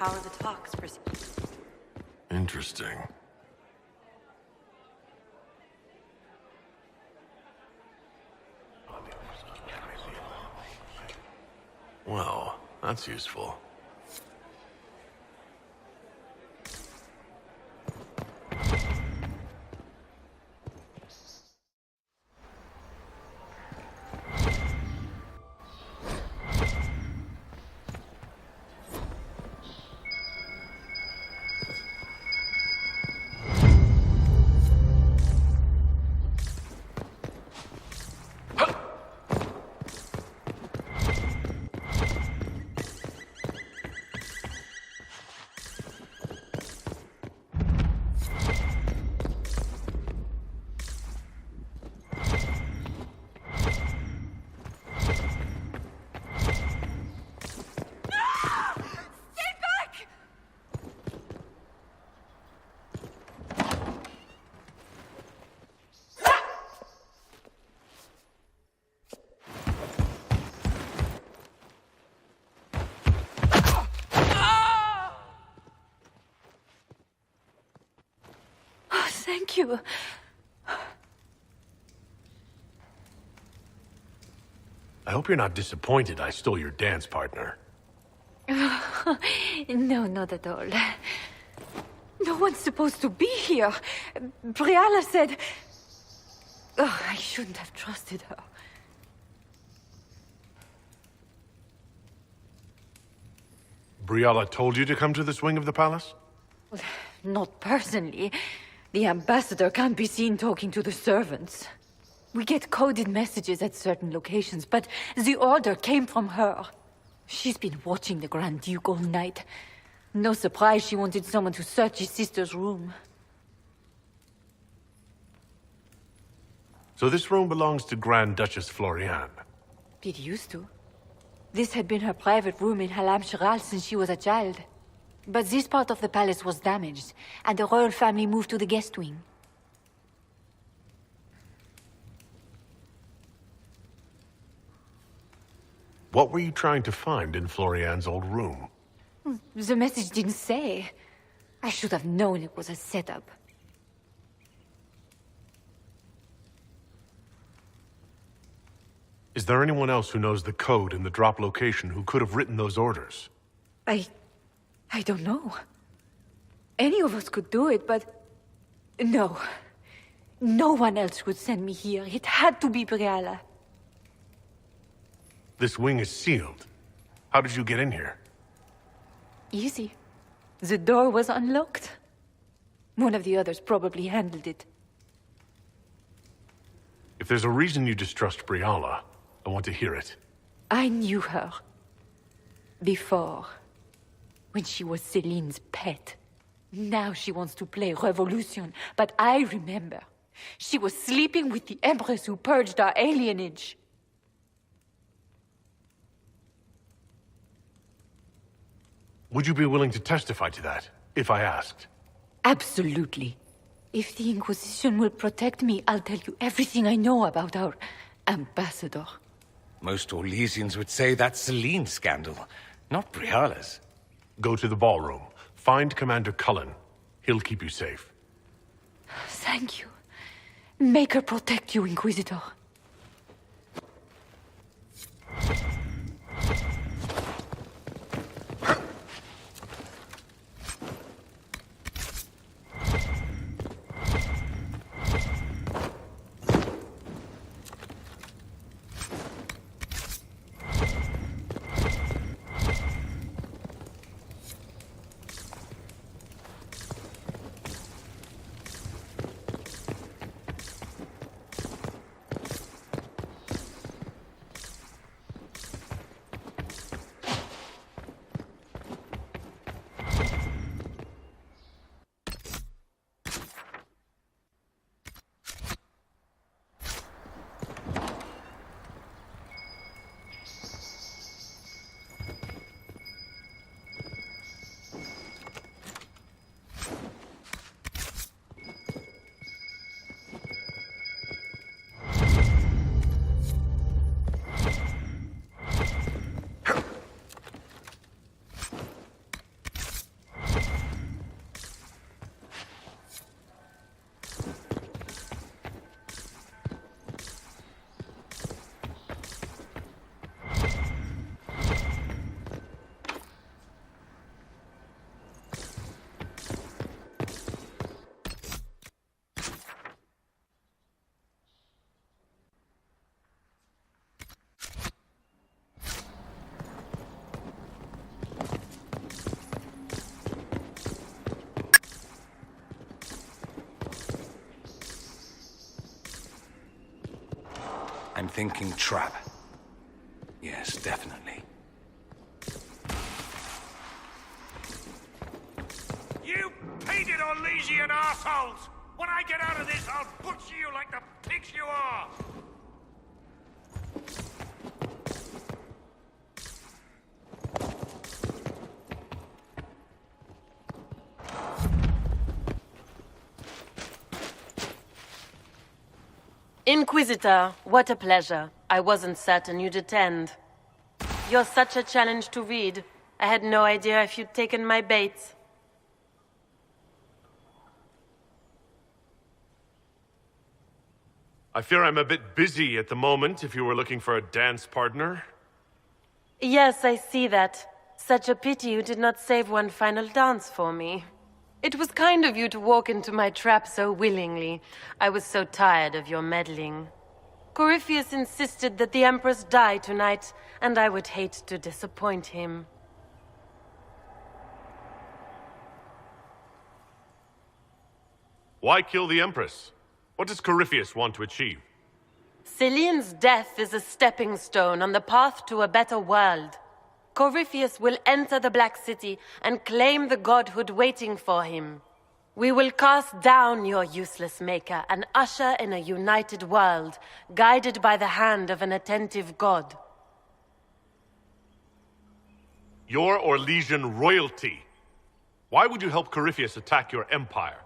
How are the talks proceeding? Interesting. Well, that's useful. Thank you. I hope you're not disappointed I stole your dance partner. No, not at all. No one's supposed to be here. Briala said... Oh, I shouldn't have trusted her. Briala told you to come to this wing of the palace? Well, not personally. The ambassador can't be seen talking to the servants. We get coded messages at certain locations, but the order came from her. She's been watching the Grand Duke all night. No surprise she wanted someone to search his sister's room. So this room belongs to Grand Duchess Floriane? It used to. This had been her private room in Halam Shiral since she was a child. But this part of the palace was damaged, and the royal family moved to the guest wing. What were you trying to find in Floriane's old room? The message didn't say. I should have known it was a setup. Is there anyone else who knows the code and the drop location who could have written those orders? I don't know. Any of us could do it, but... No. No one else would send me here. It had to be Briala. This wing is sealed. How did you get in here? Easy. The door was unlocked. One of the others probably handled it. If there's a reason you distrust Briala, I want to hear it. I knew her. Before. When she was Celine's pet. Now she wants to play revolution, but I remember. She was sleeping with the Empress who purged our alienage. Would you be willing to testify to that, if I asked? Absolutely. If the Inquisition will protect me, I'll tell you everything I know about our ambassador. Most Orlesians would say that's Celine's scandal, not Briala's. Go to the ballroom. Find Commander Cullen. He'll keep you safe. Thank you. Make her protect you, Inquisitor. I'm thinking trap. Yes, definitely. You painted Orlesian assholes! When I get out of this, I'll butcher you like the pigs you are! Inquisitor, what a pleasure. I wasn't certain you'd attend. You're such a challenge to read. I had no idea if you'd taken my bait. I fear I'm a bit busy at the moment if you were looking for a dance partner. Yes, I see that. Such a pity you did not save one final dance for me. It was kind of you to walk into my trap so willingly. I was so tired of your meddling. Corypheus insisted that the Empress die tonight, and I would hate to disappoint him. Why kill the Empress? What does Corypheus want to achieve? Celene's death is a stepping stone on the path to a better world. Corypheus will enter the Black City and claim the godhood waiting for him. We will cast down your useless maker and usher in a united world, guided by the hand of an attentive god. Your Orlesian royalty. Why would you help Corypheus attack your empire?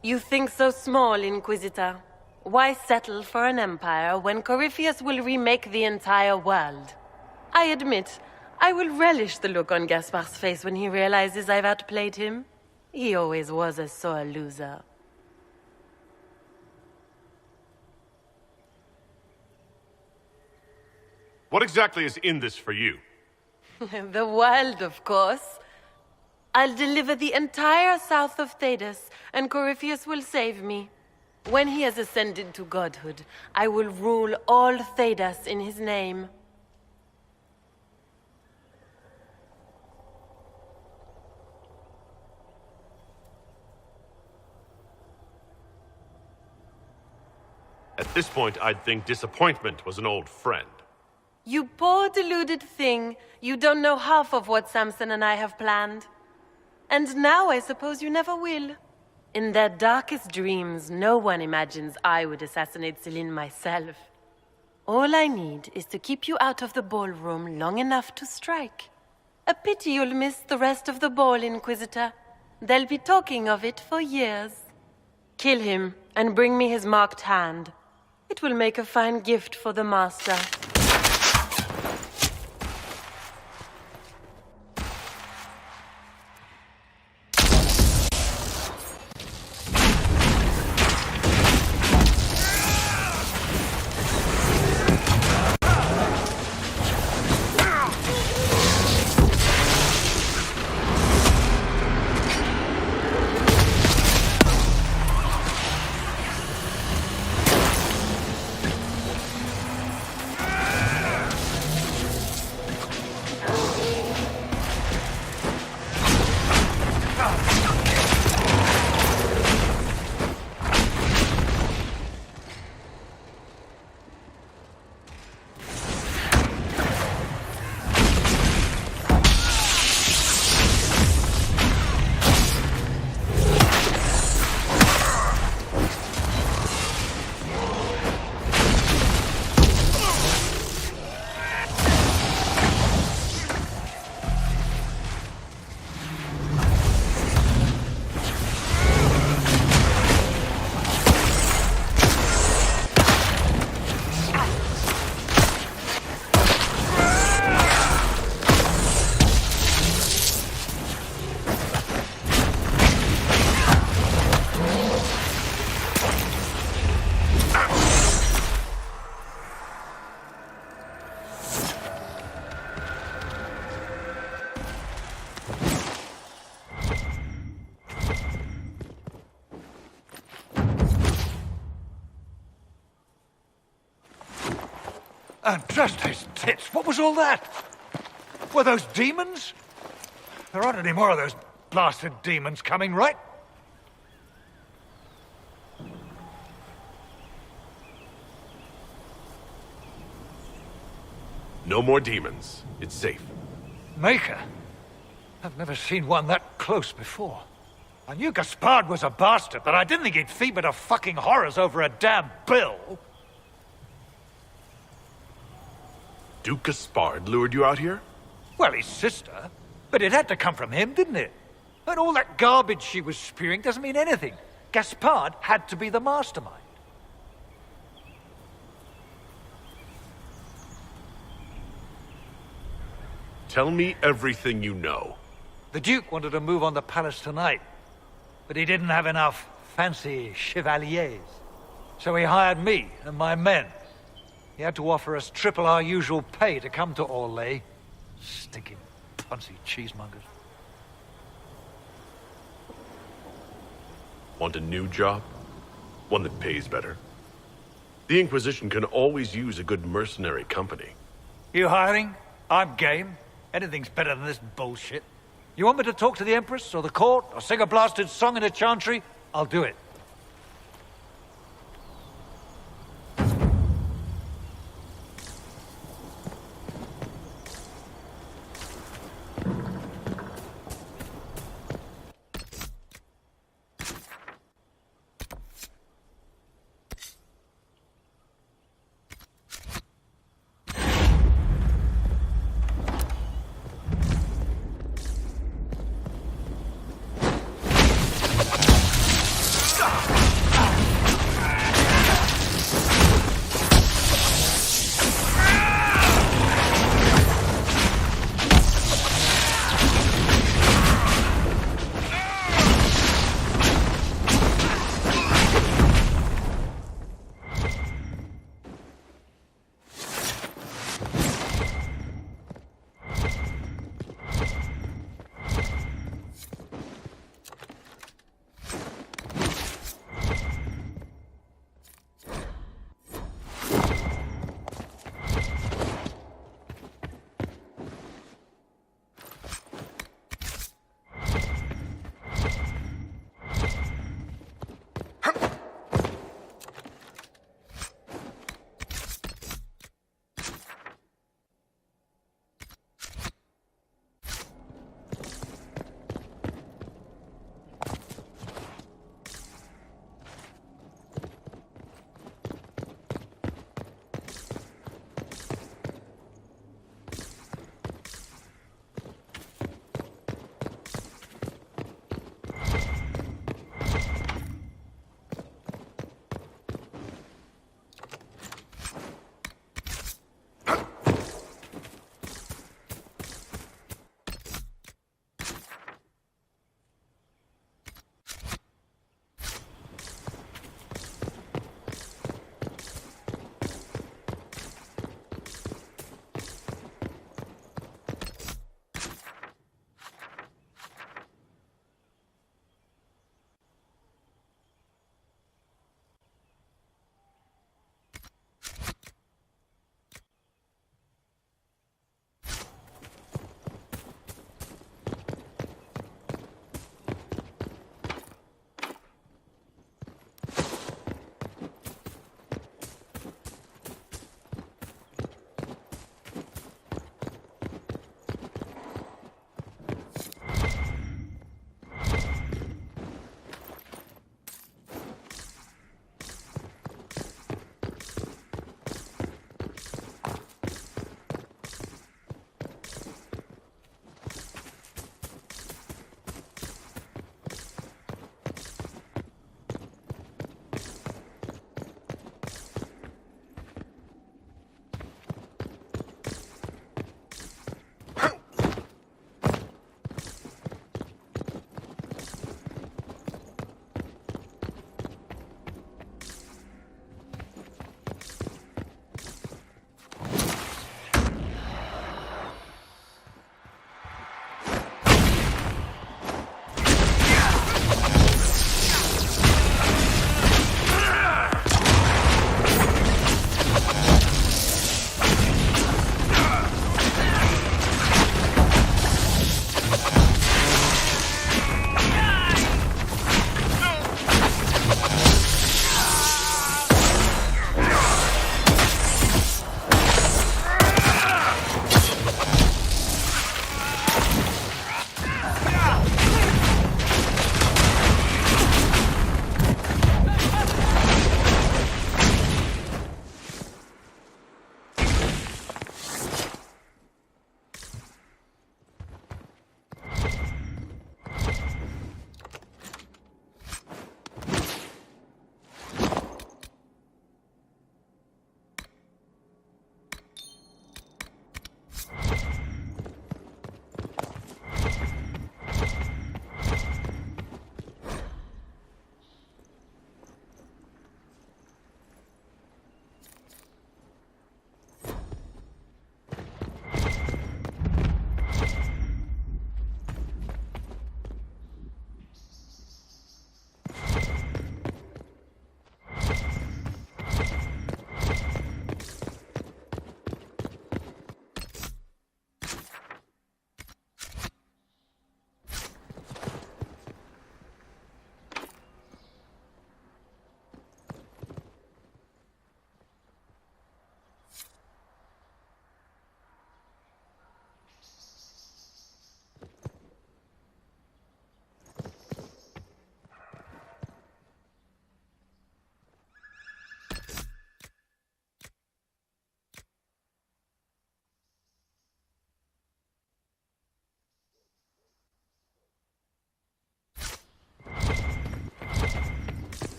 You think so small, Inquisitor. Why settle for an empire when Corypheus will remake the entire world? I admit, I will relish the look on Gaspard's face when he realizes I've outplayed him. He always was a sore loser. What exactly is in this for you? The world, of course. I'll deliver the entire south of Thedas, and Corypheus will save me. When he has ascended to godhood, I will rule all Thedas in his name. At this point, I'd think disappointment was an old friend. You poor deluded thing. You don't know half of what Samson and I have planned. And now I suppose you never will. In their darkest dreams, no one imagines I would assassinate Celene myself. All I need is to keep you out of the ballroom long enough to strike. A pity you'll miss the rest of the ball, Inquisitor. They'll be talking of it for years. Kill him, and bring me his marked hand. It will make a fine gift for the Master. And just his tits, what was all that? Were those demons? There aren't any more of those blasted demons coming, right? No more demons. It's safe. Maker? I've never seen one that close before. I knew Gaspard was a bastard, but I didn't think he'd feed me to fucking horrors over a damn bill. Duke Gaspard lured you out here? Well, his sister. But it had to come from him, didn't it? And all that garbage she was spewing doesn't mean anything. Gaspard had to be the mastermind. Tell me everything you know. The Duke wanted to move on the palace tonight, but he didn't have enough fancy chevaliers. So he hired me and my men. He had to offer us triple our usual pay to come to Orlais. Stinking punsy cheesemongers. Want a new job? One that pays better? The Inquisition can always use a good mercenary company. You hiring? I'm game. Anything's better than this bullshit. You want me to talk to the Empress, or the court, or sing a blasted song in a chantry? I'll do it.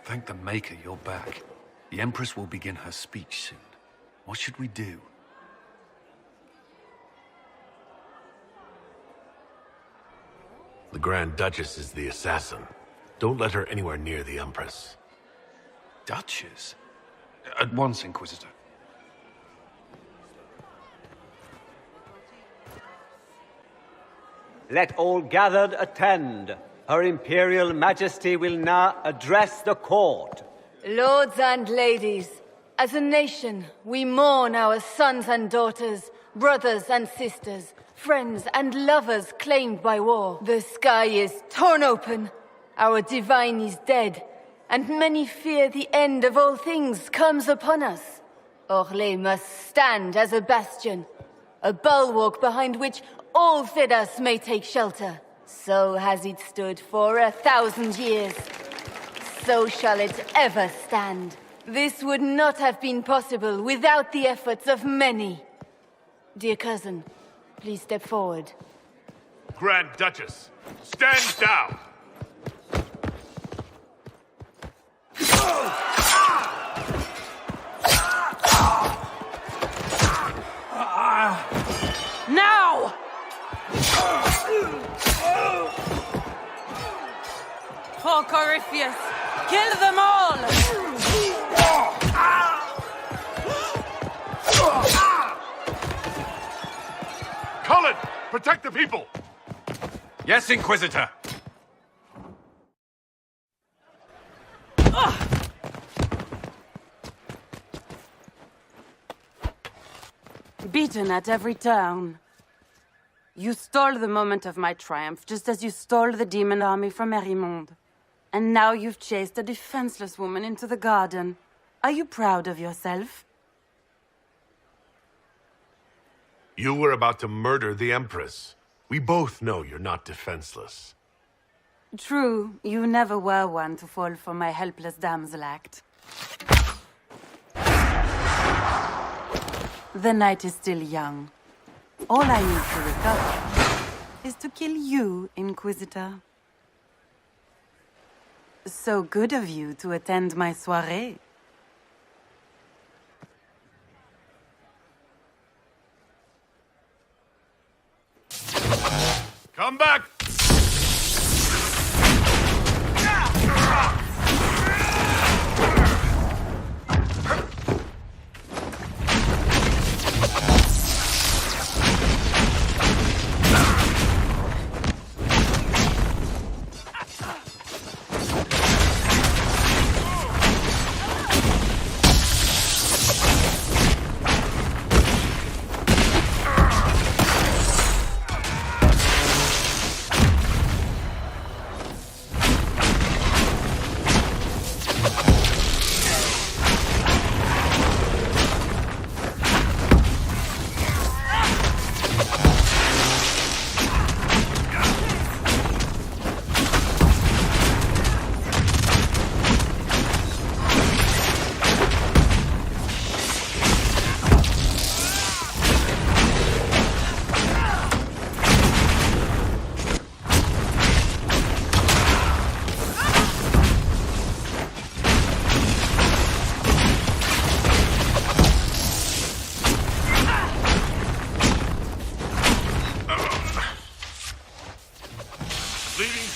Thank the Maker you're back. The Empress will begin her speech soon. What should we do? The Grand Duchess is the assassin. Don't let her anywhere near the Empress. Duchess? At once, Inquisitor. Let all gathered attend. Her Imperial Majesty will now address the court. Lords and ladies, as a nation, we mourn our sons and daughters, brothers and sisters, friends and lovers claimed by war. The sky is torn open, our divine is dead, and many fear the end of all things comes upon us. Orlais must stand as a bastion, a bulwark behind which all Fedas may take shelter. So has it stood for 1,000 years. So shall it ever stand. This would not have been possible without the efforts of many. Dear cousin, please step forward. Grand Duchess, stand down! Now! For Corypheus, kill them all! Cullen, protect the people! Yes, Inquisitor. Beaten at every turn. You stole the moment of my triumph, just as you stole the demon army from Merimonde. And now you've chased a defenseless woman into the garden. Are you proud of yourself? You were about to murder the Empress. We both know you're not defenseless. True, you never were one to fall for my helpless damsel act. The night is still young. All I need to recover is to kill you, Inquisitor. So good of you to attend my soirée. Come back!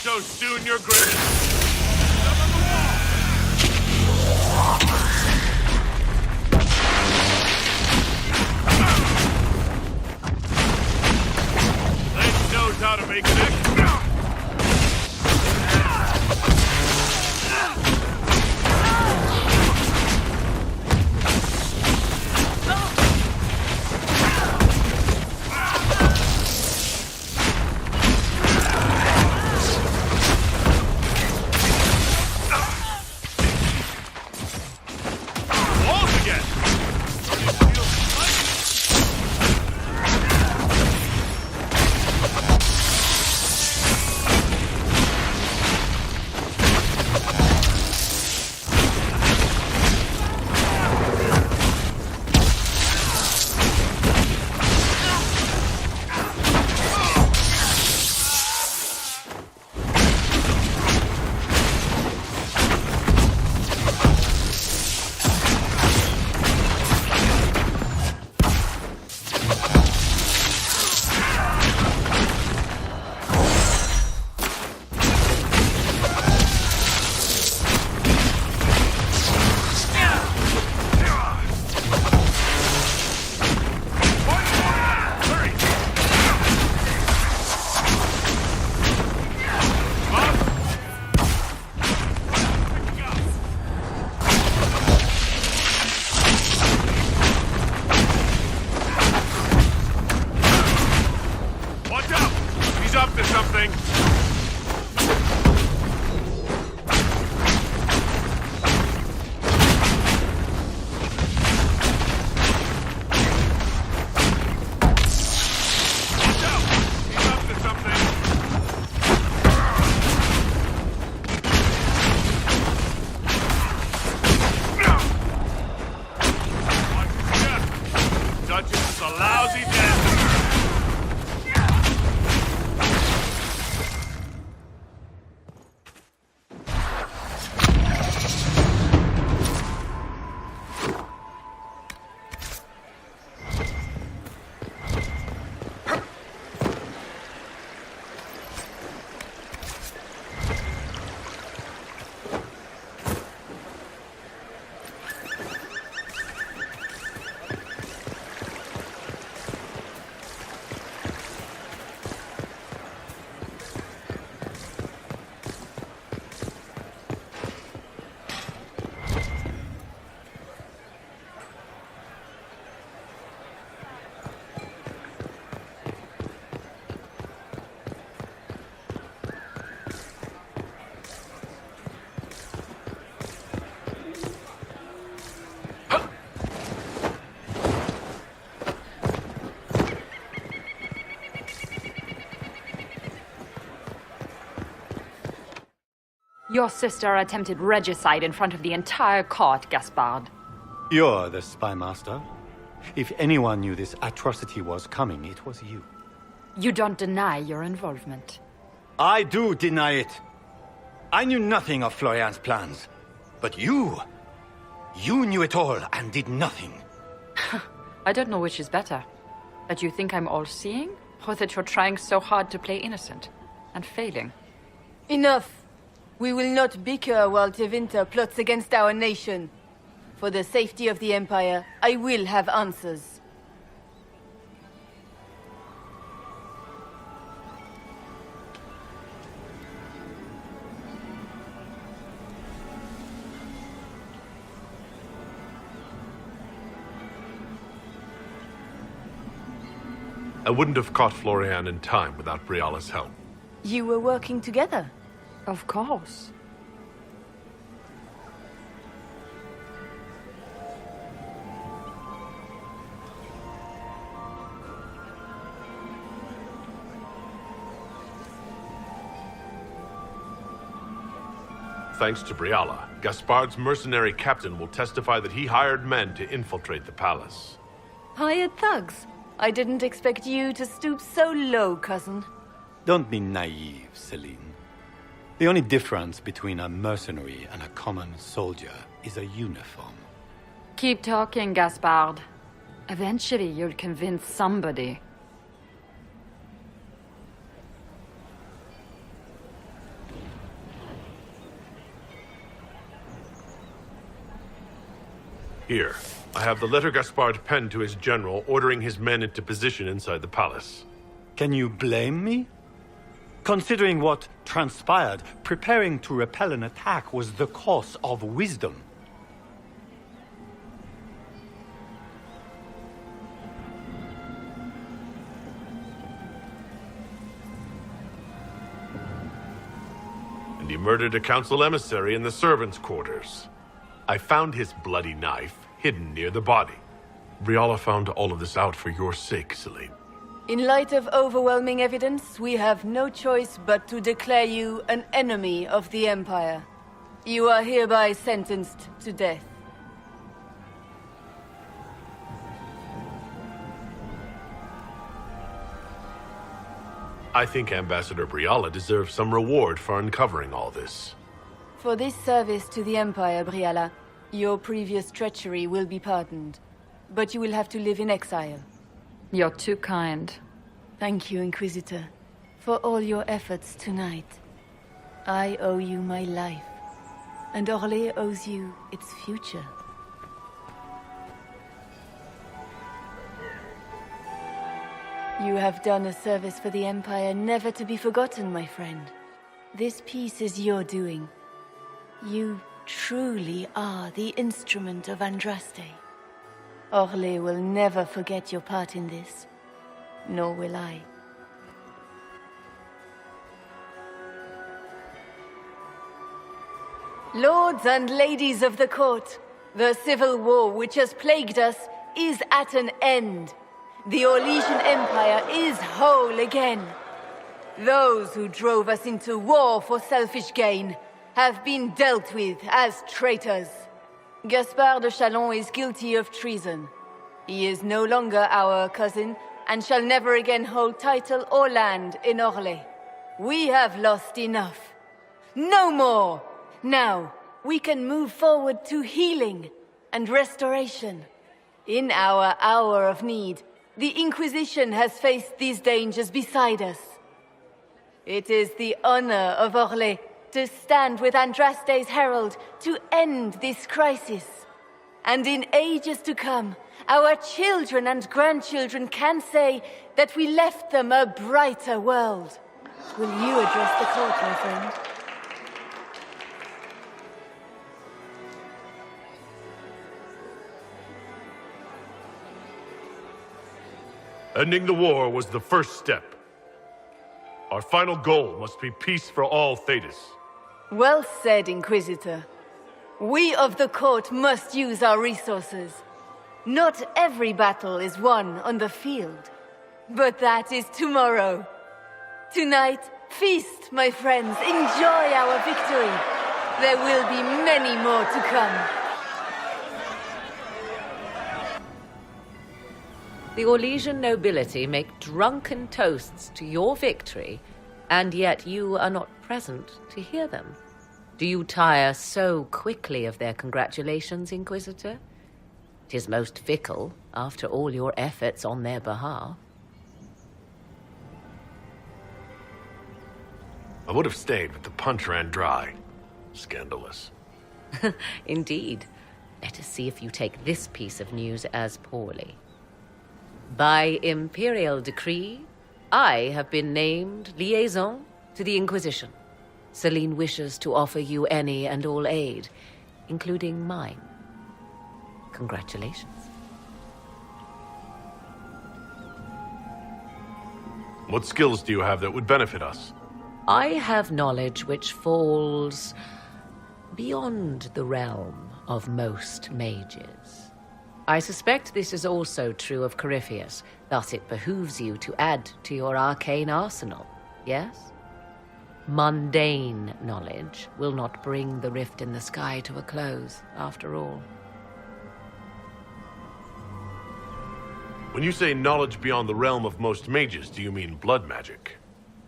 So soon, your grace. Lady knows how to make an extra. Your sister attempted regicide in front of the entire court, Gaspard. You're the spy master. If anyone knew this atrocity was coming, it was you. You don't deny your involvement. I do deny it. I knew nothing of Florian's plans. But you knew it all and did nothing. I don't know which is better. That you think I'm all-seeing, or that you're trying so hard to play innocent and failing. Enough. We will not bicker while Tevinter plots against our nation. For the safety of the Empire, I will have answers. I wouldn't have caught Florian in time without Briala's help. You were working together? Of course. Thanks to Briala, Gaspard's mercenary captain will testify that he hired men to infiltrate the palace. Hired thugs? I didn't expect you to stoop so low, cousin. Don't be naive, Celene. The only difference between a mercenary and a common soldier is a uniform. Keep talking, Gaspard. Eventually, you'll convince somebody. Here, I have the letter Gaspard penned to his general ordering his men into position inside the palace. Can you blame me? Considering what transpired, preparing to repel an attack was the course of wisdom. And he murdered a council emissary in the servants' quarters. I found his bloody knife hidden near the body. Briala found all of this out for your sake, Celene. In light of overwhelming evidence, we have no choice but to declare you an enemy of the Empire. You are hereby sentenced to death. I think Ambassador Briala deserves some reward for uncovering all this. For this service to the Empire, Briala, your previous treachery will be pardoned. But you will have to live in exile. You're too kind. Thank you, Inquisitor, for all your efforts tonight. I owe you my life, and Orlais owes you its future. You have done a service for the Empire never to be forgotten, my friend. This piece is your doing. You truly are the instrument of Andraste. Orlais will never forget your part in this, nor will I. Lords and ladies of the court, the civil war which has plagued us is at an end. The Orlesian Empire is whole again. Those who drove us into war for selfish gain have been dealt with as traitors. Gaspard de Chalon is guilty of treason. He is no longer our cousin, and shall never again hold title or land in Orlais. We have lost enough. No more! Now, we can move forward to healing and restoration. In our hour of need, the Inquisition has faced these dangers beside us. It is the honor of Orlais to stand with Andraste's herald to end this crisis. And in ages to come, our children and grandchildren can say that we left them a brighter world. Will you address the court, my friend? Ending the war was the first step. Our final goal must be peace for all Thetis. Well said, Inquisitor. We of the court must use our resources. Not every battle is won on the field, but that is tomorrow. Tonight, feast, my friends, enjoy our victory. There will be many more to come. The Orlesian nobility make drunken toasts to your victory, and yet you are not present to hear them. Do you tire so quickly of their congratulations, Inquisitor? 'Tis most fickle, after all your efforts on their behalf. I would have stayed, but the punch ran dry. Scandalous. Indeed. Let us see if you take this piece of news as poorly. By imperial decree, I have been named liaison to the Inquisition. Celene wishes to offer you any and all aid, including mine. Congratulations. What skills do you have that would benefit us? I have knowledge which falls beyond the realm of most mages. I suspect this is also true of Corypheus, thus it behooves you to add to your arcane arsenal, yes? Mundane knowledge will not bring the rift in the sky to a close, after all. When you say knowledge beyond the realm of most mages, do you mean blood magic?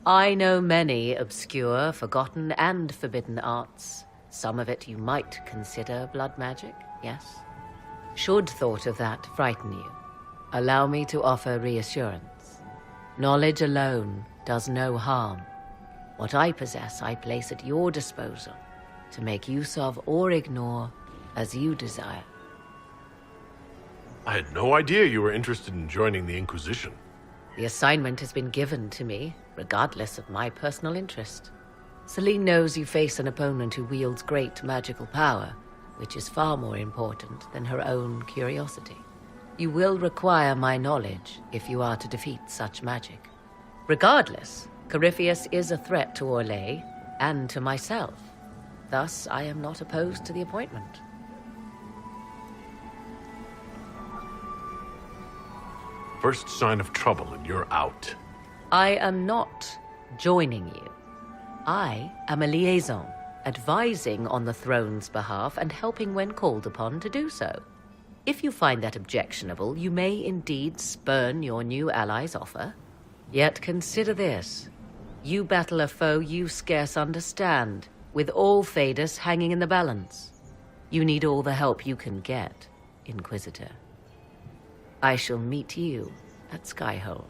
I know many obscure, forgotten, and forbidden arts. Some of it you might consider blood magic, yes? Should thought of that frighten you, allow me to offer reassurance. Knowledge alone does no harm. What I possess, I place at your disposal to make use of or ignore as you desire. I had no idea you were interested in joining the Inquisition. The assignment has been given to me, regardless of my personal interest. Celene knows you face an opponent who wields great magical power, which is far more important than her own curiosity. You will require my knowledge if you are to defeat such magic. Regardless, Corypheus is a threat to Orlais and to myself. Thus, I am not opposed to the appointment. First sign of trouble and you're out. I am not joining you. I am a liaison, advising on the throne's behalf and helping when called upon to do so. If you find that objectionable, you may indeed spurn your new ally's offer. Yet consider this. You battle a foe you scarce understand, with all Thedas hanging in the balance. You need all the help you can get, Inquisitor. I shall meet you at Skyhold.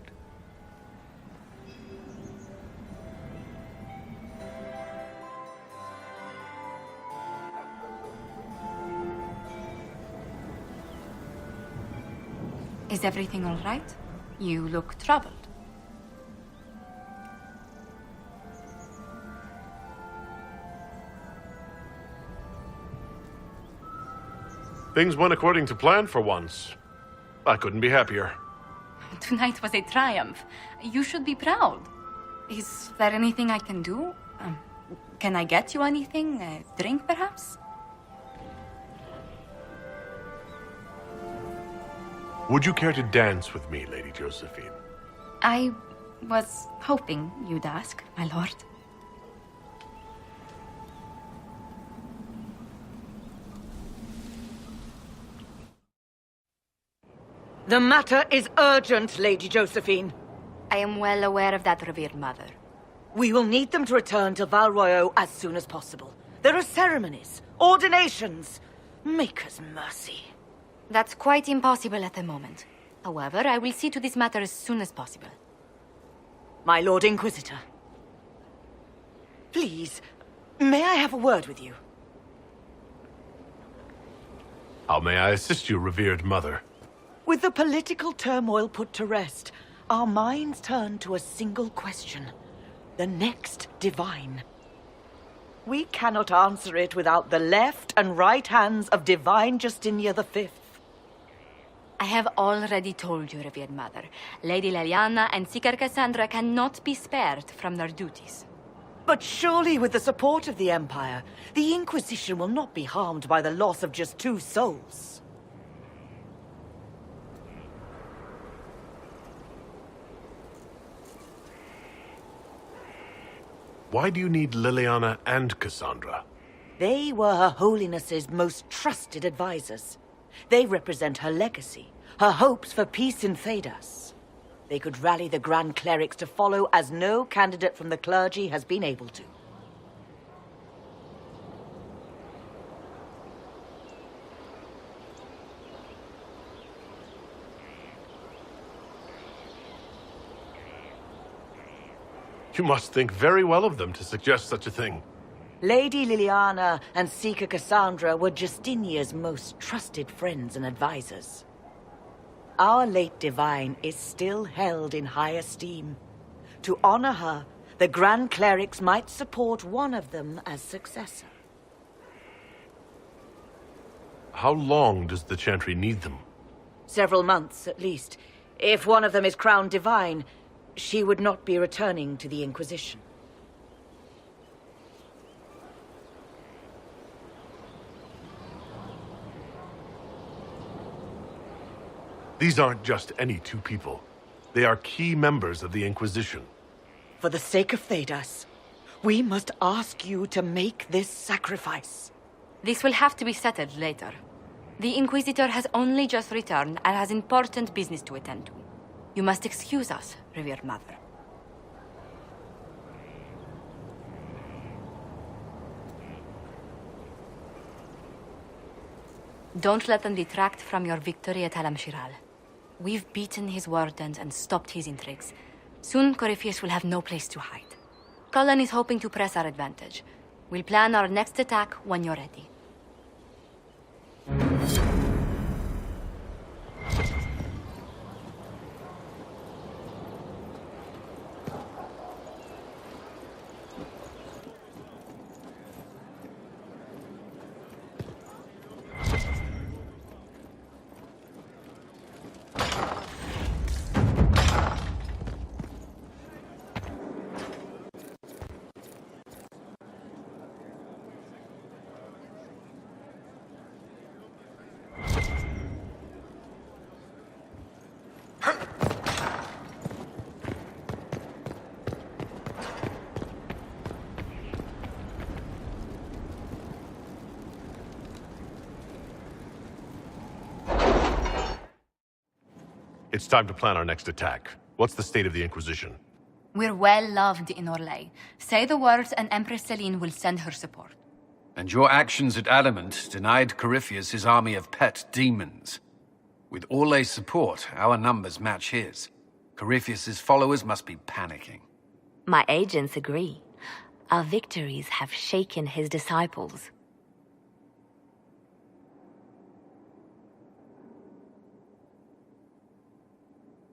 Is everything all right? You look troubled. Things went according to plan for once. I couldn't be happier. Tonight was a triumph. You should be proud. Is there anything I can do? Can I get you anything? A drink, perhaps? Would you care to dance with me, Lady Josephine? I was hoping you'd ask, my lord. The matter is urgent, Lady Josephine. I am well aware of that, revered mother. We will need them to return to Val Royeaux as soon as possible. There are ceremonies, ordinations. Make us mercy. That's quite impossible at the moment. However, I will see to this matter as soon as possible. My Lord Inquisitor. Please, may I have a word with you? How may I assist you, revered mother? With the political turmoil put to rest, our minds turn to a single question. The next divine. We cannot answer it without the left and right hands of Divine Justinia V. I have already told you, revered mother. Lady Leliana and Seeker Cassandra cannot be spared from their duties. But surely with the support of the Empire, the Inquisition will not be harmed by the loss of just 2 souls. Why do you need Liliana and Cassandra? They were Her Holiness's most trusted advisors. They represent her legacy, her hopes for peace in Thedas. They could rally the Grand Clerics to follow as no candidate from the clergy has been able to. You must think very well of them to suggest such a thing. Lady Liliana and Seeker Cassandra were Justinia's most trusted friends and advisors. Our late divine is still held in high esteem. To honor her, the Grand Clerics might support one of them as successor. How long does the Chantry need them? Several months, at least. If one of them is crowned divine, she would not be returning to the Inquisition. These aren't just any two people. They are key members of the Inquisition. For the sake of Thedas, we must ask you to make this sacrifice. This will have to be settled later. The Inquisitor has only just returned and has important business to attend to. You must excuse us, revered Mother. Don't let them detract from your victory at Alam-Shiral. We've beaten his wardens and stopped his intrigues. Soon, Corypheus will have no place to hide. Cullen is hoping to press our advantage. We'll plan our next attack when you're ready. It's time to plan our next attack. What's the state of the Inquisition? We're well loved in Orlais. Say the words and Empress Celene will send her support. And your actions at Adamant denied Corypheus his army of pet demons. With Orlais' support, our numbers match his. Corypheus's followers must be panicking. My agents agree. Our victories have shaken his disciples.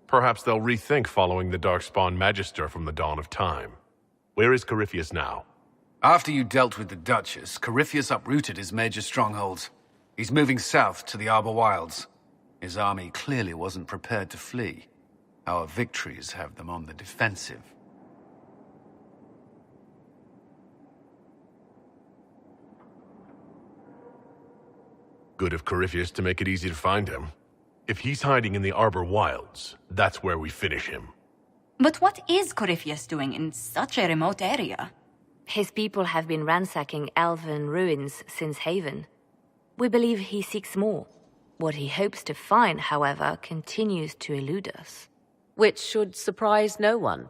Perhaps they'll rethink following the Darkspawn Magister from the dawn of time. Where is Corypheus now? After you dealt with the Duchess, Corypheus uprooted his major strongholds. He's moving south to the Arbor Wilds. His army clearly wasn't prepared to flee. Our victories have them on the defensive. Good of Corypheus to make it easy to find him. If he's hiding in the Arbor Wilds, that's where we finish him. But what is Corypheus doing in such a remote area? His people have been ransacking elven ruins since Haven. We believe he seeks more. What he hopes to find, however, continues to elude us. Which should surprise no one.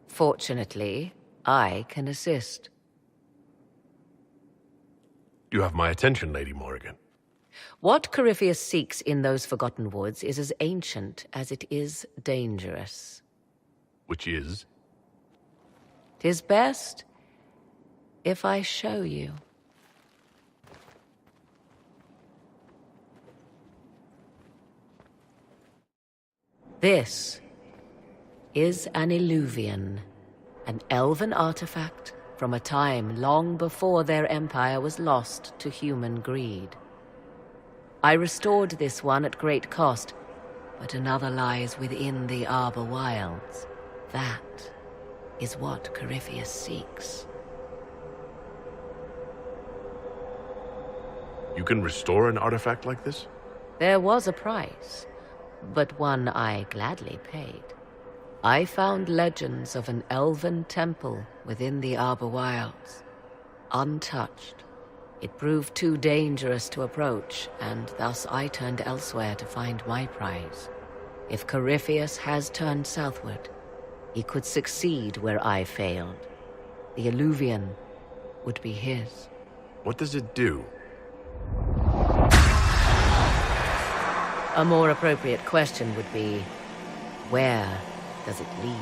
Fortunately, I can assist. You have my attention, Lady Morrigan. What Corypheus seeks in those Forgotten Woods is as ancient as it is dangerous. Which is? 'Tis best if I show you. This is an Illuvian, an elven artifact from a time long before their empire was lost to human greed. I restored this one at great cost, but another lies within the Arbor Wilds. That is what Corypheus seeks. You can restore an artifact like this? There was a price, but one I gladly paid. I found legends of an elven temple within the Arbor Wilds. untouched. It proved too dangerous to approach, and thus I turned elsewhere to find my prize. If Corypheus has turned southward, he could succeed where I failed. The Illuvian would be his. What does it do? A more appropriate question would be, where does it lead?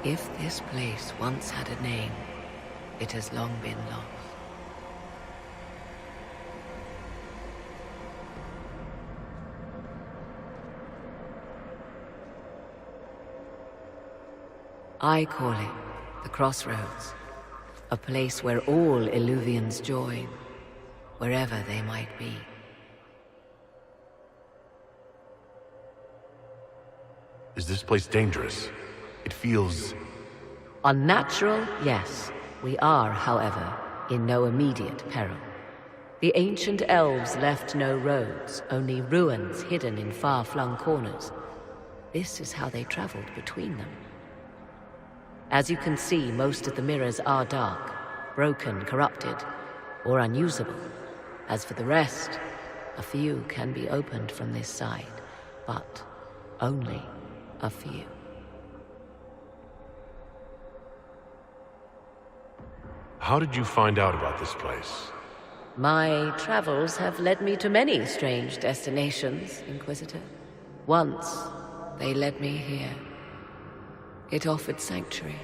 If this place once had a name, it has long been lost. I call it the Crossroads, a place where all Illuvians join, wherever they might be. Is this place dangerous? It feels... Unnatural, yes. We are, however, in no immediate peril. The ancient elves left no roads, only ruins hidden in far-flung corners. This is how they traveled between them. As you can see, most of the mirrors are dark, broken, corrupted, or unusable. As for the rest, a few can be opened from this side, but only a few. How did you find out about this place? My travels have led me to many strange destinations, Inquisitor. Once, they led me here. It offered sanctuary.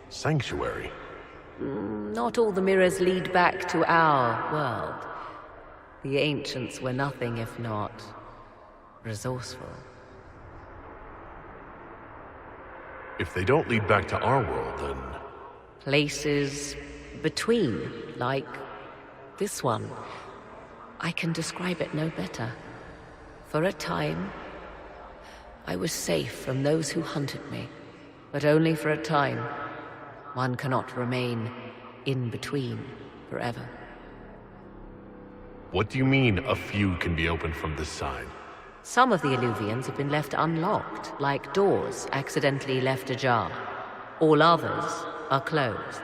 Sanctuary? Not all the mirrors lead back to our world. The ancients were nothing if not resourceful. If they don't lead back to our world, then... Places between, like this one. I can describe it no better. For a time, I was safe from those who hunted me, but only for a time. One cannot remain in between forever. What do you mean, a few can be opened from this side? Some of the Illuvians have been left unlocked, like doors accidentally left ajar. All others are closed.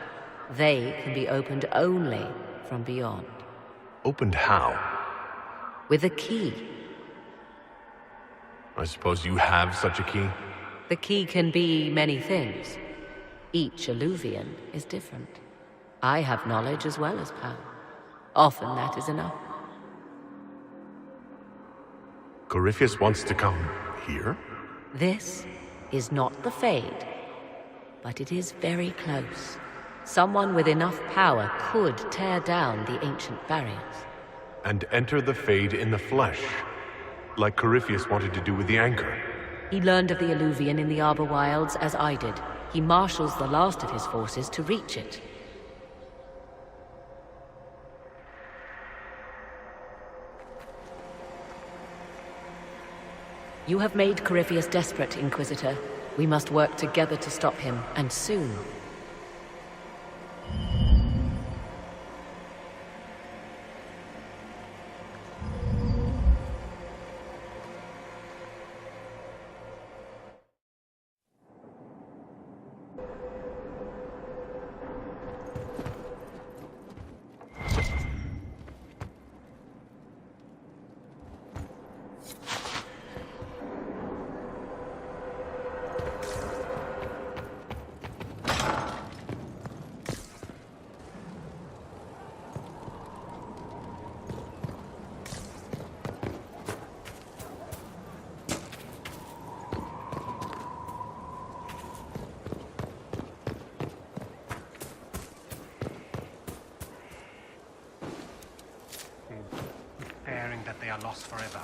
They can be opened only from beyond. Opened how? With a key. I suppose you have such a key? The key can be many things. Each Illuvian is different. I have knowledge as well as power. Often that is enough. Corypheus wants to come here? This is not the Fade, but it is very close. Someone with enough power could tear down the ancient barriers. And enter the Fade in the flesh, like Corypheus wanted to do with the Anchor. He learned of the Illuvian in the Arbor Wilds as I did. He marshals the last of his forces to reach it. You have made Corypheus desperate, Inquisitor. We must work together to stop him, and soon. That they are lost forever.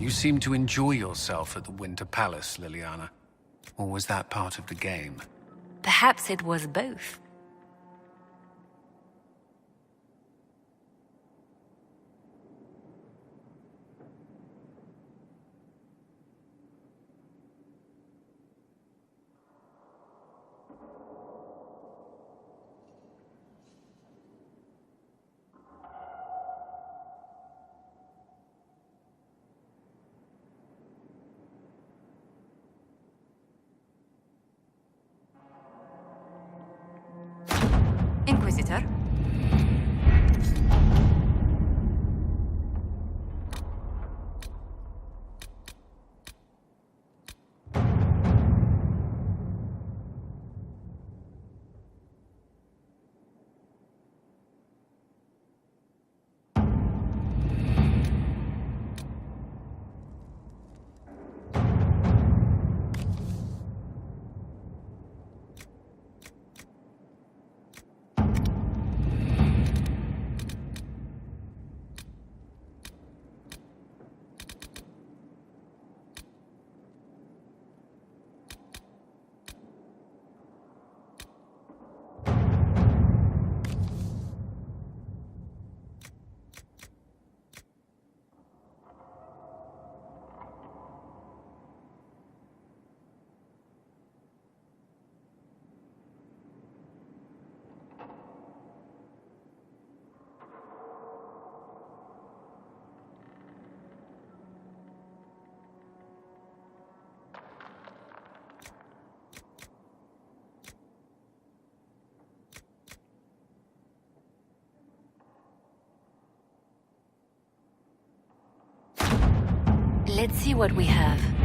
You seemed to enjoy yourself at the Winter Palace, Liliana. Or was that part of the game? Perhaps it was both. Inquisitor? Let's see what we have.